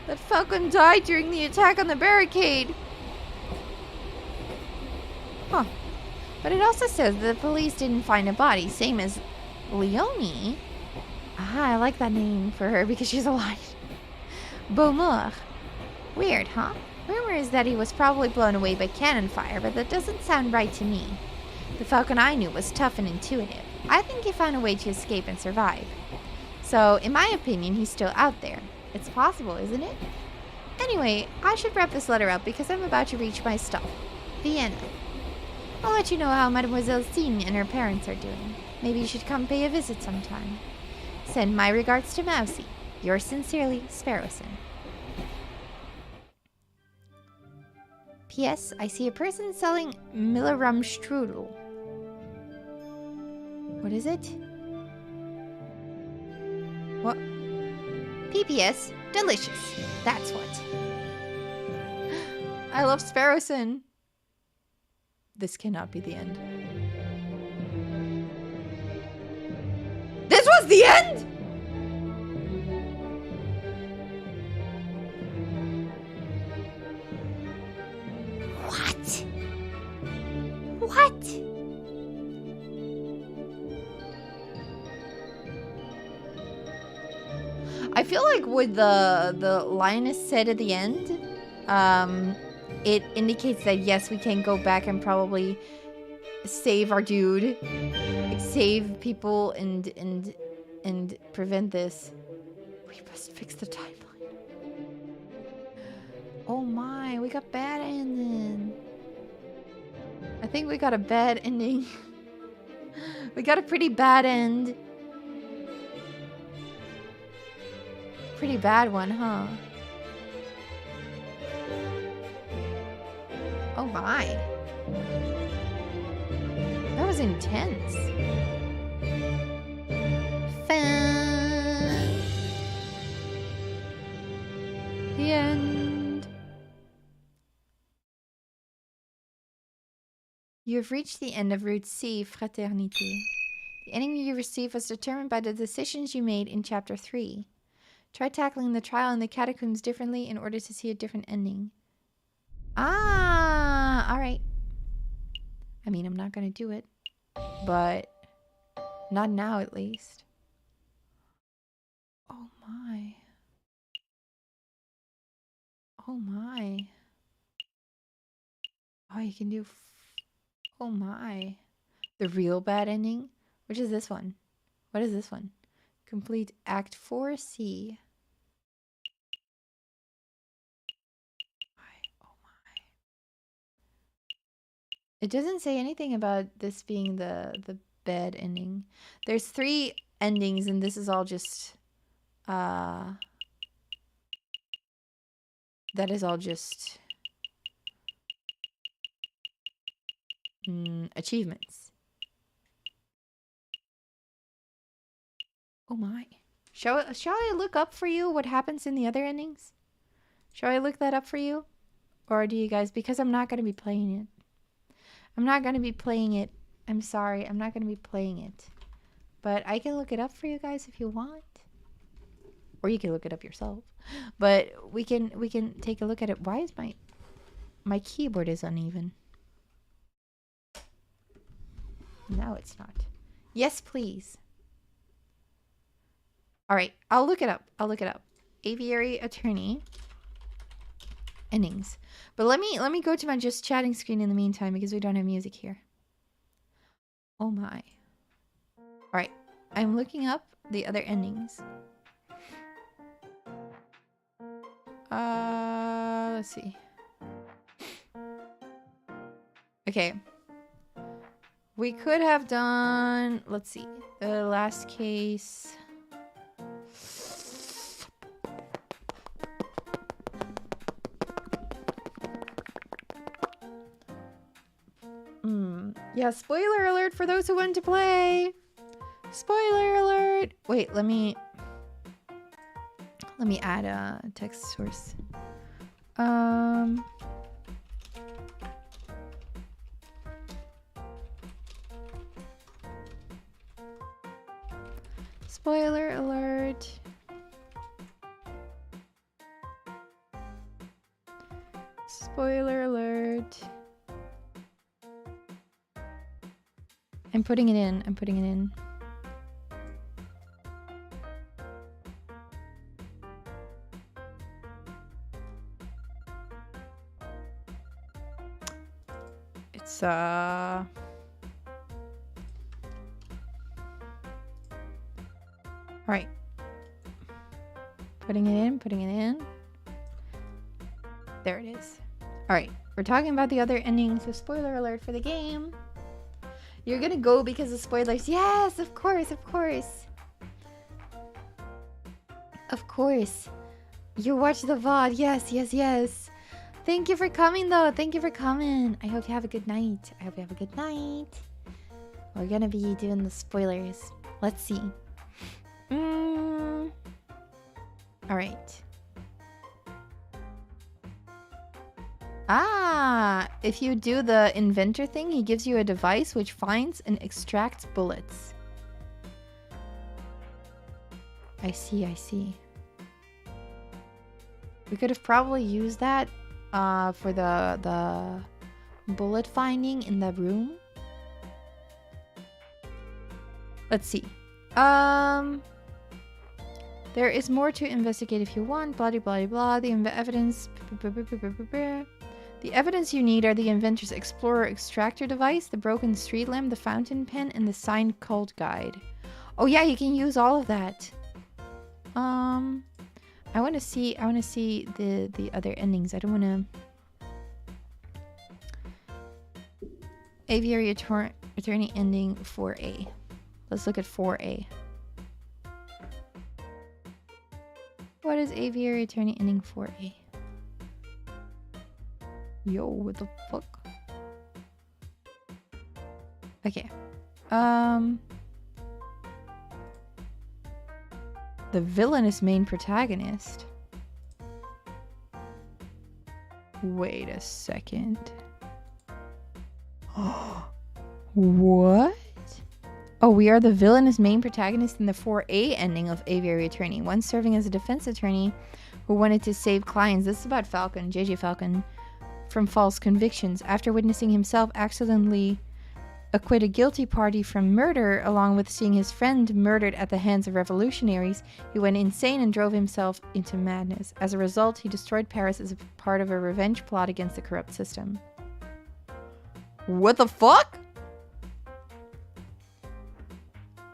That Falcon died during the attack on the barricade. Huh. But it also says that the police didn't find a body, same as Leonie. Ah, I like that name for her because she's alive. Beaumont. Weird, huh? Rumor is that he was probably blown away by cannon fire, but that doesn't sound right to me. The Falcon I knew was tough and intuitive. I think he found a way to escape and survive. So, in my opinion, he's still out there. It's possible, isn't it? Anyway, I should wrap this letter up because I'm about to reach my stop. Vienna. I'll let you know how Mademoiselle Signe and her parents are doing. Maybe you should come pay a visit sometime. Send my regards to Mousy. Yours sincerely, Sparrowson. P.S. I see a person selling Millerum strudel. What is it? What? P.P.S. Delicious. That's what. I love Sparrowson. This cannot be the end. This was the end?! What? What? I feel like with the lioness said at the end, it indicates that yes, we can go back and probably save our dude, like, save people and prevent this. We must fix the timeline. Oh my, we got bad ending. I think we got a bad ending. We got a pretty bad end. Pretty bad one, huh? Oh my. That was intense. Fun. The end. You have reached the end of Route C, Fraternité. The ending you received was determined by the decisions you made in Chapter 3. Try tackling the trial in the catacombs differently in order to see a different ending. Ah, alright. I mean, I'm not gonna do it. But not now, at least. Oh my. Oh my. Oh, you can do... Oh my. The real bad ending? Which is this one? What is this one? Complete Act 4C. Oh my. It doesn't say anything about this being the bad ending. There's 3 endings and this is all just that is all just achievements. Oh my. Shall I look up for you what happens in the other endings? Shall I look that up for you? Or do you guys, because I'm not going to be playing it. I'm not going to be playing it. I'm sorry, I'm not going to be playing it. But I can look it up for you guys if you want. Or you can look it up yourself. But we can take a look at it. Why is my keyboard is uneven? No, it's not. Yes, please. All right, I'll look it up. Aviary attorney endings. But let me go to my just chatting screen in the meantime because we don't have music here. Oh my. All right, I'm looking up the other endings. Let's see. Okay. We could have done, let's see, the last case. Yeah, spoiler alert for those who want to play. Spoiler alert. Wait, let me add a text source. Spoiler alert. Spoiler alert. I'm putting it in. I'm putting it in. It's all right. Putting it in, putting it in. There it is. All right, we're talking about the other ending, so spoiler alert for the game. You're gonna go because of spoilers. Yes, of course, of course. Of course. You watch the VOD. Yes, yes, yes. Thank you for coming, though. Thank you for coming. I hope you have a good night. I hope you have a good night. We're gonna be doing the spoilers. Let's see. All right. Ah, if you do the inventor thing, he gives you a device which finds and extracts bullets. I see, I see. We could have probably used that for the bullet finding in the room. Let's see. There is more to investigate if you want. Blah, blah, blah. The evidence. The evidence you need are the inventor's Explorer Extractor device, the broken street lamp, the fountain pen, and the signed cult guide. Oh yeah, you can use all of that. I want to see the other endings. I don't want to. Aviary attorney ending 4A. Let's look at 4A. What is Aviary attorney ending 4A? Yo, what the fuck? Okay. The villainous main protagonist. Wait a second. What? Oh, we are the villainous main protagonist in the 4A ending of Aviary Attorney. Once serving as a defense attorney who wanted to save clients. This is about Falcon, JJ Falcon, from false convictions. After witnessing himself accidentally acquit a guilty party from murder, along with seeing his friend murdered at the hands of revolutionaries, he went insane and drove himself into madness. As a result, he destroyed Paris as a part of a revenge plot against the corrupt system. What the fuck?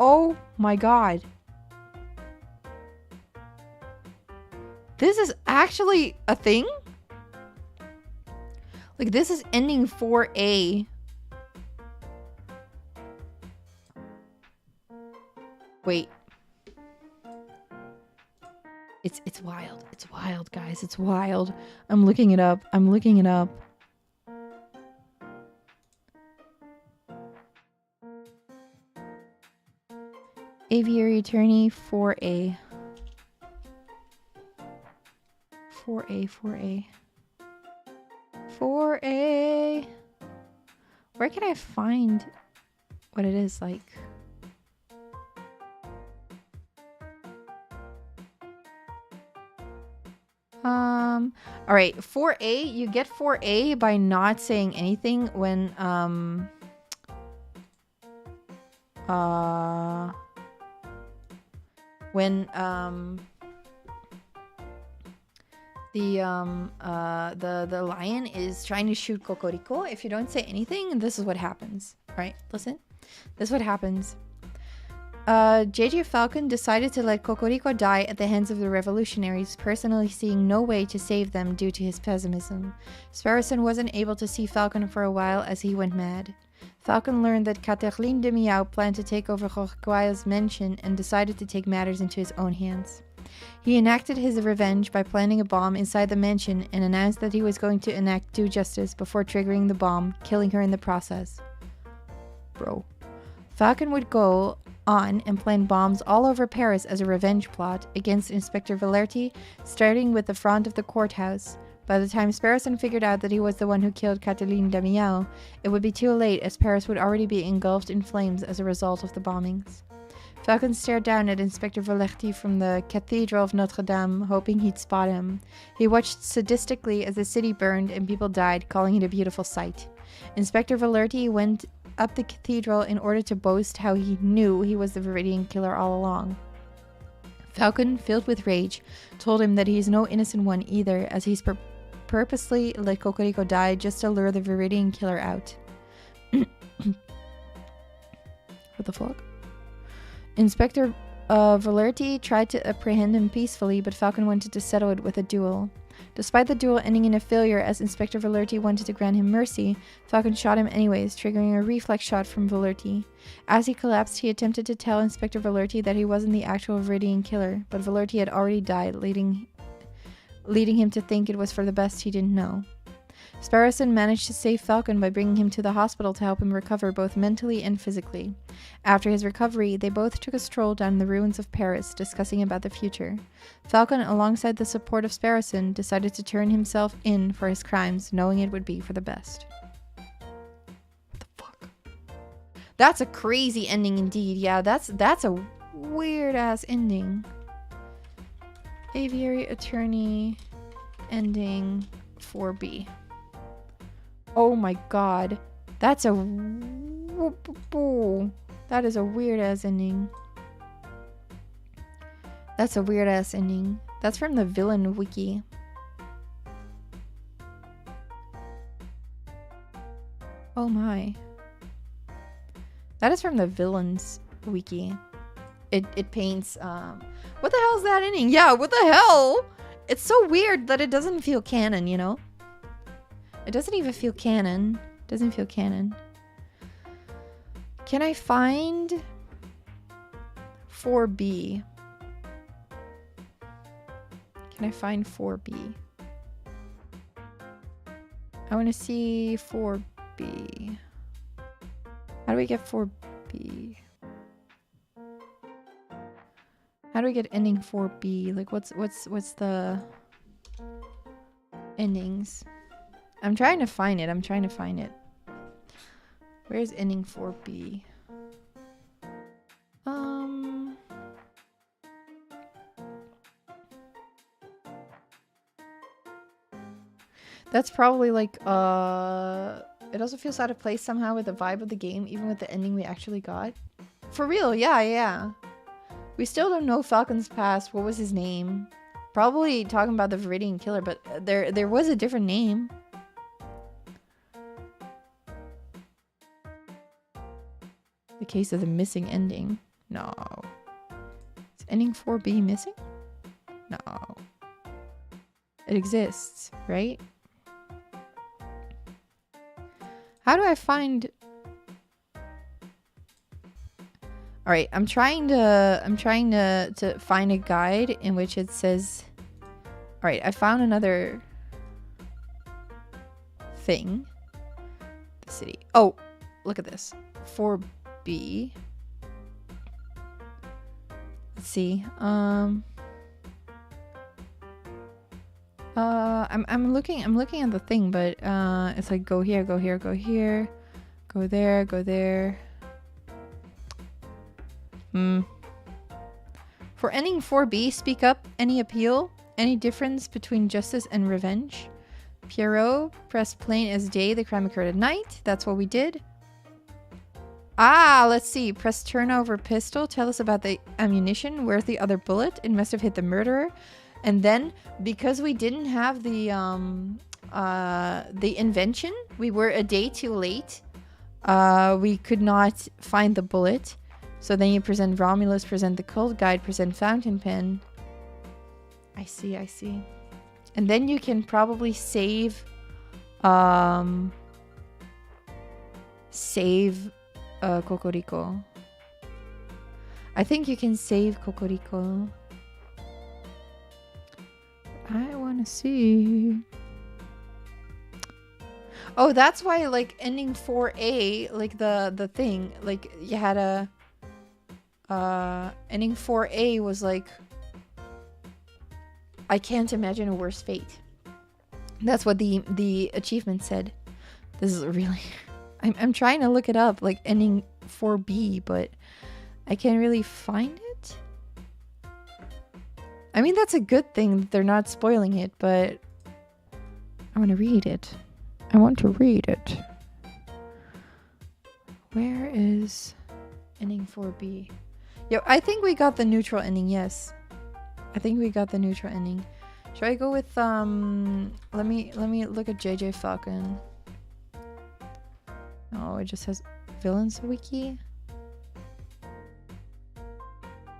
Oh my god. This is actually a thing? Like, this is ending 4A. Wait. It's wild. It's wild, guys. It's wild. I'm looking it up. I'm looking it up. Aviary Attorney 4A. 4A, 4A. 4A. Where can I find what it is like? All right, 4A, you get 4A by not saying anything when the lion is trying to shoot Cocorico. If you don't say anything, this is what happens. All right, listen. This is what happens. JJ Falcon decided to let Cocorico die at the hands of the revolutionaries, personally seeing no way to save them due to his pessimism. Sparrowson wasn't able to see Falcon for a while as he went mad. Falcon learned that Catherine de Miao planned to take over Jorquaya's mansion and decided to take matters into his own hands. He enacted his revenge by planting a bomb inside the mansion and announced that he was going to enact due justice before triggering the bomb, killing her in the process. Bro. Falcon would go on and plant bombs all over Paris as a revenge plot against Inspector Valerti, starting with the front of the courthouse. By the time Sparrowson figured out that he was the one who killed Catherine Damiao, it would be too late as Paris would already be engulfed in flames as a result of the bombings. Falcon stared down at Inspector Valerti from the Cathedral of Notre Dame, hoping he'd spot him. He watched sadistically as the city burned and people died, calling it a beautiful sight. Inspector Valerti went up the cathedral in order to boast how he knew he was the Viridian killer all along. Falcon, filled with rage, told him that he is no innocent one either, as he's purposely let Kokoriko die just to lure the Viridian killer out. What the fuck? Inspector Valerti tried to apprehend him peacefully, but Falcon wanted to settle it with a duel. Despite the duel ending in a failure as Inspector Valerti wanted to grant him mercy, Falcon shot him anyways, triggering a reflex shot from Valerti. As he collapsed, he attempted to tell Inspector Valerti that he wasn't the actual Viridian killer, but Valerti had already died, leading him to think it was for the best he didn't know. Sparrowson managed to save Falcon by bringing him to the hospital to help him recover both mentally and physically. After his recovery, they both took a stroll down the ruins of Paris, discussing about the future. Falcon, alongside the support of Sparrowson, decided to turn himself in for his crimes, knowing it would be for the best. What the fuck? That's a crazy ending indeed. Yeah, that's a weird-ass ending. Aviary Attorney ending 4B. Oh my god. That is a weird ass ending. That's a weird ass ending. That's from the villain wiki. Oh my. That is from the villains wiki. It paints what the hell is that ending? Yeah, what the hell? It's so weird that it doesn't feel canon, you know? It doesn't even feel canon. Doesn't feel canon. Can I find 4B? Can I find 4B? I want to see 4B. How do we get 4B? How do we get ending 4B? Like what's the endings? I'm trying to find it. Where's ending 4B? That's probably like it also feels out of place somehow with the vibe of the game, even with the ending we actually got. For real, yeah. We still don't know Falcon's past. What was his name? Probably talking about the Viridian killer, but there was a different name. The case of the missing ending. No. Is ending 4B missing? No. It exists, right? How do I find... Alright, I'm trying to find a guide in which it says... Alright, I found another thing. The city. Oh, look at this. 4B. Let's see. I'm looking at the thing, but it's like go here, go here, go here, go there, go there. For ending 4B, speak up. Any appeal? Any difference between justice and revenge? Pierrot, press plain as day. The crime occurred at night. That's what we did. Ah, let's see. Press turnover pistol. Tell us about the ammunition. Where's the other bullet? It must have hit the murderer. And then, because we didn't have the invention, we were a day too late. We could not find the bullet. So then you present Romulus, present the cult guide, present fountain pen. I see. And then you can probably save Kokoriko. I think you can save Kokoriko. I want to see. Oh, that's why, like, ending 4A, like, the thing, like, you had a... ending 4A was like... I can't imagine a worse fate. That's what the achievement said. This is really... I'm trying to look it up, like, ending 4B, but I can't really find it. I mean, that's a good thing that they're not spoiling it, but I want to read it. Where is ending 4B? Yo, I think we got the neutral ending, yes. I think we got the neutral ending. Should I go with let me look at JJ Falcon. Oh, it just has villains wiki.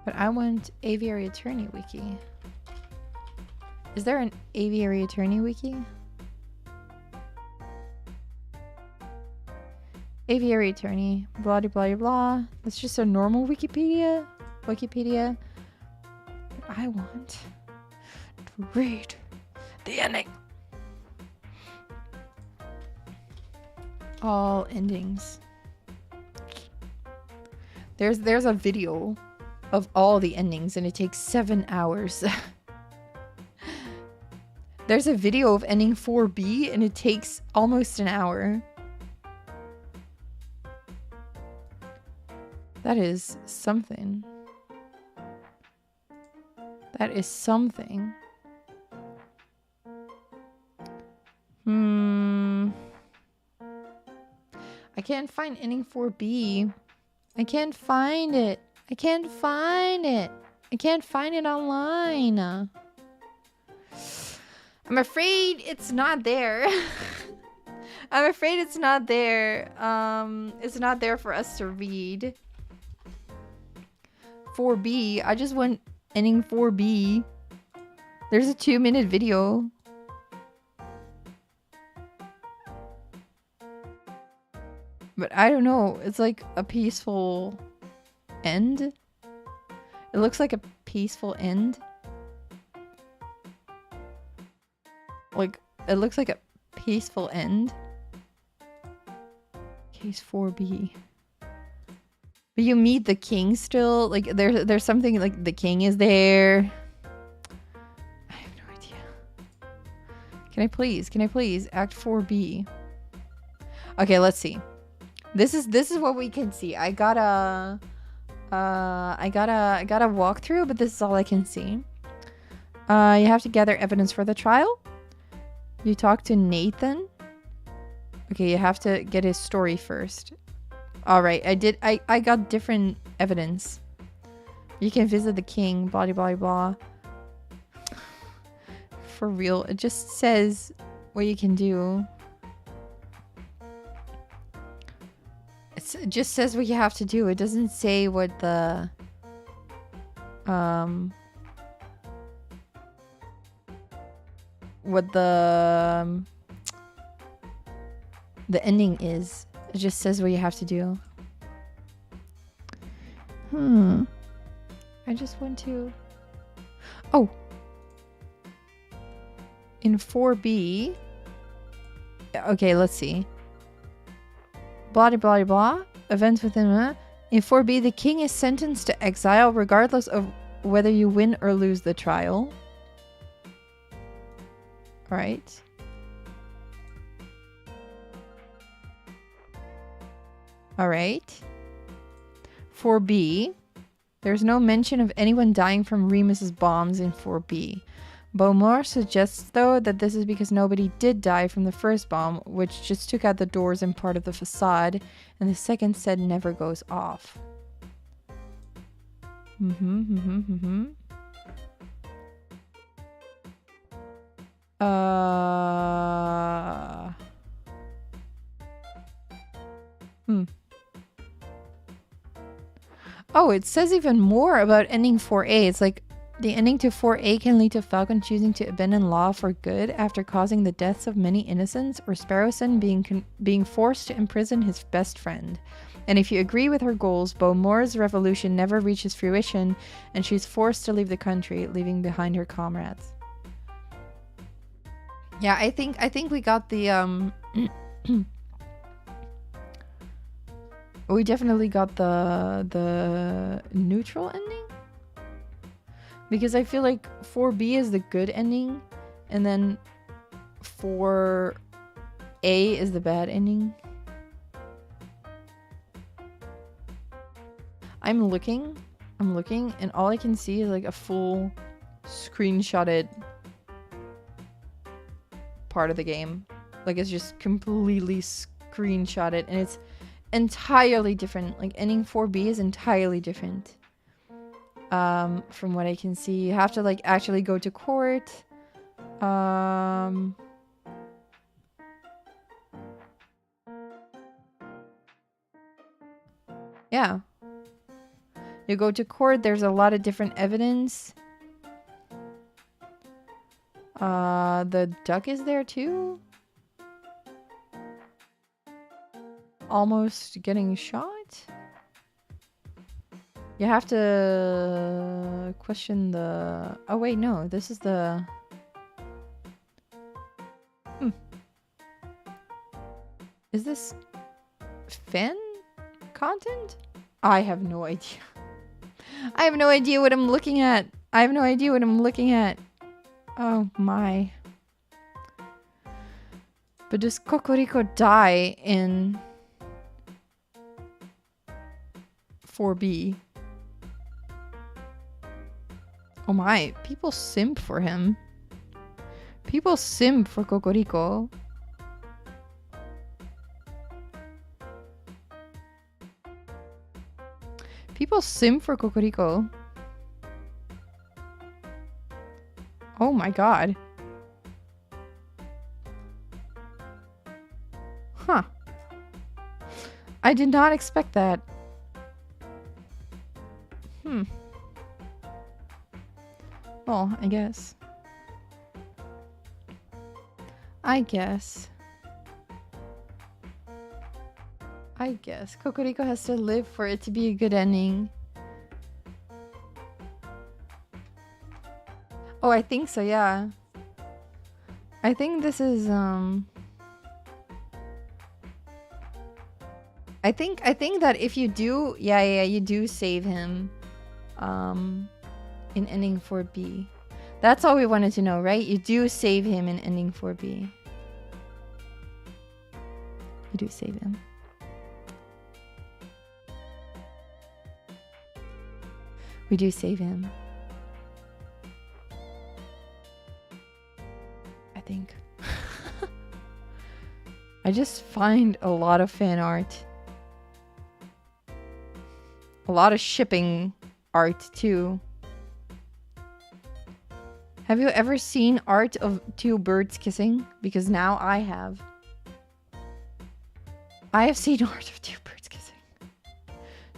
But I want Aviary Attorney wiki. Is there an Aviary Attorney wiki? Aviary Attorney, blah blah blah. That's just a normal Wikipedia. I want to read the ending. All endings. There's a video of all the endings and it takes 7 hours. There's a video of ending 4B and it takes almost an hour. That is something. That is something. I can't find ending 4B. I can't find it. I can't find it. I can't find it online. I'm afraid it's not there. I'm afraid it's not there. It's not there for us to read. 4B. I just want ending 4B. There's a 2-minute video. But I don't know. It's like a peaceful end. It looks like a peaceful end. Like, it looks like a peaceful end. Case 4B. But you meet the king still? Like, there's something like the king is there. I have no idea. Can I please? Act 4B. Okay, let's see. This is what we can see. I got a walkthrough, but this is all I can see. You have to gather evidence for the trial. You talk to Nathan. Okay, you have to get his story first. All right, I got different evidence. You can visit the king, blah blah blah. For real, it just says what you can do. It just says what you have to do. It doesn't say what the ending is. It just says what you have to do. I just want to... Oh! In 4B... Okay, let's see. Blah, blah, blah. Events within... In 4B, the king is sentenced to exile regardless of whether you win or lose the trial. Alright. Alright. 4B. There's no mention of anyone dying from Remus's bombs in 4B. Beaumont suggests, though, that this is because nobody did die from the first bomb, which just took out the doors and part of the facade, and the second said never goes off. Oh, it says even more about ending 4A. It's like, the ending to 4A can lead to Falcon choosing to abandon law for good after causing the deaths of many innocents, or Sparrowson being forced to imprison his best friend. And if you agree with her goals, Beaumont's revolution never reaches fruition, and she's forced to leave the country, leaving behind her comrades. Yeah, I think we got the we definitely got the neutral ending. Because I feel like 4B is the good ending, and then 4A is the bad ending. I'm looking, and all I can see is like a full screenshotted part of the game. Like, it's just completely screenshotted, and entirely different. Like ending 4B is entirely different. From what I can see, you have to like actually go to court. Yeah. You go to court, there's a lot of different evidence. The duck is there too. Almost getting shot. You have to question the... Oh wait, no, this is the... Is this fan content? I have no idea. I have no idea what I'm looking at. I have no idea what I'm looking at. Oh my. But does Cocorico die in 4B? Oh my, people simp for him. People simp for Cocorico. People simp for Cocorico. Oh my god. Huh. I did not expect that. Well, I guess. Cocorico has to live for it to be a good ending. Oh, I think so, yeah. I think this is, I think that if you do, you do save him, in ending 4B. That's all we wanted to know, right? You do save him in ending 4B. You do save him. We do save him. I think. I just find a lot of fan art. A lot of shipping art too. Have you ever seen art of two birds kissing? Because now I have. I have seen art of two birds kissing.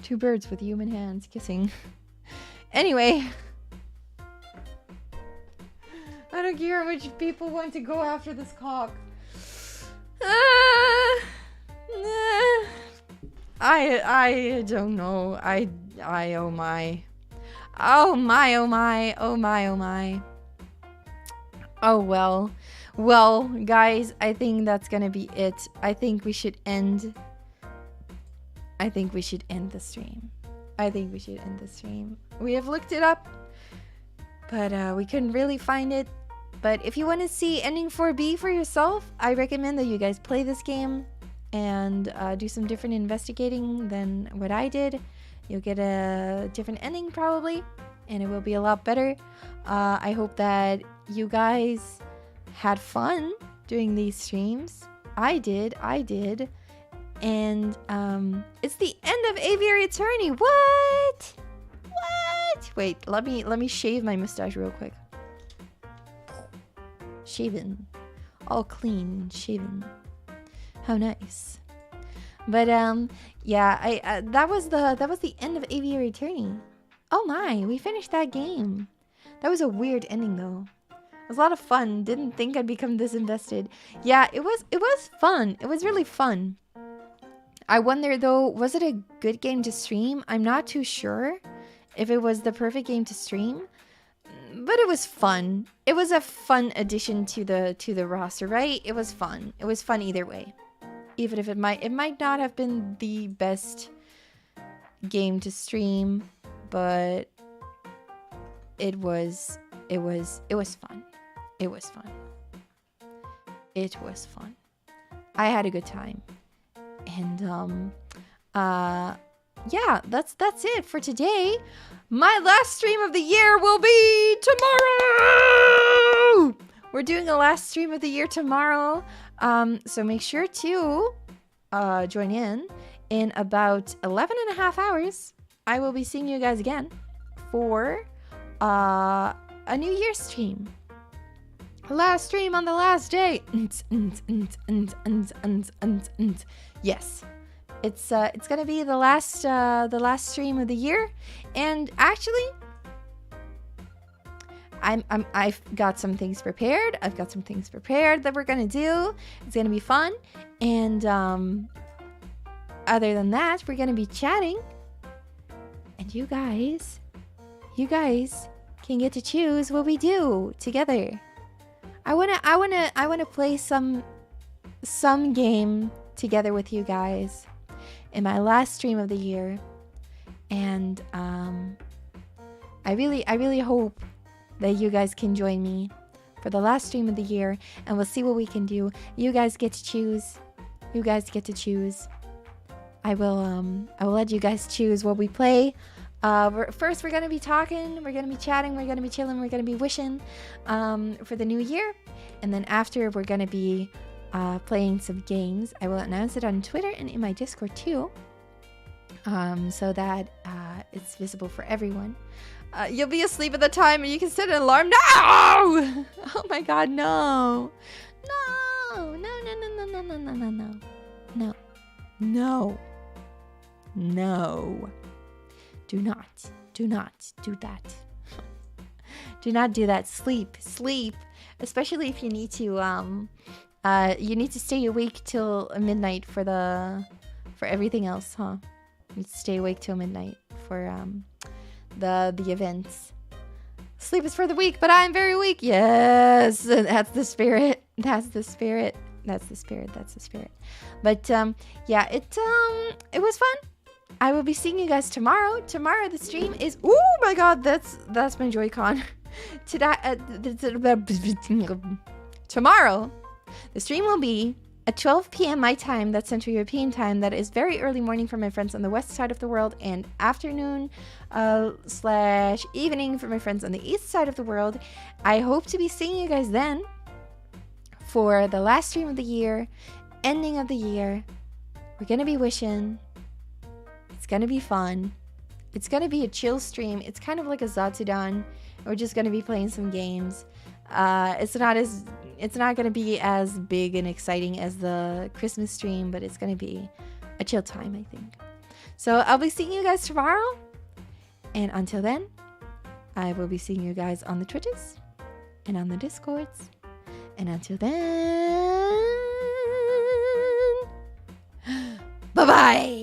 Two birds with human hands kissing. Anyway. I don't care which people want to go after this cock. I don't know. I oh my. Oh my, oh my, oh my, oh my. Oh well. Well, guys, I think that's gonna be it. I think we should end the stream. We have looked it up, but we couldn't really find it. But if you want to see ending 4B for yourself, I recommend that you guys play this game and do some different investigating than what I did. You'll get a different ending probably, and it will be a lot better. I hope that you guys had fun doing these streams. I did. And it's the end of Aviary Attorney. What? Wait, let me shave my mustache real quick. Shaven. All clean, shaven. How nice. But yeah, that was the end of Aviary Attorney. Oh my, we finished that game. That was a weird ending though. It was a lot of fun. Didn't think I'd become this invested. Yeah, it was fun. It was really fun. I wonder though, was it a good game to stream? I'm not too sure if it was the perfect game to stream, but it was fun. It was a fun addition to the roster, right? It was fun. It was fun either way. Even if it might not have been the best game to stream, but it was fun. It was fun. I had a good time. And yeah, that's it for today. My last stream of the year will be tomorrow. We're doing a last stream of the year tomorrow. So make sure to join in in about 11 and a half hours, I will be seeing you guys again for a New Year's stream. Last stream on the last day. Yes, it's gonna be the last stream of the year, and actually, I've got some things prepared. I've got some things prepared that we're gonna do. It's gonna be fun, and other than that, we're gonna be chatting, and you guys can get to choose what we do together. I wanna play some game together with you guys in my last stream of the year, and I really hope that you guys can join me for the last stream of the year, and we'll see what we can do. You guys get to choose. I will let you guys choose what we play. First, we're going to be talking, we're going to be chatting, we're going to be chilling, we're going to be wishing for the new year. And then after, we're going to be playing some games. I will announce it on Twitter and in my Discord too, so that it's visible for everyone. You'll be asleep at the time and you can set an alarm. No! Oh my god, no. No. Do not do that. Do not do that. Sleep. Especially if you need to stay awake till midnight for everything else, huh? You need to stay awake till midnight for the events. Sleep is for the weak, but I'm very weak. Yes, that's the spirit. But yeah, it was fun. I will be seeing you guys tomorrow. Tomorrow the stream is, oh my god, that's my Joy-Con. Tomorrow the stream will be at 12 p.m. my time. That's Central European time. That is very early morning for my friends on the west side of the world, and afternoon / evening for my friends on the east side of the world. I hope to be seeing you guys then for the last stream of the year, ending of the year. We're gonna be wishing. It's gonna be fun. It's gonna be a chill stream. It's kind of like a Zatsudan. We're just gonna be playing some games. It's not gonna be as big and exciting as the Christmas stream, but it's gonna be a chill time, I think. So I'll be seeing you guys tomorrow, and until then, I will be seeing you guys on the Twitches and on the Discords. And until then, bye bye.